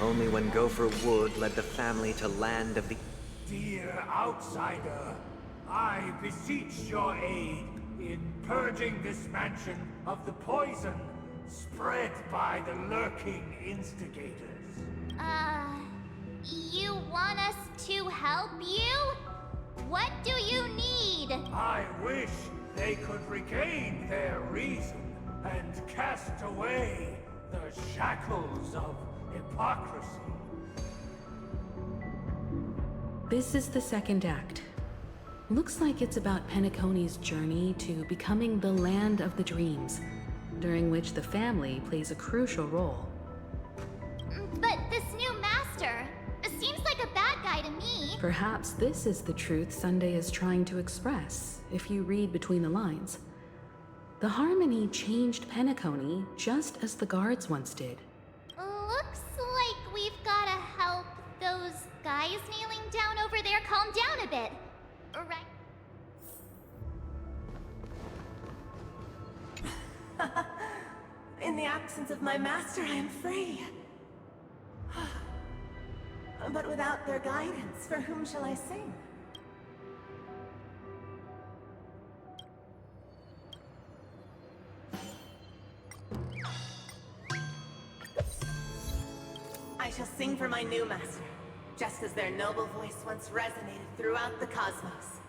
Only when Gopher Wood led the family to Land of the... Dear outsider, I beseech your aid in purging this mansion of the poison spread by the lurking instigators. You want us to help you? What do you need? I wish they could regain their reason and cast away the shackles of hypocrisy. This is the second act. Looks like it's about Penacony's journey to becoming the Land of the Dreams, during which the family plays a crucial role. But this new master seems like a bad guy to me. Perhaps this is the truth Sunday is trying to express, if you read between the lines. The Harmony changed Penacony just as the guards once did. Looks like we've gotta help those guys kneeling down over there calm down a bit. Right? In the absence of my master, I am free. But without their guidance, for whom shall I sing? I shall sing for my new master, just as their noble voice once resonated throughout the cosmos.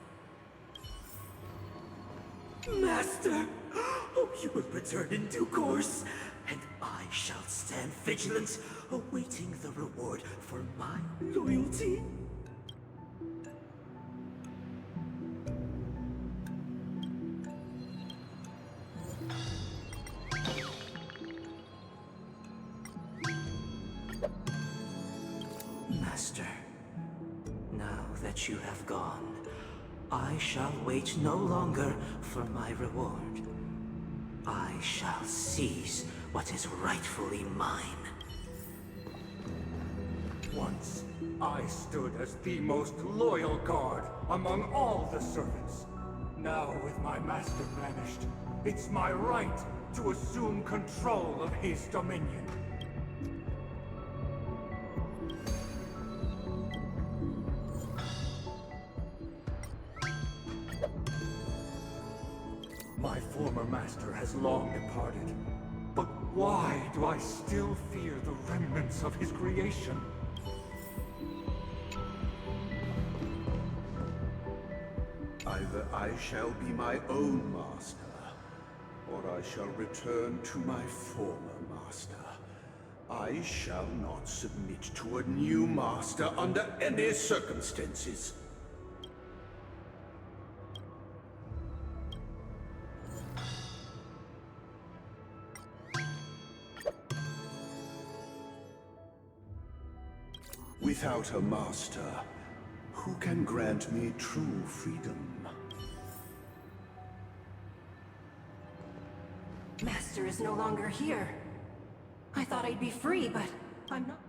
Master! Oh, you will return in due course, and I shall stand vigilant, awaiting the reward for my loyalty. Master, now that you have gone, I shall wait no longer for my reward. I shall seize what is rightfully mine. Once, I stood as the most loyal guard among all the servants. Now, with my master vanished, it's my right to assume control of his dominion. My former master has long departed, but why do I still fear the remnants of his creation? Either I shall be my own master, or I shall return to my former master. I shall not submit to a new master under any circumstances. Without a master, who can grant me true freedom? Master is no longer here. I thought I'd be free, but I'm not.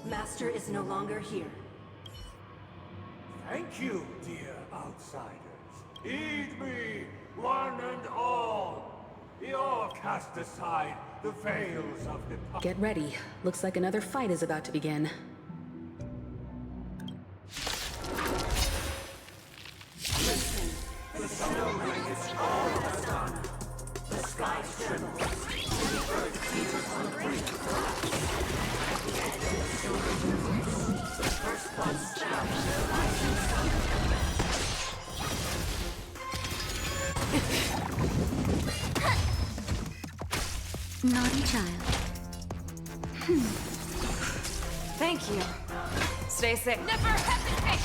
Master is no longer here. Thank you, dear outsiders. Heed me, one and all. You're cast aside the veils of hypocrisy. Get ready. Looks like another fight is about to begin. Listen, the snowman is all of us done. The skies tremble. The earth teeters on the brink. The first blood stabs their rising sun. Naughty child. Thank you. Stay safe. Never hesitate!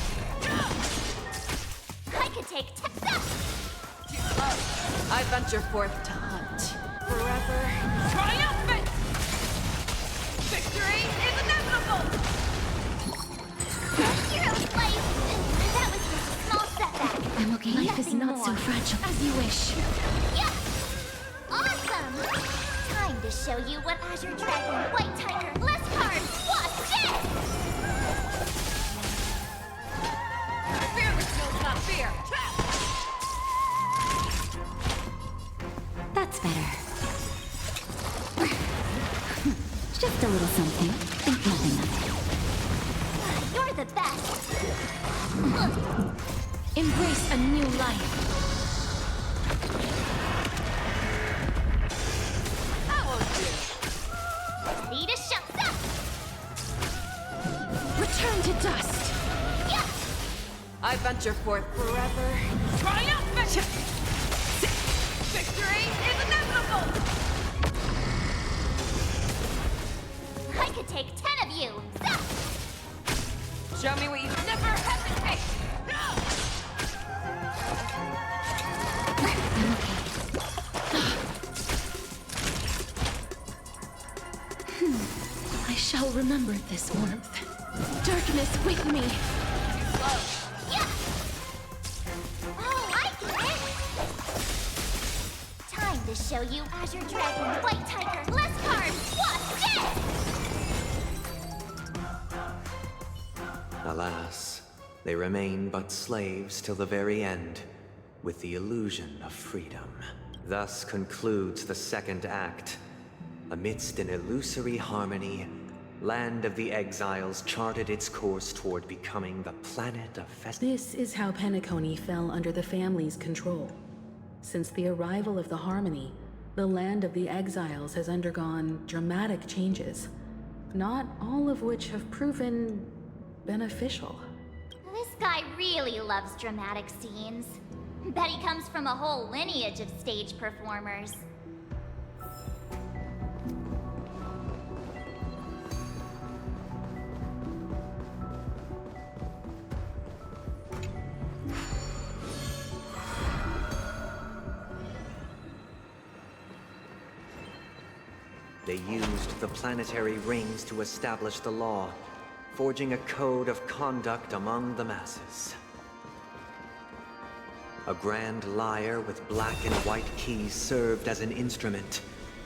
I could take 10 steps! I venture forth to hunt. Forever. Triumphant! Victory is inevitable! Hero's life! That was just a small setback. I'm okay. Life is Nothing not so more. fragile as you wish. Yes! Awesome! Time to show you what Azure Dragon, White Tiger, less cards, what shit! Fearless knows not fear. That's better. Just a little something. Think nothing of You're the best! it. Embrace a new life. Ready to show up! Return to dust. Yes! I venture forth forever. Triumphant! Victory is inevitable! I could take 10 of you! Zap! Show me what you Never hesitate! I shall remember this warmth. Darkness with me. Yeah! Oh, I get it! Time to show you Azure Dragon, White Tiger, less cards, what's it? Alas, they remain but slaves till the very end, with the illusion of freedom. Thus concludes the second act. Amidst an illusory harmony, Land of the Exiles charted its course toward becoming the planet of This is how Penacony fell under the family's control. Since the arrival of the Harmony, the Land of the Exiles has undergone dramatic changes, not all of which have proven beneficial. This guy really loves dramatic scenes. Bet he comes from a whole lineage of stage performers. They used the planetary rings to establish the law, forging a code of conduct among the masses. A grand lyre with black and white keys served as an instrument,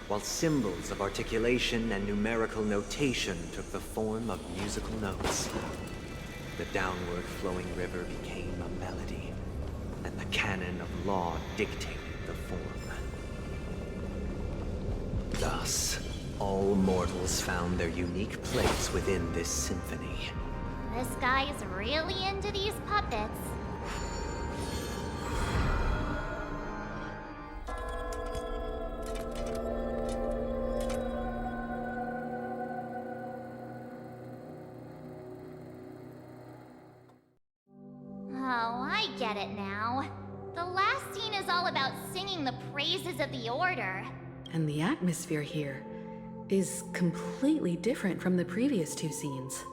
while symbols of articulation and numerical notation took the form of musical notes. the downward flowing river became a melody, and the canon of law dictated the form. Thus, all mortals found their unique place within this symphony. This guy is really into these puppets. Oh, I get it now. The last scene is all about singing the praises of the Order. And the atmosphere here is completely different from the previous two scenes.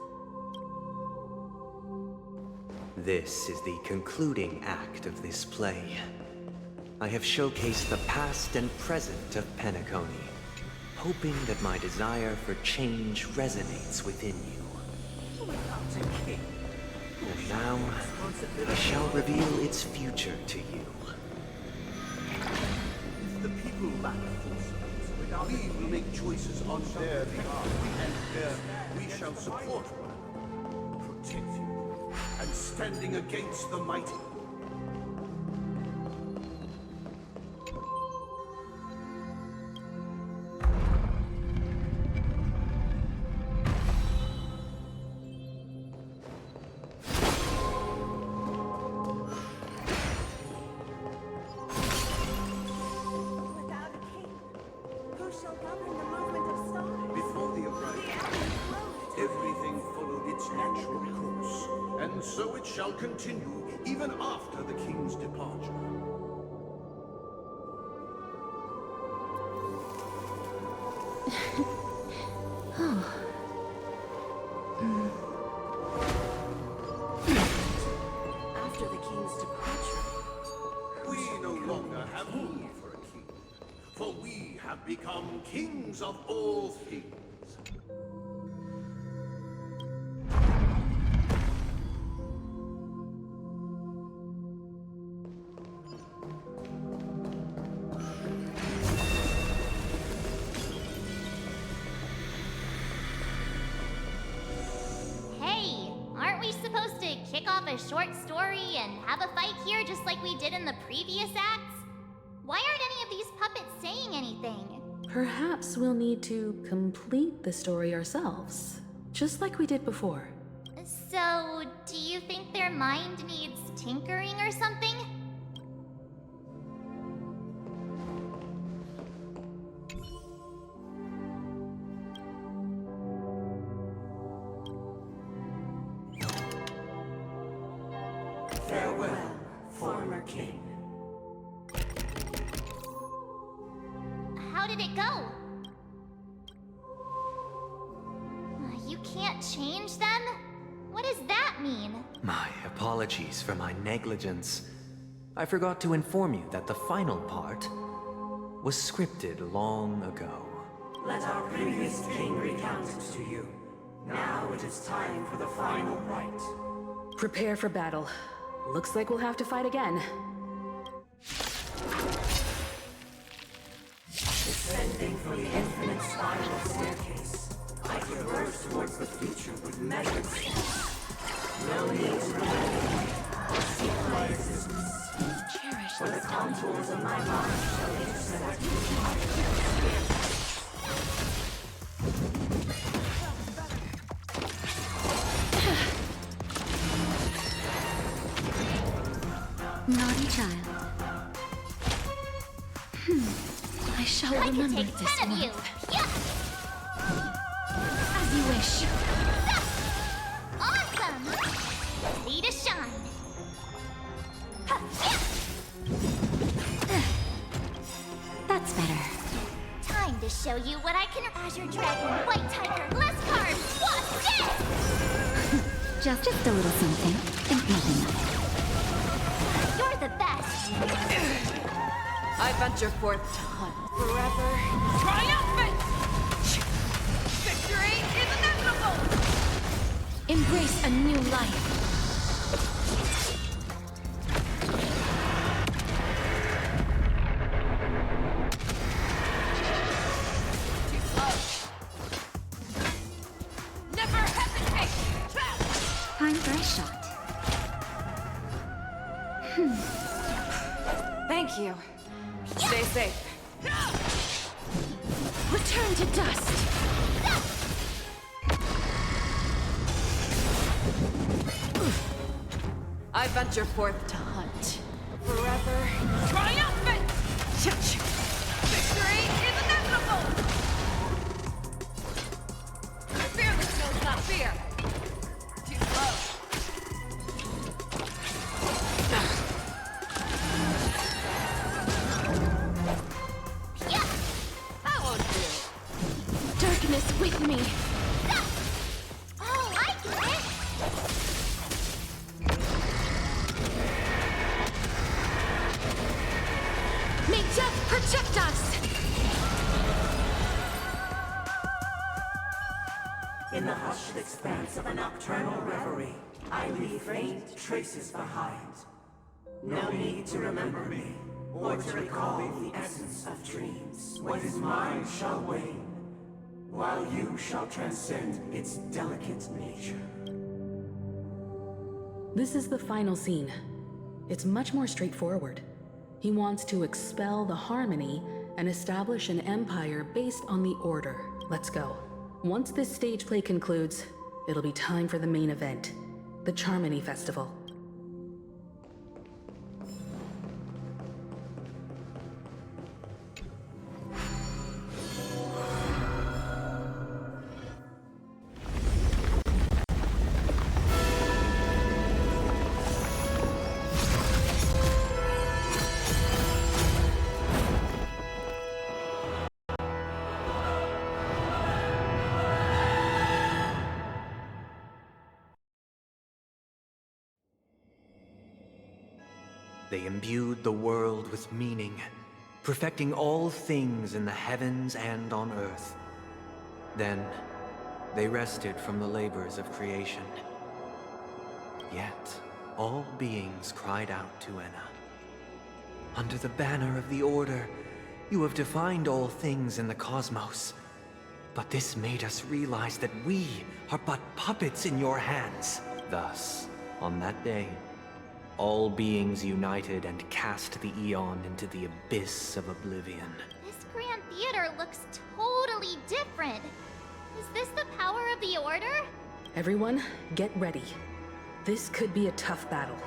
This is the concluding act of this play. I have showcased the past and present of Penacony, hoping that my desire for change resonates within you. And now, I shall reveal its future to you. If the people lack foresight, we will make choices on their behalf, and we shall support one, protect you, and standing against the mighty. So it shall continue, even after the king's departure. After the king's departure, we no longer have need for a king, for we have become kings of all things. A short story and have a fight here just like we did in the previous acts? Why aren't any of these puppets saying anything? Perhaps we'll need to complete the story ourselves, just like we did before. So, do you think their mind needs tinkering or something? farewell, former king. How did it go? You can't change them? What does that mean? My apologies for my negligence. I forgot to inform you that the final part was scripted long ago. Let our previous king recount it to you. Now it is time for the final rite. Prepare for battle. Looks like we'll have to fight again. Descending from the infinite spiral staircase, I traverse towards the future with measured steps. No need to remember or seek my existence. Cherish For the contours of my mind shall intersect with my Naughty child. I shall remember can take this 10 of one. you. Yeah. As you wish. Awesome! Ready to shine. That's better. Time to show you what I can. Azure Dragon, White Tiger, less cards. What's this? Just a little something. Think nothing of it. You're the best. I venture forth to hunt forever. Triumphant! Victory is inevitable! Embrace a new life. Too slow. Never hesitate! Time for a shot. Stay safe. Return to dust. I venture forth to hunt. Forever triumphant! Victory is inevitable! Fearless knows not fear. Too slow. That won't do. Darkness with me. Oh, I get it! May death protect us! In the hushed expanse of a nocturnal reverie, I leave faint traces behind. No need to remember me, or to recall the essence of dreams. What is mine shall wane, while you shall transcend its delicate nature. This is the final scene. It's much more straightforward. He wants to expel the Harmony and establish an empire based on the Order. Let's go. Once this stage play concludes, it'll be time for the main event, the Charmony Festival. They imbued the world with meaning, perfecting all things in the heavens and on earth. Then, they rested from the labors of creation. Yet, all beings cried out to Enna. Under the banner of the Order, you have defined all things in the cosmos. But this made us realize that we are but puppets in your hands. Thus, on that day, all beings united and cast the Eon into the abyss of oblivion. This Grand Theater looks totally different. Is this the power of the Order? Everyone, get ready. This could be a tough battle.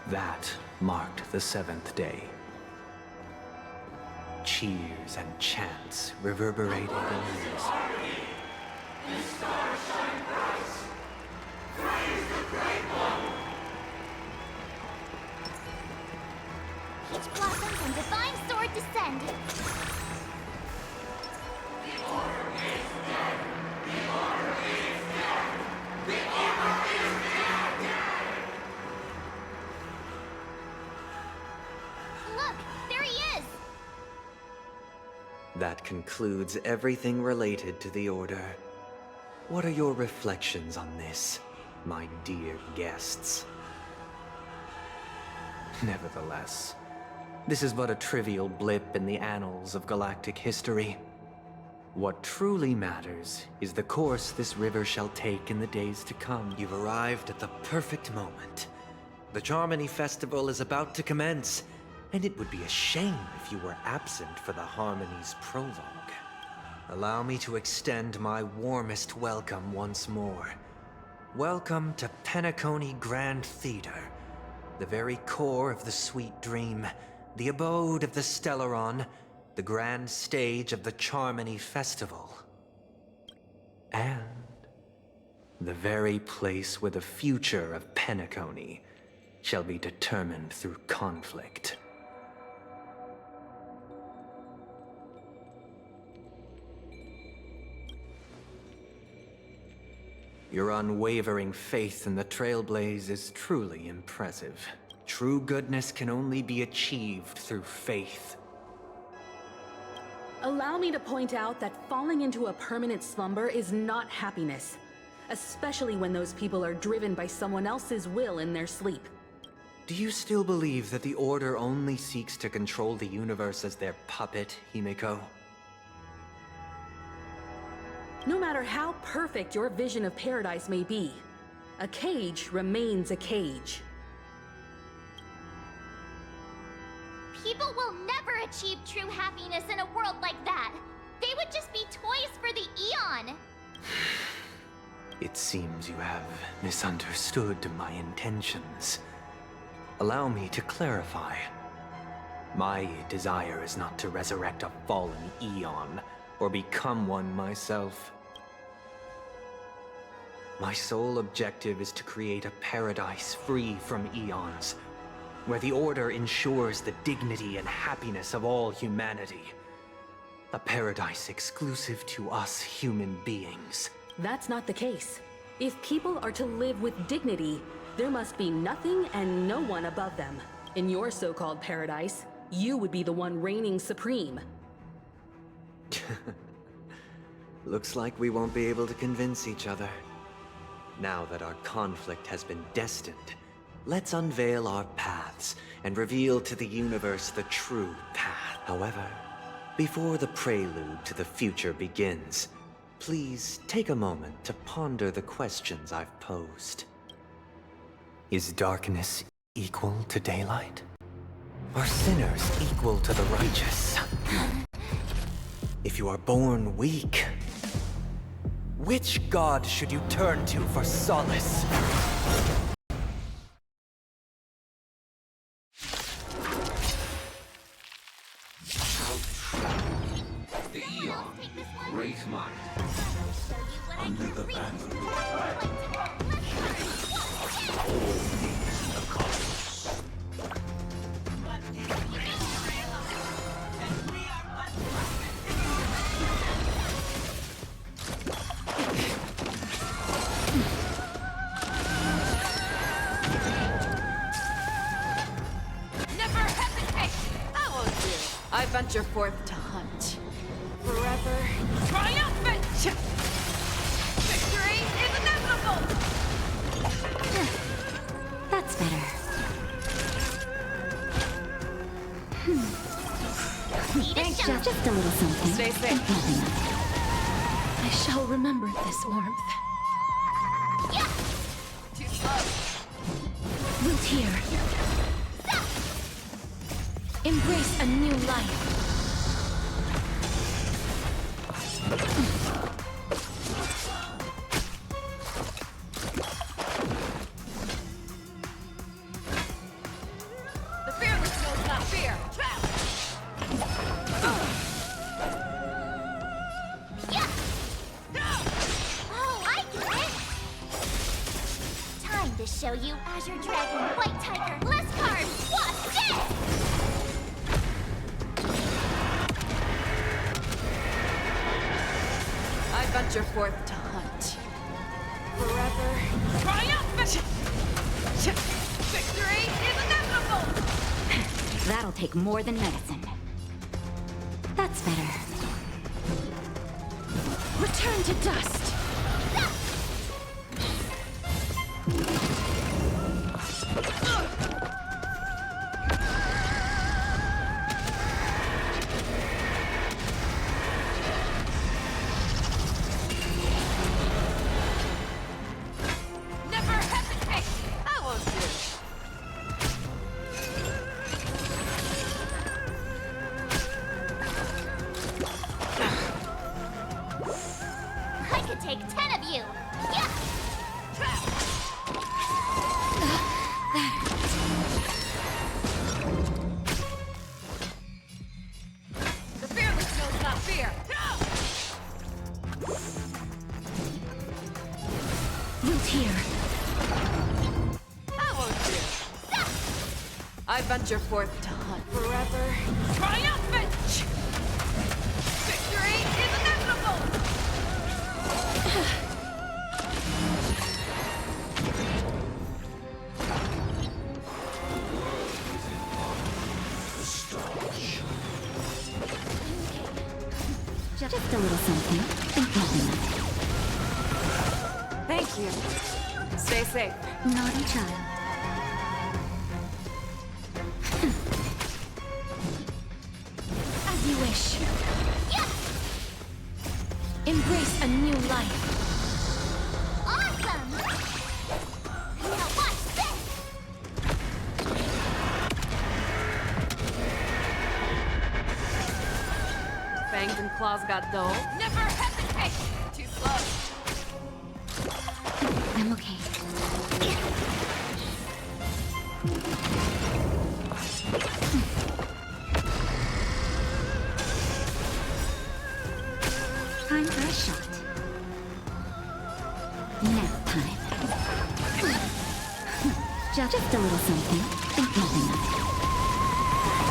That marked the 7th day. Cheers and chants reverberated in the air. The stars shine bright. Praise the Great One. Peach blossoms and divine sword descend. That concludes everything related to the Order. What are your reflections on this, my dear guests? Nevertheless, this is but a trivial blip in the annals of galactic history. What truly matters is the course this river shall take in the days to come. You've arrived at the perfect moment. The Charmony Festival is about to commence, and it would be a shame if you were absent for the Harmony's prologue. Allow me to extend my warmest welcome once more. Welcome to Penacony Grand Theater, the very core of the sweet dream, the abode of the Stellaron, the grand stage of the Charmony Festival, and the very place where the future of Penacony shall be determined through conflict. Your unwavering faith in the Trailblaze is truly impressive. True goodness can only be achieved through faith. Allow me to point out that falling into a permanent slumber is not happiness, especially when those people are driven by someone else's will in their sleep. Do you still believe that the Order only seeks to control the universe as their puppet, Himiko? No matter how perfect your vision of paradise may be, a cage remains a cage. People will never achieve true happiness in a world like that. They would just be toys for the Eon. It seems you have misunderstood my intentions. Allow me to clarify. My desire is not to resurrect a fallen Eon, or become one myself. My sole objective is to create a paradise free from Eons, where the Order ensures the dignity and happiness of all humanity. A paradise exclusive to us human beings. That's not the case. If people are to live with dignity, there must be nothing and no one above them. In your so-called paradise, you would be the one reigning supreme. Looks like we won't be able to convince each other. Now that our conflict has been destined, let's unveil our paths and reveal to the universe the true path. However, before the prelude to the future begins, please take a moment to ponder the questions I've posed. Is darkness equal to daylight? Are sinners equal to the righteous? If you are born weak, which god should you turn to for solace? The Eon, great might, under the banner. All these the cosmos. Never hesitate! That won't do. I venture forth to hunt. Forever triumphant! Victory is inevitable! That's better. Thanks, Just a little something. Stay safe. Nothing. I shall remember this warmth. Too slow. Root here. Embrace a new life. The fearless knows not fear. Oh, I get it. Time to show you Azure Dragon, White Tiger, less cards. What's this? I venture forth to hunt. Forever triumphant! Victory is inevitable! That'll take more than medicine. That's better. Turn to dust! Never hesitate! I won't do. I could take 10 of you! Yeah! The fearless knows not fear. Root here. I won't do. I venture forth to hunt forever. Triumphant! Victory is inevitable! Just a little something. Think nothing of Thank you. Stay safe. it. Naughty child. As you wish. Embrace a new life. Awesome! Now watch this! Fangs and claws got dull. Never hesitate! Too slow. I'm okay. Time for a shot. Nap time. Just a little something. Think nothing of it.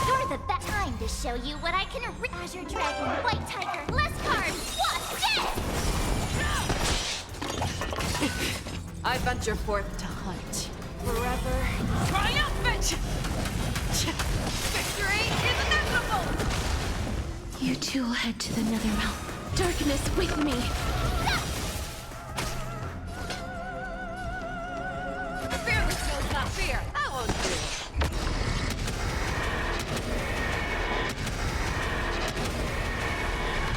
You're the best time to show you what I can Azure Dragon, White Tiger, less cards! Watch this! I venture forth to hunt forever. Triumphant! Victory is inevitable! You two will head to the nether realm. Darkness with me. The fearless knows not fear. I won't do.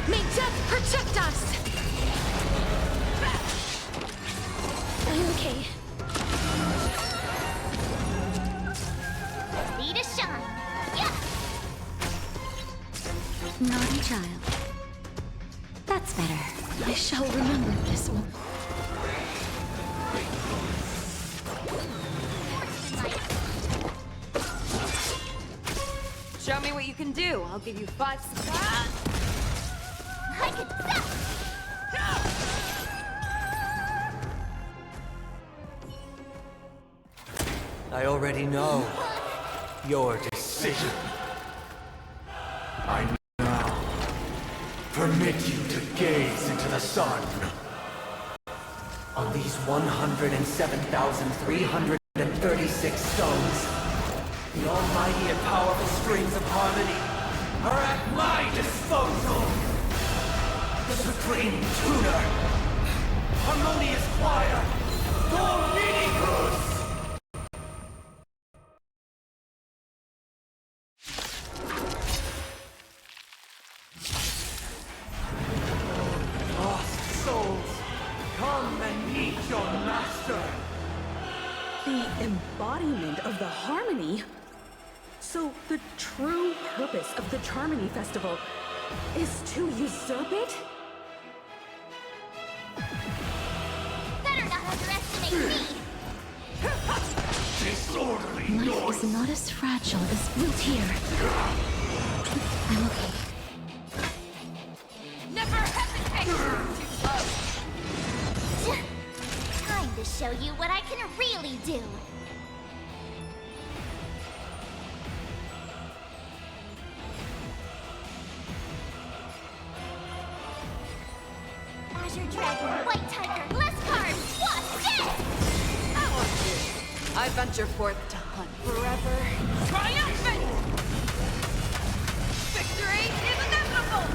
May death protect us! I'm okay. Ready to shine! Yeah! Naughty child. That's better. I shall remember this one. Show me what you can do. I'll give you 5 seconds. I could I already know your decision. I now permit you to gaze into the sun. On these 107,336 stones, the almighty and powerful strings of harmony are at my disposal. The supreme tuner, harmonious choir, Dominicus! Lost souls, come and meet your master! The embodiment of the harmony? So the true purpose of the Charmony Festival is to usurp it? better not underestimate me! Disorderly Life is not as fragile as built here. I'm okay. Never hesitate! Too slow. Time to show you what I can really do! Azure Dragon, White Tiger, less cards! Watch this! I won't do. I venture forth to hunt forever. Triumphant! Victory is inevitable!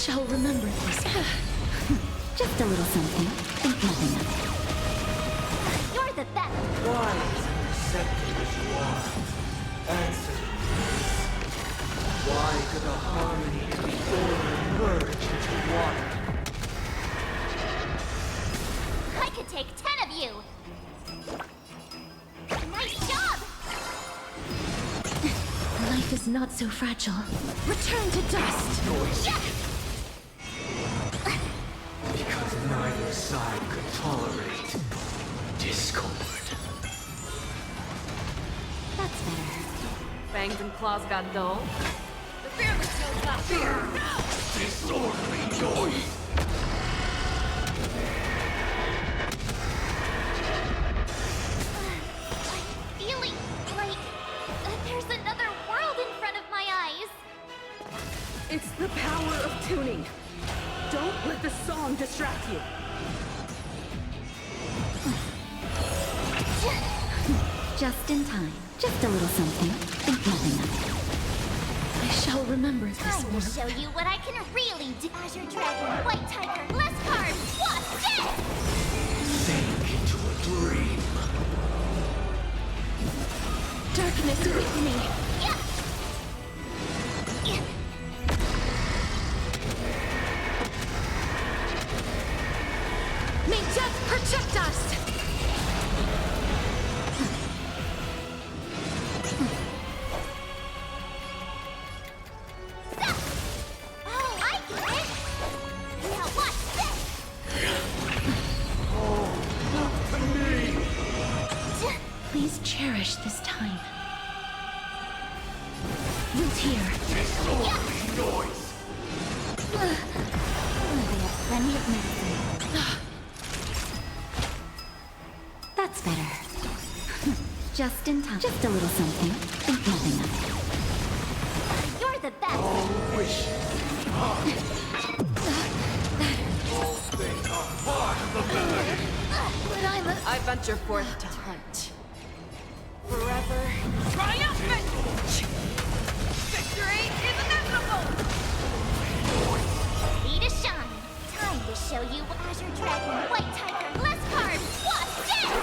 shall remember this. Just a little something. Think nothing of it. You're the best. Wise and receptive as you are, answer me. Why could the harmonies before you merge into one? I could take 10 of you. Nice job! Life is not so fragile. Return to dust! Because neither side could tolerate discord. That's better. Fangs and claws got dull. The fearless chose not fear! Disorderly noise! I'm feeling like there's another world in front of my eyes. It's the power of tuning. Don't let the song distract you. Just in time. Just a little something. Think nothing of it. I shall remember this Time one. to show you what I can really do. Azure Dragon, White Tiger, less cards, what's dead? Sink into a dream. Darkness with me! Yeah. Yeah. May death protect us! Oh, I get it. Now watch this. Please cherish this time. Root here. Disorderly noise! We have plenty of medicine. That's better. Just in time. Just a little something. Think nothing of it. You're the best. All wishes are all things are part of the melody. I venture forth to hunt. Forever triumphant! Victory is inevitable! Ready to shine. Time to show you Azure Dragon, White Tiger, less cards, what's dead?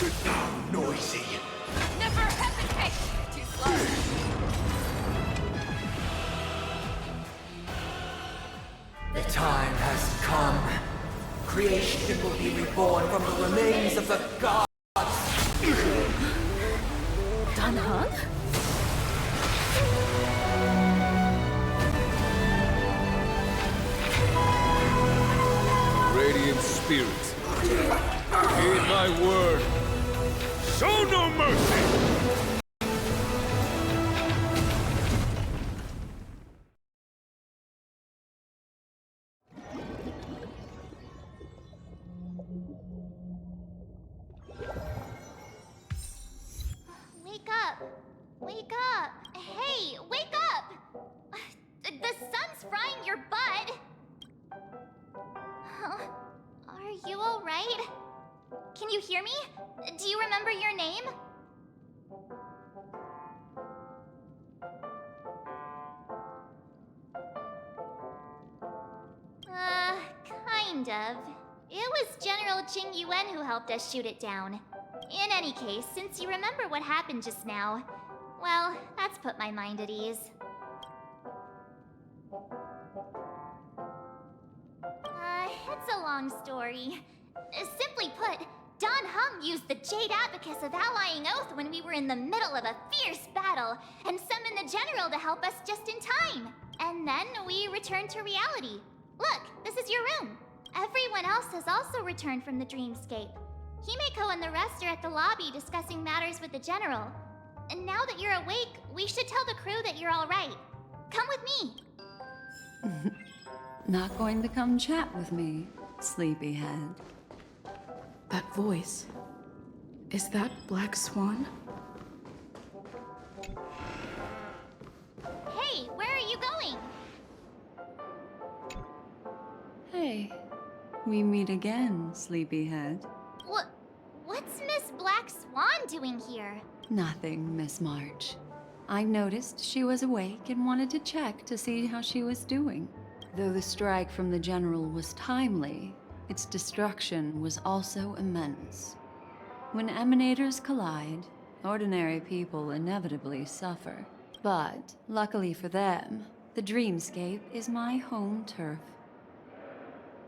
Get down, noisy! Never hesitate! Too slow! The time has come. Creation will be reborn from the remains of the gods. Dan Heng? Radiant spirits, heed my word. Show no mercy! Wake up. Wake up. Hey, wake up. The sun's frying your butt. Huh? Are you all right? Can you hear me? Do you remember your name? Kind of. It was General Qing Yuan who helped us shoot it down. In any case, since you remember what happened just now, well, that's put my mind at ease. It's a long story. Simply put, Dan Heng used the Jade Abacus of Allying Oath when we were in the middle of a fierce battle, and summoned the General to help us just in time. And then we returned to reality. Look, this is your room. Everyone else has also returned from the dreamscape. Himeko and the rest are at the lobby discussing matters with the General. And now that you're awake, we should tell the crew that you're all right. Come with me. Not going to come chat with me, sleepyhead. That voice. Is that Black Swan? Hey, where are you going? Hey, we meet again, sleepyhead. What's Miss Black Swan doing here? Nothing, Miss March. I noticed she was awake and wanted to check to see how she was doing. Though the strike from the General was timely, its destruction was also immense. When emanators collide, ordinary people inevitably suffer. But, luckily for them, the dreamscape is my home turf.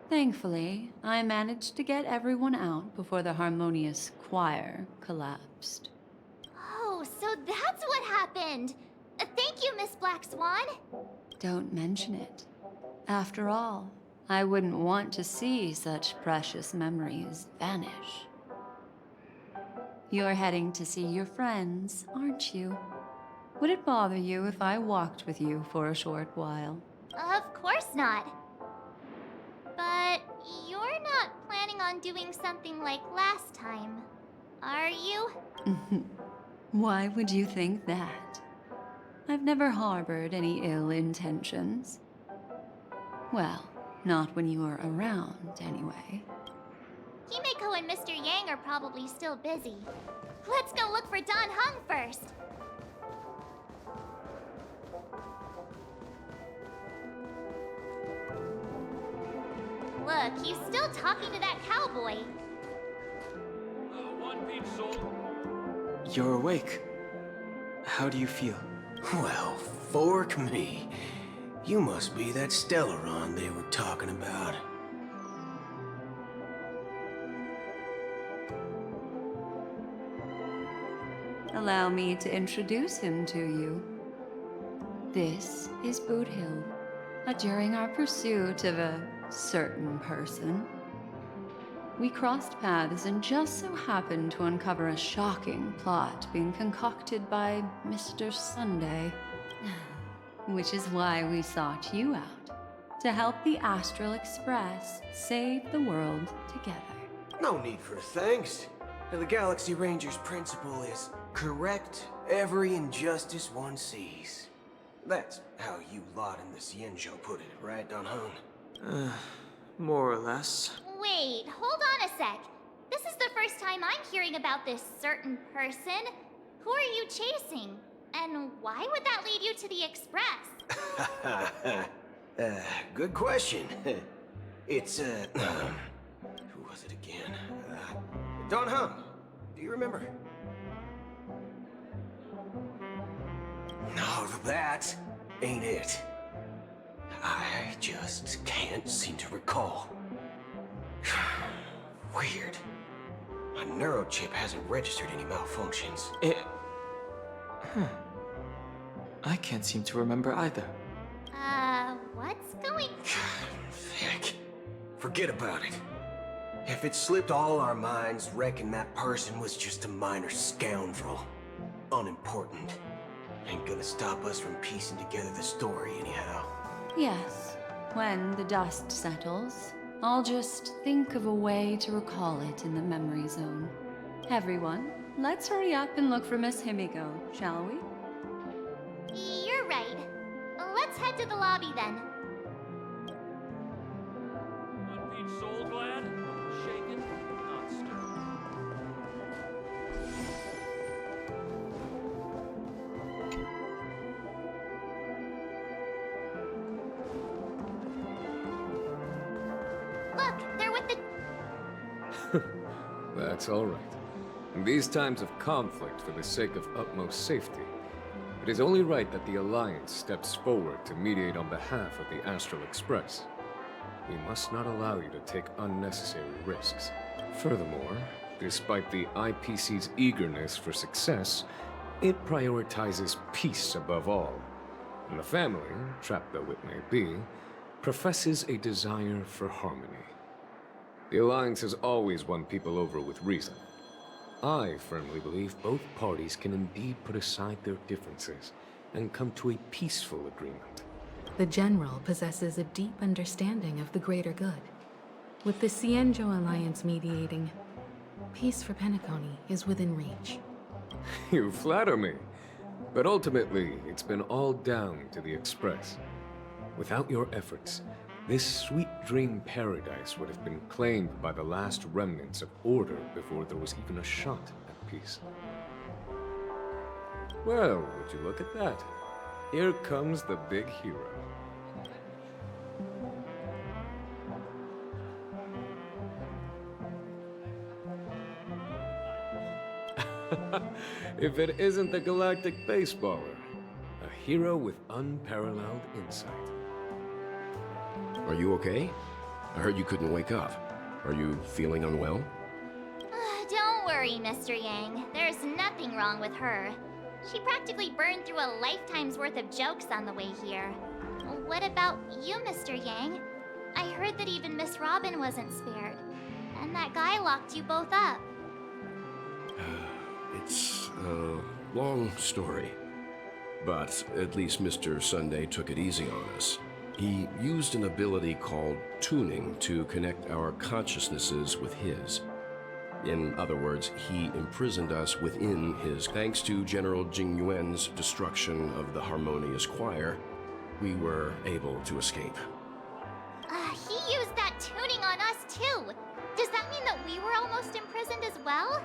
Thankfully, I managed to get everyone out before the harmonious choir collapsed. Oh, so that's what happened! Thank you, Miss Black Swan! Don't mention it. After all, I wouldn't want to see such precious memories vanish. You're heading to see your friends, aren't you? Would it bother you if I walked with you for a short while? Of course not. But you're not planning on doing something like last time, are you? Why would you think that? I've never harbored any ill intentions. Well, not when you were around, anyway. Himeko and Mr. Yang are probably still busy. Let's go look for Don Hung first. Look, he's still talking to that cowboy. One being sold. You're awake. How do you feel? Well, fork me. You must be that Stellaron they were talking about. Allow me to introduce him to you. This is Boot Hill. During our pursuit of a certain person, we crossed paths and just so happened to uncover a shocking plot being concocted by Mr. Sunday. Which is why we sought you out, to help the Astral Express save the world together. No need for thanks. The Galaxy Ranger's principle is correct every injustice one sees. That's how you lot in the Xianzhou put it, right, Don Hung? More or less. Wait, hold on a sec. This is the first time I'm hearing about this certain person. Who are you chasing? And why would that lead you to the Express? Good question. It's, who was it again? Don Hung. Do you remember? No, that ain't it. I just can't seem to recall. Weird. My neurochip hasn't registered any malfunctions. I can't seem to remember either. What's going... Heck. Forget about it. If it slipped all our minds, reckon that person was just a minor scoundrel. Unimportant. Ain't gonna stop us from piecing together the story anyhow. Yes, when the dust settles, I'll just think of a way to recall it in the memory zone. Everyone, let's hurry up and look for Miss Himiko, shall we? You're right. Let's head to the lobby then. Unbeat soul glad, shaken, not stirred. Look, they're with the... That's all right. In these times of conflict for the sake of utmost safety, it is only right that the Alliance steps forward to mediate on behalf of the Astral Express. We must not allow you to take unnecessary risks. Furthermore, despite the IPC's eagerness for success, it prioritizes peace above all. And the family, trapped though it may be, professes a desire for harmony. The Alliance has always won people over with reason. I firmly believe both parties can indeed put aside their differences and come to a peaceful agreement. The General possesses a deep understanding of the greater good. With the Xianzhou Alliance mediating, peace for Penacony is within reach. You flatter me. But ultimately, it's been all down to the Express. Without your efforts, this sweet dream paradise would have been claimed by the last remnants of order before there was even a shot at peace. Well, would you look at that? Here comes the big hero. If it isn't the galactic baseballer, a hero with unparalleled insight. Are you okay? I heard you couldn't wake up. Are you feeling unwell? Don't worry, Mr. Yang. There's nothing wrong with her. She practically burned through a lifetime's worth of jokes on the way here. What about you, Mr. Yang? I heard that even Miss Robin wasn't spared. And that guy locked you both up. It's a long story. But at least Mr. Sunday took it easy on us. He used an ability called tuning to connect our consciousnesses with his. In other words, he imprisoned us within his. Thanks to General Jing Yuan's destruction of the Harmonious Choir, we were able to escape. He used that tuning on us too. Does that mean that we were almost imprisoned as well?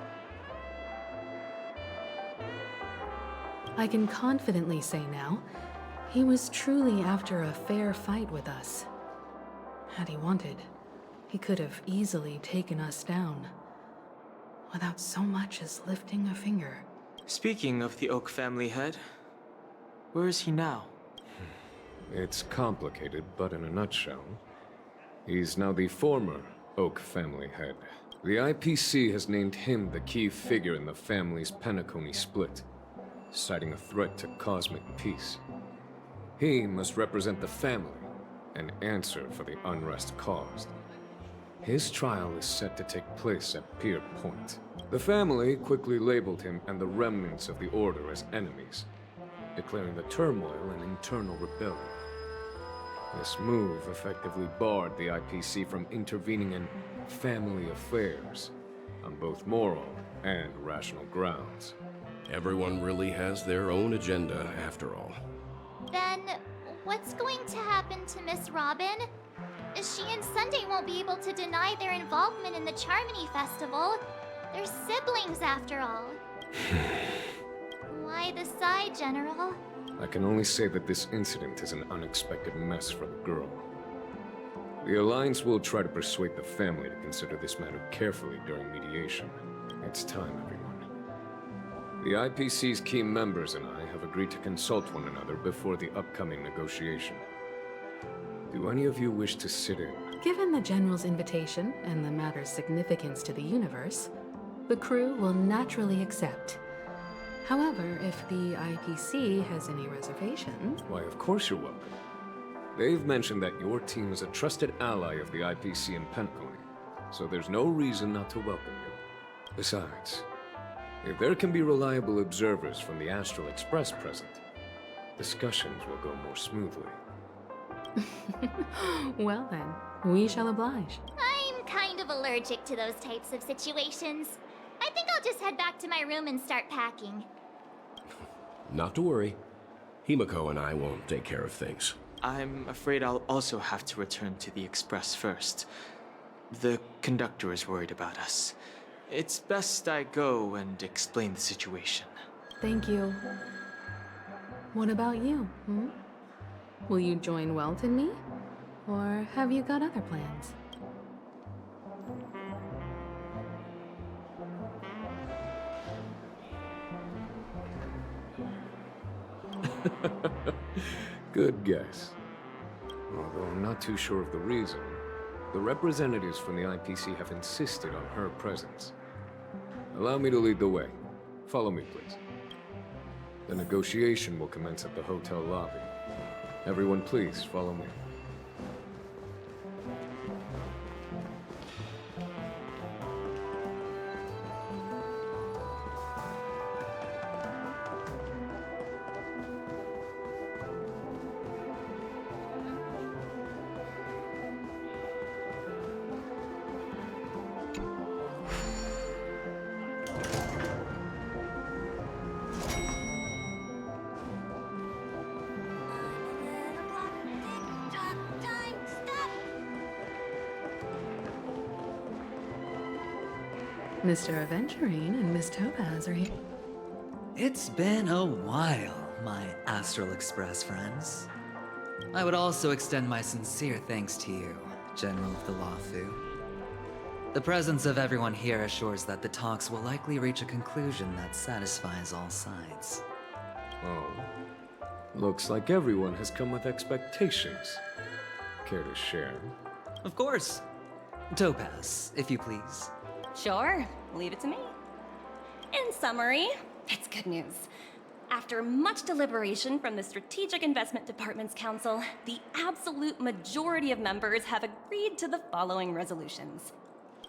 I can confidently say now, he was truly after a fair fight with us. Had he wanted, he could have easily taken us down, without so much as lifting a finger. Speaking of the Oak family head, where is he now? It's complicated, but in a nutshell, he's now the former Oak family head. The IPC has named him the key figure in the family's Penacony split, citing a threat to cosmic peace. He must represent the family and answer for the unrest caused. His trial is set to take place at Pier Point. The family quickly labeled him and the remnants of the Order as enemies, declaring the turmoil an internal rebellion. This move effectively barred the IPC from intervening in family affairs on both moral and rational grounds. Everyone really has their own agenda, after all. Then, what's going to happen to Miss Robin? She and Sunday won't be able to deny their involvement in the Charmony Festival. They're siblings, after all. Why the sigh, General? I can only say that this incident is an unexpected mess for the girl. The Alliance will try to persuade the family to consider this matter carefully during mediation. It's time, everyone. The IPC's key members and I have agreed to consult one another before the upcoming negotiation. Do any of you wish to sit in? Given the General's invitation and the matter's significance to the universe, the crew will naturally accept. However, if the IPC has any reservations... Why, of course you're welcome. They've mentioned that your team is a trusted ally of the IPC in Penacony, so there's no reason not to welcome you. Besides, if there can be reliable observers from the Astral Express present, discussions will go more smoothly. Well then, we shall oblige. I'm kind of allergic to those types of situations. I think I'll just head back to my room and start packing. Not to worry. Himiko and I won't take care of things. I'm afraid I'll also have to return to the Express first. The conductor is worried about us. It's best I go and explain the situation. Thank you. What about you, Will you join Welt and me? Or have you got other plans? Good guess. Although I'm not too sure of the reason, the representatives from the IPC have insisted on her presence. Allow me to lead the way. Follow me, please. The negotiation will commence at the hotel lobby. Everyone, please follow me. Mr. Aventurine and Miss Topaz are here. It's been a while, my Astral Express friends. I would also extend my sincere thanks to you, General of the Wafu. The presence of everyone here assures that the talks will likely reach a conclusion that satisfies all sides. Oh. Looks like everyone has come with expectations. Care to share? Of course. Topaz, if you please. Sure, leave it to me. In summary, it's good news. After much deliberation from the Strategic Investment Department's Council, the absolute majority of members have agreed to the following resolutions.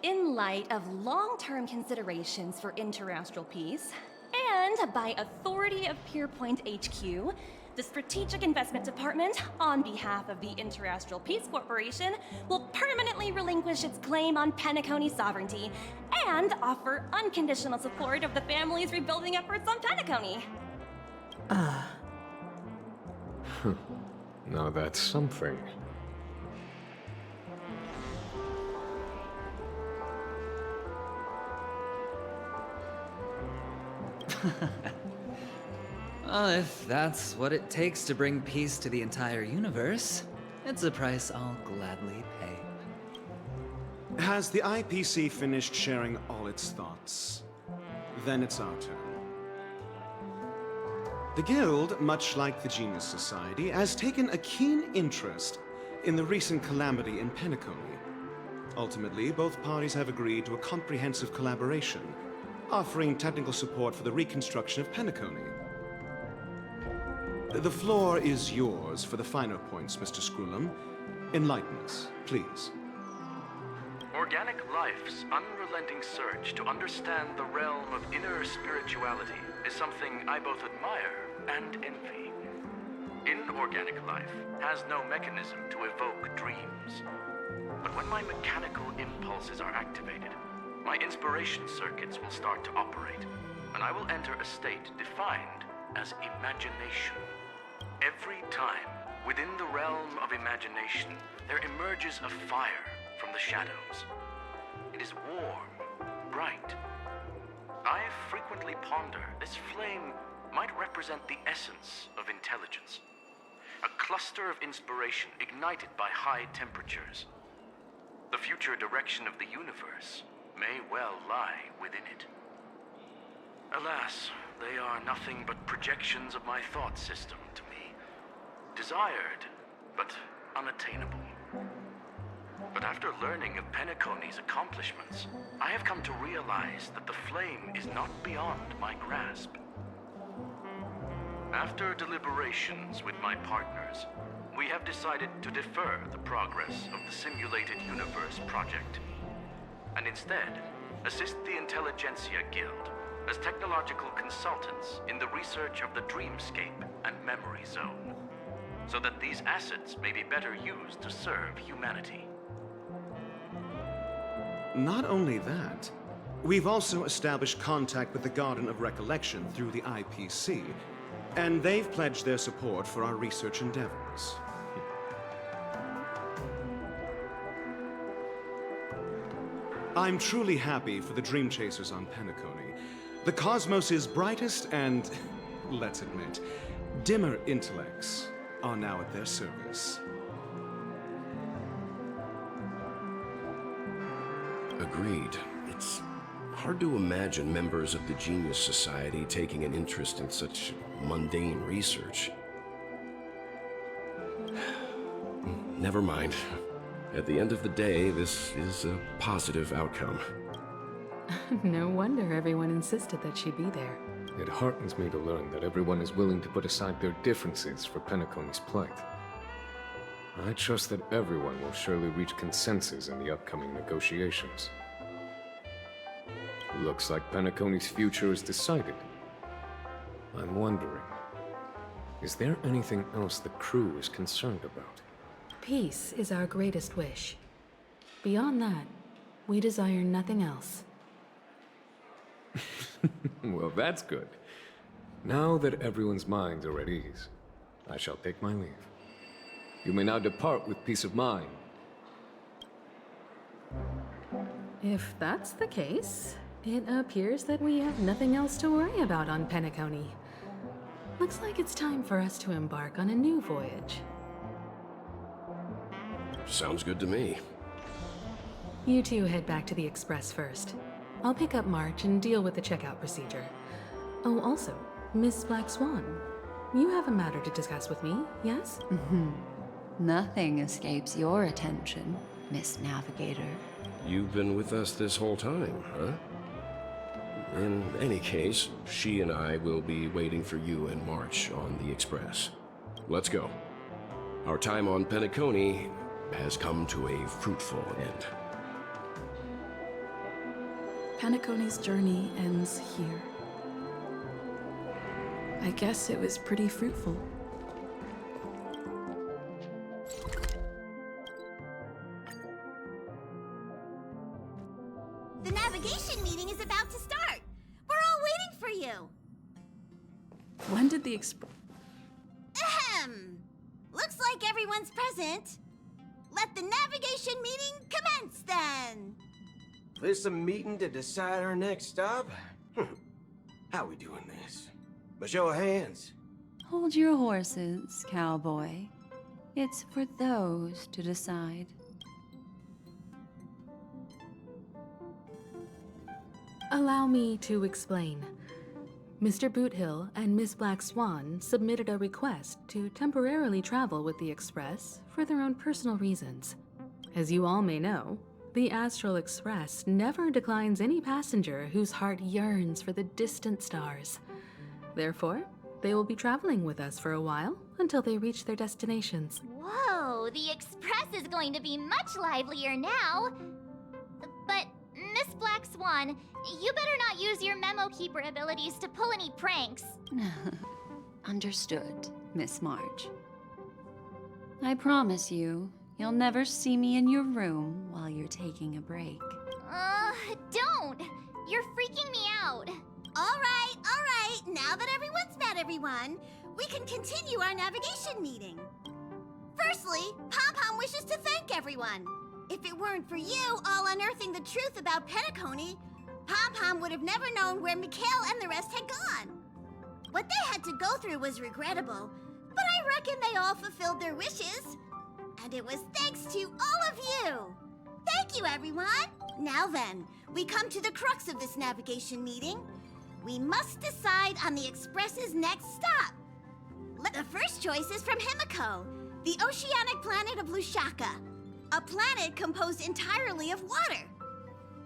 In light of long-term considerations for interastral peace, and by authority of Pierpoint HQ, the Strategic Investment Department, on behalf of the Interastral Peace Corporation, will permanently relinquish its claim on Penacony sovereignty and offer unconditional support of the family's rebuilding efforts on Penacony. Now that's something. Well, if that's what it takes to bring peace to the entire universe, it's a price I'll gladly pay. Has the IPC finished sharing all its thoughts? Then it's our turn. The Guild, much like the Genius Society, has taken a keen interest in the recent calamity in Penacony. Ultimately, both parties have agreed to a comprehensive collaboration, offering technical support for the reconstruction of Penacony. The floor is yours for the finer points, Mr. Screwlam. Enlighten us, please. Organic life's unrelenting search to understand the realm of inner spirituality is something I both admire and envy. Inorganic life has no mechanism to evoke dreams. But when my mechanical impulses are activated, my inspiration circuits will start to operate, and I will enter a state defined as imagination. Every time, within the realm of imagination, there emerges a fire from the shadows. It is warm, bright. I frequently ponder this flame might represent the essence of intelligence. A cluster of inspiration ignited by high temperatures. The future direction of the universe may well lie within it. Alas, they are nothing but projections of my thought system to me. Desired, but unattainable. But after learning of Penacony's accomplishments, I have come to realize that the flame is not beyond my grasp. After deliberations with my partners, we have decided to defer the progress of the Simulated Universe project, and instead assist the Intelligentsia Guild as technological consultants in the research of the Dreamscape and Memory Zone, so that these assets may be better used to serve humanity. Not only that, we've also established contact with the Garden of Recollection through the IPC, and they've pledged their support for our research endeavors. I'm truly happy for the Dream Chasers on Penacony. The Cosmos' brightest and, let's admit, dimmer intellects are now at their service. Agreed. It's hard to imagine members of the Genius Society taking an interest in such mundane research. Never mind. At the end of the day, this is a positive outcome. No wonder everyone insisted that she be there. It heartens me to learn that everyone is willing to put aside their differences for Penacony's plight. I trust that everyone will surely reach consensus in the upcoming negotiations. Looks like Penacony's future is decided. I'm wondering, is there anything else the crew is concerned about? Peace is our greatest wish. Beyond that, we desire nothing else. Well, that's good. Now that everyone's minds are at ease, I shall take my leave. You may now depart with peace of mind. If that's the case, It appears that we have nothing else to worry about on Penacony. Looks like it's time for us to embark on a new voyage. Sounds good to me. You two head back to the Express first. I'll pick up March and deal with the checkout procedure. Oh, also, Miss Black Swan, you have a matter to discuss with me, yes? Nothing escapes your attention, Miss Navigator. You've been with us this whole time, huh? In any case, she and I will be waiting for you in March on the Express. Let's go. Our time on Penacony has come to a fruitful end. Penacony's journey ends here. I guess it was pretty fruitful. The navigation meeting is about to start. We're all waiting for you. When did the Ahem. Looks like everyone's present. Let the navigation meeting commence then. This a meeting to decide our next stop? How we doing this? By show of hands. Hold your horses, cowboy. It's for those to decide. Allow me to explain. Mr. Boothill and Miss Black Swan submitted a request to temporarily travel with the Express for their own personal reasons. As you all may know, the Astral Express never declines any passenger whose heart yearns for the distant stars. Therefore, they will be traveling with us for a while until they reach their destinations. Whoa, the Express is going to be much livelier now. But, Miss Black Swan, you better not use your memo keeper abilities to pull any pranks. Understood, Miss March. I promise you, you'll never see me in your room while you're taking a break. Don't! You're freaking me out. All right. Now that everyone's met everyone, we can continue our navigation meeting. Firstly, Pom-Pom wishes to thank everyone. If it weren't for you all unearthing the truth about Penacony, Pom-Pom would have never known where Mikhail and the rest had gone. What they had to go through was regrettable, but I reckon they all fulfilled their wishes. And it was thanks to all of you. Thank you, everyone. Now then, we come to the crux of this navigation meeting. We must decide on the Express's next stop. The first choice is from Himiko, the oceanic planet of Lushaka, a planet composed entirely of water.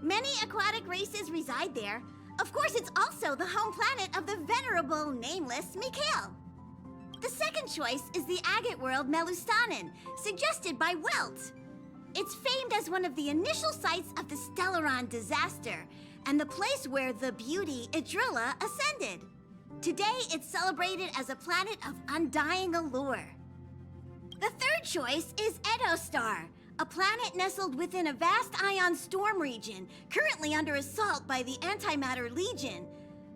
Many aquatic races reside there. Of course, it's also the home planet of the venerable, nameless Mikhail. The second choice is the agate world Melustanen, suggested by Welt. It's famed as one of the initial sites of the Stellaron disaster, and the place where the beauty Idrilla ascended. Today, it's celebrated as a planet of undying allure. The third choice is Edostar, a planet nestled within a vast ion storm region, currently under assault by the Antimatter Legion.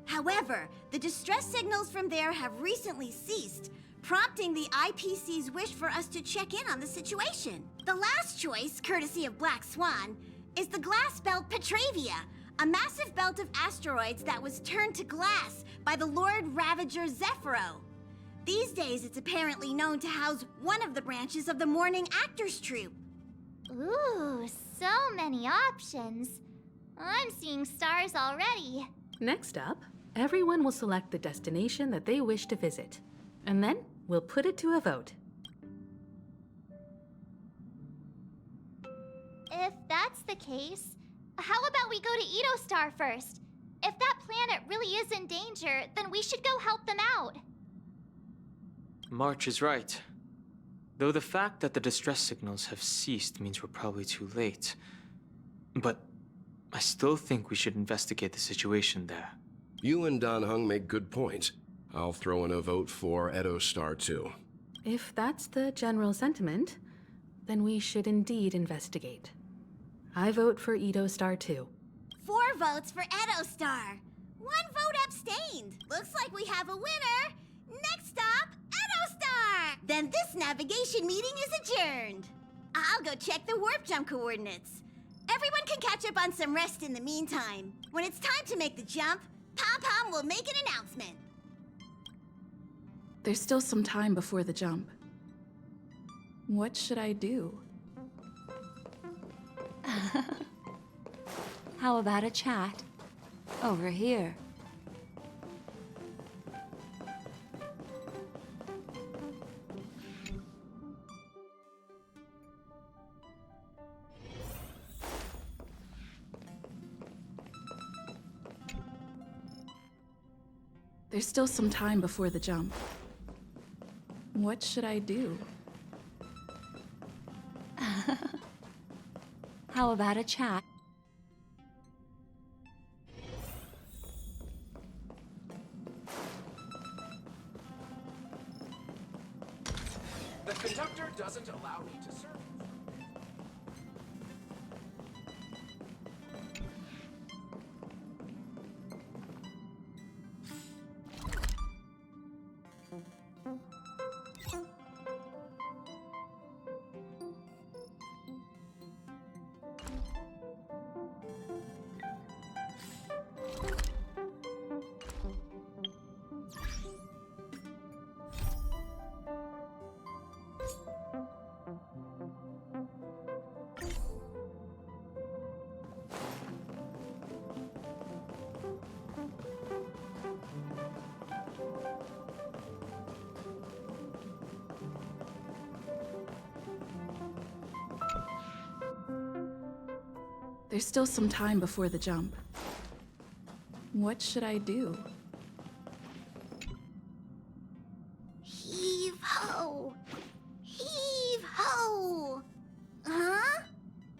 However, the distress signals from there have recently ceased, prompting the IPC's wish for us to check in on the situation. The last choice, courtesy of Black Swan, is the glass belt Petravia, a massive belt of asteroids that was turned to glass by the Lord Ravager Zephyro. These days, it's apparently known to house one of the branches of the Morning Actors Troupe. Ooh, so many options. I'm seeing stars already. Next up, everyone will select the destination that they wish to visit. And then, we'll put it to a vote. If that's the case, how about we go to Edostar first? If that planet really is in danger, then we should go help them out. March is right. Though the fact that the distress signals have ceased means we're probably too late. But I still think we should investigate the situation there. You and Dan Heng make good points. I'll throw in a vote for Edostar too. If that's the general sentiment, then we should indeed investigate. I vote for Edostar too. 4 votes for Edostar. 1 vote abstained. Looks like we have a winner. Next stop, Edostar! Then this navigation meeting is adjourned. I'll go check the warp jump coordinates. Everyone can catch up on some rest in the meantime. When it's time to make the jump, Pom-Pom will make an announcement. There's still some time before the jump. What should I do? How about a chat? Over here. There's still some time before the jump. What should I do? How about a chat? The conductor doesn't allow me to serve. There's still some time before the jump. What should I do? Heave ho! Heave ho! Huh?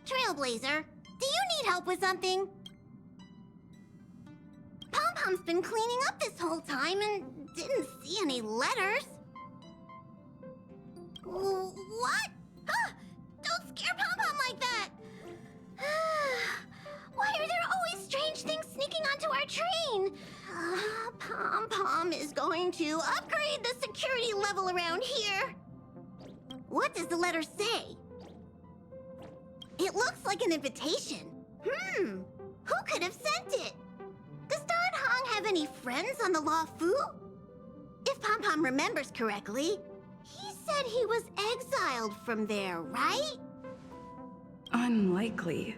Trailblazer, do you need help with something? Pom-Pom's been cleaning up this whole time and didn't see any letters. What? Huh! Don't scare Pom-Pom like that! Why are there always strange things sneaking onto our train? Pom-Pom is going to upgrade the security level around here. What does the letter say? It looks like an invitation. Who could have sent it? Does Don Hong have any friends on the Law Fu? If Pom-Pom remembers correctly, he said he was exiled from there, right? Unlikely.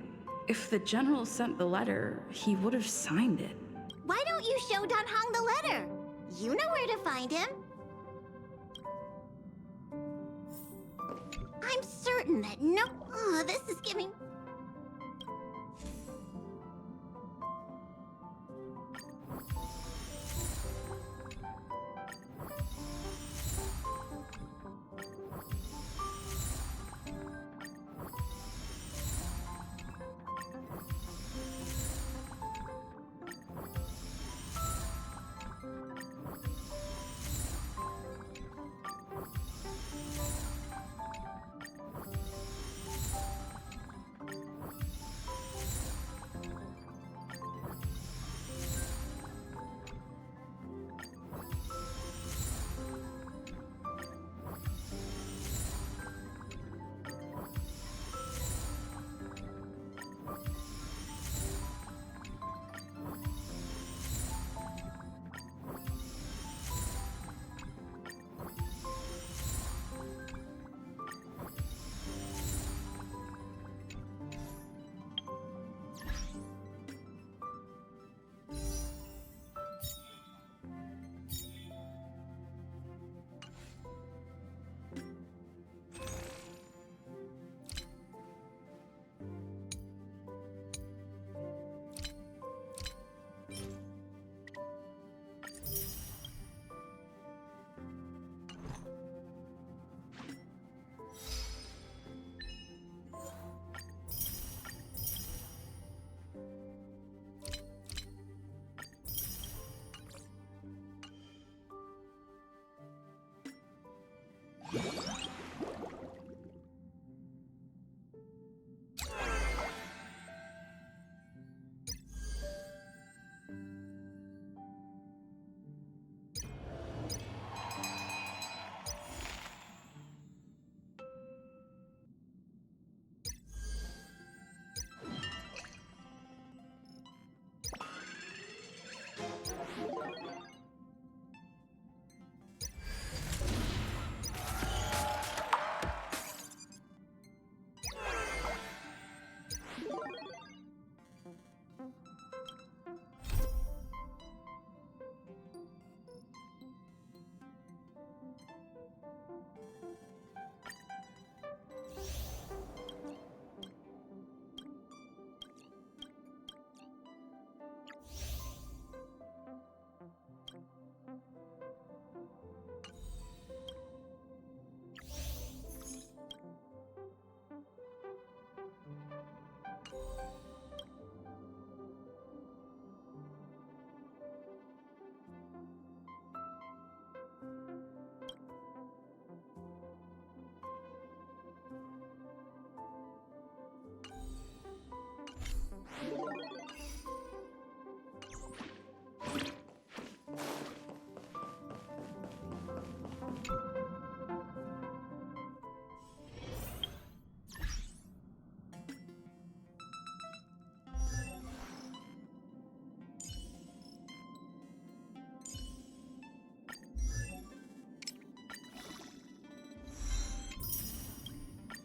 If the general sent the letter, he would have signed it. Why don't you show Don Hong the letter? You know where to find him. I'm certain that no... Oh, this is giving...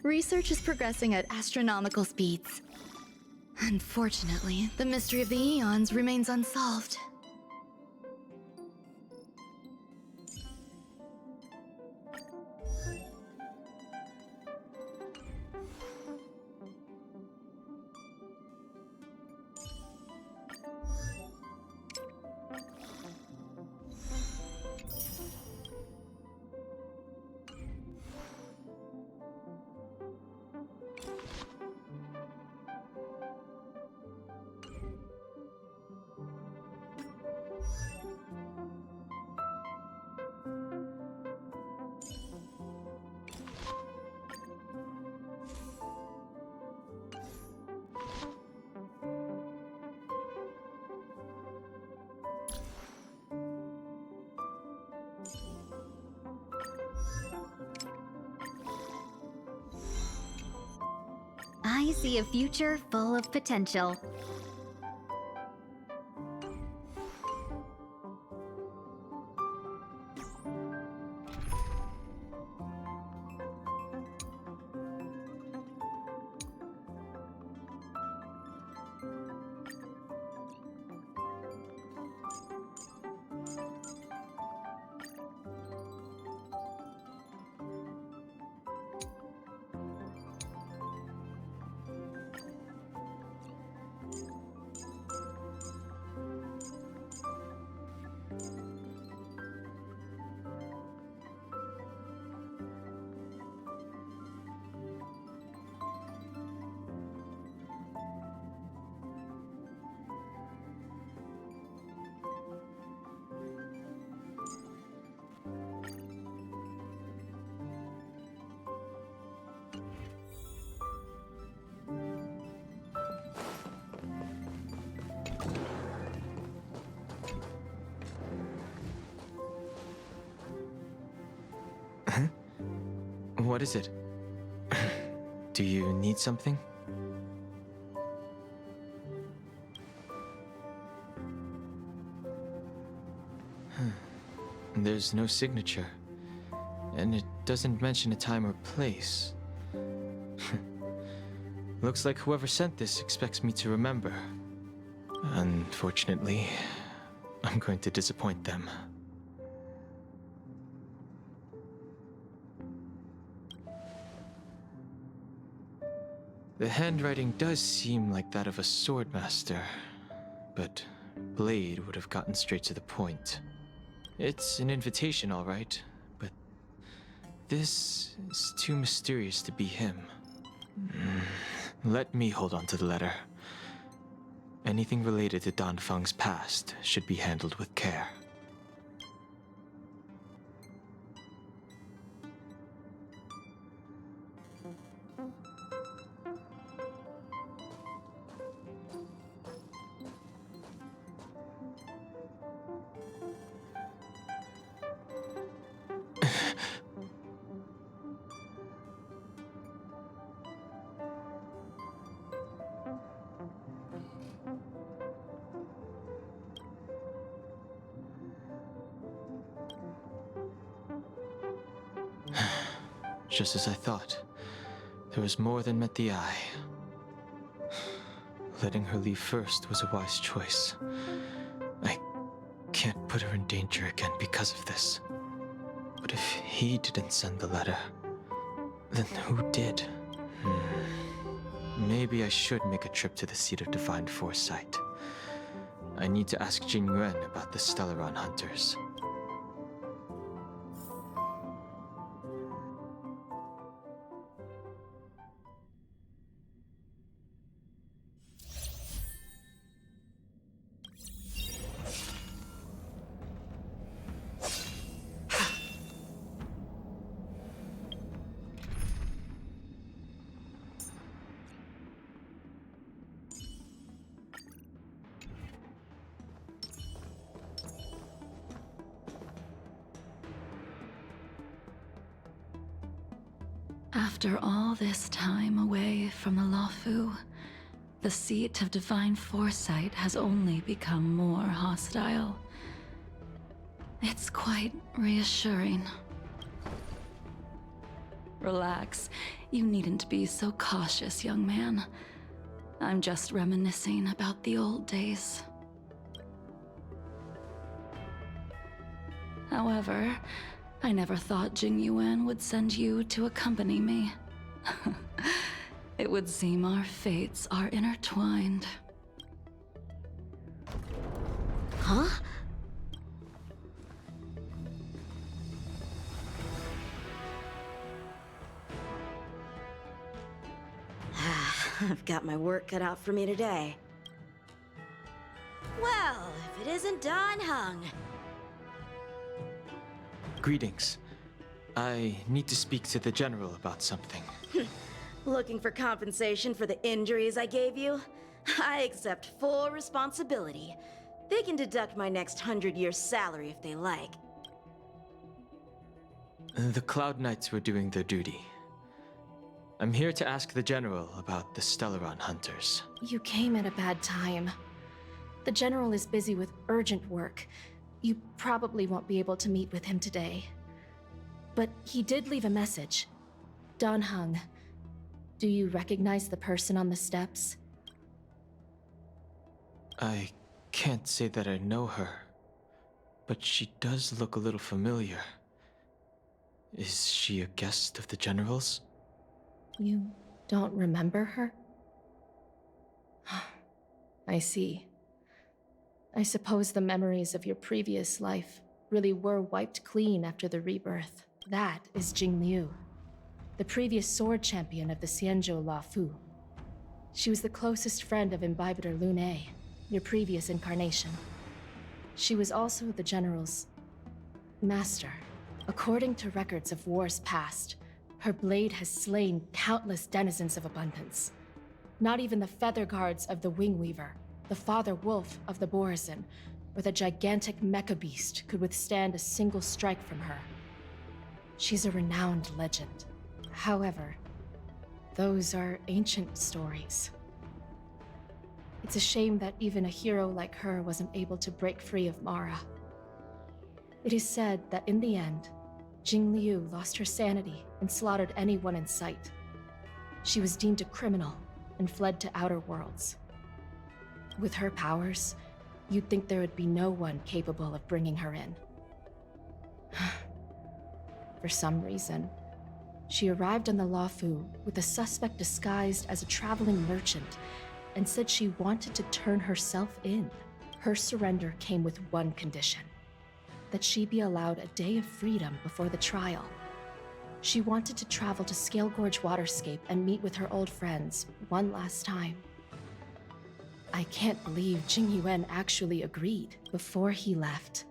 Research is progressing at astronomical speeds. Unfortunately, the mystery of the Eons remains unsolved. I see a future full of potential. What is it? Do you need something? There's no signature, and it doesn't mention a time or place. Looks like whoever sent this expects me to remember. Unfortunately, I'm going to disappoint them. The handwriting does seem like that of a swordmaster, but Blade would have gotten straight to the point. It's an invitation, all right, but this is too mysterious to be him. Let me hold on to the letter. Anything related to Dan Feng's past should be handled with care. Just as I thought, there was more than met the eye. Letting her leave first was a wise choice. I can't put her in danger again because of this. But if he didn't send the letter, then who did? Maybe I should make a trip to the seat of divine foresight. I need to ask Jing Yuan about the Stellaron hunters. After all this time away from the Luofu, the seat of divine foresight has only become more hostile. It's quite reassuring. Relax. You needn't be so cautious, young man. I'm just reminiscing about the old days. However, I never thought Jing Yuan would send you to accompany me. It would seem our fates are intertwined. Huh? I've got my work cut out for me today. Well, if it isn't Don Hung. Greetings. I need to speak to the General about something. Looking for compensation for the injuries I gave you? I accept full responsibility. They can deduct my next 100 years' salary if they like. The Cloud Knights were doing their duty. I'm here to ask the General about the Stellaron Hunters. You came at a bad time. The General is busy with urgent work. You probably won't be able to meet with him today. But he did leave a message. Don Hung. Do you recognize the person on the steps? I can't say that I know her, but she does look a little familiar. Is she a guest of the General's? You don't remember her? I see. I suppose the memories of your previous life really were wiped clean after the rebirth. That is Jing Liu, the previous sword champion of the Xianzhou Luofu. She was the closest friend of Imbibitor Lune, your previous incarnation. She was also the General's master. According to records of wars past, her blade has slain countless denizens of abundance. Not even the feather guards of the Wingweaver, the father wolf of the Borazon, or the gigantic mecha beast could withstand a single strike from her. She's a renowned legend. However, those are ancient stories. It's a shame that even a hero like her wasn't able to break free of Mara. It is said that in the end, Jing Liu lost her sanity and slaughtered anyone in sight. She was deemed a criminal and fled to outer worlds. With her powers, you'd think there would be no one capable of bringing her in. For some reason, she arrived on the Luofu with a suspect disguised as a traveling merchant and said she wanted to turn herself in. Her surrender came with one condition: that she be allowed a day of freedom before the trial. She wanted to travel to Scale Gorge Waterscape and meet with her old friends one last time. I can't believe Jing Yuan actually agreed. Before he left,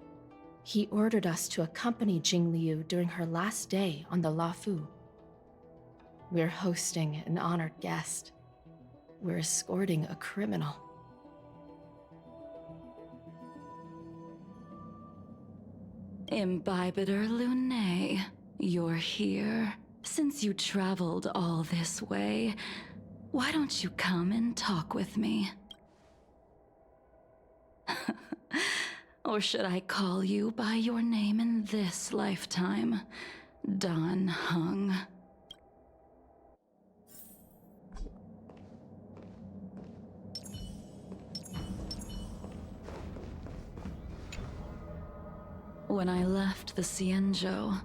he ordered us to accompany Jing Liu during her last day on the Luofu. We're hosting an honored guest. We're escorting a criminal. Imbibitor Lune, you're here. Since you traveled all this way, why don't you come and talk with me? Or should I call you by your name in this lifetime? Don Hung. When I left the Xianzhou,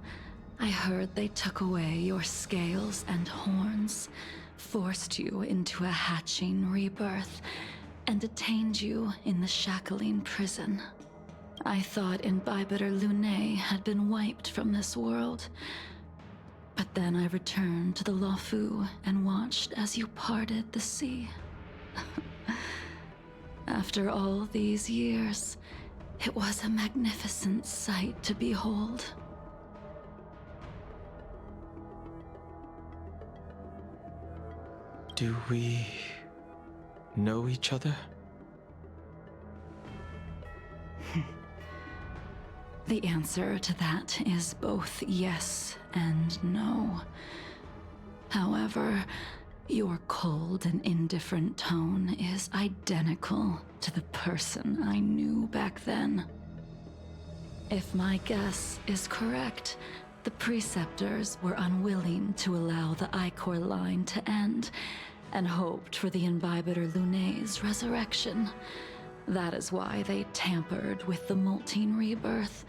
I heard they took away your scales and horns, forced you into a hatching rebirth, and detained you in the Shackling prison. I thought Imbibitor Lune had been wiped from this world, but then I returned to the Luofu and watched as you parted the sea. After all these years, it was a magnificent sight to behold. Do we know each other? The answer to that is both yes and no. However, your cold and indifferent tone is identical to the person I knew back then. If my guess is correct, The Preceptors were unwilling to allow the Ichor line to end, and hoped for the Imbibitor Lunay's resurrection. That is why they tampered with the Moltene rebirth,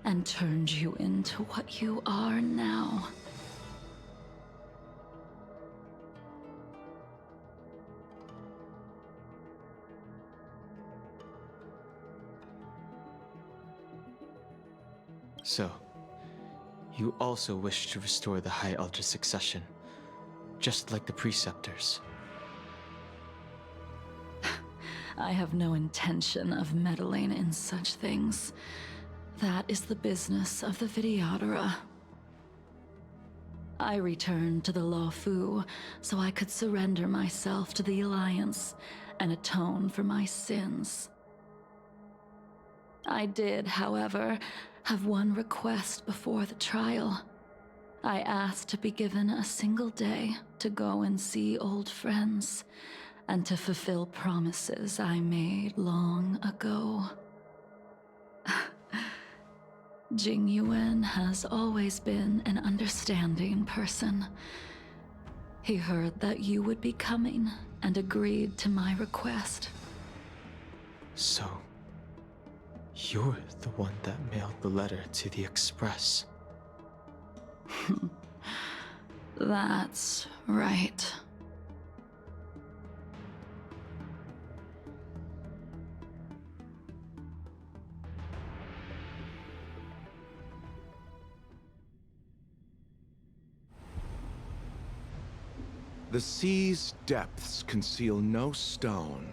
and turned you into what you are now. So, you also wish to restore the High Ultra Succession, just like the Preceptors. I have no intention of meddling in such things. That is the business of the Videodora. I returned to the Lawfu so I could surrender myself to the Alliance and atone for my sins. I did, however, have one request before the trial. I asked to be given a single day to go and see old friends, and to fulfill promises I made long ago. Jing Yuan has always been an understanding person. He heard that you would be coming and agreed to my request. So, you're the one that mailed the letter to the Express. That's right. The sea's depths conceal no stone,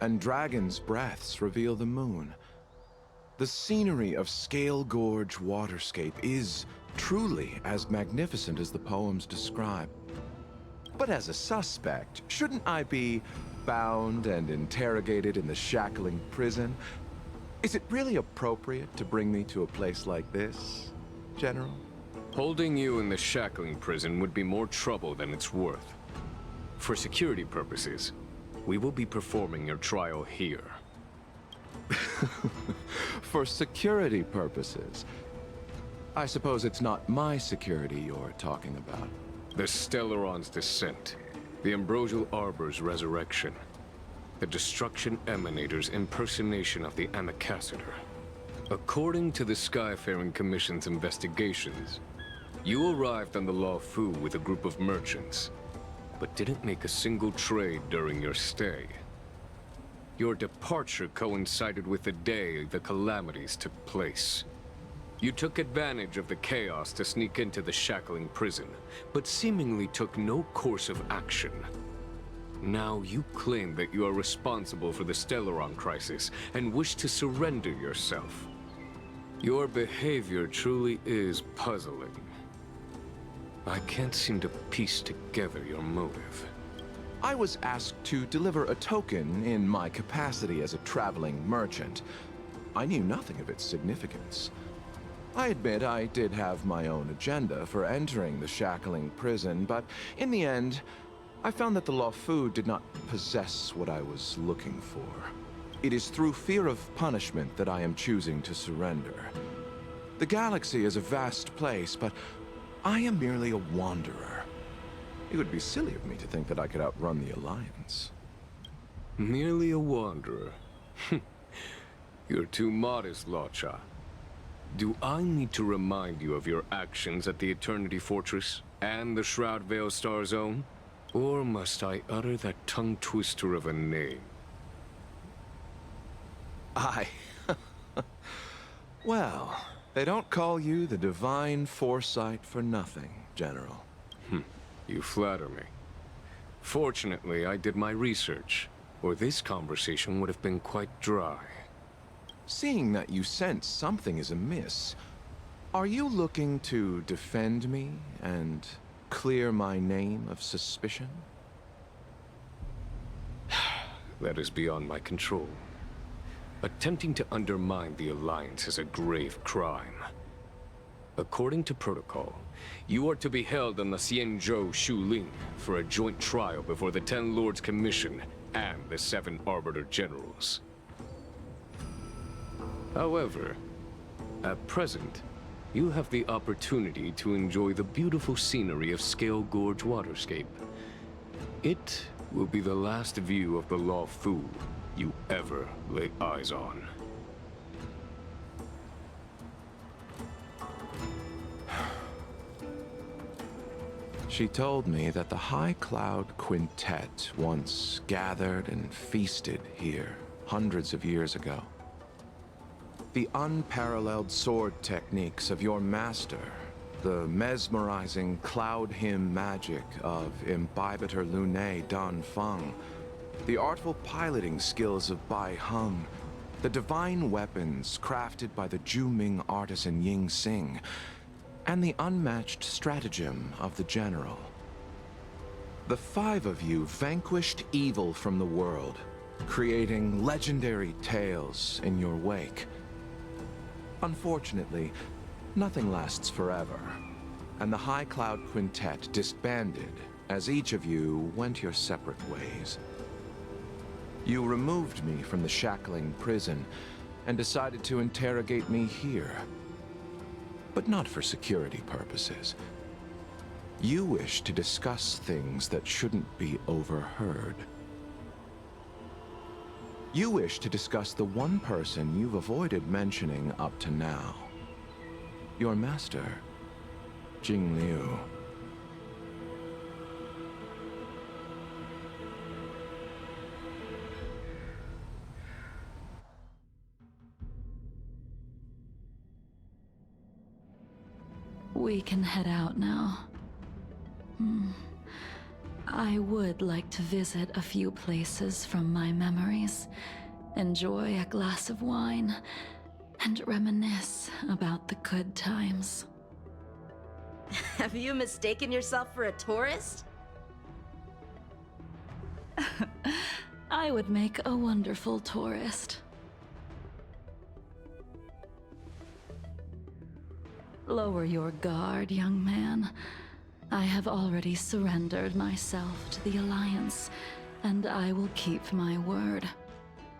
and dragons' breaths reveal the moon. The scenery of Scale Gorge Waterscape is truly as magnificent as the poems describe. But as a suspect, shouldn't I be bound and interrogated in the shackling prison? Is it really appropriate to bring me to a place like this, General? Holding you in the shackling prison would be more trouble than it's worth. For security purposes, we will be performing your trial here. For security purposes? I suppose it's not my security you're talking about. The Stellaron's descent, the Ambrosial Arbor's resurrection, the Destruction Emanator's impersonation of the Amicassator. According to the Skyfaring Commission's investigations, you arrived on the Lawfu with a group of merchants, but didn't make a single trade during your stay. Your departure coincided with the day the calamities took place. You took advantage of the chaos to sneak into the shackling prison, but seemingly took no course of action. Now you claim that you are responsible for the Stellaron crisis and wish to surrender yourself. Your behavior truly is puzzling. I can't seem to piece together your motive. I was asked to deliver a token in my capacity as a traveling merchant. I knew nothing of its significance. I admit I did have my own agenda for entering the shackling prison, but in the end, I found that the Lawfu did not possess what I was looking for. It is through fear of punishment that I am choosing to surrender. The galaxy is a vast place, but I am merely a wanderer. It would be silly of me to think that I could outrun the Alliance. Merely a wanderer? You're too modest, Locha. Do I need to remind you of your actions at the Eternity Fortress and the Shroud Veil Star Zone? Or must I utter that tongue-twister of a name? Well, they don't call you the Divine Foresight for nothing, General. You flatter me. Fortunately, I did my research, or this conversation would have been quite dry. Seeing that you sense something is amiss, are you looking to defend me and clear my name of suspicion? That is beyond my control. Attempting to undermine the Alliance is a grave crime. According to protocol, you are to be held on the Xianzhou Shuling for a joint trial before the 10 Lords Commission and the 7 Arbiter Generals. However, at present, you have the opportunity to enjoy the beautiful scenery of Scale Gorge Waterscape. It will be the last view of the Law Fu you ever lay eyes on. She told me that the High Cloud Quintet once gathered and feasted here hundreds of years ago. The unparalleled sword techniques of your master, the mesmerizing cloud hymn magic of Imbibitor Lunae Dan Feng, the artful piloting skills of Bai Heng, the divine weapons crafted by the Ju-Ming artisan Ying Xing, and the unmatched stratagem of the general. The five of you vanquished evil from the world, creating legendary tales in your wake. Unfortunately, nothing lasts forever, and the High Cloud Quintet disbanded as each of you went your separate ways. You removed me from the shackling prison and decided to interrogate me here. But not for security purposes. You wish to discuss things that shouldn't be overheard. You wish to discuss the one person you've avoided mentioning up to now. Your master, Jing Liu. We can head out now. I would like to visit a few places from my memories, enjoy a glass of wine, and reminisce about the good times. Have you mistaken yourself for a tourist? I would make a wonderful tourist. Lower your guard, young man. I have already surrendered myself to the Alliance, and I will keep my word.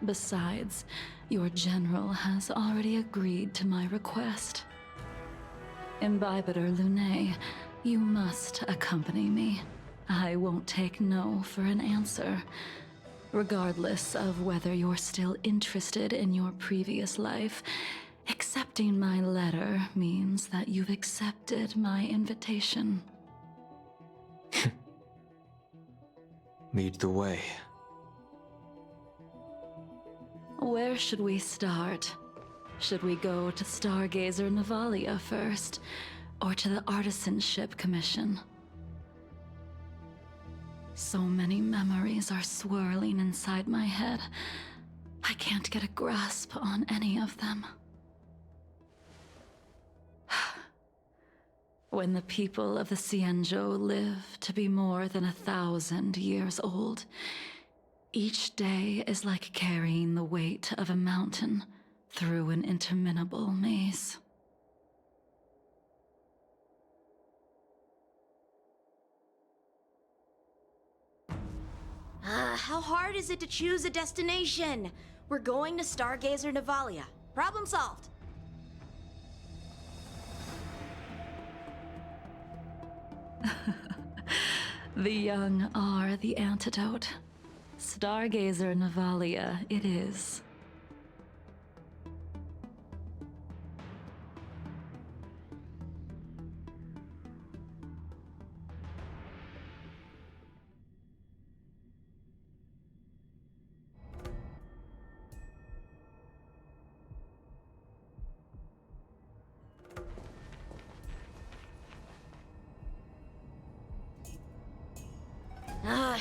Besides, your general has already agreed to my request. Imbibitor Lunae, you must accompany me. I won't take no for an answer. Regardless of whether you're still interested in your previous life, accepting my letter means that you've accepted my invitation. Lead the way. Where should we start? Should we go to Stargazer Navalia first, or to the Artisanship Commission? So many memories are swirling inside my head. I can't get a grasp on any of them. When the people of the Xianzhou live to be more than 1,000 years old, each day is like carrying the weight of a mountain through an interminable maze. How hard is it to choose a destination? We're going to Stargazer Navalia. Problem solved. The young are the antidote. Stargazer Navalia it is.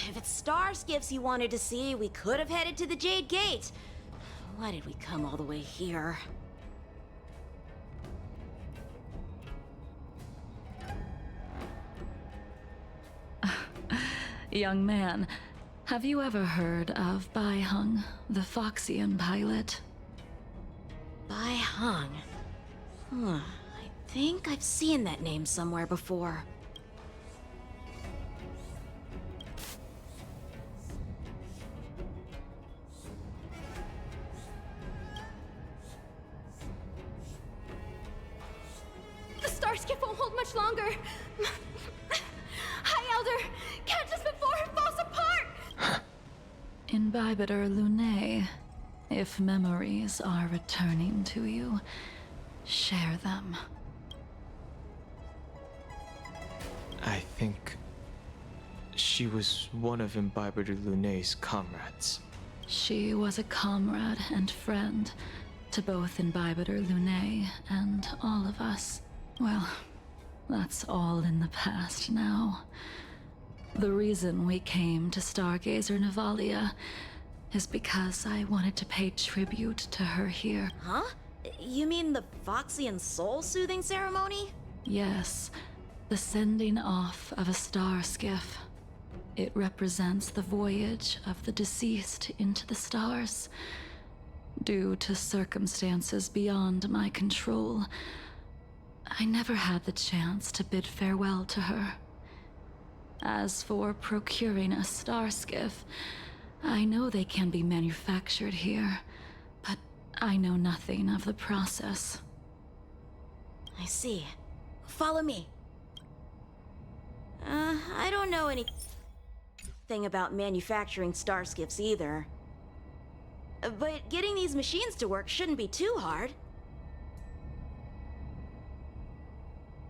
If it's star skiffs you wanted to see, we could have headed to the Jade Gate. Why did we come all the way here? Young man, have you ever heard of Bai Heng, the Foxian pilot? Bai Heng. I think I've seen that name somewhere before. skiff won't hold much longer. High Elder, catch us before it falls apart! Imbibitor Lunae, if memories are returning to you, share them. I think she was one of Imbibitor Lunae's comrades. She was a comrade and friend to both Imbibitor Lunae and all of us. Well, that's all in the past now. The reason we came to Stargazer Navalia is because I wanted to pay tribute to her here. Huh? You mean the Foxian soul-soothing ceremony? Yes, the sending off of a star skiff. It represents the voyage of the deceased into the stars. Due to circumstances beyond my control, I never had the chance to bid farewell to her. As for procuring a star skiff, I know they can be manufactured here, but I know nothing of the process. I see. Follow me. I don't know anything about manufacturing star skiffs either. But getting these machines to work shouldn't be too hard.